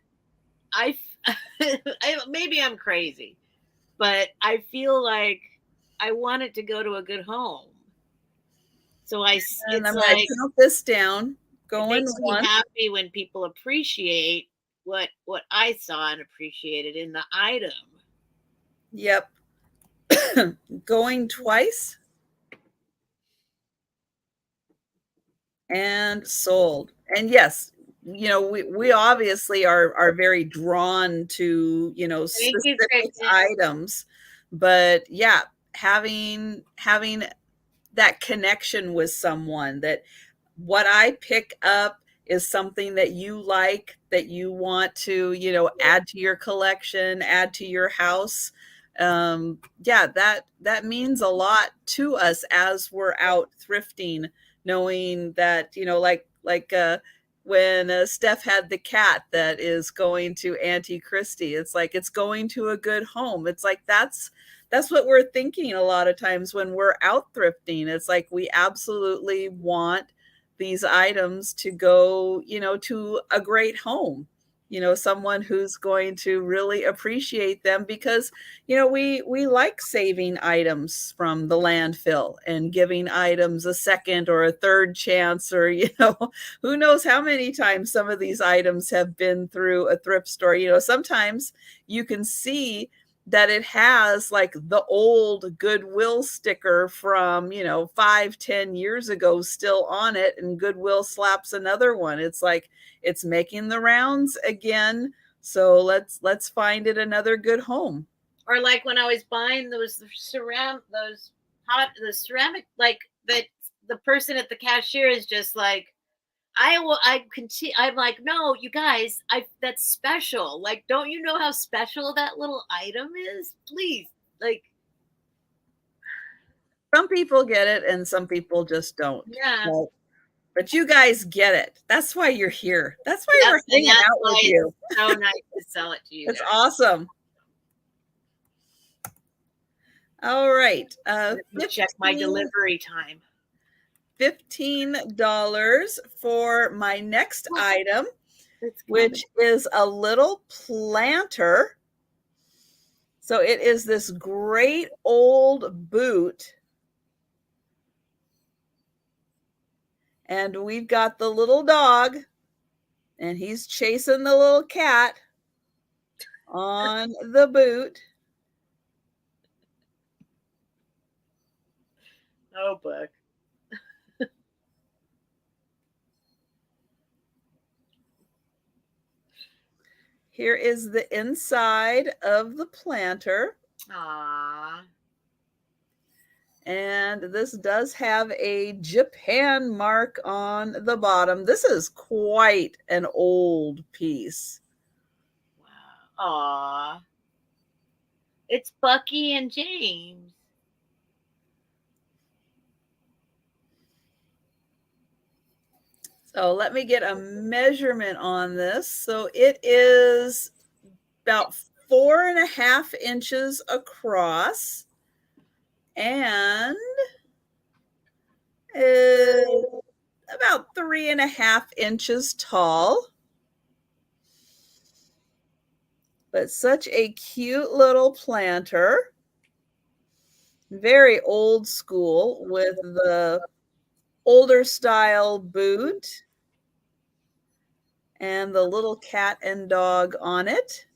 maybe I'm crazy, but I feel like I want it to go to a good home. So I'm going to count this down. It makes me happy when people appreciate what I saw and appreciated in the item. Yep. Going twice. And sold. And yes, you know, we obviously are very drawn to, you know, specific items, but yeah, having that connection with someone that what I pick up is something that you like, that you want to, you know, add to your collection, add to your house. Yeah, that means a lot to us as we're out thrifting, knowing that, you know, like when Steph had the cat that is going to Auntie Christie, it's like it's going to a good home. It's like that's what we're thinking a lot of times when we're out thrifting. It's like we absolutely want these items to go, you know, to a great home, you know, someone who's going to really appreciate them because, you know, we like saving items from the landfill and giving items a second or a third chance, or, you know, who knows how many times some of these items have been through a thrift store. You know, sometimes you can see that it has like the old Goodwill sticker from, 5-10 years ago still on it, and Goodwill slaps another one. It's like it's making the rounds again. So let's find it another good home. Or like when I was buying those ceramic, like that, the person at the cashier is just like, I'm like, no, you guys, that's special. Like, don't you know how special that little item is? Please, like. Some people get it and some people just don't. Yeah. But you guys get it. That's why you're here. That's why we're hanging out with you. It's so nice to sell it to you. It's awesome. All right. Check my delivery time. $15 for my next item, which is a little planter. So it is this great old boot. And we've got the little dog, and he's chasing the little cat on the boot. Oh, book. Here is the inside of the planter. Aww. And this does have a Japan mark on the bottom. This is quite an old piece. Wow. Aww. It's Bucky and James. So let me get a measurement on this. So it is about 4.5 inches across and is about 3.5 inches tall. But such a cute little planter. Very old school with the older style boot and the little cat and dog on it.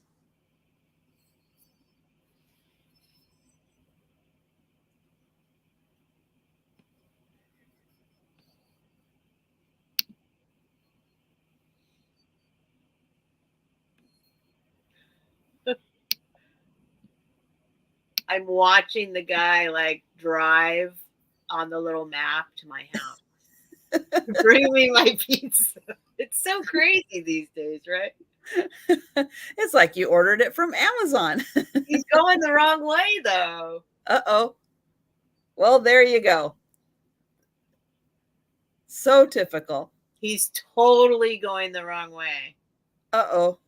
I'm watching the guy like drive on the little map to my house. Bring me my pizza. It's so crazy these days, right? It's like you ordered it from Amazon. He's going the wrong way, though. Uh-oh. Well, there you go. So typical. He's totally going the wrong way. Uh-oh.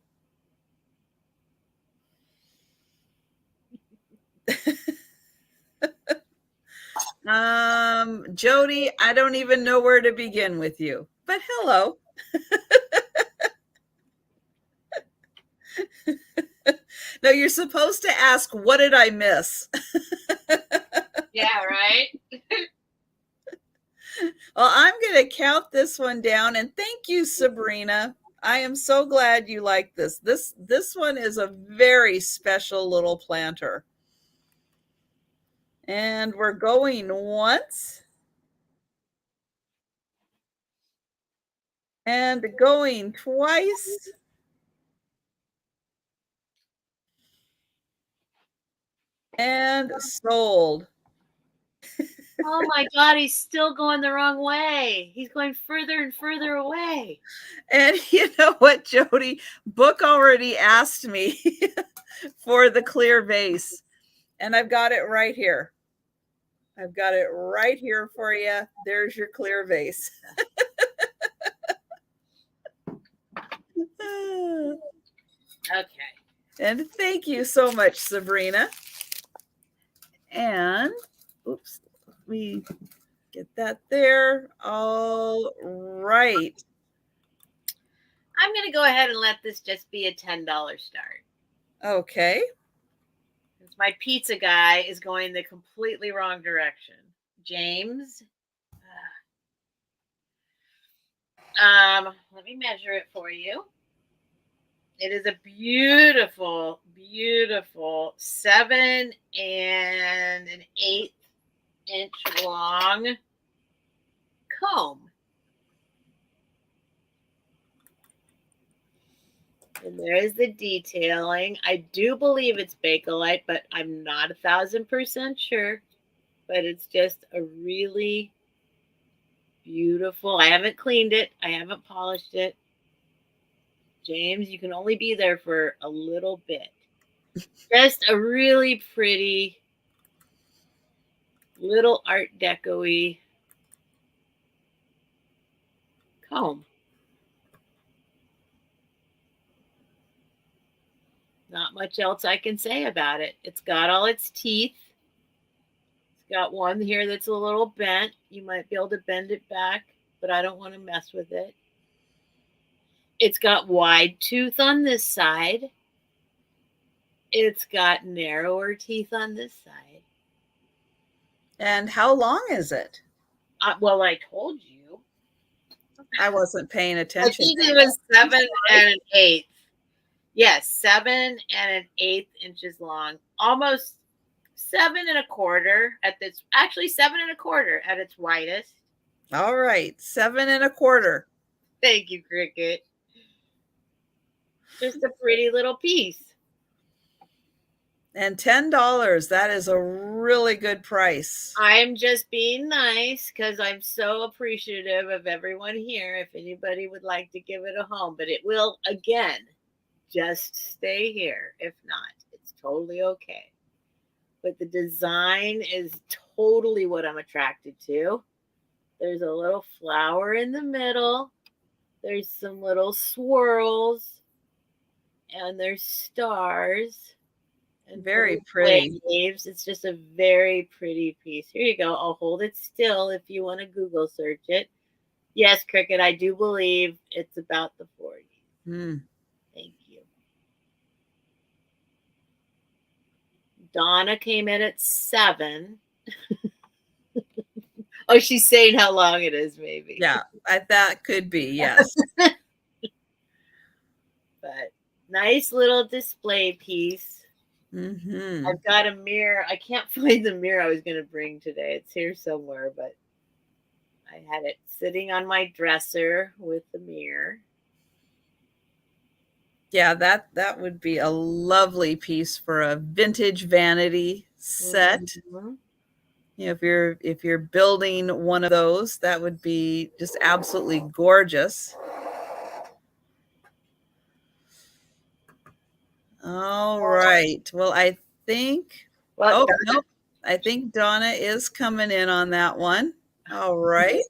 Jody, I don't even know where to begin with you, but hello. No, you're supposed to ask, what did I miss? Yeah, right? Well, I'm going to count this one down, and thank you, Sabrina. I am so glad you like this. This one is a very special little planter. And we're going once. And going twice. And sold. Oh my God, he's still going the wrong way. He's going further and further away. And you know what, Jody? Book already asked me for the clear vase. And I've got it right here. I've got it right here for you. There's your clear vase. Okay. And thank you so much, Sabrina. And, oops, let me get that there. All right. I'm going to go ahead and let this just be a $10 start. Okay. My pizza guy is going the completely wrong direction. James. Let me measure it for you. It is a beautiful, beautiful 7 1/8 inch long comb. And there is the detailing. I do believe it's Bakelite, but I'm not 1,000% sure. But it's just a really beautiful. I haven't cleaned it. I haven't polished it. James, you can only be there for a little bit. Just a really pretty little Art Deco-y comb. Not much else I can say about it. It's got all its teeth. It's got one here that's a little bent. You might be able to bend it back, but I don't want to mess with it. It's got wide tooth on this side. It's got narrower teeth on this side. And how long is it? Well, I told you. I wasn't paying attention. I think it was 7 1/8. Yes, 7 1/8 inches long. Almost 7 1/4 at this. Actually, 7 1/4 at its widest. All right, 7 1/4. Thank you, Cricket. Just a pretty little piece. And $10. That is a really good price. I'm just being nice because I'm so appreciative of everyone here. If anybody would like to give it a home, but it will, again, just stay here. If not, it's totally okay. But the design is totally what I'm attracted to. There's a little flower in the middle. There's some little swirls. And there's stars. And very pretty. Waves. It's just a very pretty piece. Here you go. I'll hold it still if you want to Google search it. Yes, Cricket, I do believe it's about the 40s. Thank you. Donna came in at 7. Oh, she's saying how long it is, maybe. Yeah, that could be, yes. But nice little display piece. I've got a mirror. I can't find the mirror I was going to bring today. It's here somewhere, but I had it sitting on my dresser with the mirror. Yeah, that would be a lovely piece for a vintage vanity set. You know, if you're building one of those, that would be just absolutely gorgeous. All right. Well, I think nope. I think Donna is coming in on that one. All right.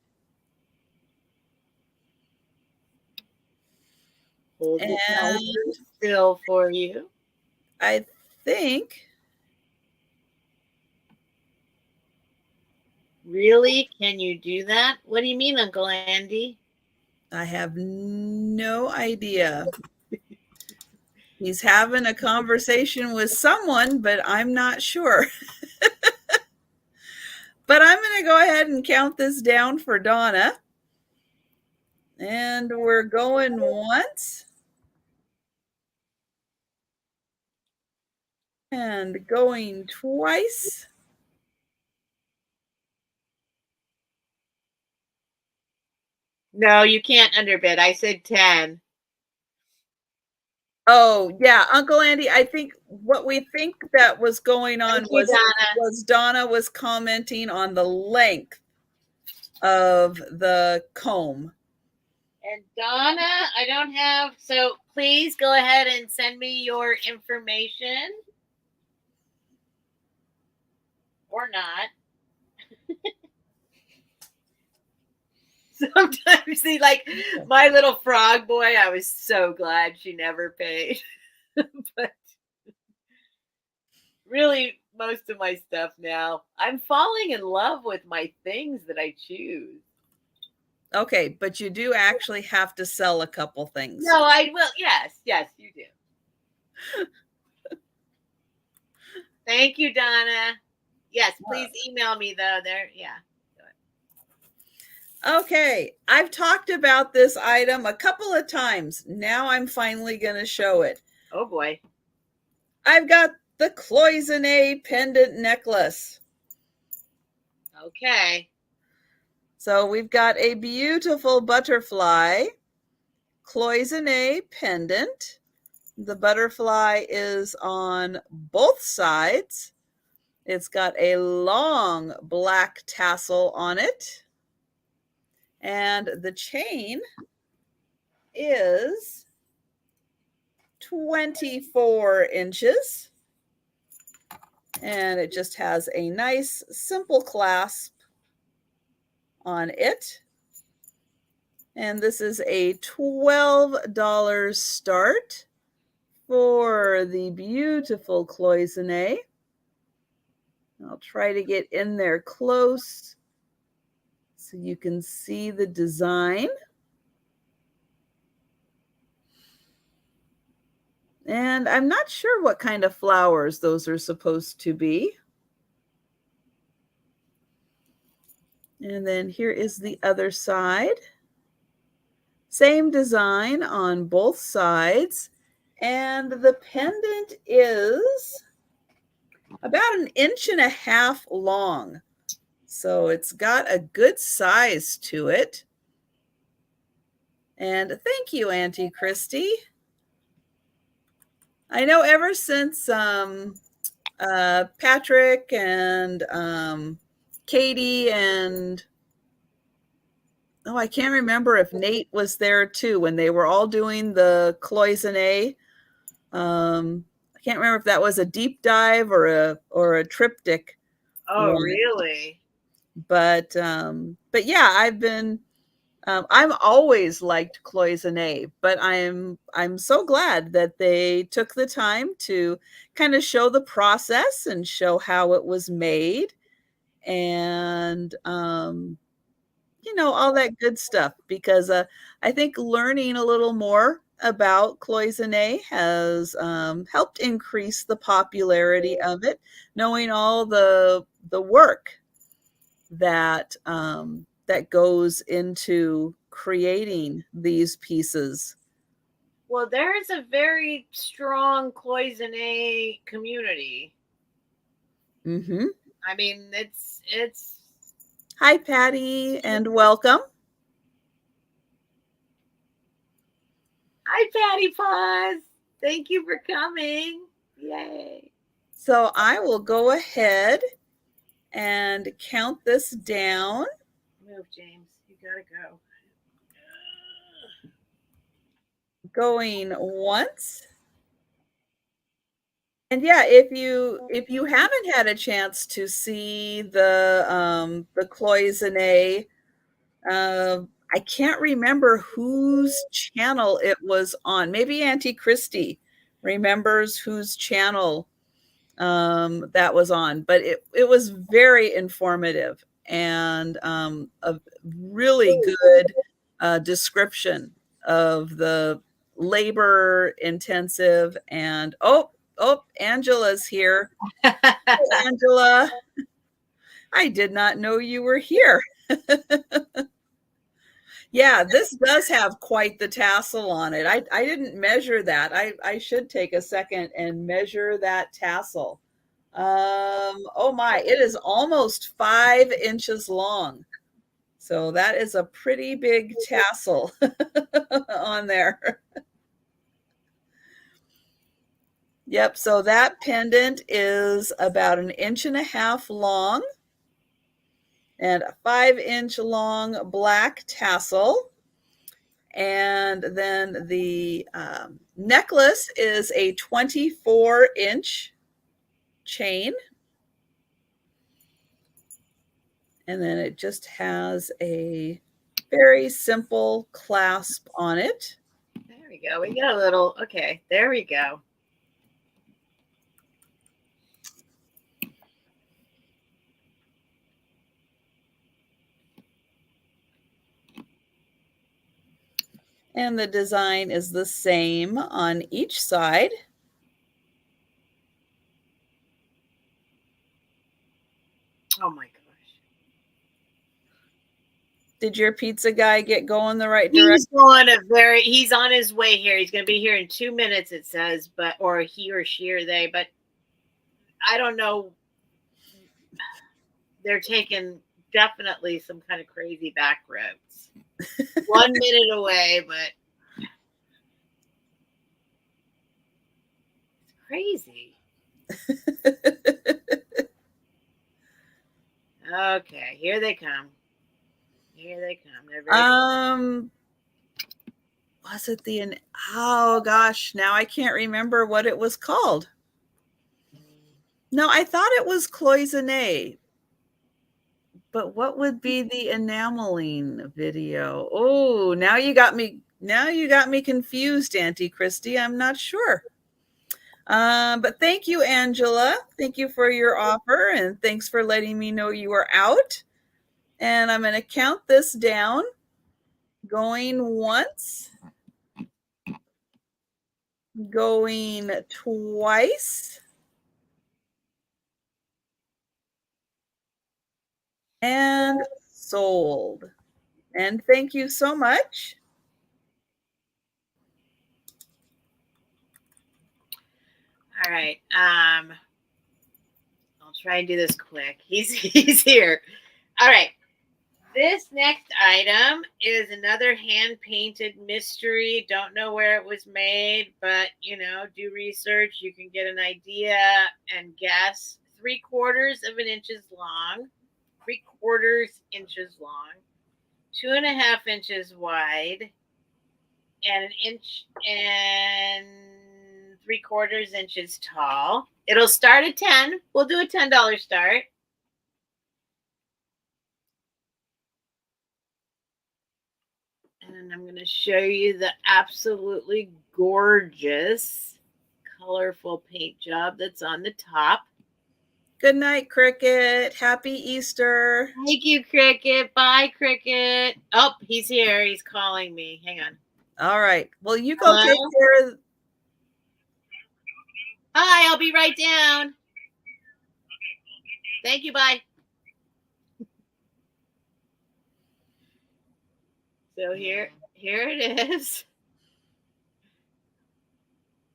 Hold it still for you. I think. Really? Can you do that? What do you mean, Uncle Andy? I have no idea. He's having a conversation with someone, but I'm not sure. But I'm going to go ahead and count this down for Donna. And we're going once. And going twice. No, you can't underbid. I said 10. Oh, yeah, Uncle Andy, I think what we think that was going on was Donna was commenting on the length of the comb. And Donna, I don't have, so please go ahead and send me your information. Or not. Sometimes see, like my little frog boy, I was so glad she never paid. But really, most of my stuff now, I'm falling in love with my things that I choose. Okay, but you do actually have to sell a couple things. No, I will. Yes, you do. Thank you, Donna. Yes, please email me though. There, yeah. Okay, I've talked about this item a couple of times. Now I'm finally going to show it. Oh boy. I've got the cloisonne pendant necklace. Okay. So we've got a beautiful butterfly cloisonne pendant. The butterfly is on both sides. It's got a long black tassel on it. And the chain is 24 inches. And it just has a nice simple clasp on it. And this is a $12 start for the beautiful cloisonne. I'll try to get in there close so you can see the design. And I'm not sure what kind of flowers those are supposed to be. And then here is the other side. Same design on both sides. And the pendant is about 1.5 inches long. So it's got a good size to it. And thank you, Auntie Christy. I know ever since Patrick and Katie and I can't remember if Nate was there too when they were all doing the cloisonne. I can't remember if that was a deep dive or a triptych. Oh, really? But yeah, I've always liked cloisonne, but I'm so glad that they took the time to kind of show the process and show how it was made, and all that good stuff. Because I think learning a little more about cloisonne has helped increase the popularity of it. Knowing all the work that that goes into creating these pieces. Well, there is a very strong cloisonne community. Mm-hmm. I mean, it's. Hi, Patty, and welcome. Hi, Patty Paws. Thank you for coming. Yay. So I will go ahead and count this down. Move, James. You gotta go. Going once. And yeah, if you haven't had a chance to see the cloisonne, I can't remember whose channel it was on. Maybe Auntie Christy remembers whose channel that was on, but it was very informative and a really good description of the labor intensive. And Angela's here. Hey, Angela, I did not know you were here. Yeah, this does have quite the tassel on it. I didn't measure that. I should take a second and measure that tassel. Oh my, it is almost 5 inches long. So that is a pretty big tassel on there. Yep, so that pendant is about 1.5 inches long and a 5-inch long black tassel. And then the necklace is a 24-inch chain. And then it just has a very simple clasp on it. There we go. We got a little, okay, there we go. And the design is the same on each side. Oh my gosh. Did your pizza guy get going the right He's direction? he's on his way here. He's going to be here in 2 minutes, it says, or he or she or they, but I don't know. They're taking definitely some kind of crazy back roads. 1 minute away, but it's crazy. Okay, here they come. Here they come. Was it oh gosh, now I can't remember what it was called. No, I thought it was cloisonne. But what would be the enameling video? Oh, now you got me confused, Auntie Christy. I'm not sure. But thank you, Angela. Thank you for your offer, and thanks for letting me know you are out. And I'm going to count this down. Going once. Going twice. And sold. And thank you so much. All right. I'll try and do this quick. He's here. All right. This next item is another hand-painted mystery. Don't know where it was made, but, do research. You can get an idea and guess. 3/4 of an inches long. 3/4 inches long. 2.5 inches wide. And 1 inch and 3/4 inches tall. It'll start at 10. We'll do a $10 start. And I'm going to show you the absolutely gorgeous, colorful paint job that's on the top. Good night, Cricket. Happy Easter. Thank you, Cricket. Bye, Cricket. Oh, he's here. He's calling me. Hang on. All right. Well, you go take care of... Hi, I'll be right down. Thank you. Bye. So here it is.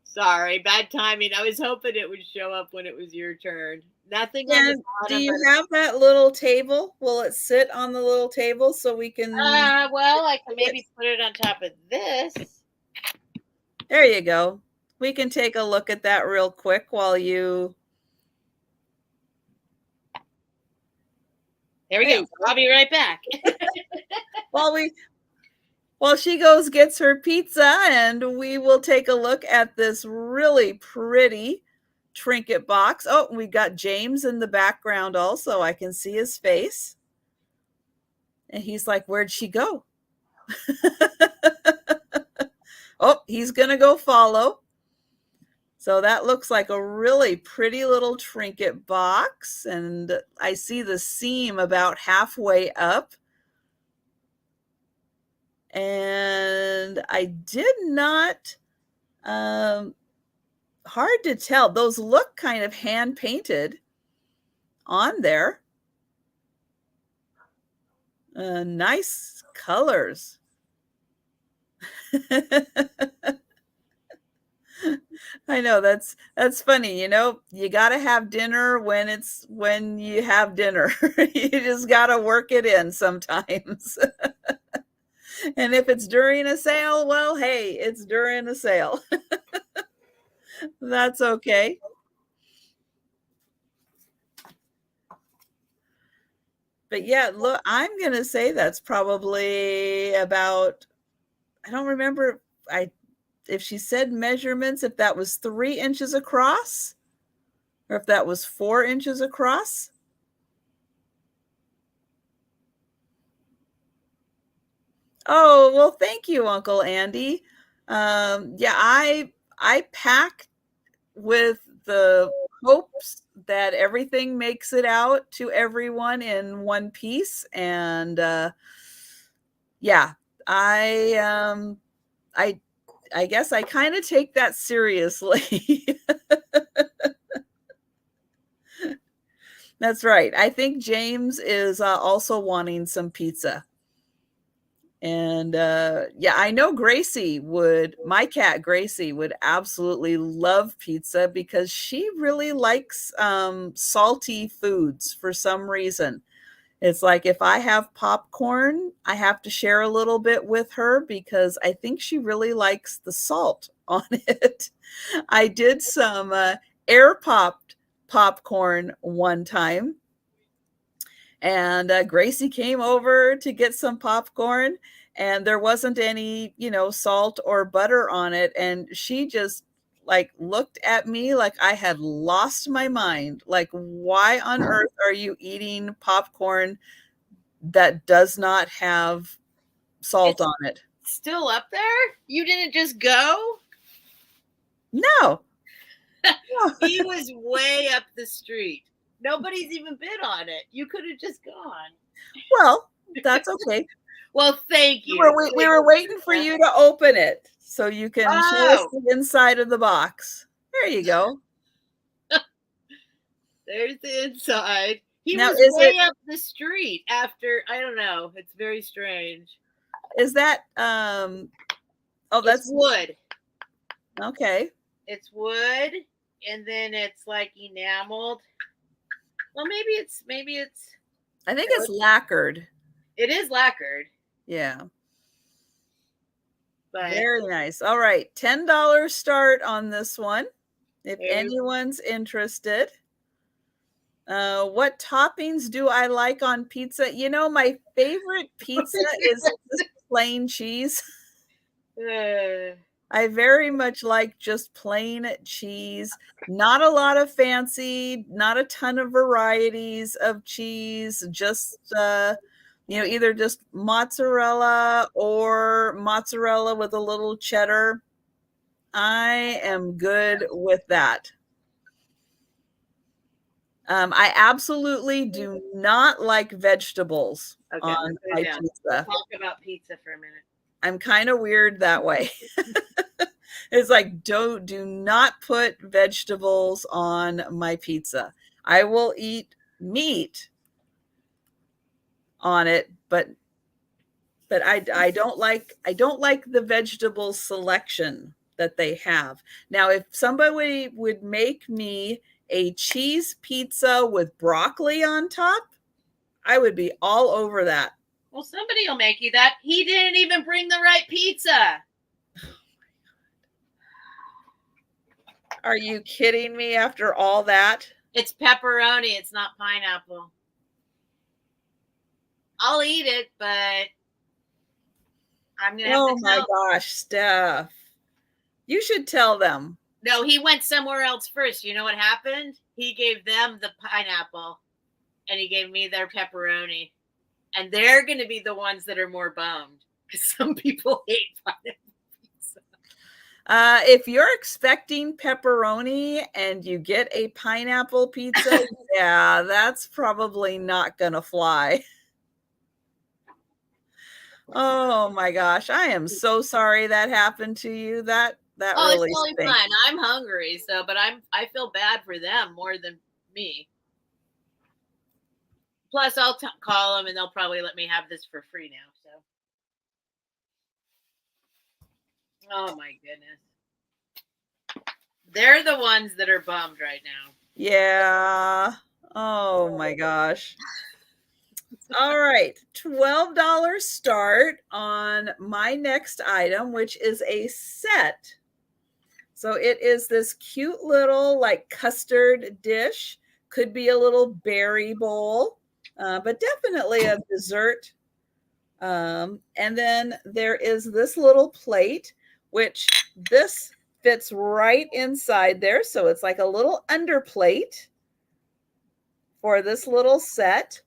Sorry, bad timing. I was hoping it would show up when it was your turn. Nothing on the bottom. Do you have that little table? Will it sit on the little table so we can... well, I can maybe put it on top of this. There you go. We can take a look at that real quick while you... There we go. I'll be right back. While she goes gets her pizza, and we will take a look at this really pretty trinket box. Oh, we got James in the background also. I can see his face. And he's like, where'd she go? Oh, he's going to go follow. So that looks like a really pretty little trinket box. And I see the seam about halfway up. And I did not, hard to tell. Those look kind of hand painted on there. Nice colors. I know that's funny. You got to have dinner when you have dinner. You just got to work it in sometimes. And if it's during a sale, well, hey, it's during a sale. That's okay. But yeah, look, I'm going to say that's probably about, I don't remember if she said measurements, if that was 3 inches across or if that was 4 inches across. Oh, well, thank you, Uncle Andy. Yeah, I pack with the hopes that everything makes it out to everyone in one piece. And yeah, I guess I kind of take that seriously. That's right. I think James is also wanting some pizza. And yeah, I know my cat Gracie would absolutely love pizza because she really likes salty foods for some reason. It's like if I have popcorn, I have to share a little bit with her because I think she really likes the salt on it. I did some air popped popcorn one time, and Gracie came over to get some popcorn, and there wasn't any, salt or butter on it. And she just like looked at me like I had lost my mind. Like, why on earth are you eating popcorn that does not have salt It's on it? still up there? You didn't just go? No. He was way up the street. Nobody's even bid on it. You could have just gone. Well, that's okay. Well, thank you. We were waiting for you to open it so you can show us the inside of the box. There you go. There's the inside. He Now, was way up the street after, I don't know. It's very strange. Is that, that's wood. Okay. It's wood, and then it's like enameled. Well, maybe it's. I think it's lacquered. It is lacquered. Yeah. But very nice. All right, $10 start on this one, if anyone's interested. What toppings do I like on pizza? My favorite pizza is just plain cheese. I very much like just plain cheese. Not a lot of fancy, not a ton of varieties of cheese, just either just mozzarella or mozzarella with a little cheddar. I am good with that. I absolutely do not like vegetables on my pizza. We'll talk about pizza for a minute. I'm kind of weird that way. It's like, do not put vegetables on my pizza. I will eat meat on it, but I don't like the vegetable selection that they have. Now, if somebody would make me a cheese pizza with broccoli on top, I would be all over that. Well, somebody will make you that. He didn't even bring the right pizza. Are you kidding me after all that? It's pepperoni. It's not pineapple. I'll eat it, but I'm going to have to tell. Oh my gosh, Steph. You should tell them. No, he went somewhere else first. You know what happened? He gave them the pineapple, and he gave me their pepperoni. And they're going to be the ones that are more bummed because some people hate pineapple pizza. If you're expecting pepperoni and you get a pineapple pizza, yeah, that's probably not going to fly. Oh my gosh, I am so sorry that happened to you. That really it's totally fine. I'm hungry, but I feel bad for them more than me. Plus, I'll call them and they'll probably let me have this for free now. So, oh my goodness, they're the ones that are bummed right now. Yeah. Oh my gosh. All right, $12 start on my next item, which is a set. So it is this cute little like custard dish. Could be a little berry bowl, but definitely a dessert. And then there is this little plate, which this fits right inside there. So it's like a little underplate for this little set.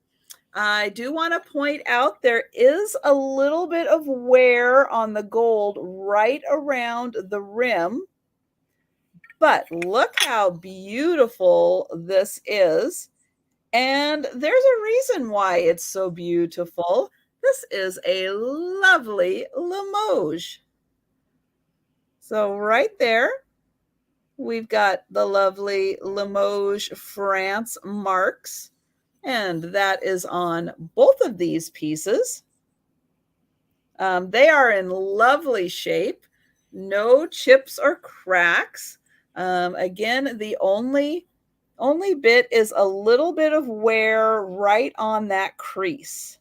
I do want to point out there is a little bit of wear on the gold right around the rim. But look how beautiful this is. And there's a reason why it's so beautiful. This is a lovely Limoges. So right there, we've got the lovely Limoges France marks. And that is on both of these pieces. They are in lovely shape, no chips or cracks. Again, the only bit is a little bit of wear right on that crease.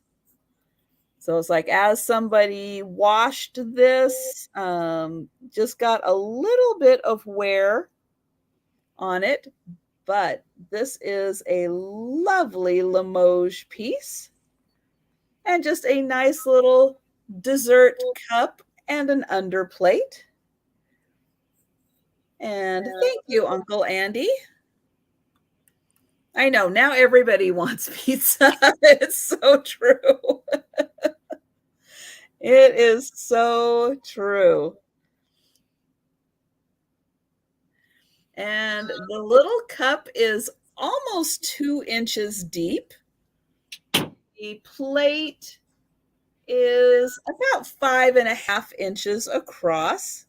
So it's like as somebody washed this, just got a little bit of wear on it, but this is a lovely Limoges piece and just a nice little dessert cup and an underplate. And thank you, Uncle Andy. I know, now everybody wants pizza. It's so true. It is so true. And the little cup is almost 2 inches deep. The plate is about 5.5 inches across.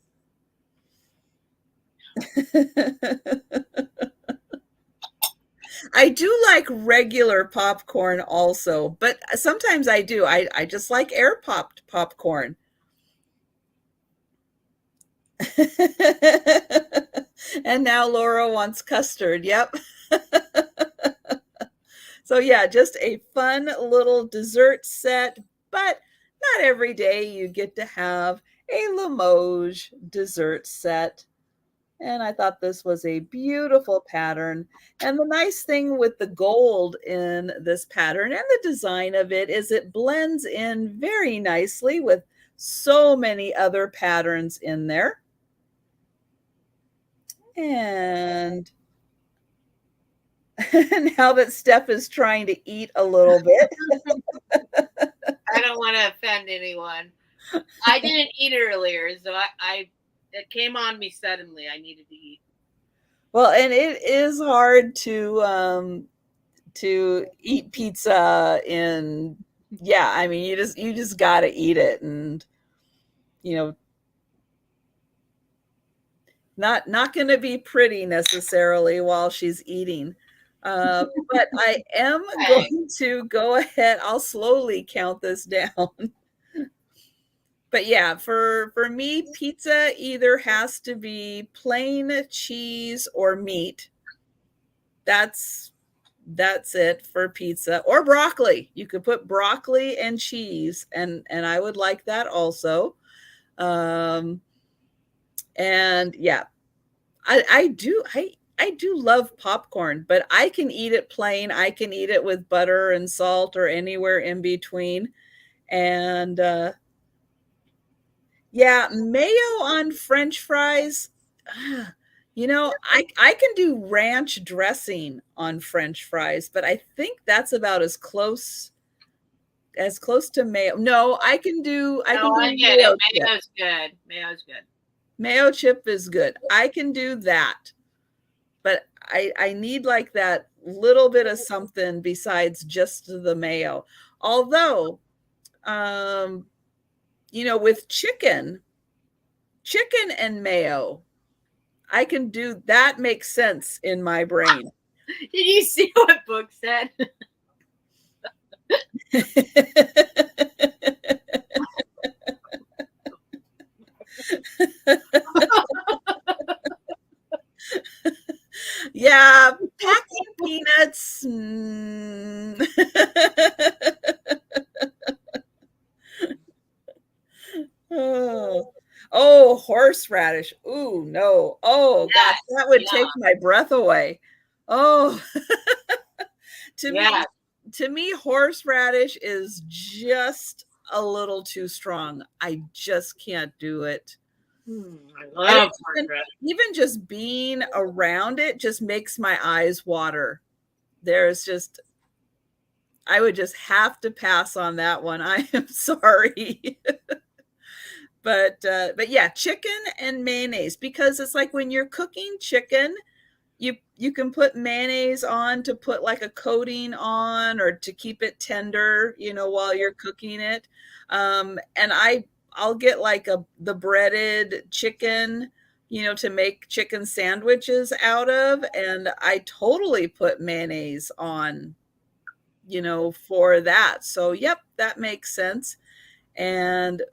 I do like regular popcorn also, but sometimes I do. I just like air popped popcorn. And now Laura wants custard. Yep. So yeah, just a fun little dessert set, but not every day you get to have a Limoges dessert set. And I thought this was a beautiful pattern. And the nice thing with the gold in this pattern and the design of it is it blends in very nicely with so many other patterns in there. And now that Steph is trying to eat a little bit. I don't want to offend anyone. I didn't eat earlier, so it came on me suddenly. I needed to eat. Well, and it is hard to eat pizza in, yeah, I mean, you just got to eat it, and you know, not going to be pretty necessarily while she's eating. But I am going to go ahead. I'll slowly count this down. But yeah, for me, pizza either has to be plain cheese or meat. That's it for pizza, or broccoli. You could put broccoli and cheese, and I would like that also. And yeah, I do love popcorn, but I can eat it plain. I can eat it with butter and salt or anywhere in between. And yeah, mayo on French fries. You know, I can do ranch dressing on French fries, but I think that's about as close to mayo. No, I can do mayo chip. Mayo's good. Mayo's good. Mayo chip is good. I can do that. But I need like that little bit of something besides just the mayo. Although, you know, with chicken and mayo, I can do that. Makes sense in my brain. Did you see what Book said? Yeah, packing peanuts. Oh, horseradish. Ooh, no. Oh, yes, gosh, that would take my breath away. Oh, to me, horseradish is just a little too strong. I just can't do it. I love even just being around it just makes my eyes water. There's just, I would just have to pass on that one. I am sorry. But yeah, chicken and mayonnaise, because it's like when you're cooking chicken, you can put mayonnaise on to put like a coating on or to keep it tender, you know, while you're cooking it. And I'll get like the breaded chicken, you know, to make chicken sandwiches out of, and I totally put mayonnaise on, you know, for that. So yep, that makes sense. And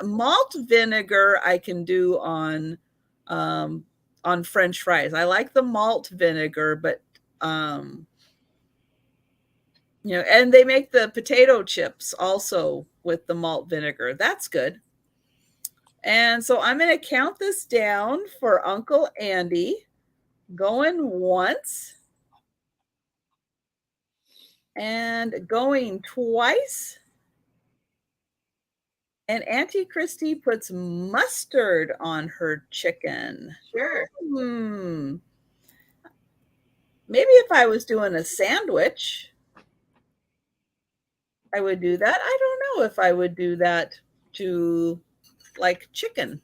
malt vinegar I can do on French fries. I like the malt vinegar, but you know, and they make the potato chips also with the malt vinegar. That's good. And so I'm going to count this down for Uncle Andy. Going once. And going twice. And Auntie Christy puts mustard on her chicken. Sure. Maybe if I was doing a sandwich, I would do that. I don't know if I would do that to like chicken.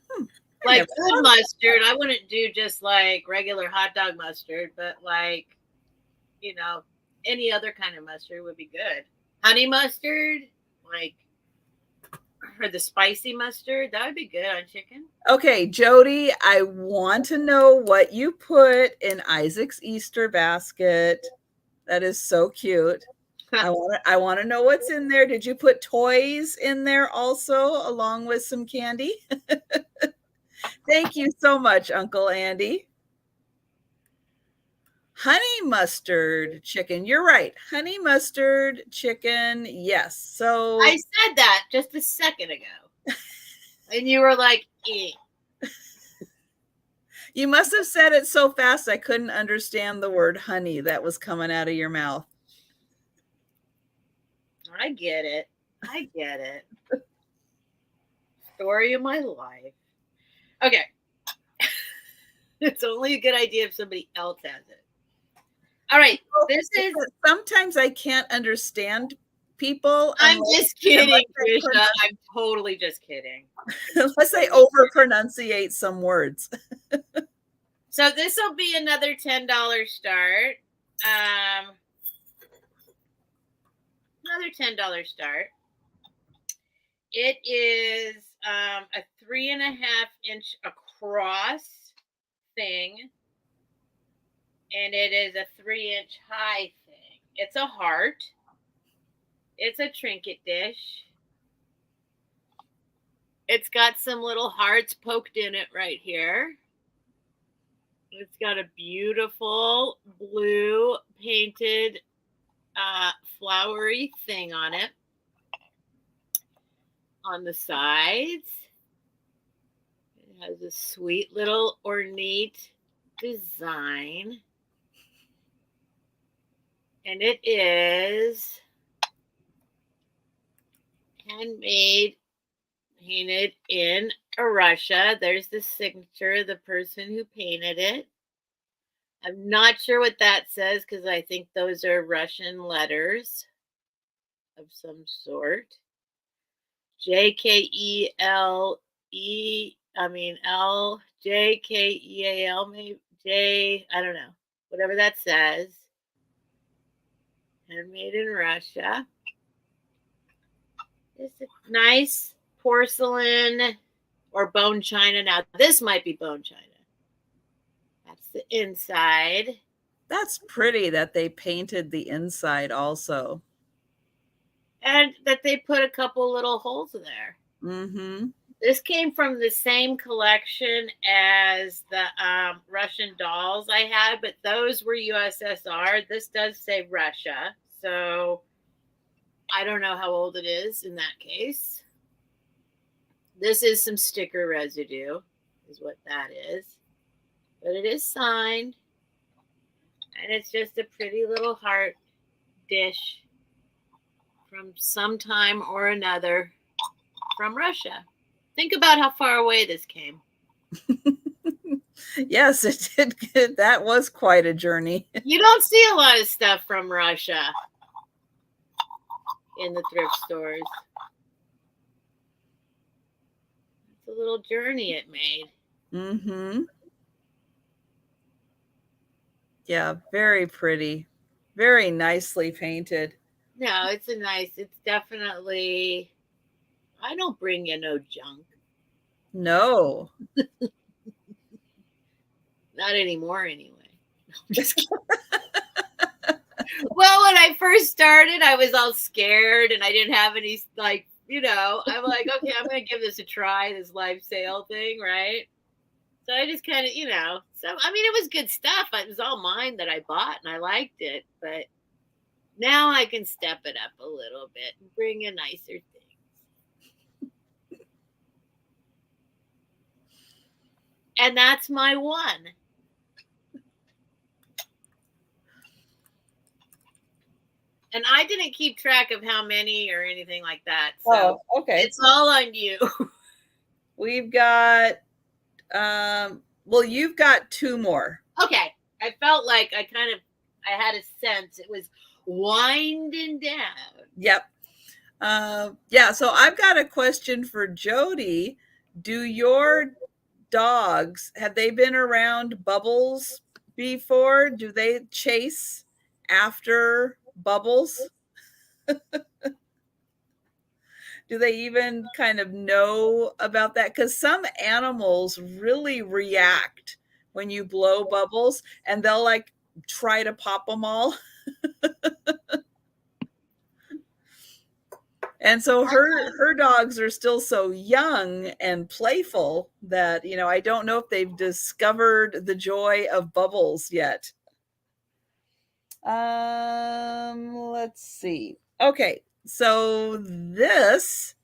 Like good mustard. I wouldn't do just like regular hot dog mustard, but like, you know, any other kind of mustard would be good. Honey mustard, like, or the spicy mustard, that would be good on chicken. Okay, Jody, I want to know what you put in Isaac's Easter basket. That is so cute. I want to know what's in there. Did you put toys in there also, along with some candy? Thank you so much, Uncle Andy. Honey mustard chicken. You're right. Honey mustard chicken. Yes. So I said that just a second ago. And you were like, eh. You must have said it so fast I couldn't understand the word honey that was coming out of your mouth. I get it. I get it. Story of my life. Okay. It's only a good idea if somebody else has it. All right. This is sometimes I can't understand people. I'm just kidding, Trisha. I'm totally just kidding. Unless they over pronunciate some words. So this will be another $10 start. Another $10 start. It is a 3.5 inch across thing. And it is a 3 inch high thing. It's a heart. It's a trinket dish. It's got some little hearts poked in it right here. It's got a beautiful blue painted flowery thing on it. On the sides, it has a sweet little ornate design. And it is handmade, painted in Russia. There's the signature of the person who painted it. I'm not sure what that says because I think those are Russian letters of some sort. L, JKEAL, maybe J, I don't know. Whatever that says. Handmade in Russia. It's a nice porcelain or bone china. Now, this might be bone china. That's the inside. That's pretty that they painted the inside also. And that they put a couple little holes in there. Mm-hmm. This came from the same collection as the Russian dolls I had, but those were USSR. This does say Russia, so I don't know how old it is in that case. This is some sticker residue, is what that is. But it is signed, and it's just a pretty little heart dish from some time or another from Russia. Think about how far away this came. Yes, it did. That was quite a journey. You don't see a lot of stuff from Russia in the thrift stores. It's a little journey it made. Mm-hmm. Yeah, very pretty. Very nicely painted. No, it's definitely, I don't bring you no junk. No. Not anymore, anyway. Just kidding. Well, when I first started, I was all scared and I didn't have any like You know, I'm like, okay, I'm going to give this a try, this live sale thing, right? So I just kind of, so I mean, it was good stuff. It was all mine that I bought and I liked it. But now I can step it up a little bit and bring in nicer things. And that's my one. And I didn't keep track of how many or anything like that. So okay. It's all on you. We've got, well, you've got two more. Okay. I felt like I had a sense it was winding down. Yep. Yeah, so I've got a question for Jody. Do your dogs, have they been around bubbles before? Do they chase after bubbles? Do they even kind of know about that? Because some animals really react when you blow bubbles, and they'll like try to pop them all. And so her dogs are still so young and playful that, I don't know if they've discovered the joy of bubbles yet. Let's see. Okay, so this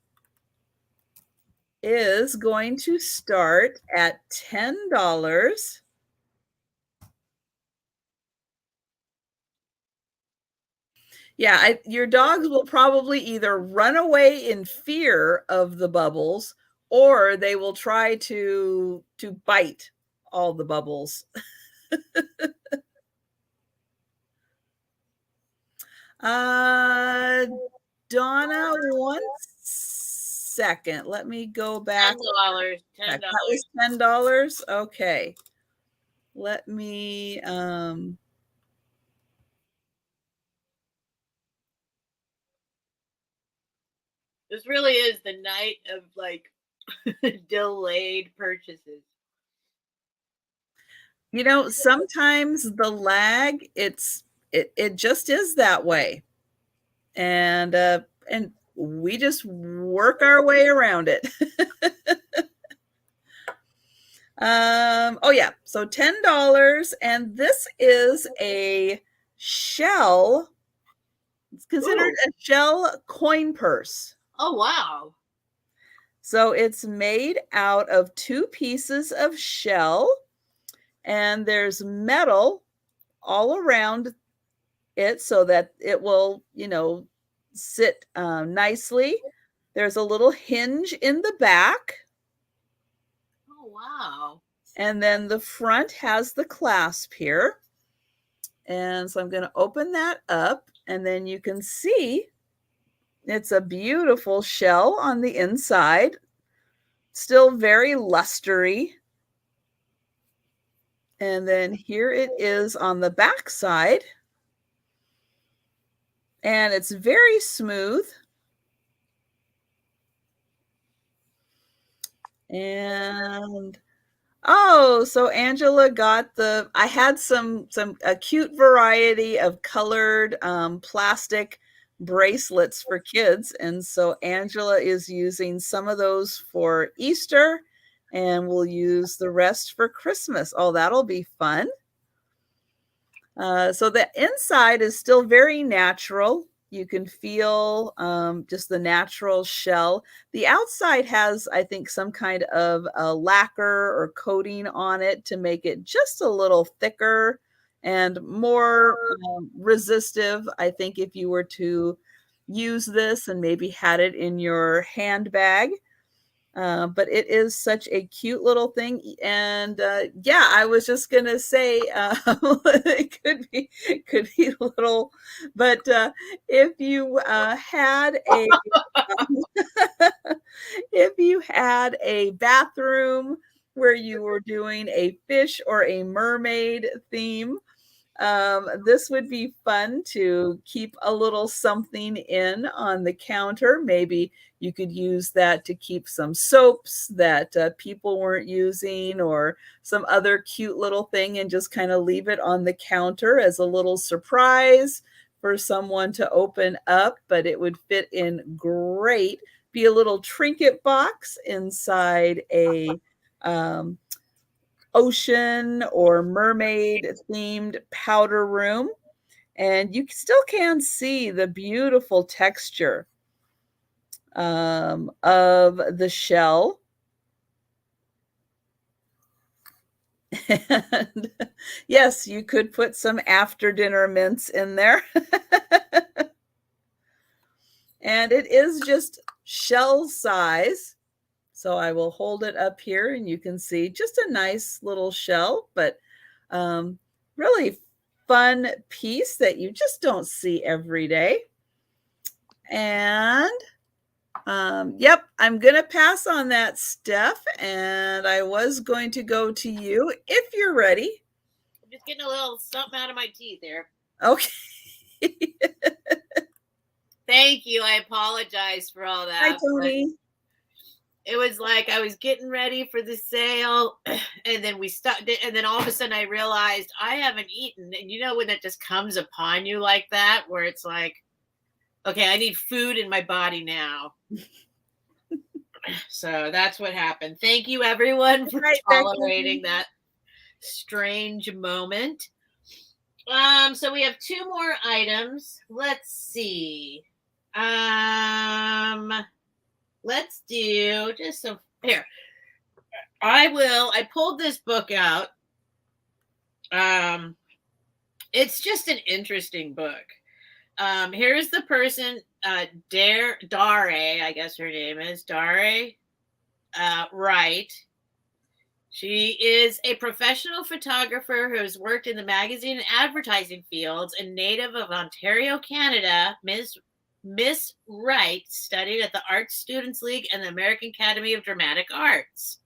is going to start at $10. Yeah, your dogs will probably either run away in fear of the bubbles, or they will try to bite all the bubbles. Donna, 1 second. Let me go back. $10. That was $10. Okay. Let me This really is the night of like delayed purchases. Sometimes the lag, it just is that way. And we just work our way around it. Oh yeah, so $10, and this is a shell. It's considered a shell coin purse. Oh wow. So it's made out of 2 pieces of shell, and there's metal all around it so that it will, sit nicely. There's a little hinge in the back. Oh, wow. And then the front has the clasp here. And so I'm going to open that up, and then you can see it's a beautiful shell on the inside, still very lustery. And then here it is on the back side. And it's very smooth. And so Angela got I had a cute variety of colored plastic bracelets for kids. And so Angela is using some of those for Easter, and we'll use the rest for Christmas. Oh, that'll be fun. So the inside is still very natural. You can feel just the natural shell. The outside has, I think, some kind of a lacquer or coating on it to make it just a little thicker and more resistive. I think if you were to use this and maybe had it in your handbag. But it is such a cute little thing. And yeah, I was just going to say it could be little, but if you had a if you had a bathroom where you were doing a fish or a mermaid theme, this would be fun to keep a little something in on the counter. Maybe you could use that to keep some soaps that people weren't using, or some other cute little thing, and just kind of leave it on the counter as a little surprise for someone to open up. But it would fit in great be a little trinket box inside a ocean or mermaid themed powder room. And you still can see the beautiful texture of the shell. And yes, you could put some after dinner mints in there. And it is just shell size. So I will hold it up here and you can see just a nice little shell, but really fun piece that you just don't see every day. And yep, I'm going to pass on that, Steph. And I was going to go to you if you're ready. I'm just getting a little something out of my teeth there. Okay. Thank you. I apologize for all that. Hi, Tony. It was like I was getting ready for the sale, and then we stopped it, and then all of a sudden I realized I haven't eaten. And you know when that just comes upon you like that, where it's like, okay, I need food in my body now. So that's what happened. Thank you, everyone, for tolerating that strange moment. So we have 2 more items. Let's see. Let's do just some here. I pulled this book out. It's just an interesting book. Here's the person, Dare, I guess her name is Dare, Wright. She is a professional photographer who has worked in the magazine and advertising fields and native of Ontario, Canada. Miss Wright studied at the Art Students League and the American Academy of Dramatic Arts.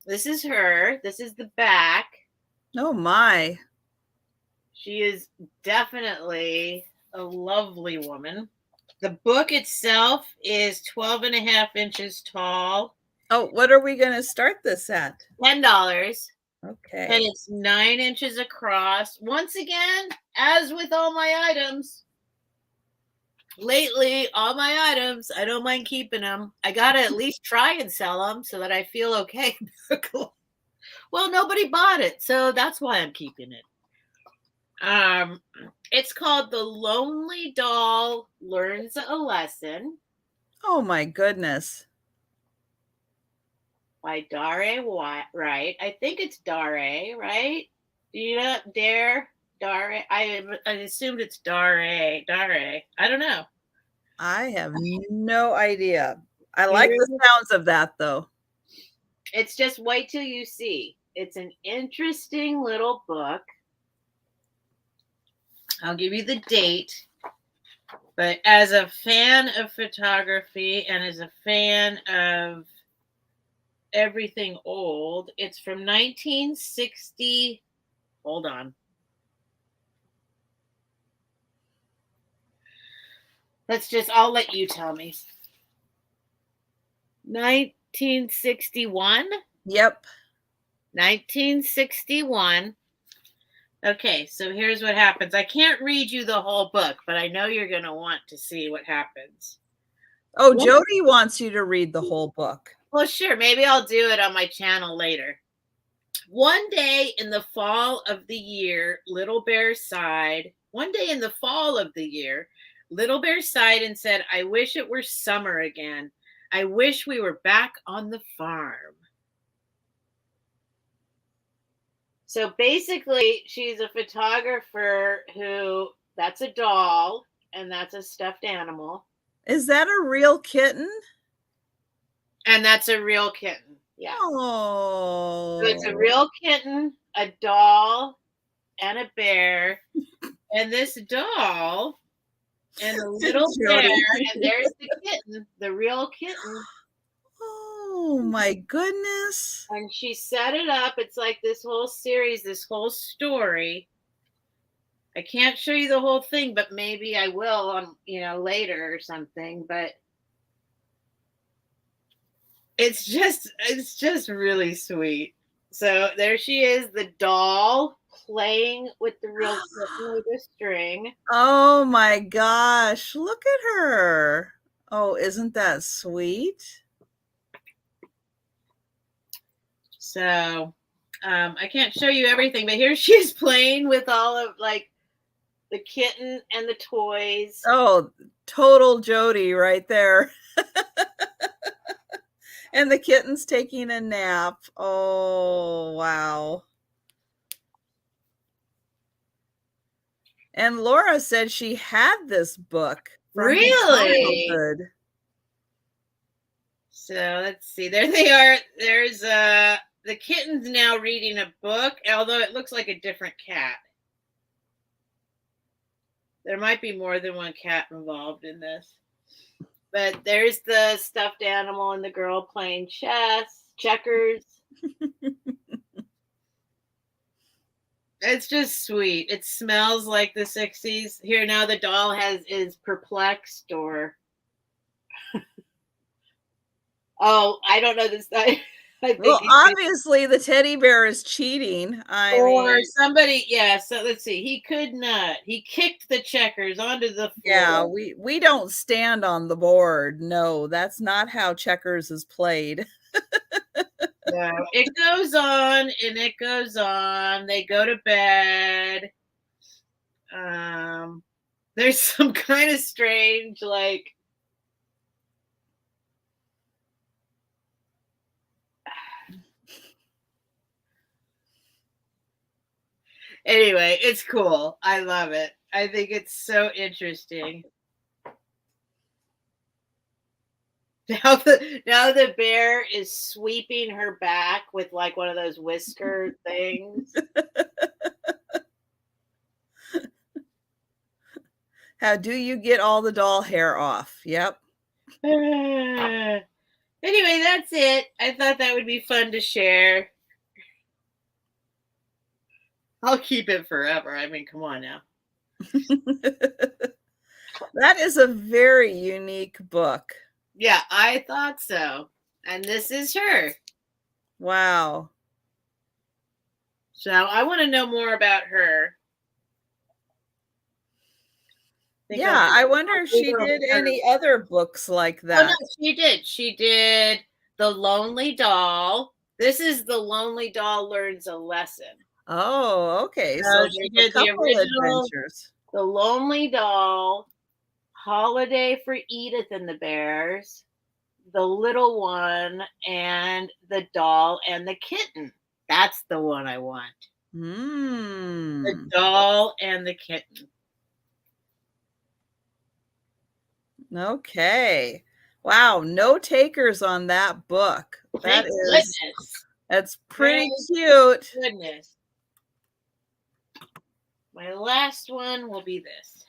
This is her. This is the back. Oh, my. She is definitely a lovely woman. The book itself is 12.5 inches tall. Oh, what are we going to start this at? $10. Okay. And it's 9 inches across. Once again, as with all my items, lately, all my items, I don't mind keeping them. I got to at least try and sell them so that I feel okay. Well, nobody bought it, so that's why I'm keeping it. It's called The Lonely Doll Learns a Lesson. Oh, my goodness. By Dare Wright. I think it's Dare, right? Do you know Dare? I assumed it's Dare. I don't know. I have no idea. I like the sounds of that, though. It's just wait till you see. It's an interesting little book. I'll give you the date. But as a fan of photography and as a fan of everything old, it's from 1960. Hold on. I'll let you tell me. 1961? Yep. 1961. Okay, so here's what happens. I can't read you the whole book, but I know you're going to want to see what happens. Oh, Jody wants you to read the whole book. Well, sure. Maybe I'll do it on my channel later. One day in the fall of the year, Little Bear sighed. One day in the fall of the year, Little Bear sighed and said, I wish it were summer again. I wish we were back on the farm. So basically, she's a photographer that's a doll and that's a stuffed animal. Is that a real kitten? And that's a real kitten. Yeah. Oh. So it's a real kitten, a doll, and a bear. And this doll and the little bear, and there's the kitten, the real kitten. Oh my goodness. And she set it up. It's like this whole series, this whole story. I can't show you the whole thing, but maybe I will on, later or something. But it's just really sweet. So there she is, the doll playing with the real kitten with a string. Oh my gosh. Look at her. Oh, isn't that sweet? So I can't show you everything, but here she's playing with all of like the kitten and the toys. Oh, total Jody right there. And the kitten's taking a nap. Oh, wow. And Laura said she had this book from her Really? childhood. So let's see. There they are. There's the kitten's now reading a book, although it looks like a different cat. There might be more than one cat involved in this. But there's the stuffed animal and the girl playing checkers. It's just sweet. It smells like the 60s. Here now the doll is perplexed or oh, I don't know this. I think well, obviously the teddy bear is cheating. Or somebody, yeah. So let's see. He could not. He kicked the checkers onto the floor. Yeah, we don't stand on the board. No, that's not how checkers is played. No, it goes on and it goes on. They go to bed. There's some kind of strange, like anyway, it's cool. I love it. I think it's so interesting. Now the bear is sweeping her back with like one of those whisker things. How do you get all the doll hair off? Yep. Anyway, that's it. I thought that would be fun to share. I'll keep it forever. I mean, come on now. That is a very unique book. Yeah, I thought so. And this is her. Wow. So I want to know more about her. Yeah, I wonder if she did any other books like that. Oh, no, she did. She did The Lonely Doll. This is The Lonely Doll Learns a Lesson. Oh, okay. So she did the original adventures. The Lonely Doll, Holiday for Edith and the Bears, The Little One, and The Doll and the Kitten. That's the one I want. The Doll and the Kitten. Okay. Wow, no takers on that book. That's pretty cute. Goodness. My last one will be this.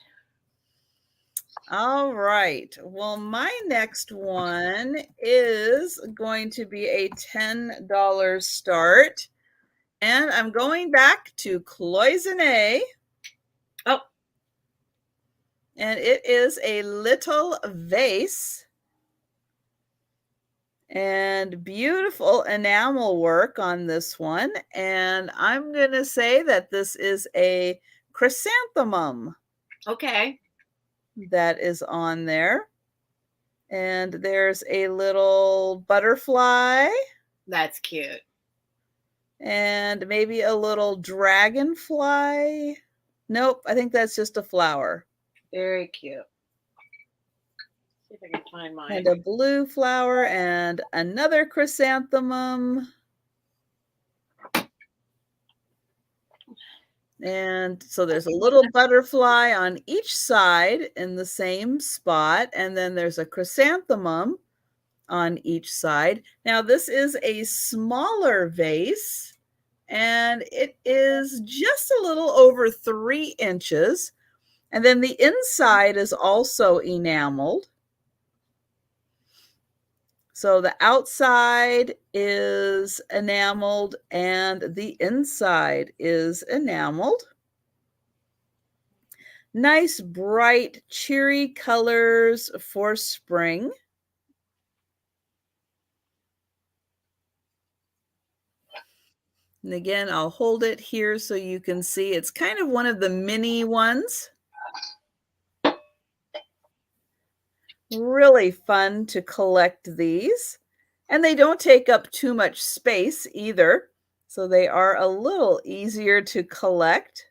All right. Well, my next one is going to be a $10 start. And I'm going back to cloisonne. Oh. And it is a little vase. And beautiful enamel work on this one. And I'm going to say that this is a chrysanthemum. Okay. That is on there. And there's a little butterfly. That's cute. And maybe a little dragonfly. Nope, I think that's just a flower. Very cute. See if I can find mine. And a blue flower and another chrysanthemum. And so there's a little butterfly on each side in the same spot. And then there's a chrysanthemum on each side. Now this is a smaller vase and it is just a little over 3 inches. And then the inside is also enameled. So the outside is enameled and the inside is enameled. Nice, bright, cheery colors for spring. And again, I'll hold it here so you can see. It's kind of one of the mini ones. Really fun to collect these. And they don't take up too much space either. So they are a little easier to collect.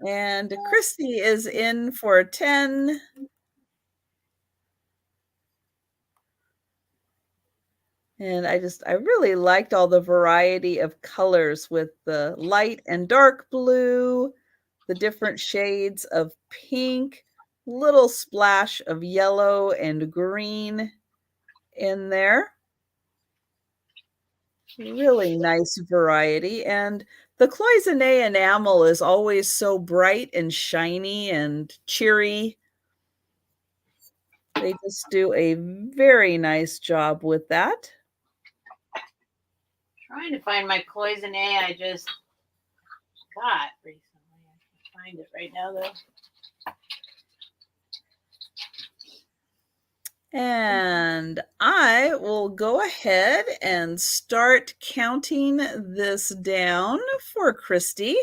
And Christy is in for 10. And I really liked all the variety of colors with the light and dark blue, the different shades of pink, little splash of yellow and green in there. Really nice variety. And the cloisonne enamel is always so bright and shiny and cheery. They just do a very nice job with that. Trying to find my cloisonne I just got recently. I can't find it right now though. And I will go ahead and start counting this down for Christy.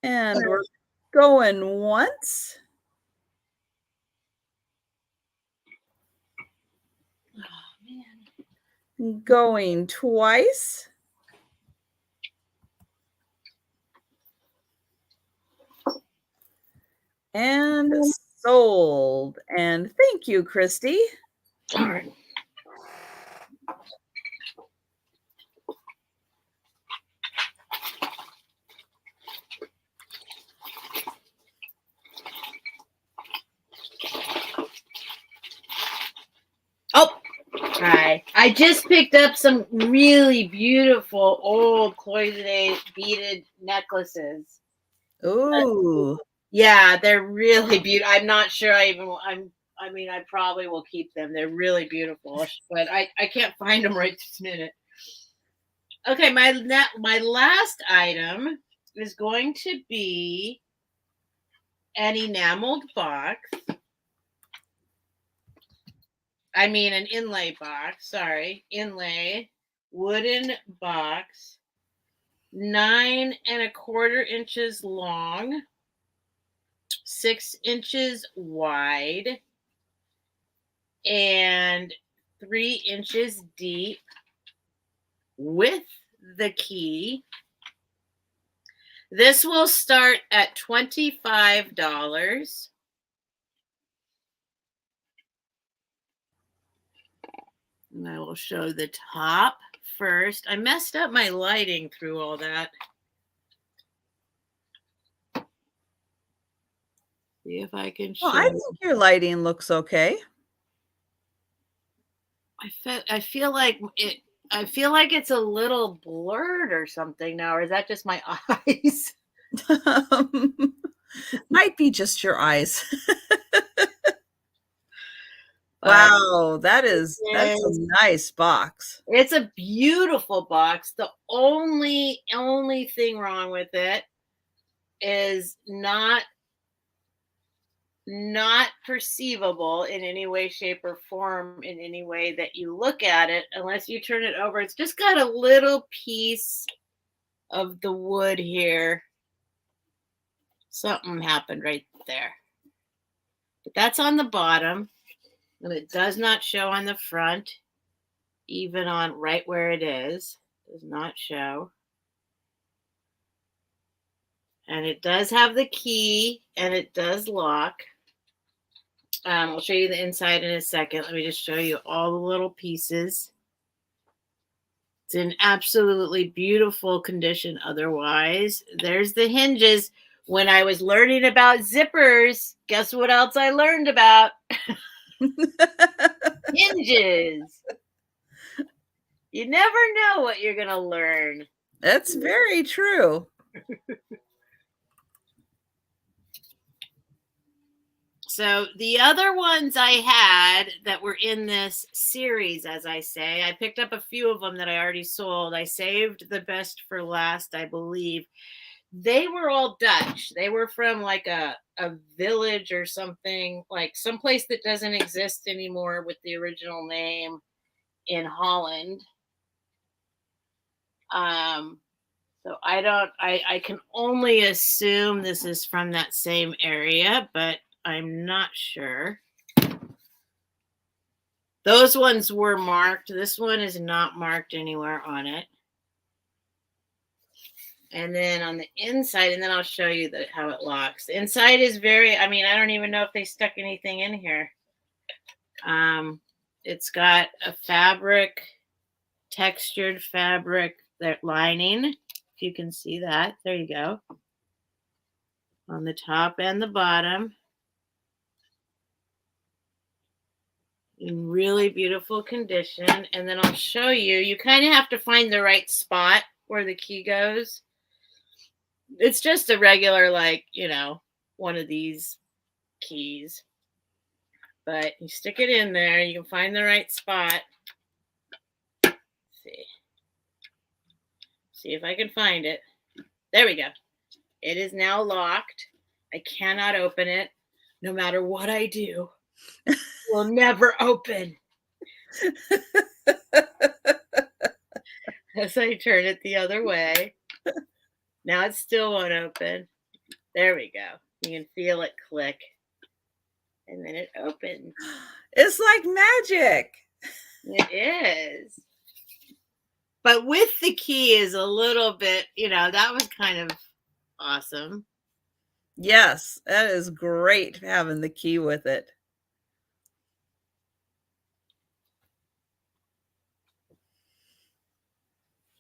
And we're going once. Oh, man. Going twice. And sold. And thank you, Christy. All right. Oh, hi. I just picked up some really beautiful old cloisonne beaded necklaces. Ooh. Yeah, they're really beautiful. I'm not sure I probably will keep them. They're really beautiful, but I can't find them right this minute. Okay, my last item is going to be an enameled box. I mean an inlay box, sorry. Inlay wooden box, 9 1/4 inches long, 6 inches wide, and 3 inches deep with the key. This will start at $25. And I will show the top first. I messed up my lighting through all that. See if I can show. Well, I think your lighting looks okay. I feel like it's a little blurred or something now, or is that just my eyes? Might be just your eyes. Wow, that's a nice box. It's a beautiful box. The only thing wrong with it is not perceivable in any way, shape, or form in any way that you look at it unless you turn it over. It's just got a little piece of the wood here. Something happened right there. But that's on the bottom. And it does not show on the front, even on right where it is. Does not show. And it does have the key, and it does lock. I'll show you the inside in a second. Let me just show you all the little pieces. It's in absolutely beautiful condition otherwise. There's the hinges. When I was learning about zippers, guess what else I learned about? Hinges. You never know what you're going to learn. That's very true. So the other ones I had that were in this series, as I say, I picked up a few of them that I already sold. I saved the best for last, I believe. They were all Dutch. They were from like a village or something, like someplace that doesn't exist anymore with the original name in Holland. So So I can only assume this is from that same area, but I'm not sure. Those ones were marked. This one is not marked anywhere on it. And then on the inside, and then I'll show you how it locks. The inside is I don't even know if they stuck anything in here. It's got a textured fabric lining. If you can see that, there you go. On the top and the bottom. In really beautiful condition. And then I'll show you. You kind of have to find the right spot where the key goes. It's just a regular, one of these keys. But you stick it in there. You can find the right spot. Let's see. See if I can find it. There we go. It is now locked. I cannot open it. No matter what I do, it will never open. As I turn it the other way. Now it still won't open. There we go. You can feel it click. And then it opens. It's like magic. It is. But with the key is a little bit, that was kind of awesome. Yes, that is great having the key with it.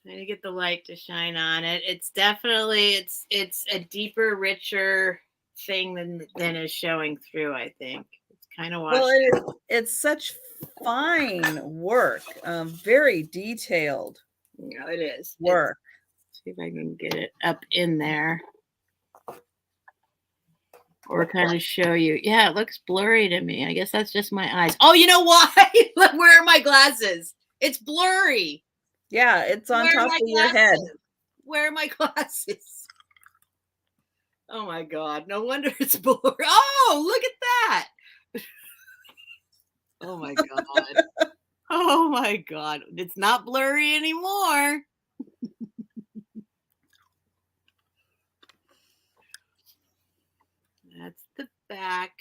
Trying to get the light to shine on it. It's definitely it's a deeper, richer thing than is showing through. I think it's kind of washed. Well, it's such fine work, very detailed. Yeah, it is work. Let's see if I can get it up in there, or kind of show you. Yeah, it looks blurry to me. I guess that's just my eyes. Oh, you know why? Where are my glasses? It's blurry. Yeah, it's on top of your head. Where are my glasses? Oh my God. No wonder it's blurry. Oh, look at that. Oh my God. Oh my God. It's not blurry anymore. That's the back.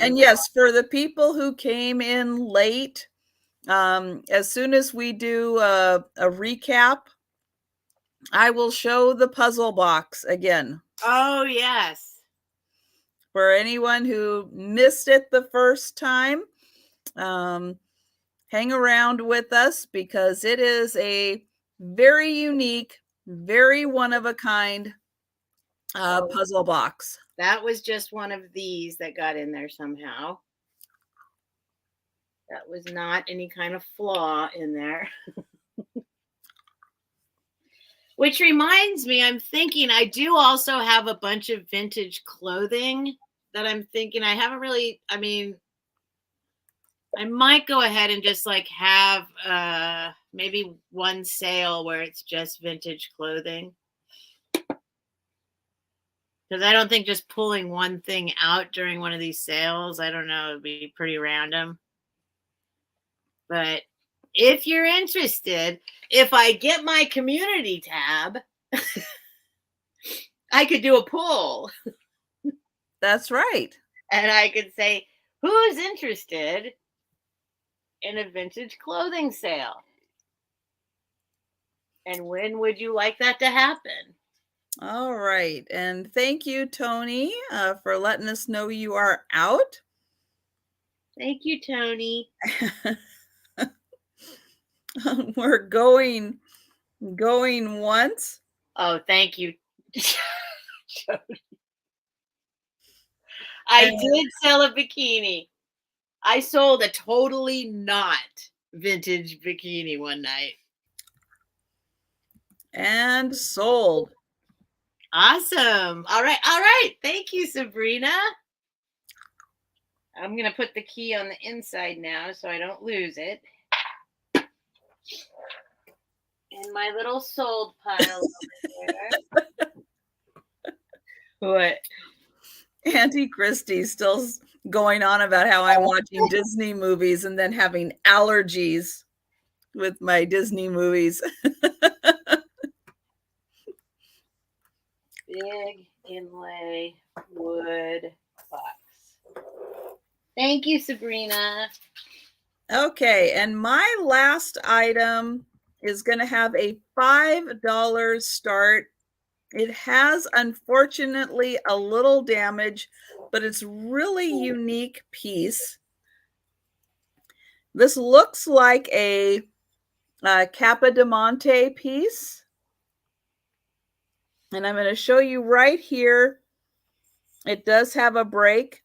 And yes, for the people who came in late, as soon as we do a recap, I will show the puzzle box again. Oh, yes. For anyone who missed it the first time, hang around with us because it is a very unique, very one-of-a-kind puzzle box. That was just one of these that got in there somehow. That was not any kind of flaw in there. Which reminds me, I'm thinking I do also have a bunch of vintage clothing that I'm thinking I haven't really, I might go ahead and just have maybe one sale where it's just vintage clothing. Because I don't think just pulling one thing out during one of these sales, I don't know, it'd be pretty random. But if you're interested, if I get my community tab, I could do a poll. That's right. And I could say, who's interested in a vintage clothing sale? And when would you like that to happen? All right. And thank you, Tony, for letting us know you are out. Thank you, Tony. We're going once. Oh, thank you. I did sell a bikini. I sold a totally not vintage bikini one night. And sold. Awesome. All right. All right. Thank you, Sabrina. I'm going to put the key on the inside now so I don't lose it. In my little sold pile over there. What? Auntie Christie's still going on about how I'm watching Disney movies and then having allergies. with my Disney movies. Big inlay wood box. Thank you, Sabrina. Okay, and my last item is going to have a $5 start. It has, unfortunately, a little damage, but it's really unique piece. This looks like a Capodimonte piece. And I'm going to show you right here. It does have a break.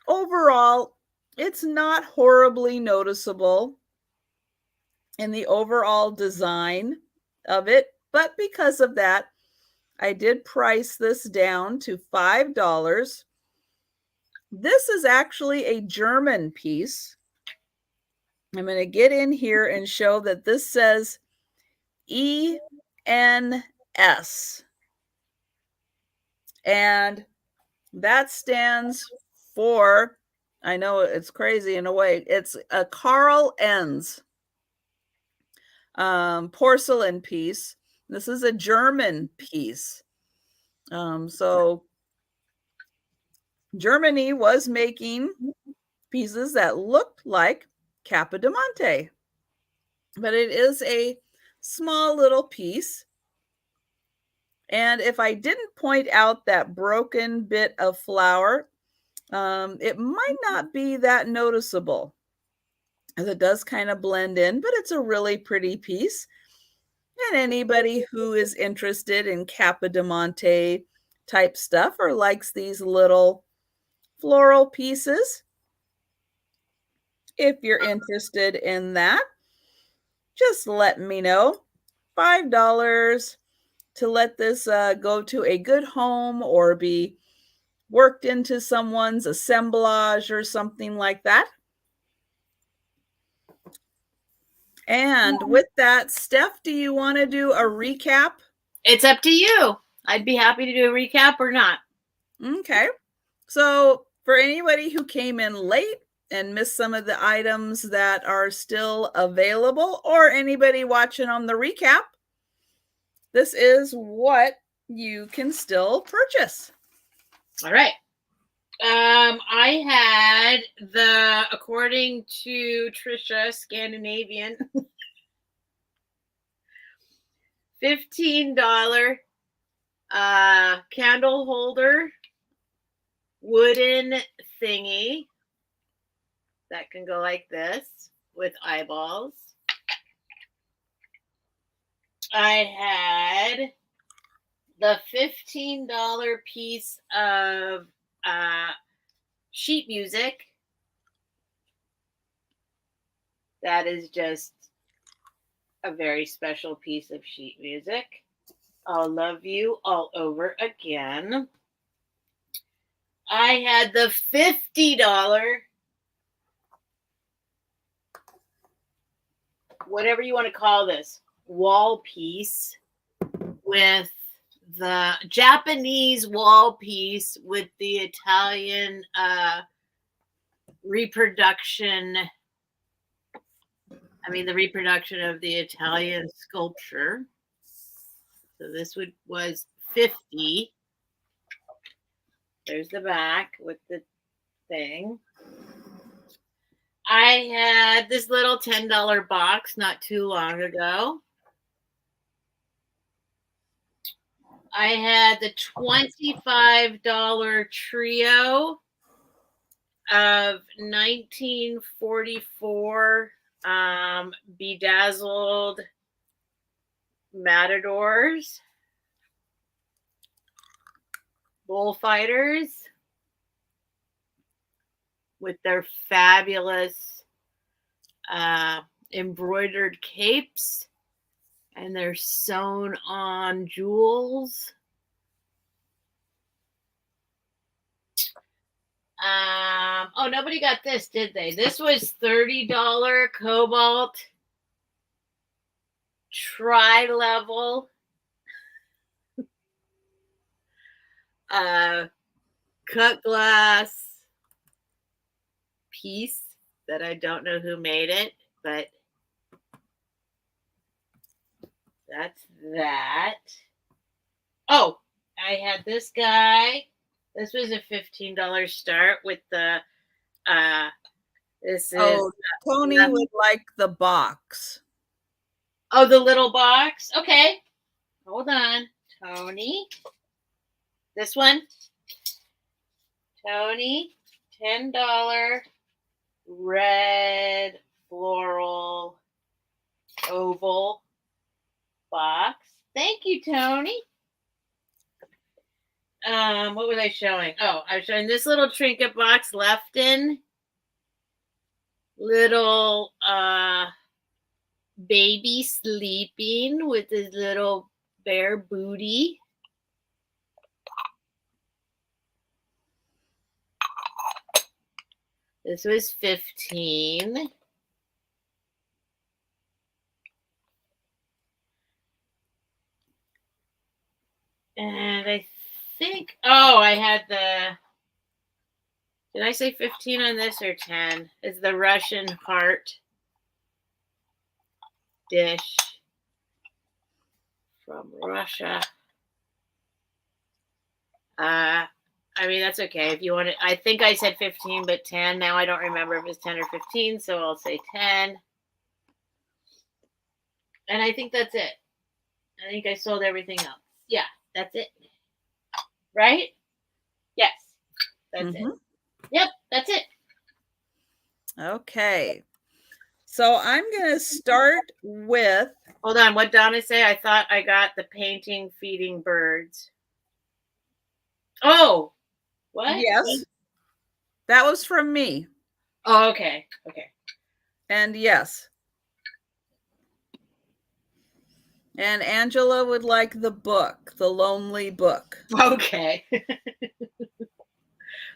Overall, it's not horribly noticeable in the overall design of it, but because of that, I did price this down to $5. This is actually a German piece. I'm going to get in here and show that this says ENS. And that stands for, I know it's crazy in a way, it's a Carl Enz porcelain piece. This is a German piece. So Germany was making pieces that looked like Capodimonte, but it is a small little piece. And if I didn't point out that broken bit of flower, it might not be that noticeable, as it does kind of blend in, but it's a really pretty piece. And anybody who is interested in Capodimonte type stuff or likes these little floral pieces, if you're interested in that, just let me know. $5 to let this go to a good home or be worked into someone's assemblage or something like that. And with that, Steph, do you want to do a recap? It's up to you. I'd be happy to do a recap or not. Okay. So for anybody who came in late and missed some of the items that are still available, or anybody watching on the recap, this is what you can still purchase. All right. I had the, according to Trisha, Scandinavian, $15 candle holder, wooden thingy that can go like this with eyeballs. I had the $15 piece of sheet music. That is just a very special piece of sheet music. I'll love you all over again. I had the $50, whatever you want to call this, wall piece with the Japanese wall piece with the Italian reproduction. I mean, the reproduction of the Italian sculpture. So this was $50. There's the back with the thing. I had this little $10 box not too long ago. I had the $25 trio of 1944 bedazzled matadors, bullfighters with their fabulous embroidered capes and their sewn on jewels. Oh, nobody got this, did they? This was $30 cobalt tri-level cut glass piece that I don't know who made it, but that's that. Oh, I had this guy. This was a $15 start with the this is Tony would like the box. Oh, the little box. Okay. Hold on. Tony. This one. Tony, $10 red floral oval box. Thank you, Tony. What was I showing? Oh, I was showing this little trinket box left in little baby sleeping with his little bare booty. This was 15. And I think, I had did I say 15 on this or 10? It's the Russian heart dish from Russia. I mean, that's okay. If you want to, I think I said 15, but 10. Now I don't remember if it's 10 or 15, so I'll say 10. And I think that's it. I think I sold everything else. Yeah, that's it. Right? Yes, that's it. Yep, that's it. Okay. So I'm going to start with... Hold on. What Donna say? I thought I got the painting feeding birds. Oh, what? Yes. That was from me. Oh, okay. Okay. And yes. And Angela would like the book, The Lonely Book. Okay.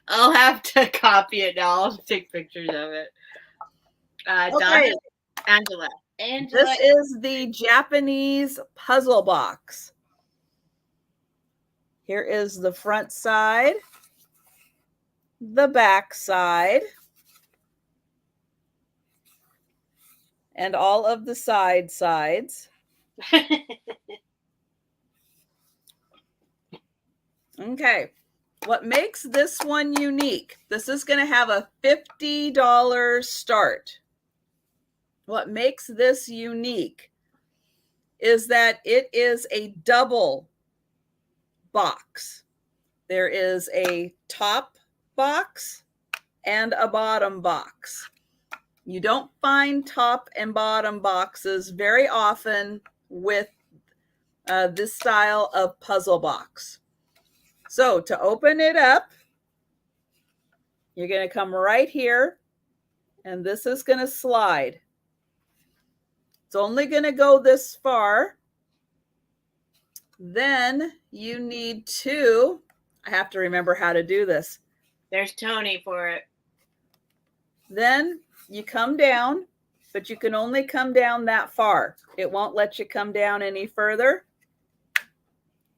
I'll have to copy it now. I'll take pictures of it. Okay. Angela. This is the Japanese puzzle box. Here is the front side, the back side, and all of the sides. Okay. What makes this one unique? This is going to have a $50 start. What makes this unique is that it is a double box. There is a top box and a bottom box. You don't find top and bottom boxes very often with this style of puzzle box. So to open it up, you're going to come right here, and this is going to slide. It's only going to go this far. Then you need to, I have to remember how to do this. There's Tony for it. Then you come down, but you can only come down that far. It won't let you come down any further.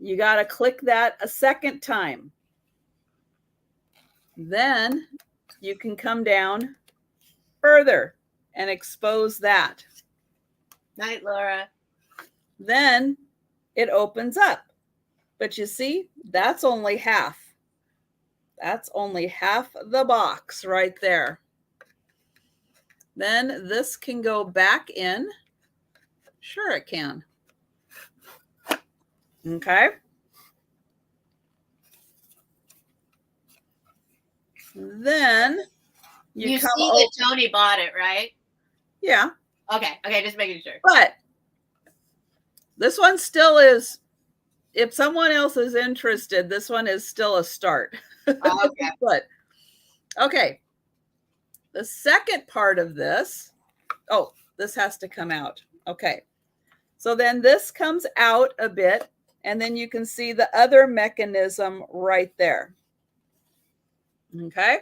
You got to click that a second time. Then you can come down further and expose that. Night, Laura. Then it opens up. But you see, that's only half. That's only half the box right there. Then this can go back in. Sure it can. Okay. Then you see that Tony bought it, right? Yeah. Okay, just making sure. But this one still is, if someone else is interested, this one is still a start. Oh, okay. But okay. The second part of this, this has to come out. Okay. So then this comes out a bit, and then you can see the other mechanism right there. Okay.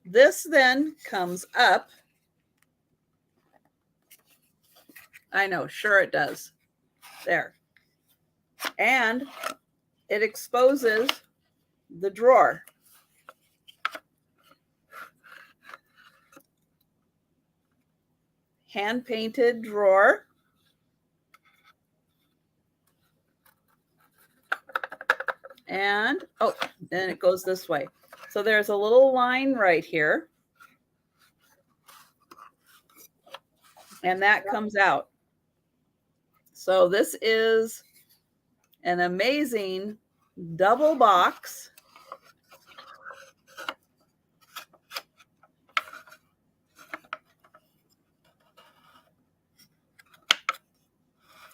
This then comes up. I know, sure it does. There. And it exposes the drawer. Hand-painted drawer. And, oh, then it goes this way. So there's a little line right here. And that comes out. So this is an amazing double box.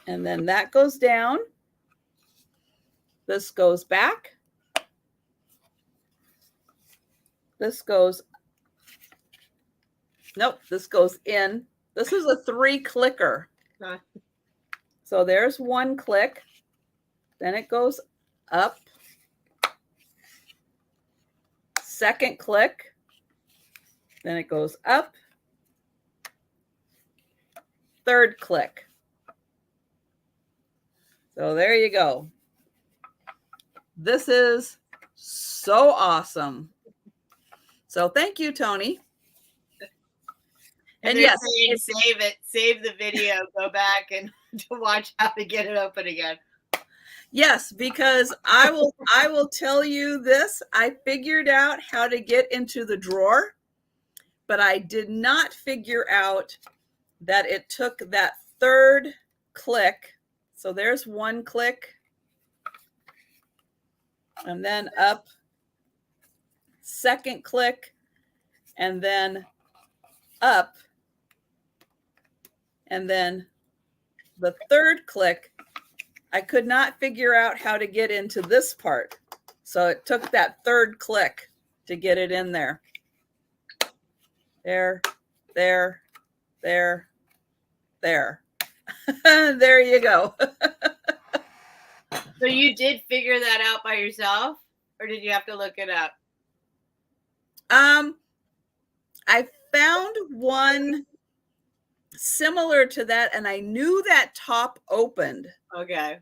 And then that goes down. This goes back. This goes, nope, this goes in. This is a 3-clicker. Huh. So there's 1 click. Then it goes up. 2nd click. Then it goes up. 3rd click. So there you go. This is so awesome. So thank you, Tony. And yes, save it, save the video, go back and to watch how to get it open again. Yes, because I will tell you this. I figured out how to get into the drawer, but I did not figure out that it took that 3rd click. So there's 1 click. And then up. 2nd click. And then up. And then the 3rd click, I could not figure out how to get into this part. So it took that 3rd click to get it in there. There, there, there, there. There you go. So you did figure that out by yourself, or did you have to look it up? I found one similar to that, and I knew that top opened. Okay.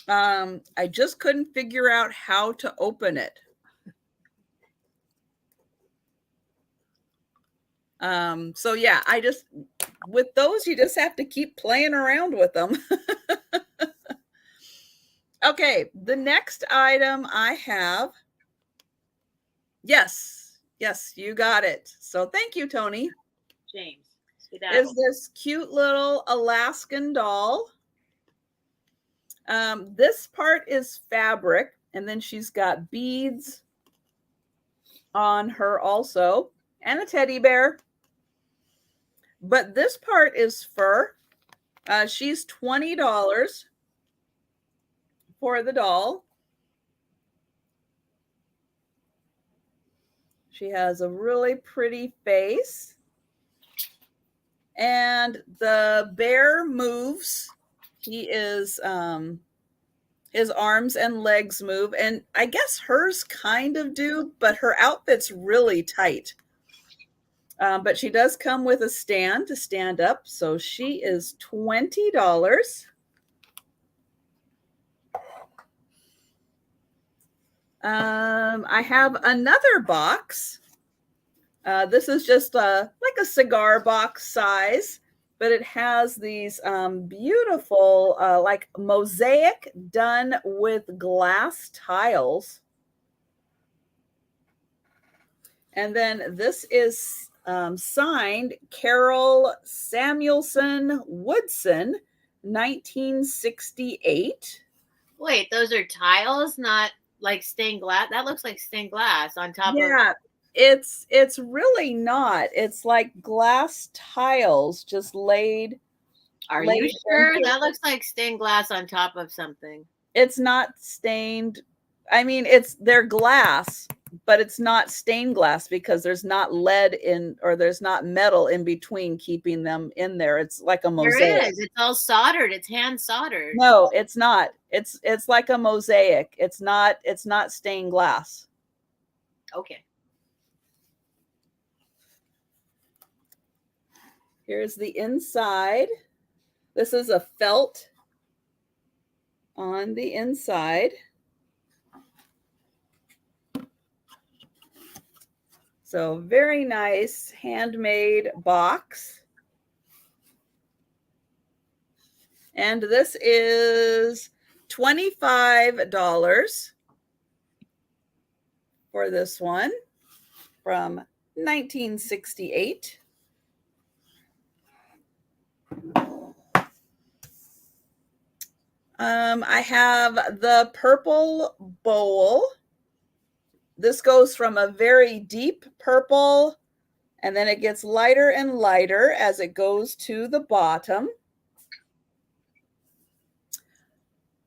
I just couldn't figure out how to open it. So yeah, with those, you just have to keep playing around with them. Okay, the next item I have. Yes, you got it. So thank you, Tony. James. Is this cute little Alaskan doll. This part is fabric, and then she's got beads on her also, and a teddy bear. But this part is fur. She's $20 for the doll. She has a really pretty face. And the bear moves. He is, his arms and legs move. And I guess hers kind of do, but her outfit's really tight. But she does come with a stand to stand up. So she is $20. I have another box. This is just like a cigar box size, but it has these beautiful like mosaic done with glass tiles. And then this is signed Carol Samuelson Woodson, 1968. Wait, those are tiles, not like stained glass? That looks like stained glass on top of. Yeah, it's really not. It's like glass tiles just laid. Are you sure? That looks like stained glass on top of something. It's not stained. I mean, they're glass, but it's not stained glass because there's not lead in, or there's not metal in between keeping them in there. It's like a mosaic. There is. It's all soldered. It's hand soldered. No, it's not. It's like a mosaic. It's not stained glass. Okay. Here's the inside. This is a felt on the inside. So very nice handmade box. And this is $25. for this one from 1968. I have the purple bowl. This goes from a very deep purple, and then it gets lighter and lighter as it goes to the bottom.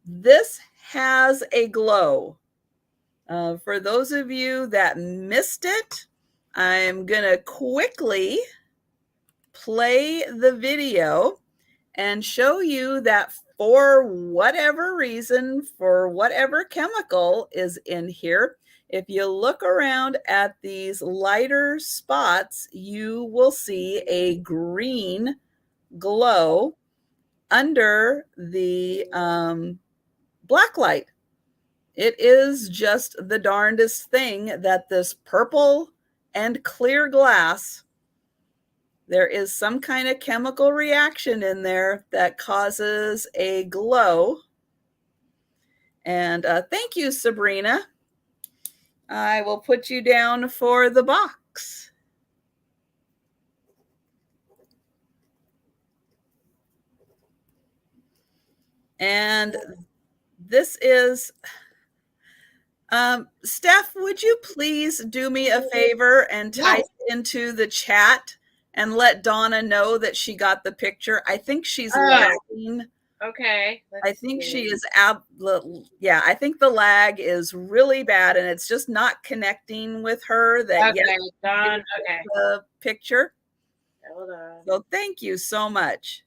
This has a glow. For those of you that missed it, I'm going to quickly play the video and show you that for whatever reason, for whatever chemical is in here, if you look around at these lighter spots, you will see a green glow under the black light. It is just the darndest thing that this purple and clear glass, there is some kind of chemical reaction in there that causes a glow. And thank you, Sabrina. I will put you down for the box. And this is, Steph, would you please do me a favor and type into the chat and let Donna know that she got the picture? I think she's lagging. Okay. I think she is yeah, I think the lag is really bad and it's just not connecting with her that okay, Don, okay. The picture. Hold on. So thank you so much.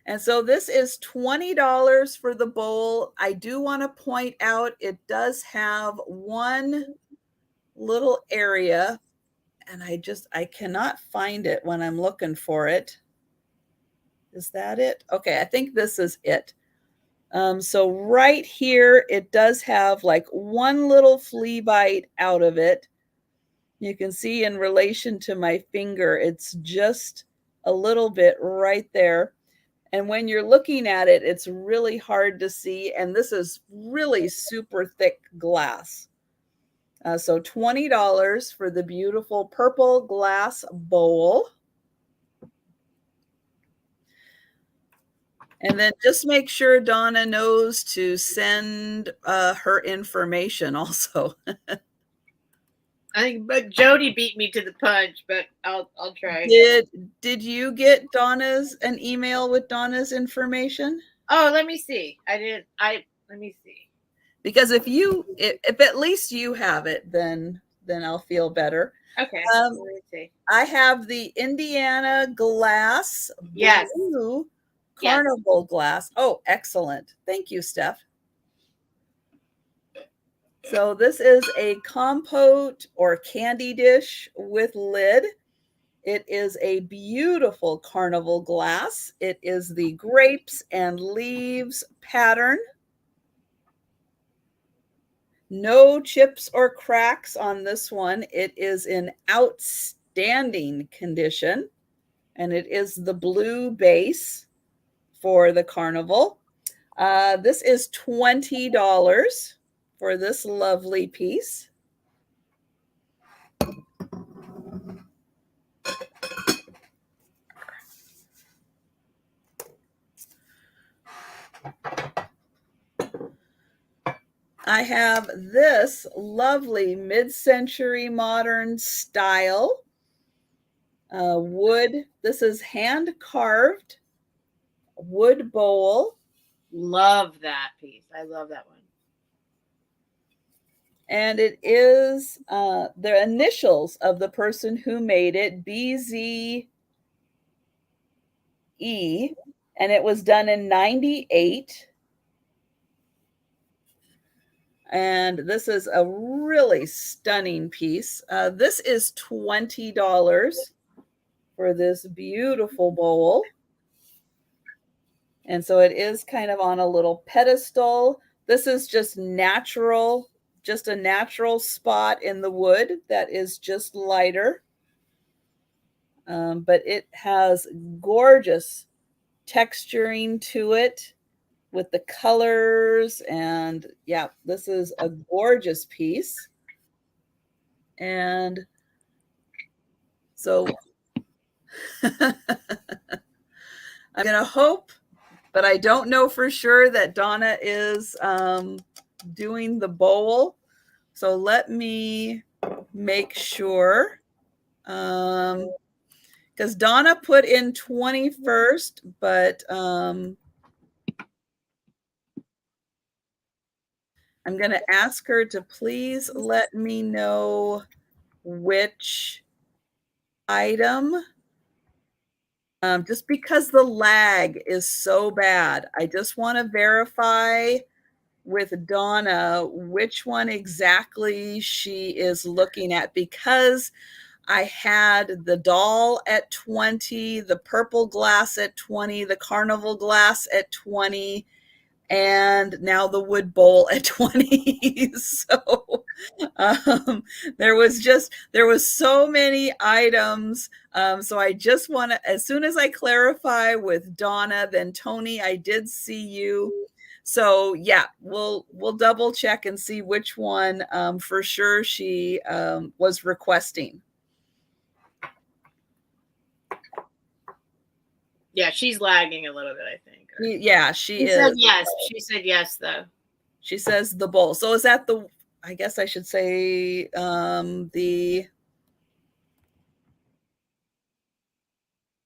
And so this is $20 for the bowl. I do want to point out it does have one little area, and I cannot find it when I'm looking for it. Is that it? Okay, I think this is it. So right here, it does have like one little flea bite out of it. You can see in relation to my finger, it's just a little bit right there. And when you're looking at it, it's really hard to see. And this is really super thick glass. So $20 for the beautiful purple glass bowl. And then just make sure Donna knows to send her information also. But Jody beat me to the punch, but I'll try. Did you get an email with Donna's information? Oh, let me see. Let me see. Because if at least you have it, then I'll feel better. Okay. Let me see. I have the Indiana glass blue carnival glass. Oh, excellent. Thank you, Steph. So this is a compote or candy dish with lid. It is a beautiful carnival glass. It is the grapes and leaves pattern. No chips or cracks on this one. It is in outstanding condition. And it is the blue base for the carnival. This is $20 for this lovely piece. I have this lovely mid-century modern style wood. This is hand-carved wood bowl. Love that piece. I love that one. And it is the initials of the person who made it, BZE. And it was done in 98. And this is a really stunning piece. This is $20 for this beautiful bowl. And so it is kind of on a little pedestal. This is just natural, just a natural spot in the wood that is just lighter. But it has gorgeous texturing to it. with the colors. And yeah, this is a gorgeous piece. And so I'm going to hope, but I don't know for sure, that Donna is doing the bowl. So let me make sure. Because Donna put in 21st, but I'm going to ask her to please let me know which item. Just because the lag is so bad, I just want to verify with Donna which one exactly she is looking at, because I had the doll at 20, the purple glass at 20, the carnival glass at 20, and now the wood bowl at 20. So there was so many items. So I just want to, as soon as I clarify with Donna, then Tony, I did see you. So yeah, we'll double check and see which one for sure she was requesting. Yeah, she's lagging a little bit, I think. Yeah, she is. Said yes. She said yes, though. She says the bowl. So is that the, I guess I should say the.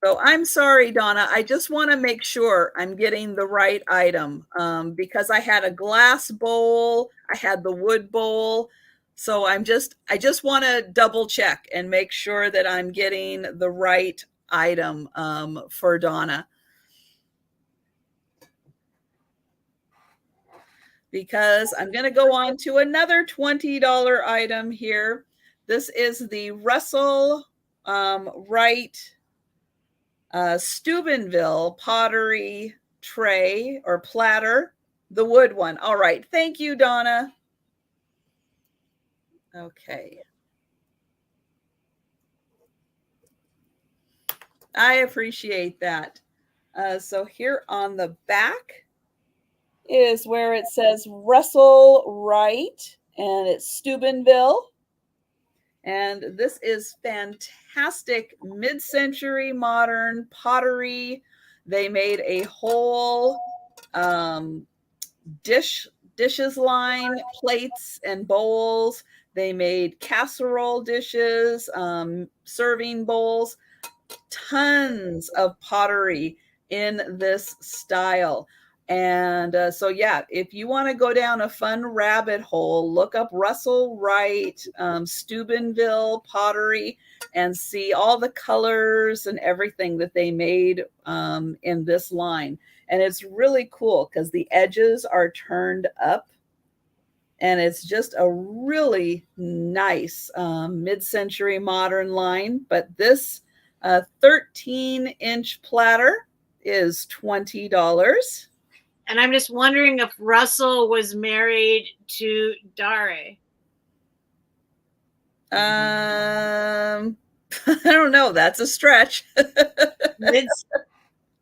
So I'm sorry, Donna. I just want to make sure I'm getting the right item because I had a glass bowl, I had the wood bowl. So I just want to double check and make sure that I'm getting the right item for Donna. Because I'm going to go on to another $20 item here. This is the Russell Wright Steubenville pottery tray or platter, the wood one. All right. Thank you, Donna. Okay. I appreciate that. So here on the back is where it says Russell Wright, and it's Steubenville. And this is fantastic mid-century modern pottery. They made a whole dishes line, plates and bowls. They made casserole dishes, serving bowls, tons of pottery in this style. And so, yeah, if you want to go down a fun rabbit hole, look up Russell Wright, Steubenville pottery, and see all the colors and everything that they made in this line. And it's really cool because the edges are turned up. And it's just a really nice mid-century modern line. But this 13-inch platter is $20. And I'm just wondering if Russell was married to Dare. I don't know. That's a stretch.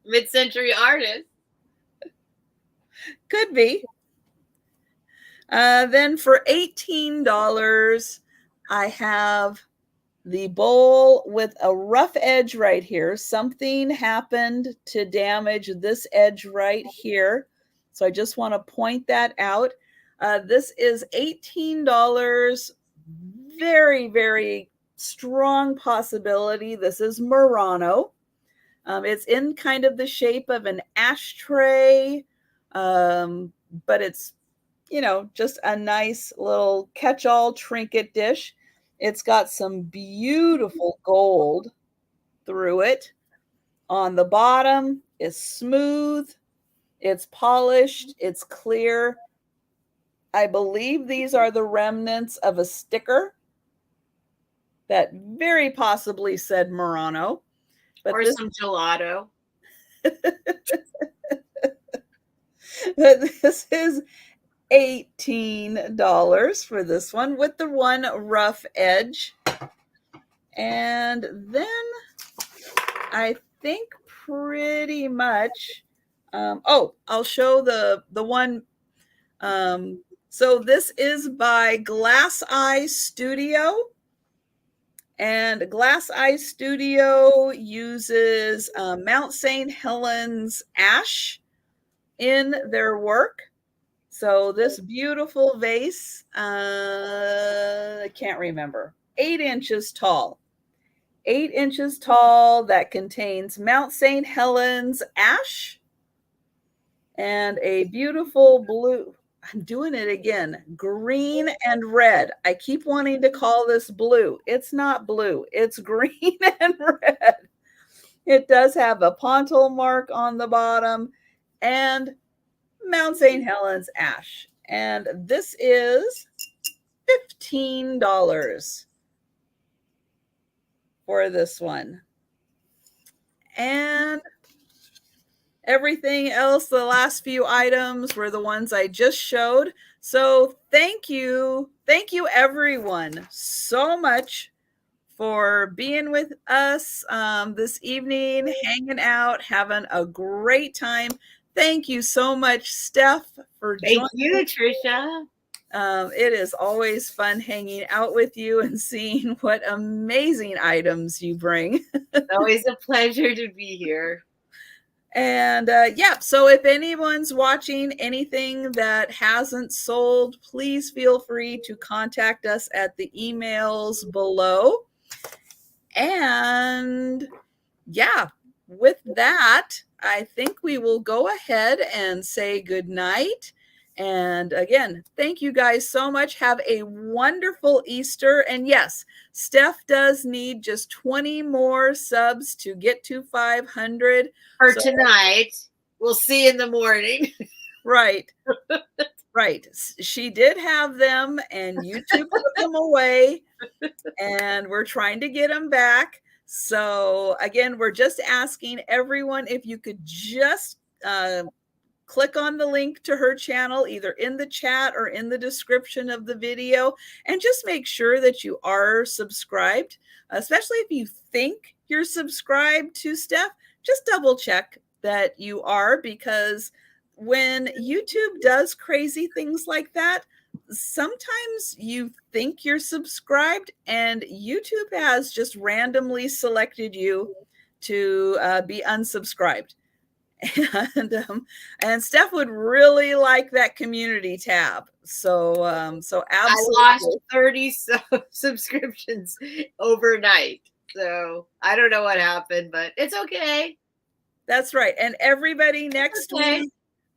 Mid-century artist. Could be. Then for $18, I have the bowl with a rough edge right here. Something happened to damage this edge right here. So I just want to point that out. This is $18. Very, very strong possibility. This is Murano. It's in kind of the shape of an ashtray, but it's, you know, just a nice little catch-all trinket dish. It's got some beautiful gold through it. On the bottom is smooth. It's polished. It's clear. I believe these are the remnants of a sticker that very possibly said Murano. But or some gelato. But this is $18 for this one with the one rough edge. And then I think pretty much I'll show the one. So this is by Glass Eye Studio. And Glass Eye Studio uses Mount St. Helens ash in their work. So this beautiful vase, I can't remember, 8 inches tall. 8 inches tall that contains Mount St. Helens ash and a beautiful blue. I'm doing it again. Green and red. I keep wanting to call this blue. It's not blue. It's green and red. It does have a pontil mark on the bottom and Mount St. Helens ash. And this is $15 for this one. And everything else, the last few items were the ones I just showed. So thank you everyone so much for being with us this evening, hanging out, having a great time. Thank you so much, Steph, for joining. Thank you, Trisha. It is always fun hanging out with you and seeing what amazing items you bring. It's always a pleasure to be here. And yeah, so if anyone's watching anything that hasn't sold, please feel free to contact us at the emails below. And yeah, with that, I think we will go ahead and say good night. And again, thank you guys so much. Have a wonderful Easter. And yes, Steph does need just 20 more subs to get to 500. For tonight. We'll see in the morning. Right. Right. She did have them and YouTube put them away. And we're trying to get them back. So again, we're just asking everyone if you could just click on the link to her channel, either in the chat or in the description of the video, and just make sure that you are subscribed, especially if you think you're subscribed to Steph. Just double check that you are, because when YouTube does crazy things like that, sometimes you think you're subscribed and YouTube has just randomly selected you to be unsubscribed. And Steph would really like that community tab. So absolutely. I lost 30 subscriptions overnight. So I don't know what happened, but it's okay. That's right. And everybody next week,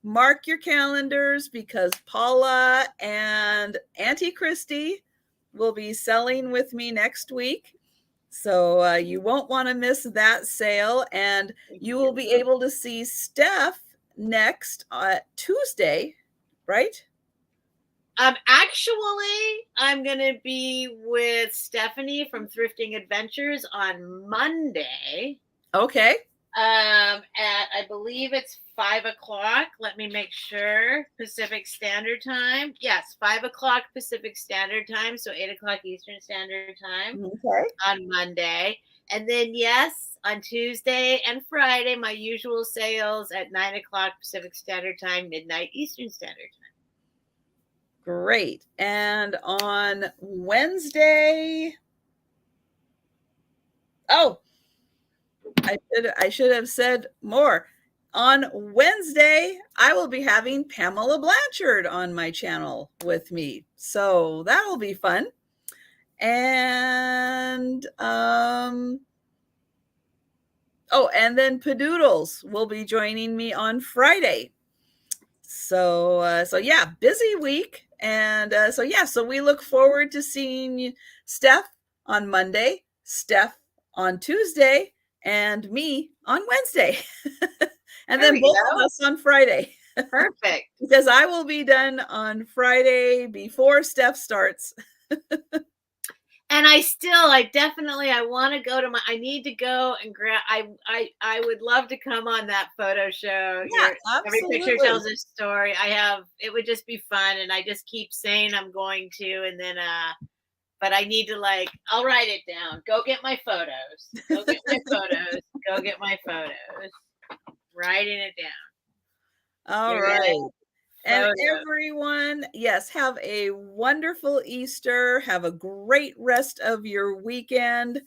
mark your calendars, because Paula and Auntie Christy will be selling with me next week. So you won't want to miss that sale. And you will be able to see Steph next Tuesday, right? Actually, I'm going to be with Stephanie from Thrifting Adventures on Monday. Okay. At, I believe it's 5 o'clock. Let me make sure. Pacific Standard Time. Yes, 5 o'clock Pacific Standard Time. So 8 o'clock Eastern Standard Time. Okay. On Monday. And then, yes, on Tuesday and Friday, my usual sales at 9 o'clock Pacific Standard Time, midnight Eastern Standard Time. Great. And on Wednesday, I should have said more. On Wednesday, I will be having Pamela Blanchard on my channel with me. So that will be fun. And and then Padoodles will be joining me on Friday. So yeah, busy week. And so we look forward to seeing Steph on Monday, Steph on Tuesday, and me on Wednesday. And then both of us on Friday. Perfect. Because I will be done on Friday before Steph starts. And I want to go to I need to go and grab, I would love to come on that photo show. Yeah, absolutely. Every picture tells a story. It would just be fun. And I just keep saying I'm going to, and then, but I need to I'll write it down. Go get my photos. Go get my photos. Go get my photos. Writing it down. All There right. is. And Photo. everyone, yes, have a wonderful Easter. Have a great rest of your weekend.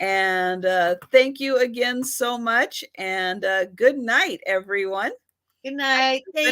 And thank you again so much. And good night, everyone. Good night. Thank